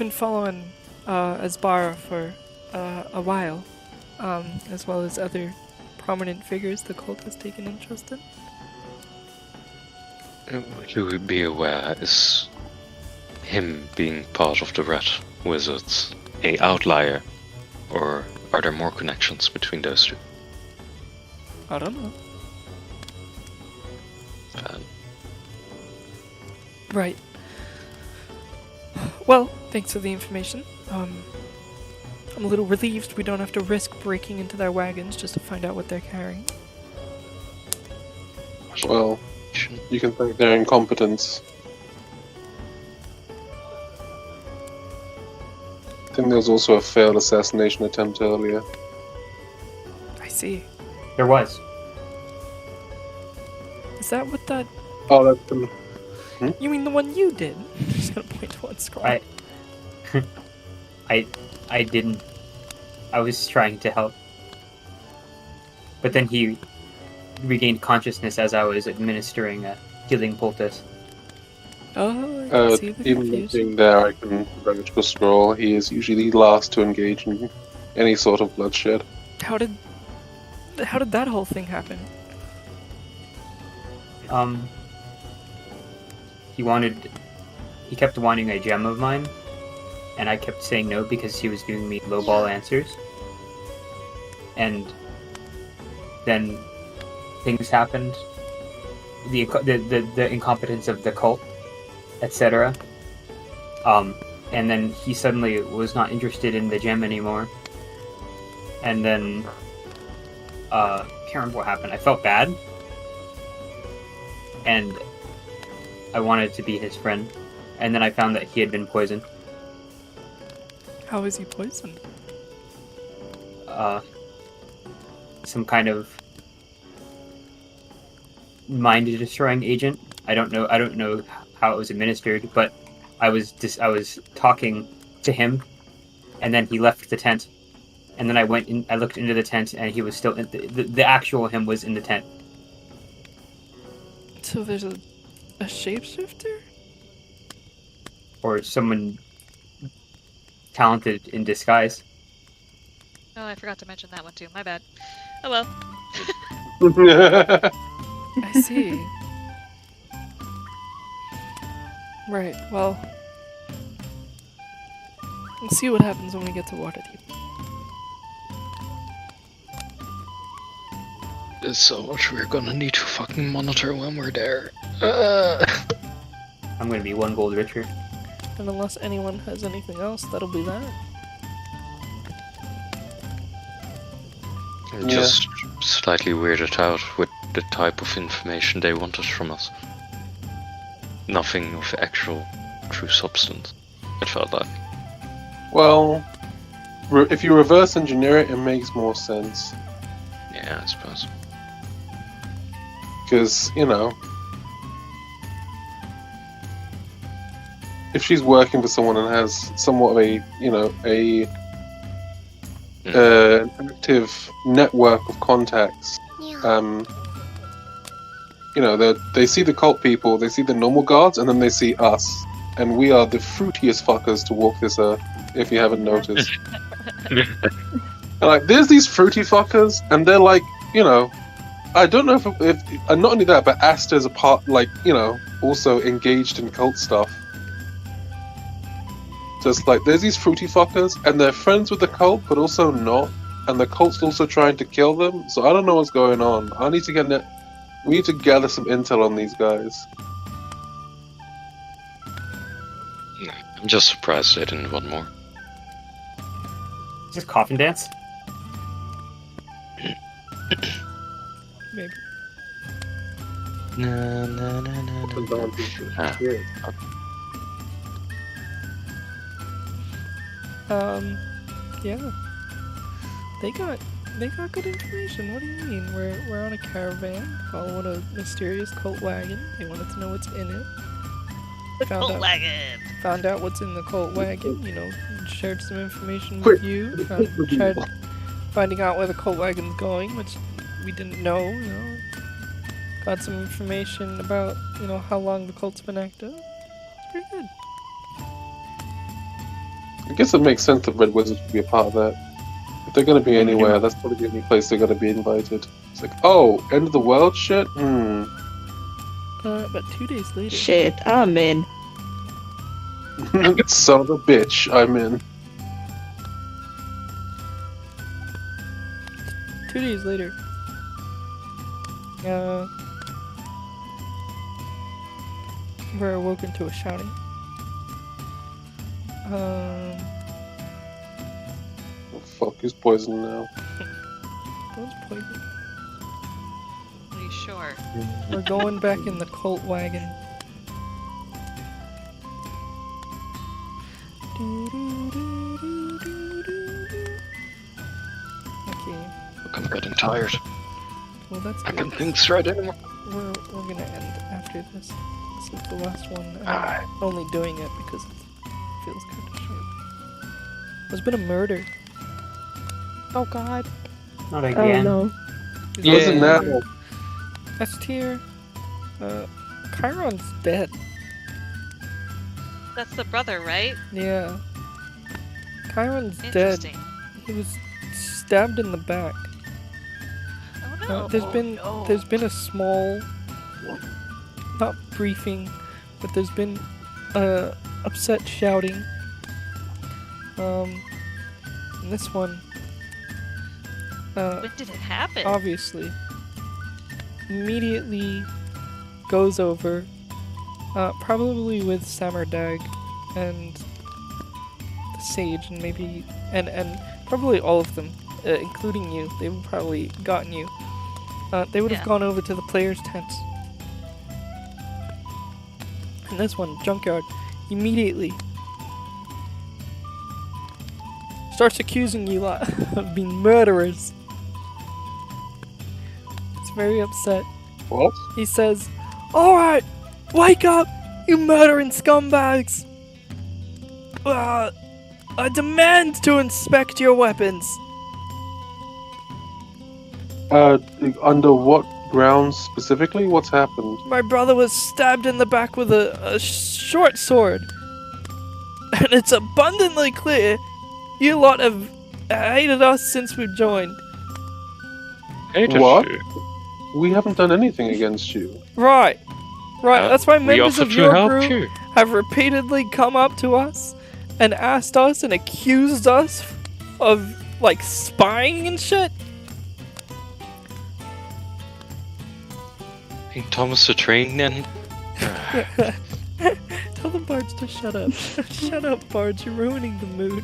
following Asbara for a while, as well as other prominent figures the cult has taken interest in. You would be aware, is him being part of the Red Wizards a outlier, or are there more connections between those two? I don't know. Right. Well, thanks for the information. I'm a little relieved we don't have to risk breaking into their wagons just to find out what they're carrying. Well, You can thank their incompetence. I think there was also a failed assassination attempt earlier. I see. There was. Is that what that... Oh, that's the... You mean the one you did? I'm just gonna point to one scroll. I didn't. I was trying to help. But then he regained consciousness as I was administering a healing poultice. Oh, I can see the even confusion. being there, I can vertical scroll. He is usually the last to engage in any sort of bloodshed. How did that whole thing happen? He kept wanting a gem of mine, and I kept saying no because he was giving me lowball answers. And then things happened. The incompetence of the cult, etc. And then he suddenly was not interested in the gem anymore. And then can't remember what happened. I felt bad. And I wanted to be his friend. And then I found that he had been poisoned. How was he poisoned? Some kind of mind-destroying agent. I don't know how it was administered, but I was talking to him, and then he left the tent. And then I went in. I looked into the tent, and he was still in the actual him was in the tent. So there's a shapeshifter? Or someone talented in disguise. Oh, I forgot to mention that one too. My bad. Oh well. I see. Right, well... We'll see what happens when we get to Waterdeep. There's so much we're gonna need to fucking monitor when we're there. I'm gonna be 1 gold richer. And unless anyone has anything else, that'll be that. I'm just slightly weirded out with the type of information they wanted from us. Nothing of actual true substance, it felt like. Well, if you reverse engineer it, it makes more sense. Yeah, I suppose. Because, if she's working for someone and has somewhat of an active network of contacts, they see the cult people, they see the normal guards, and then they see us. And we are the fruitiest fuckers to walk this earth, if you haven't noticed. And there's these fruity fuckers, and they're I don't know if and not only that, but Asta's a part, also engaged in cult stuff. Just there's these fruity fuckers, and they're friends with the cult, but also not, and the cult's also trying to kill them. So I don't know what's going on. We need to gather some intel on these guys. I'm just surprised they didn't want more. Is this coffin dance? Maybe. No. Yeah. They got good information. What do you mean? We're on a caravan following a mysterious cult wagon. They wanted to know what's in it. Cult wagon! Found out what's in the cult wagon, shared some information with you. Tried finding out where the cult wagon's going, which we didn't know, Got some information about, how long the cult's been active. It's pretty good. I guess it makes sense that Red Wizards would be a part of that. If they're going to be anywhere, that's probably the only place they're going to be invited. It's end of the world shit? But 2 days later... Shit, I'm in. Son of a bitch, I'm in. 2 days later... we're awoken to a shouting. Oh, fuck, who's poisoned now? What's poison? Are you sure. We're going back in the cult wagon. Okay. Look, I'm getting tired. Well, that's I good. can't think straight anymore. We're gonna end after this. This is the last one. Alright. I'm only doing it because it feels kind of short. There's been a murder. Oh God. Not Oh again. no. There's Yeah. been a Now. murder. S tier. Chiron's dead. That's the brother, right? Yeah. Chiron's dead. Interesting. He was stabbed in the back. Oh no. There's been a small, not briefing, but there's been upset shouting. And this one, When did it happen? obviously, immediately goes over, probably with Samardag and the Sage, and maybe and probably all of them, including you. They would probably gotten you. They would have Yeah. gone over to the players' tents. And this one, Junkyard, immediately starts accusing you lot of being murderers. It's very upset. What? He says, "Alright, wake up, you murdering scumbags! I demand to inspect your weapons!" Under what grounds specifically? What's happened? My brother was stabbed in the back with a short sword. And it's abundantly clear you lot have hated us since we joined. Hated What? you. We haven't done anything against you. Right. That's why We members offered of to your help group you. have repeatedly come up to us and asked us and accused us of, like, spying and shit. Ain't Thomas the Train then? Tell the bards to shut up. Shut up, bards. You're ruining the mood.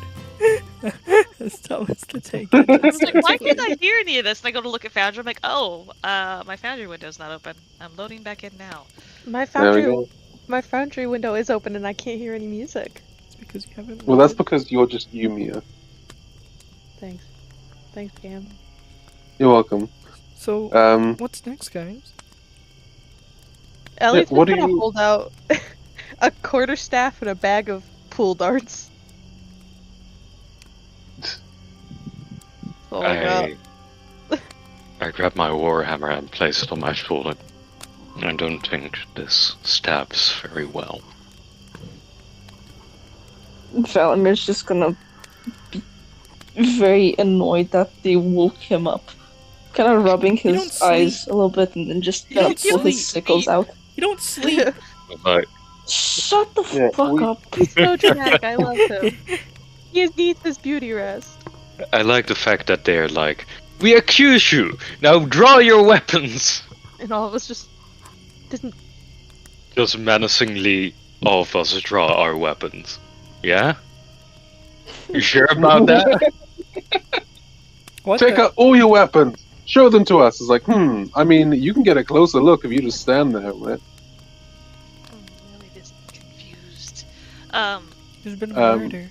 It's Thomas the Tank. It's like, why can't I hear any of this? And I go to look at Foundry. I'm like, oh, my Foundry window's not open. I'm loading back in now. My There we foundry, go. my foundry window is open and I can't hear any music. It's because you haven't. Well, that's muted. because you're just Yumia. Thanks. Thanks, Cam. You're welcome. So, what's next, guys? Ellie's what do gonna you- hold out a quarterstaff and a bag of pool darts. Oh my god. I grab my warhammer and place it on my shoulder. I don't think this stabs very well. Valamir's just gonna be very annoyed that they woke him up. Kind of rubbing You don't his sleep. eyes a little bit and then just You kind don't of pull his sleep. sickles out. You don't sleep. But Shut the Yeah, fuck we- up. So dramatic, I love him. He needs his beauty rest. I like the fact that they're like, we accuse you! Now draw your weapons! And all of us just didn't. Just menacingly, all of us draw our weapons. Yeah? You sure about that? What Take the? out all your weapons. Show them to us. It's like, I mean, you can get a closer look if you just stand there, right? I'm really just confused. There's been a murder.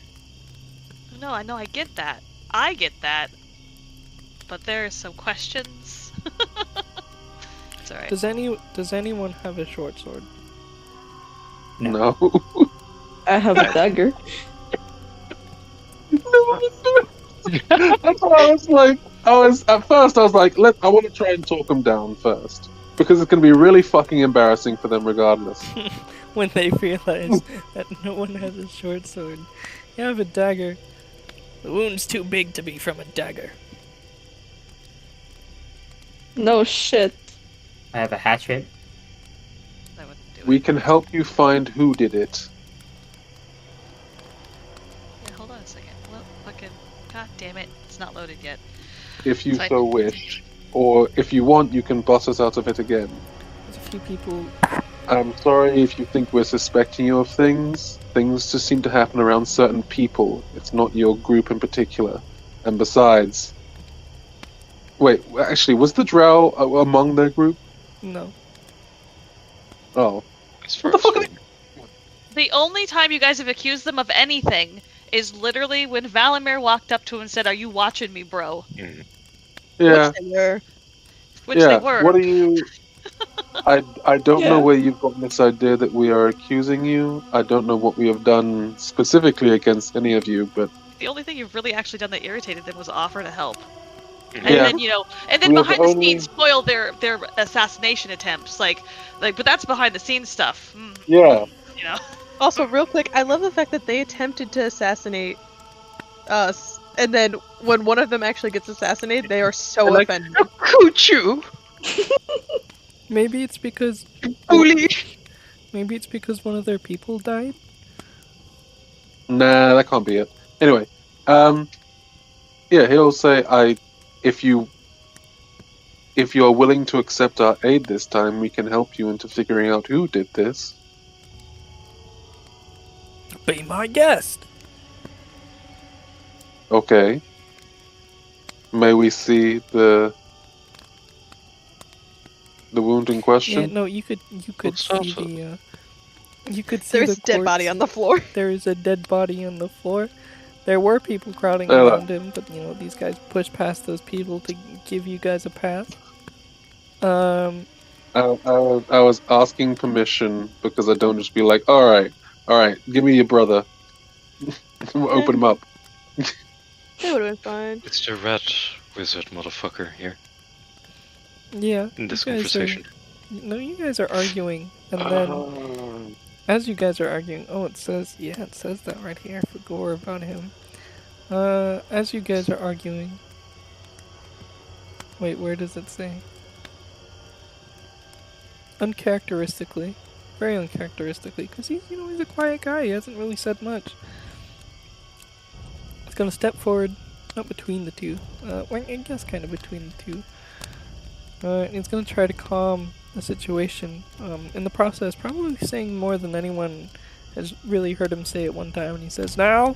No, I know, I get that. I get that. But there are some questions. It's alright. Does anyone have a short sword? No. I have a dagger. That's why I was like, at first I was like, I want to try and talk them down first. Because it's going to be really fucking embarrassing for them regardless. When they realize that no one has a short sword. You have a dagger. The wound's too big to be from a dagger. No shit. I have a hatchet. That wouldn't do it. We can help you find who did it. Yeah, hold on a second. Well, fucking. God damn it. It's not loaded yet. If you Fine. so wish. Or if you want, you can boss us out of it again. There's a few people. I'm sorry if you think we're suspecting you of things. Things just seem to happen around certain people. It's not your group in particular. And besides... Wait, actually, was the drow among their group? No. Oh. As What far the as fuck are going. The only time you guys have accused them of anything is literally when Valimir walked up to him and said, "Are you watching me, bro?" Mm. Yeah. Which they were. Which they were. What are you? I don't know Yeah. where you've gotten this idea that we are accusing you. I don't know what we have done specifically against any of you, but The only thing you've really actually done that irritated them was offer to help. And yeah, then, and then we have behind the only. scenes spoil their assassination attempts. Like, but that's behind the scenes stuff. Yeah. You know. Also, real quick, I love the fact that they attempted to assassinate us, and then when one of them actually gets assassinated, they are so Like, offended. Could you? Maybe it's because Holy. maybe it's because one of their people died. Nah, that can't be it. Anyway, yeah, he'll say, if you are willing to accept our aid this time, we can help you into figuring out who did this. Be my guest. Okay. May we see the wound in Yeah, question? no, you could Looks see awesome. the you could see There's the a dead body corpse. on the floor. There is a dead body on the floor. There were people crowding Oh. around him, but these guys pushed past those people to give you guys a pass. I was asking permission because I don't just be like, all right, give me your brother. Open him up. That would have been fine. It's the red wizard motherfucker here Yeah. in this you guys conversation. you guys are arguing, and then as you guys are arguing, it says that right here for Gore about him. As you guys are arguing, wait, where does it say? Uncharacteristically, very uncharacteristically, because he's a quiet guy. He hasn't really said much. He's gonna step forward, not between the two. Well, I guess kind of between the two. And he's gonna try to calm the situation. In the process, probably saying more than anyone has really heard him say at one time. And he says, "Now,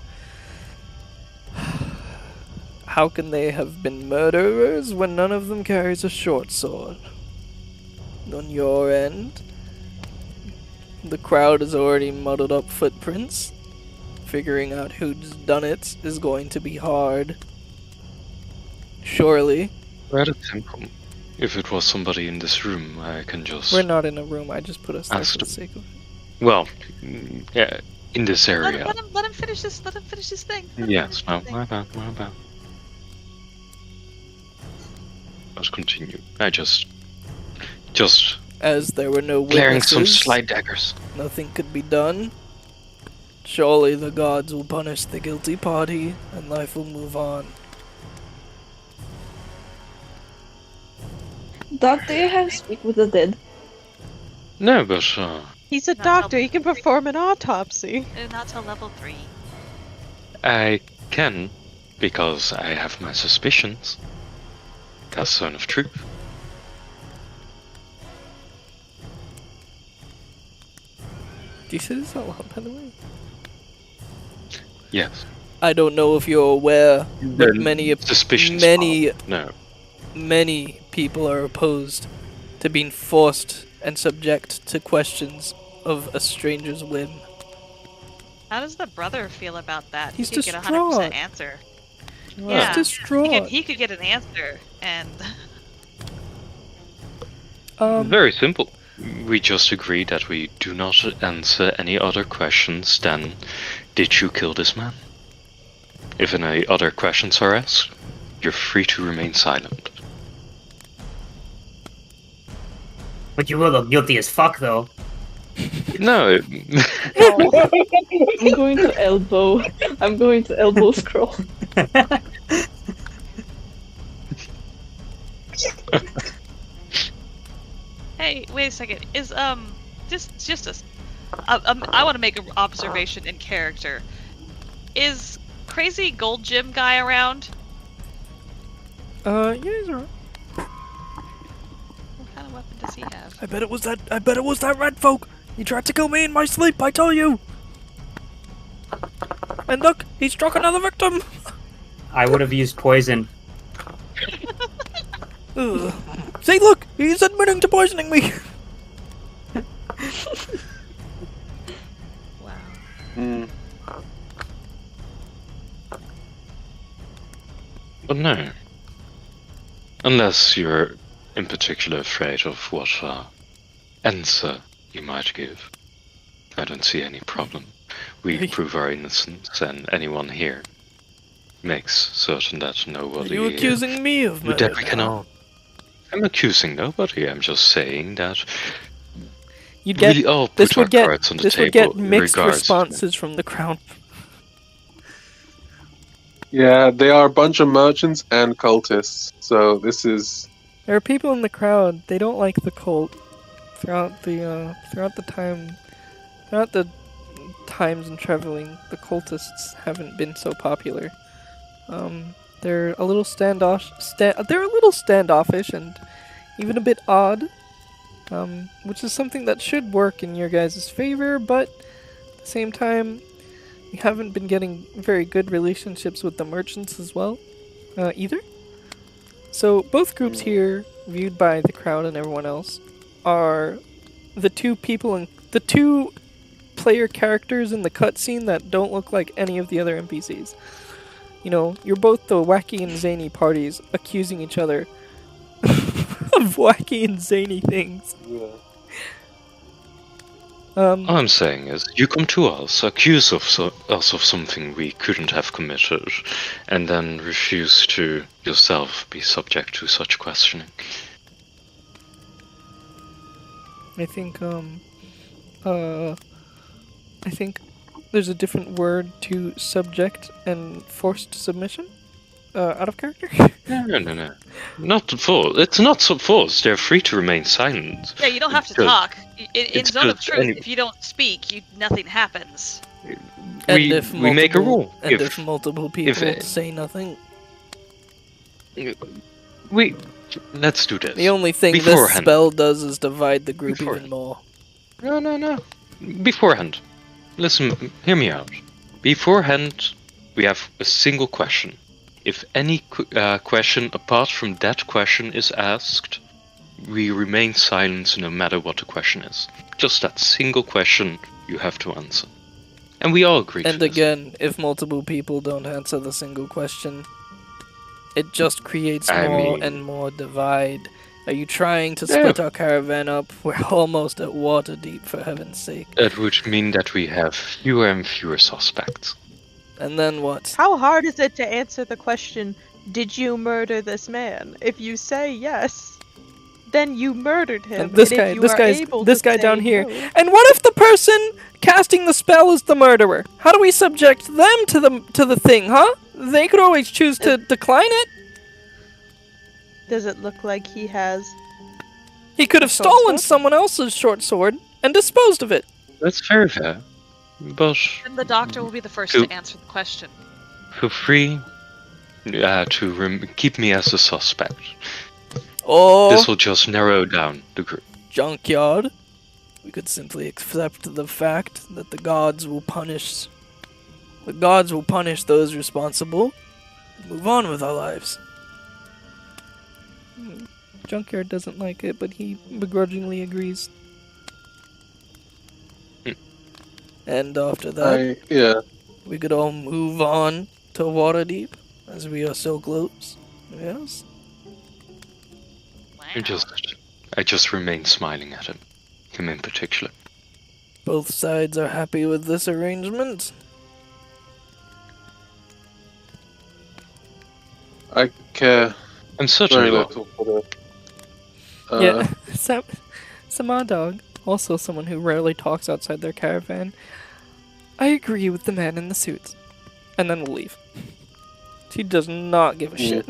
how can they have been murderers when none of them carries a short sword? On your end, the crowd has already muddled up footprints. Figuring out who's done it is going to be hard. Surely." Rather simple. If it was somebody in this room, I can just... We're not in a room, I just put us there Asked for the him. sake of it. Well, yeah, in this area. Let him finish this. Let him finish this thing. Let him Yes, finish no, this thing. my bad. Let's continue. I just As there were no clearing some witnesses, slide daggers. nothing could be done. Surely the gods will punish the guilty party, and life will move on. Doc, do you have speak with the dead? No, but He's a Not doctor. He helpful. can perform an autopsy. Not till level 3. I can, because I have my suspicions. As Son of Truth. Do you say this out loud, by the way? Yes. I don't know if you're aware, but Suspicions. many people are opposed to being forced and subject to questions of a stranger's whim. How does the brother feel about that? He's he could get a distraught. 100% answer. He's Yeah. distraught. He could get an answer, and Very simple. We just agree that we do not answer any other questions than, did you kill this man? If any other questions are asked, you're free to remain silent. But you will look guilty as fuck, though. No, I'm going to elbow scroll. hey, wait a second. Is I want to make an observation in character. Is crazy gold gym guy around? Yeah, he's alright. What kind of weapon does he have? I bet it was that red folk. He tried to kill me in my sleep, I tell you. And look, he struck another victim. I would have used poison. Ugh. See, look, He's admitting to poisoning me! Wow. Hmm. But no. Unless you're in particular afraid of what answer you might give. I don't see any problem. We Hey. prove our innocence, and anyone here makes certain that Are nobody you accusing me of murder that we can now? all. I'm accusing nobody. I'm just saying that You'd get, we all this put our would get, cards on the this table. would get in mixed regards to- responses from the crown. Yeah, they are a bunch of merchants and cultists. So this is There are people in the crowd. They don't like the cult. Throughout the times in traveling, the cultists haven't been so popular. They're a little standoffish and even a bit odd. Which is something that should work in your guys' favor, but at the same time, we haven't been getting very good relationships with the merchants as well, either. So both groups here, viewed by the crowd and everyone else, are the two player characters in the cutscene that don't look like any of the other NPCs. You know, you're both the wacky and zany parties accusing each other of wacky and zany things. All I'm saying is, you come to us, accuse us of something we couldn't have committed, and then refuse to yourself be subject to such questioning. I think there's a different word to subject and forced submission. Out of character? No. Not forced. It's not so forced. They're free to remain silent. Yeah, you don't have to Good. talk. In It's Zone of good. Truth, Any- if you don't speak, nothing happens. We make a rule. And if multiple people if- say nothing, Let's do this. the only thing this Beforehand. spell does is divide the group Beforehand. even more. No. Beforehand. Listen, hear me out. Beforehand, we have a single question. If any question apart from that question is asked, we remain silent no matter what the question is. Just that single question you have to answer. And we all agree And to this. again, if multiple people don't answer the single question, it just creates I more mean- and more divide. Are you trying to split our caravan up? We're almost at water deep, for heaven's sake. That would mean that we have fewer and fewer suspects. And then what? How hard is it to answer the question, did you murder this man? If you say yes, then you murdered him. And this if guy, you this are guy's, able this to guy say down here. no- And what if the person casting the spell is the murderer? How do we subject them to the thing, huh? They could always choose to decline it. Does it look like he has? He could have short stolen sword? someone else's short sword and disposed of it. That's very fair. But Then the doctor will be the first Cool. to answer the question. feel free to keep me as a suspect. Or This will just narrow down the group. junkyard. We could simply accept the fact that the gods will punish those responsible and move on with our lives. Junkyard doesn't like it, but he begrudgingly agrees. And after that, yeah. we could all move on to Waterdeep, as we are so close. Yes? Wow. I just remain smiling at him in particular. Both sides are happy with this arrangement. I care I'm certainly very well. little for the. Yeah, Samar Dog, also someone who rarely talks outside their caravan. I agree with the man in the suit. And then we'll leave. She does not give a shit.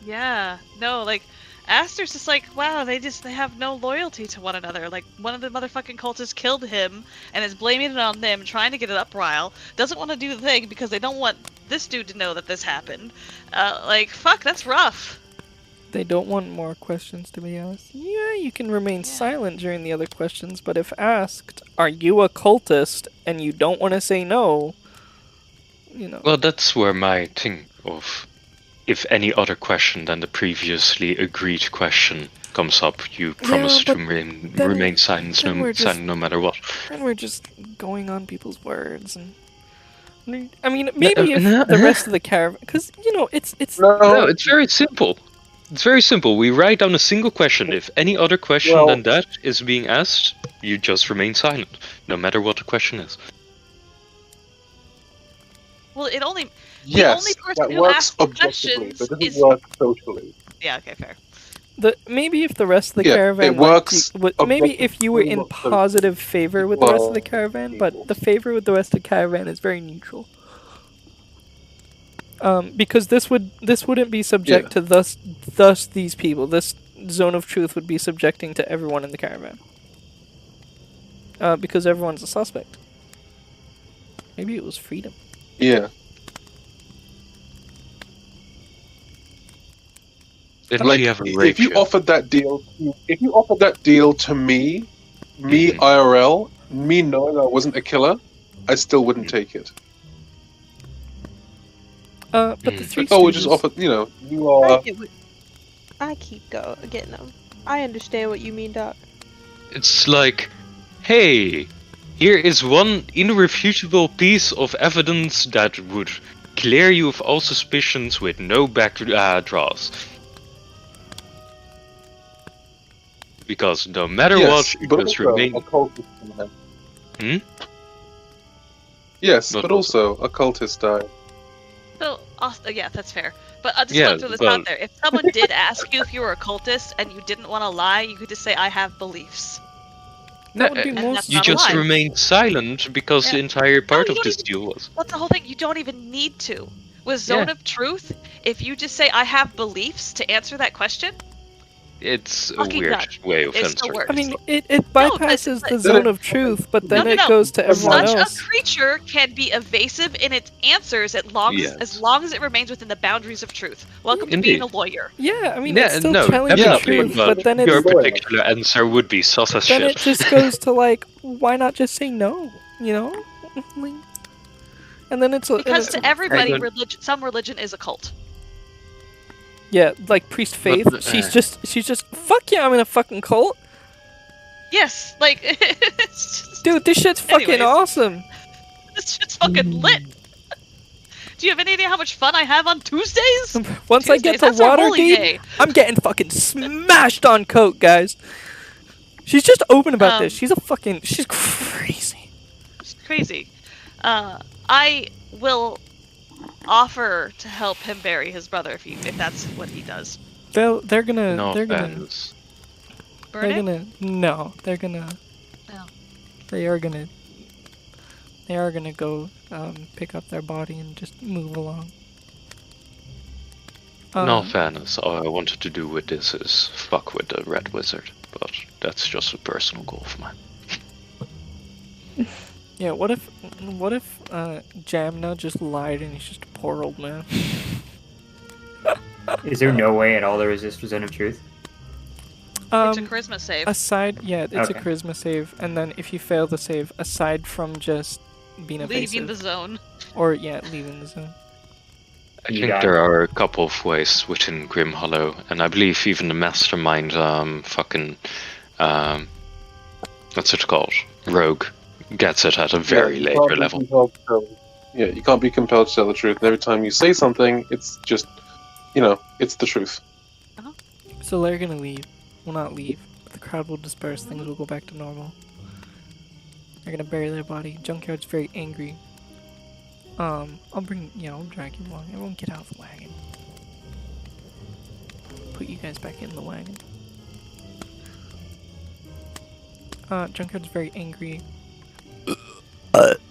Yeah, no, like, Aster's just like, wow, they have no loyalty to one another. Like, one of the motherfucking cultists killed him and is blaming it on them, trying to get it uprile. Doesn't want to do the thing because they don't want this dude to know that this happened. Like, fuck, that's rough. They don't want more questions to be asked. Yeah, you can remain silent during the other questions, but if asked, are you a cultist, and you don't want to say no, you know. Well, that's where my thing of if any other question than the previously agreed question comes up, you promise to but remain silent then we're just- silent no matter what. And we're just going on people's words, and I mean, maybe if no, the rest of the caravan, because you know, it's No, it's very simple. It's very simple. We write down a single question. If any other question than that is being asked, you just remain silent, no matter what the question is. Well, it only Yes, the only person that who works asks objectively, questions but it is doesn't work socially. yeah. Okay, fair. maybe if the rest of the Yeah, caravan it works maybe if you were in objectively, not positive favor with the rest of the Well, caravan, but the favor with the rest of the caravan is very neutral. Because this wouldn't be subject to thus these people. This zone of truth would be subjecting to everyone in the caravan. Because everyone's a suspect. Maybe it was freedom. Yeah. Didn't Like, she have a if you ratio? offered that deal, to me IRL, me knowing I wasn't a killer, I still wouldn't take it. But the three Oh, we just stooges- offered, you are. I keep getting them. I understand what you mean, Doc. It's like, hey, here is one irrefutable piece of evidence that would clear you of all suspicions with no backdraws. Because no matter Yes, what, you but just also remain. occultist died. Yes, Not but also occultist died. So, yeah, that's fair. But I'll just Yeah, want to throw this but- out there. If someone did ask you if you were a cultist and you didn't want to lie, you could just say, I have beliefs. That would be And most. that's You not a just lie. remain silent because the Yeah. entire part you of don't this even- deal was. That's the whole thing. You don't even need to. With Zone Yeah. of Truth, if you just say, I have beliefs to answer that question, It's a Fucking weird done. way of It still answering. works. I mean, it bypasses the but- zone of truth, but then No, it no. goes to everyone such else. a creature can be evasive in its answers as long as it remains within the boundaries of truth. Welcome to being a Indeed. lawyer. Yeah, I mean, Yeah, it's still no, telling the definitely, truth, but but then your it's particular answer would be sus as then shit. it just goes to like, why not just say no? You know, Like, and then it's Because to everybody, Right. some religion is a cult. yeah, like priest faith. But, she's just fuck yeah, I'm in a fucking cult, Yes, like it's just, dude. This shit's fucking Anyways. awesome. this shit's fucking lit. Do you have any idea how much fun I have on Tuesdays? Once I get Tuesdays, to that's our holy Waterdeep, day. I'm getting fucking smashed on coke, guys. She's just open about this. She's crazy. It's crazy. I will offer to help him bury his brother if that's what he does. They're No gonna offense. Burn they're it? gonna no, they're gonna Oh. they are gonna go pick up their body and just move along. In all fairness, all I wanted to do with this is fuck with the Red Wizard, but that's just a personal goal of mine. Yeah, what if Jamna just lied and he's just a poor old man? Is there no way at all there is this Zone of Truth? It's a charisma save. It's a Okay. charisma save, and then if you fail the save, aside from just being evasive, Leaving the zone. or leaving the zone. I You think got there it. are a couple of ways within Grim Hollow, and I believe even the mastermind, what's it called? Rogue gets it at a very you later can't be level. compelled to tell- Yeah, you can't be compelled to tell the truth. And every time you say something, it's just, it's the truth. So they're gonna leave. Well, not leave, but the crowd will disperse. Things will go back to normal. They're gonna bury their body. Junkyard's very angry. I'll drag you along. Everyone get out of the wagon. Put you guys back in the wagon. Junkyard's very angry.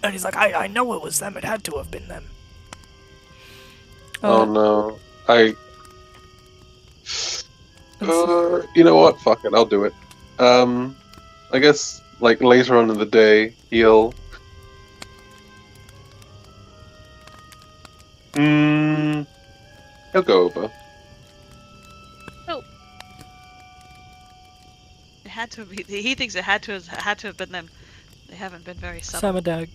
And he's like, I know it was them. It had to have been them. Oh no. You know what? Fuck it, I'll do it. I guess, like, later on in the day, he'll go over. It had to be. He thinks it had to have been them. They haven't been very subtle. Samadag.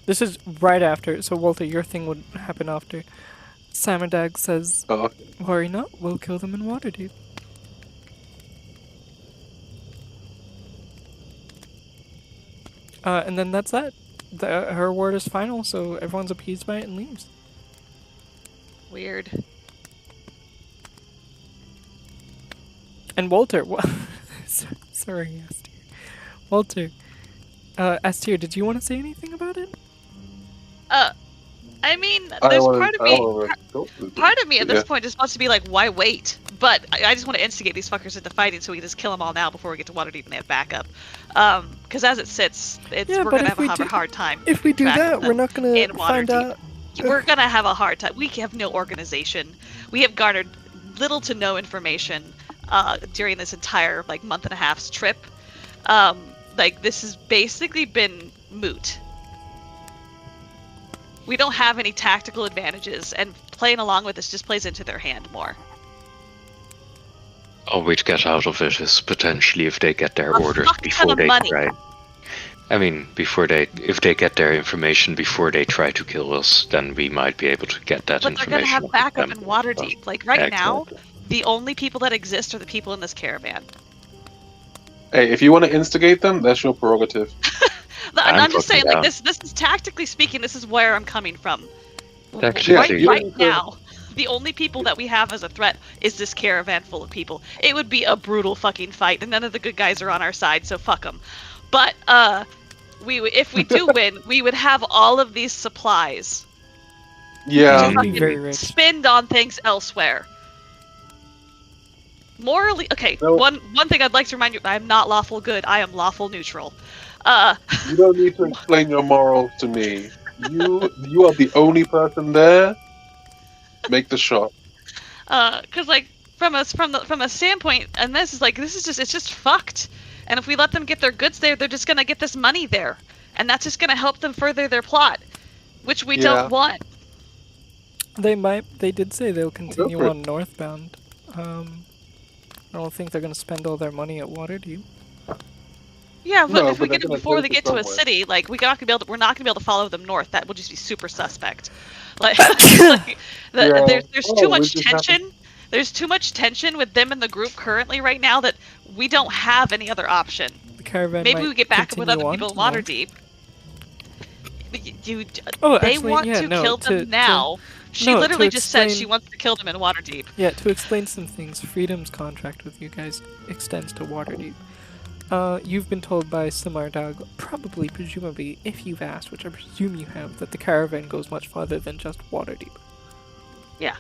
This is right after, so Walter, your thing would happen after. Samardag says, Oh, worry not, we'll kill them in Waterdeep. And then that's that. Her word is final, so everyone's appeased by it and leaves. Weird. And Walter, sorry, Astir. Walter, Astir, did you want to say anything about it? I mean, there's part of me at this point just wants to be like, why wait? But I just want to instigate these fuckers into fighting so we can just kill them all now before we get to Waterdeep and they have backup. Because as it sits, we're gonna have a hard time. If we do that, we're not gonna find out. We're gonna have a hard time. We have no organization. We have garnered little to no information during this entire month and a half's trip. This has basically been moot. We don't have any tactical advantages, and playing along with this just plays into their hand more. All we'd get out of it is potentially if they get their orders before they try. I mean, if they get their information before they try to kill us, then we might be able to get that information. But they're gonna have backup in Waterdeep. Right now, the only people that exist are the people in this caravan. Hey, if you want to instigate them, that's your prerogative. I'm just saying, this is tactically speaking, this is where I'm coming from. Right now, the only people that we have as a threat is this caravan full of people. It would be a brutal fucking fight, and none of the good guys are on our side, so fuck them. But if we do win, we would have all of these supplies. Yeah, very rich. Spend on things elsewhere. Morally, okay. No. One thing I'd like to remind you: I am not lawful good. I am lawful neutral. You don't need to explain your morals to me. You are the only person there. Make the shot. Because from a standpoint, and this is it's just fucked. And if we let them get their goods there, they're just gonna get this money there, and that's just gonna help them further their plot, which we don't want. They did say they'll continue on northbound. I don't think they're gonna spend all their money at Waterdeep. Yeah, but if we get it before they get to a city, we're not gonna be able to follow them north. That will just be super suspect. There's too much tension. There's too much tension with them in the group currently right now that we don't have any other option. The caravan Maybe we get back up with other people in Waterdeep. They want to kill them now. She literally just said she wants to kill them in Waterdeep. Yeah, to explain some things, Freedom's contract with you guys extends to Waterdeep. You've been told by Samardag, presumably, if you've asked, which I presume you have, that the caravan goes much farther than just Waterdeep. Yeah.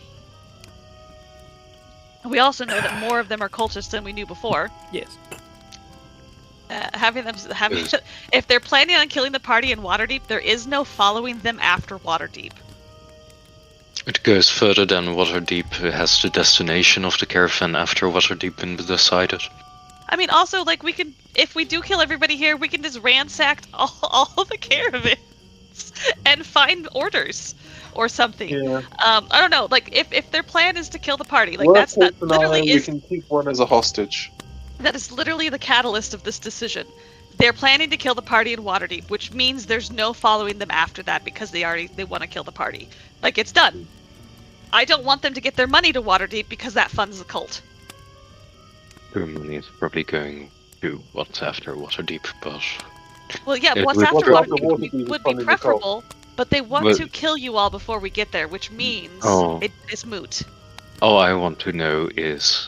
We also know that more of them are cultists than we knew before. Yes. If they're planning on killing the party in Waterdeep, there is no following them after Waterdeep. It goes further than Waterdeep. It has the destination of the caravan after Waterdeep been decided. I mean, also, if we do kill everybody here, we can just ransack all the caravans and find orders or something. Yeah. I don't know. If their plan is to kill the party, that literally we can keep one as a hostage. That is literally the catalyst of this decision. They're planning to kill the party in Waterdeep, which means there's no following them after that because they want to kill the party. It's done. I don't want them to get their money to Waterdeep because that funds the cult. Their money is probably going to what's after Waterdeep, but... Well, yeah, what's after Waterdeep would be preferable, but they want to kill you all before we get there, which means it's moot. All I want to know is...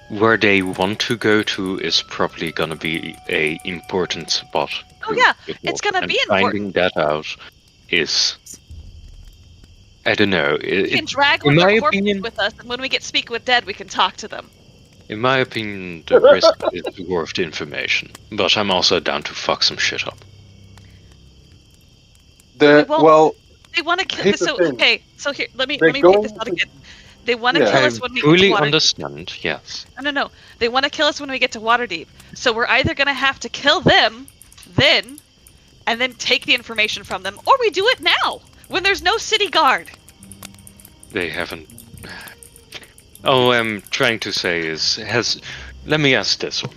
where they want to go to is probably gonna be a important spot. Oh yeah, it's gonna be important. Finding that out is... I don't know. We can drag one of the corpses with us, and when we get speak with dead, we can talk to them. In my opinion, the risk is worth the information, but I'm also down to fuck some shit up. They want to kill. So here, let me take this out again. They want to kill us when we get to Waterdeep. I fully understand. Yes. No. They want to kill us when we get to Waterdeep. So we're either gonna have to kill them, and then take the information from them, or we do it now when there's no city guard. They haven't. All I'm trying to say is, let me ask this one.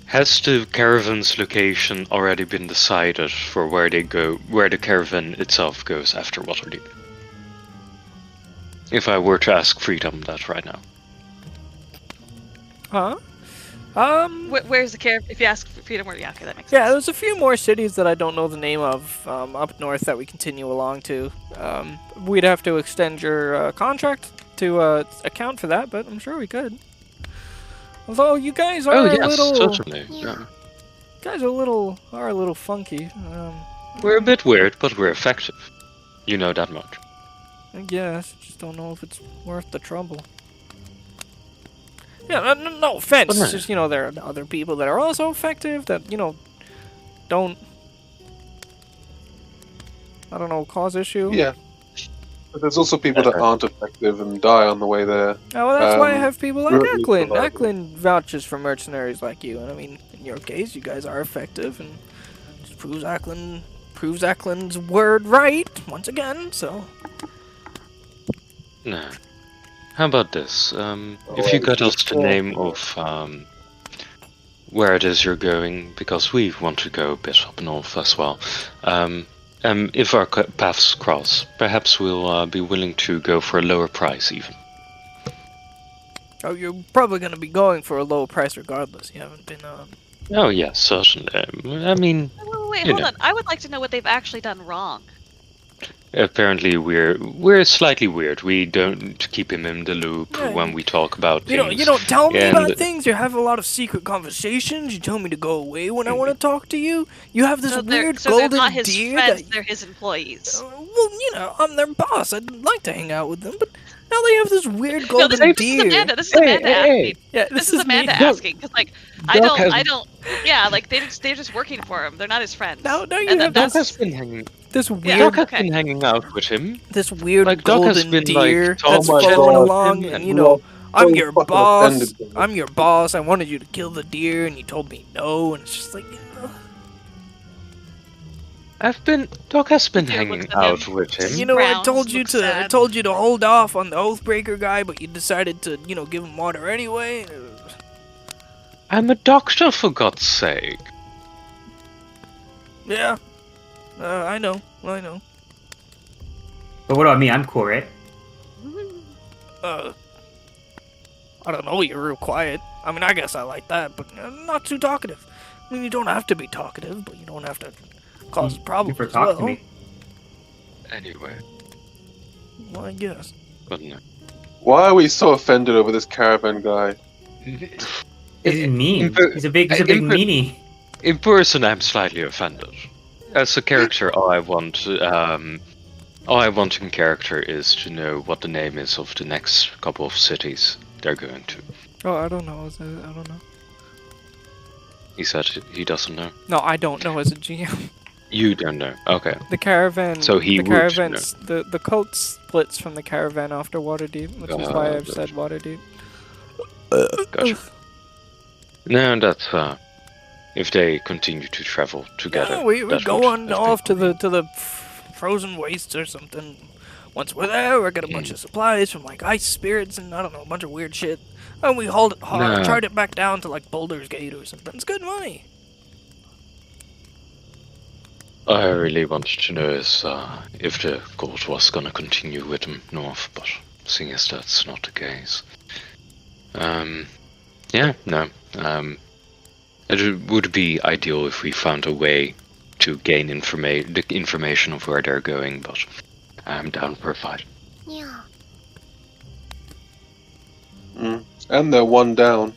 Has the caravan's location already been decided for where they go, where the caravan itself goes after Waterdeep? If I were to ask Freedom that right now. Huh? Where's the care? If you ask for Freedom, where? Yeah, okay, that makes sense. Yeah, there's a few more cities that I don't know the name of up north that we continue along to. We'd have to extend your contract to account for that, but I'm sure we could. Although you guys are a little, certainly. Yeah. guys are a little funky. We're a bit weird, but we're effective. You know that much. I guess. Just don't know if it's worth the trouble. Yeah, no offense. It's just, there are other people that are also effective that, don't, I don't know, cause issue. Yeah. But there's also people that aren't effective and die on the way there. Oh, well, that's why I have people like Eklund. survival. Eklund vouches for mercenaries like you. And I mean, in your case, you guys are effective and just proves Eklund's word right once again, so. Nah. How about this? If you got us the name of where it is you're going, because we want to go a bit up north as well. If our paths cross, perhaps we'll be willing to go for a lower price even. Oh, you're probably going to be going for a low price regardless. You haven't been, Oh, yes, certainly. I mean... Wait, hold on. I would like to know what they've actually done wrong. Apparently we're slightly weird. We don't keep him in the loop when we talk about things. You don't tell me about things. You have a lot of secret conversations. You tell me to go away when I want to talk to you. You have this weird golden they're not his deer. Friends, they're his employees. Well, I'm their boss. I'd like to hang out with them, but now they have this weird golden deer. This is Amanda asking. Yeah, this is Amanda asking because, like, I don't. Yeah, like they're just working for him. They're not his friends. No, you have Doc has been hanging. This weird. Doc has been hanging out with him. This weird like, golden been, deer like, that's following along, and I'm your boss. I'm your boss. I wanted you to kill the deer, and you told me no, and it's just like. Doc has been hanging out with him. I told you to hold off on the Oathbreaker guy, but you decided to, give him water anyway. I'm a doctor, for God's sake. Yeah. I know. But what about me? I'm cool, right? I don't know, you're real quiet. I mean, I guess I like that, but not too talkative. I mean, you don't have to be talkative, but you don't have to cause problems as well. To me. Anyway. Well, I guess. But no. Why are we so offended over this caravan guy? He's mean. He's a big meanie. In person, I'm slightly offended. As a character, all I want in character is to know what the name is of the next couple of cities they're going to. Oh, I don't know. I don't know. He said he doesn't know. No, I don't know as a GM. You don't know. Okay. The caravan. So he the would caravan. know. The cult splits from the caravan after Waterdeep, which is why I've said Waterdeep. Gotcha. No, that's if they continue to travel together. Yeah, we go on off to the frozen wastes or something. Once we're there, we get a bunch of supplies from like ice spirits and I don't know, a bunch of weird shit. And we hauled it hard, tried it back down to like Boulder's Gate or something. It's good money. I really wanted to know is if the gold was gonna continue with them north, but seeing as that's not the case. It would be ideal if we found a way to gain the information of where they're going, but I'm down for a fight. Yeah. And they're one down.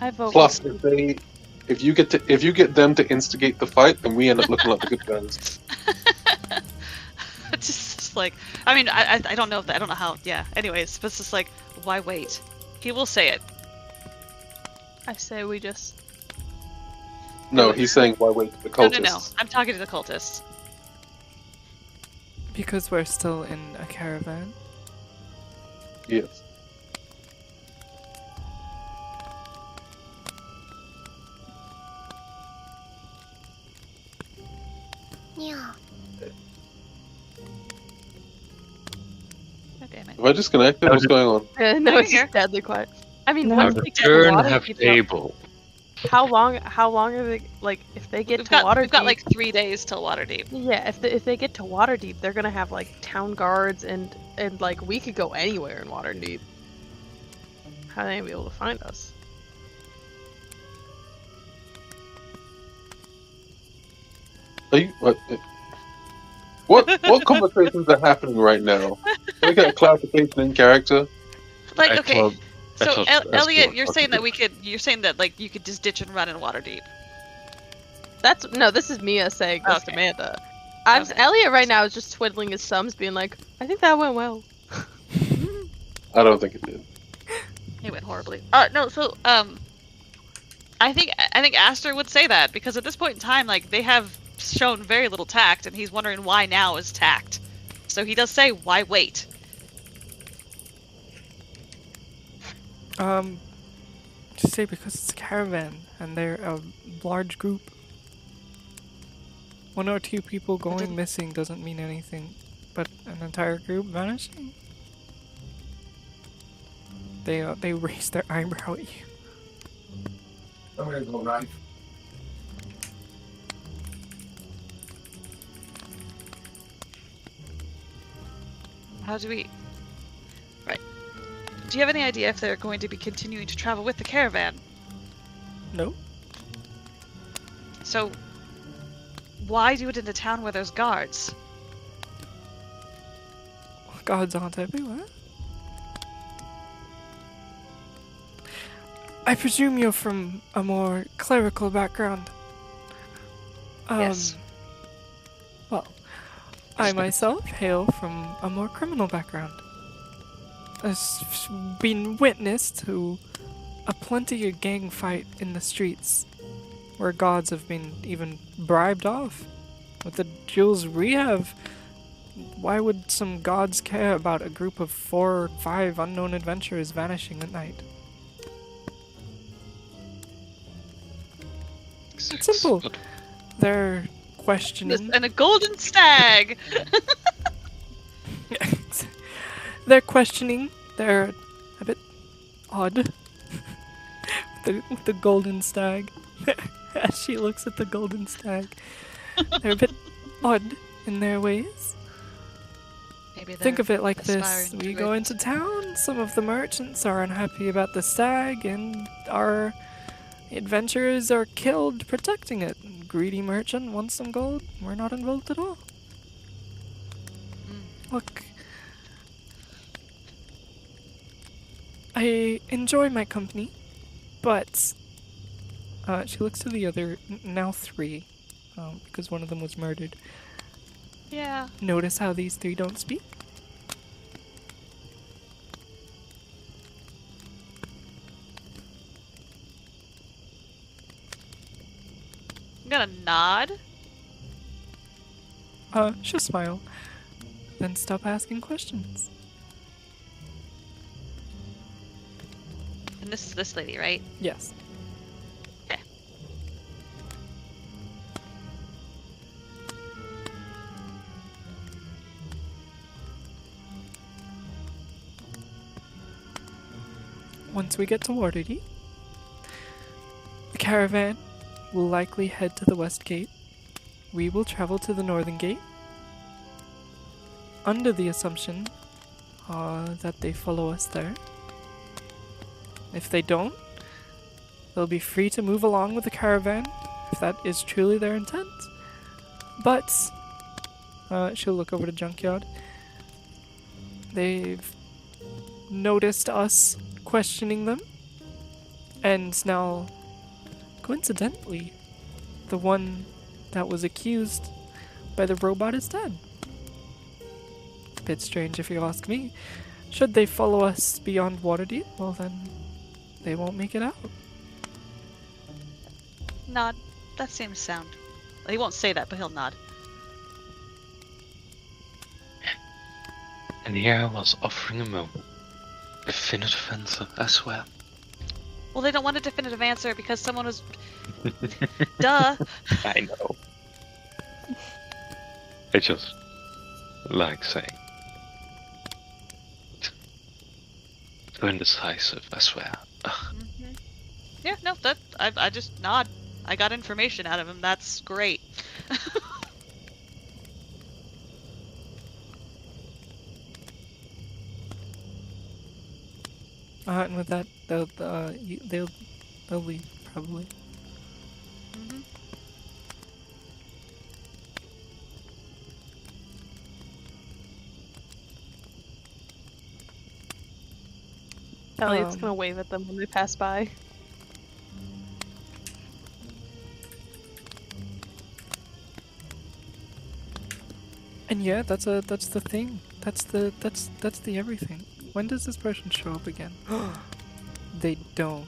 I vote. Plus, if you get them to instigate the fight, then we end up looking like the good guys. Just like, I mean, I don't know I don't know how. Yeah. Anyways, but it's just like, why wait? He will say it. I say we just. No, he's saying why wait to the cultists. No. I'm talking to the cultists. Because we're still in a caravan. Yes. Yeah. God damn it. Have I disconnected? What's going on? No, it's just deadly quiet. I mean, No. once Have we a get a turn, lot of have people- table. How long are they, like, if they get We've to got Waterdeep? like 3 days till Waterdeep. Yeah, if they get to Waterdeep, they're gonna have like town guards and like we could go anywhere in Waterdeep. How are they gonna be able to find us? Are you, what conversations are happening right now? Can I get a clarification in character? Like, I okay, thought- I so thought Elliot, Escort you're was saying that talking you're saying that like you could just ditch and run in Waterdeep. No, this is Mia saying this to Okay. Amanda. Okay. Elliot right now is just twiddling his thumbs, being like, I think that went well. I don't think it did. It went horribly. No, so I think Aster would say that because at this point in time, like they have shown very little tact, and he's wondering why now is tact. So he does say, "Why wait?" Just say because it's a caravan and they're a large group. 1 or 2 people going missing doesn't mean anything, but an entire group vanishing? They raise their eyebrow at you. I'm gonna go right. How do we? Right. Do you have any idea if they're going to be continuing to travel with the caravan? No. So, why do it in the town where there's guards? Gods aren't everywhere. I presume you're from a more clerical background. Yes. Well, I myself hail from a more criminal background. I've been witness to a plenty of gang fight in the streets, where gods have been even bribed off. With the jewels we have, why would some gods care about a group of 4 or 5 unknown adventurers vanishing at night? It's simple. They're questioning. And a golden stag. They're questioning. They're a bit odd. with the golden stag. As she looks at the golden stag. They're a bit odd in their ways. Maybe Think of it like this. aspiring We to go it. into town, some of the merchants are unhappy about the stag, and our adventurers are killed protecting it. Greedy merchant wants some gold. We're not involved at all. Look, I enjoy my company, but she looks to the other, now 3, because one of them was murdered. Yeah. Notice how these 3 don't speak? I'm gonna nod. She'll smile, then stop asking questions. And this is this lady, right? Yes. Okay. Once we get to Waterdeep, the caravan will likely head to the west gate. We will travel to the northern gate, under the assumption that they follow us there. If they don't, they'll be free to move along with the caravan, if that is truly their intent. But, she'll look over to Junkyard. They've noticed us questioning them, and now, coincidentally, the one that was accused by the robot is dead. Bit strange if you ask me. Should they follow us beyond Waterdeep, well then, they won't make it out. Nod. That seems sound. Well, he won't say that, but he'll nod. And here I was offering him a definitive answer, I swear. Well, they don't want a definitive answer because someone was... Duh. I know. I just like saying. So indecisive, I swear. Ugh. Yeah, no, I just nod. I got information out of him. That's great. And with that, they'll leave probably. Mhm. Elliot's gonna wave at them when they pass by. And yeah, that's the thing. That's the everything. When does this person show up again? They don't.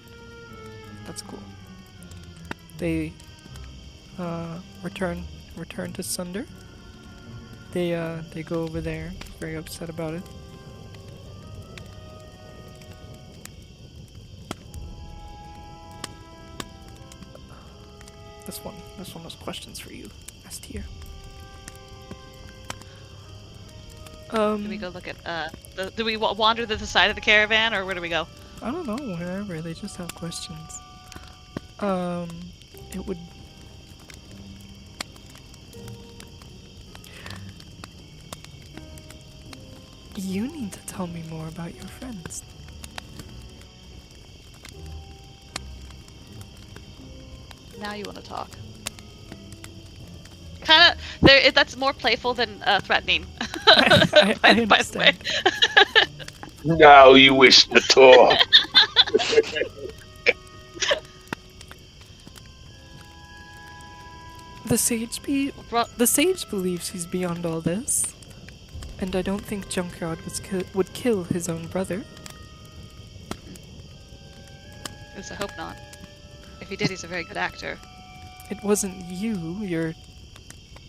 That's cool. They return to Sunder. They go over there, very upset about it. This one has questions for you, S tier. Do we go look at do we wander to the side of the caravan, or where do we go? I don't know, wherever. They just have questions. It would... You need to tell me more about your friends. Now you want to talk. Kind of, that's more playful than threatening. I by the way. understand. Now you wish to talk. The sage believes he's beyond all this, and I don't think Junkyard would kill his own brother. At least I hope not. If he did, he's a very good actor. It wasn't you. You're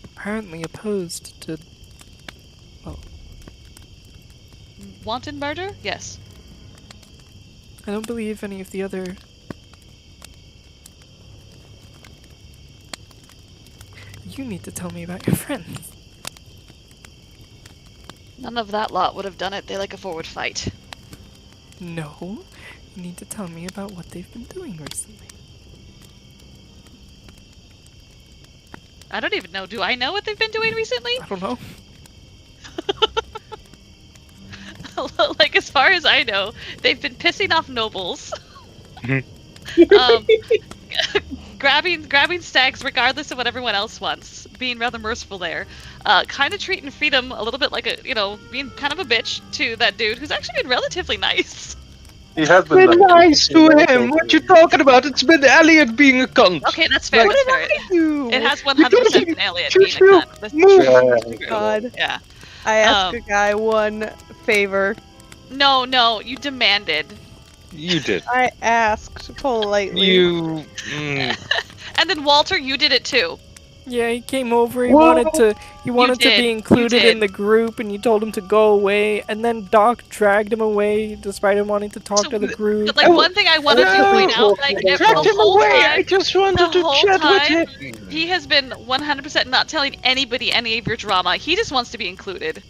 apparently opposed to... well, Wanton murder? Yes. I don't believe any of the other... You need to tell me about your friends. None of that lot would have done it. They like a forward fight. No. You need to tell me about what they've been doing recently. I don't even know. Do I know what they've been doing recently? I don't know. Like, as far as I know, they've been pissing off nobles. Grabbing stags regardless of what everyone else wants. Being rather merciful there. Kind of treating Freedom a little bit like being kind of a bitch to that dude who's actually been relatively nice. He has been nice to him. What you talking about? It's been Elliot being a cunt. Okay, that's fair. Like, That's fair. It has 100% been Elliot Just being a cunt. That's move. true. God. Yeah. I asked a guy one favor. No, you demanded. You did. I asked politely. You. And then Walter, you did it too. Yeah, he came over, he wanted to did, be you included did. in the group, and you told him to go away, and then Doc dragged him away despite him wanting to talk to the group. But, like, one thing I wanted to point out, like, Dragged the him whole away. time, I just wanted to chat with him. he has been 100% not telling anybody any of your drama. He just wants to be included.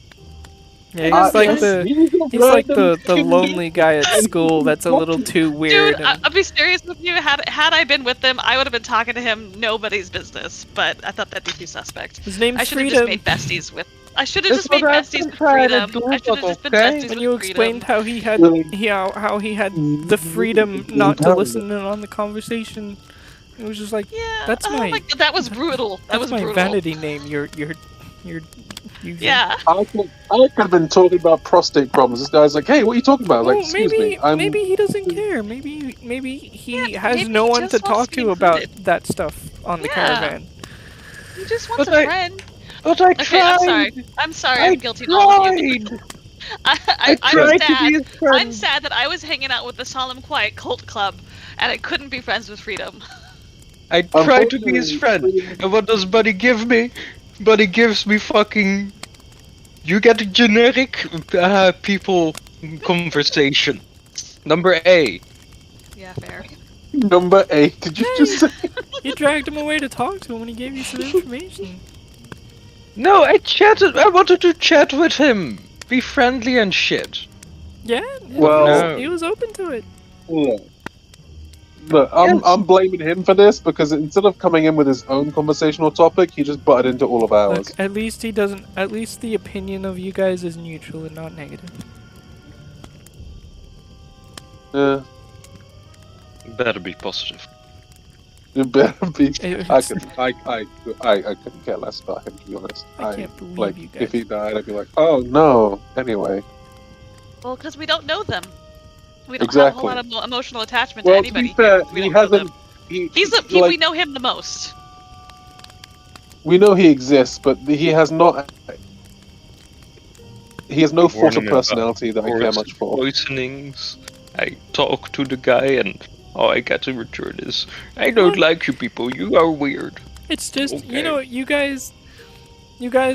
Yeah, he's like the lonely guy at school that's a little too weird. Dude, I'll be serious with you. Had I been with them, I would have been talking to him nobody's business. But I thought that'd be too suspect. His name's I should have Freedom. just made besties with. I should have just made besties with Freedom. I should have just been besties with When you Freedom. explained how he had how he had the freedom not to listen in on the conversation, it was just like, Yeah, that's my God, that was brutal. That was my brutal. vanity name. You're using. Yeah. I could have been talking about prostate problems. This guy's like, "Hey, what are you talking about?" Like, Well, excuse me. maybe he doesn't care. Maybe he has maybe no he one just to wants talk to be to about included. that stuff on the caravan. He just wants But a friend. But I Okay, tried. I'm sorry. I'm guilty of all of you. tried. I'm tried to sad. be his friend. I'm sad that I was hanging out with the Solemn Quiet Cult Club, and I couldn't be friends with Freedom. I tried to be his friend. And what does Buddy give me? Buddy gives me fucking... You get a generic people conversation. Number A. Yeah, fair. Number 8. Did you just say? You dragged him away to talk to him when he gave you some information. No, I wanted to chat with him. Be friendly and shit. Yeah, Well- he was open to it. Yeah. Look, I'm blaming him for this because instead of coming in with his own conversational topic, he just butted into all of ours. Look, at least he doesn't. At least the opinion of you guys is neutral and not negative. Yeah, Better be positive. it better be. It's- I couldn't care less about him, to be honest. I can't believe like, you guys. if he died, I'd be like, oh no. Anyway, Well, because we don't know them. We don't Exactly. have a whole lot of emotional attachment to well, to anybody. be fair, We he don't know hasn't. them. We know him the most. We know he exists, but he has not. He has no Warn force of him about personality that I care much for. Poisonings. I talk to the guy, and all I get in return is, I don't like you people. You are weird. It's just Okay. you know you guys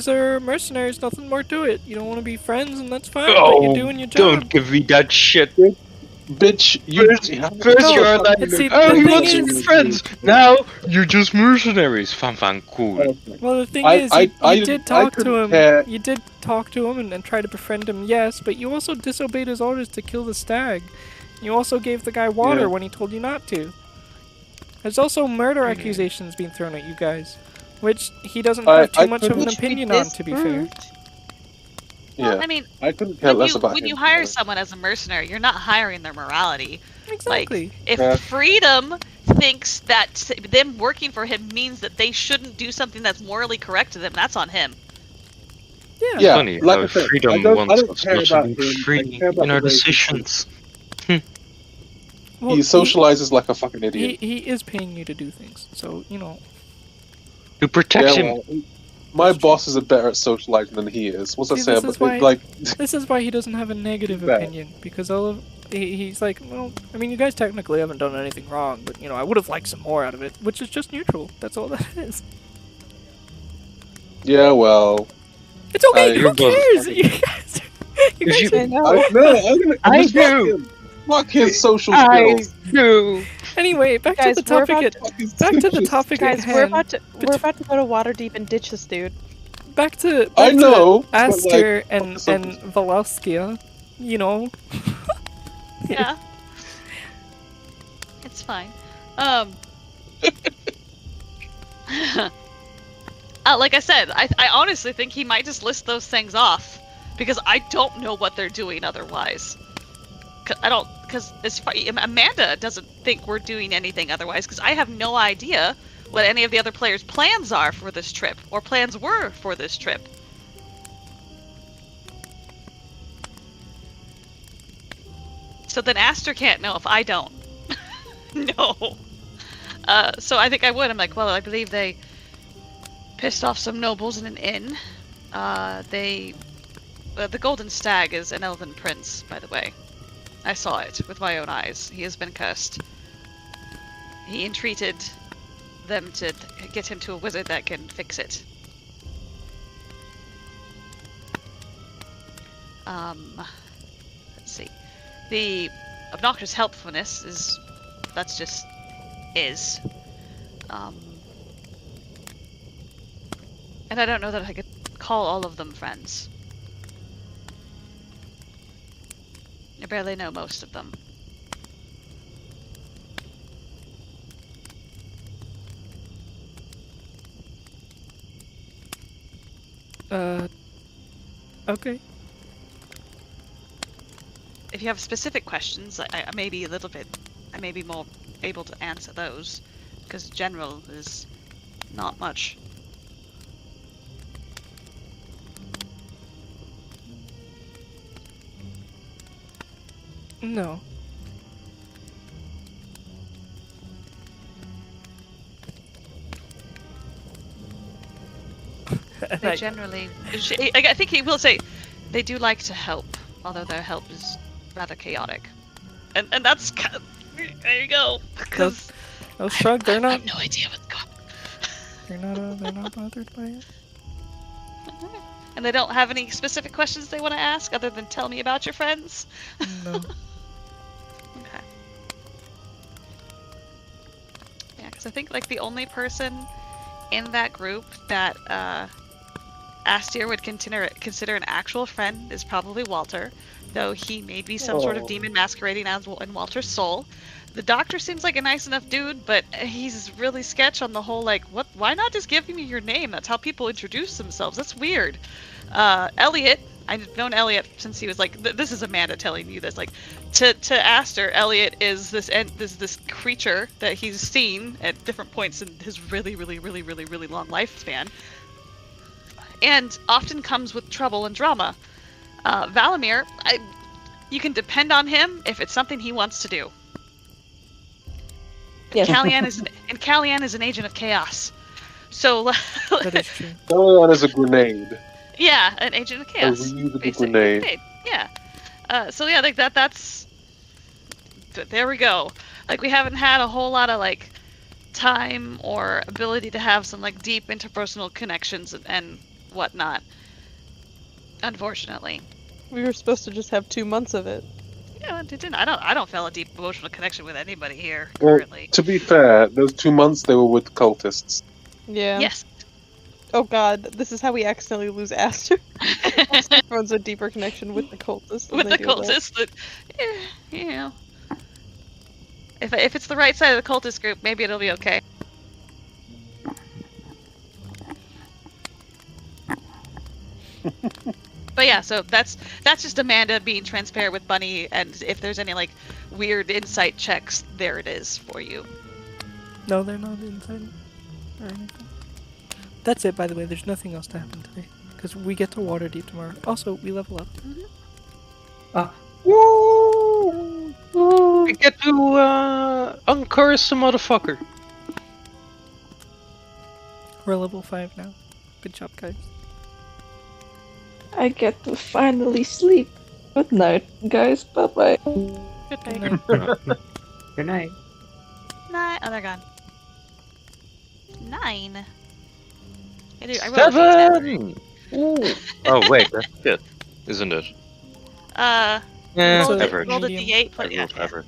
are mercenaries. Nothing more to it. You don't want to be friends, and that's fine. but you're doing your job. Don't give me that shit. Bitch, you First No, you're like, see, oh, the he thing wants to be is- friends. Now you're just mercenaries. Fan, cool. Well, the thing I- is, I- I- you did I talk to couldn't him. care. You did talk to him and try to befriend him, yes, but you also disobeyed his orders to kill the stag. You also gave the guy water Yeah. when he told you not to. There's also murder accusations being thrown at you guys, which he doesn't have too much of an Which we opinion on, to be fair. disproved. Well, Yeah, I mean, I couldn't care less about when him. you hire someone as a mercenary, you're not hiring their morality. Exactly. If Yeah. Freedom thinks that them working for him means that they shouldn't do something that's morally correct to them, that's on him. Yeah. Yeah, Funny like how I said, freedom I don't wants us care not to about be him. I free care about in our the way he decisions. Well, he socializes like a fucking idiot. He is paying you to do things, so you know. To protect Yeah, him. well, my bosses are better at socializing than he is. What's that See, say this about is why- like? This is why he doesn't have a negative Bad. opinion, because all of he's like, well, I mean, you guys technically haven't done anything wrong, but you know, I would have liked some more out of it, which is just neutral. That's all that is. Yeah, well, It's okay. I- Who cares? You guys, you guys you- I know. I'm I just do. fuck his social I skills. do. Anyway, back Guys, to the we're topic about at back to the topic at Guys, hand. we're about to go to Waterdeep and ditch this dude. Back to I know, but, Aster like, and Valoskia, you know. Yeah. It's fine. Like I said, I honestly think he might just list those things off because I don't know what they're doing otherwise. Because Amanda doesn't think we're doing anything otherwise because I have no idea what any of the other players' plans are for this trip or plans were for this trip. So then Aster can't know if I don't. No. So I think I would. I'm like, well, I believe they pissed off some nobles in an inn. The Golden Stag is an elven prince, by the way. I saw it with my own eyes. He has been cursed. He entreated them to get him to a wizard that can fix it. Let's see. The obnoxious helpfulness is... that's just... is. And I don't know that I could call all of them friends. I barely know most of them. Okay. If you have specific questions, I may be a little bit... I may be more able to answer those. Because general is not much. No. They generally... I think he will say they do like to help, although their help is rather chaotic. And that's kind of... There you go. Because They'll shrug. They're I not. have no idea what's going on. They're not bothered by it. And they don't have any specific questions they want to ask other than tell me about your friends? No. Okay. Yeah, because I think like the only person in that group that Astier would consider an actual friend is probably Walter. though he may be some sort of demon masquerading as in Walter's soul. The doctor seems like a nice enough dude, but he's really sketch on the whole, like, what? Why not just give me your name? That's how people introduce themselves. That's weird. Elliot, I've known Elliot since he was like, this is Amanda telling you this, like, to Aster, Elliot is this creature that he's seen at different points in his really long lifespan, and often comes with trouble and drama. Valamir, you can depend on him if it's something he wants to do. Yes. Kalyan is an agent of chaos. So That is true. Kalyan is a grenade. Yeah, an agent of chaos. A reusable basically. grenade. Yeah. So yeah, like that's. There we go. Like we haven't had a whole lot of like time or ability to have some like deep interpersonal connections and whatnot. Unfortunately. We were supposed to just have 2 months of it. Yeah, it didn't. I don't feel a deep emotional connection with anybody here Well, currently. to be fair, those 2 months they were with cultists. Yeah. Yes. Oh god, this is how we accidentally lose Aster. Everyone's a deeper connection with the cultists. With the cultists, that, you know. If it's the right side of the cultist group, maybe it'll be okay. But yeah, so that's just Amanda being transparent with Bunny, and if there's any like weird insight checks, there it is for you. No, they're not inside or anything. That's it, by the way. There's nothing else to happen today. Because we get to Waterdeep tomorrow. Also, we level up. I get to uncurse the motherfucker. We're level 5 now. Good job, guys. I get to finally sleep. Good night, guys. Bye bye. Good night. Good night. 9. Oh, they're gone. 9. I rolled a 7! Ooh. Oh wait, that's it, isn't it? Yeah, So rolled average. a medium. D8, but I yeah. rolled average.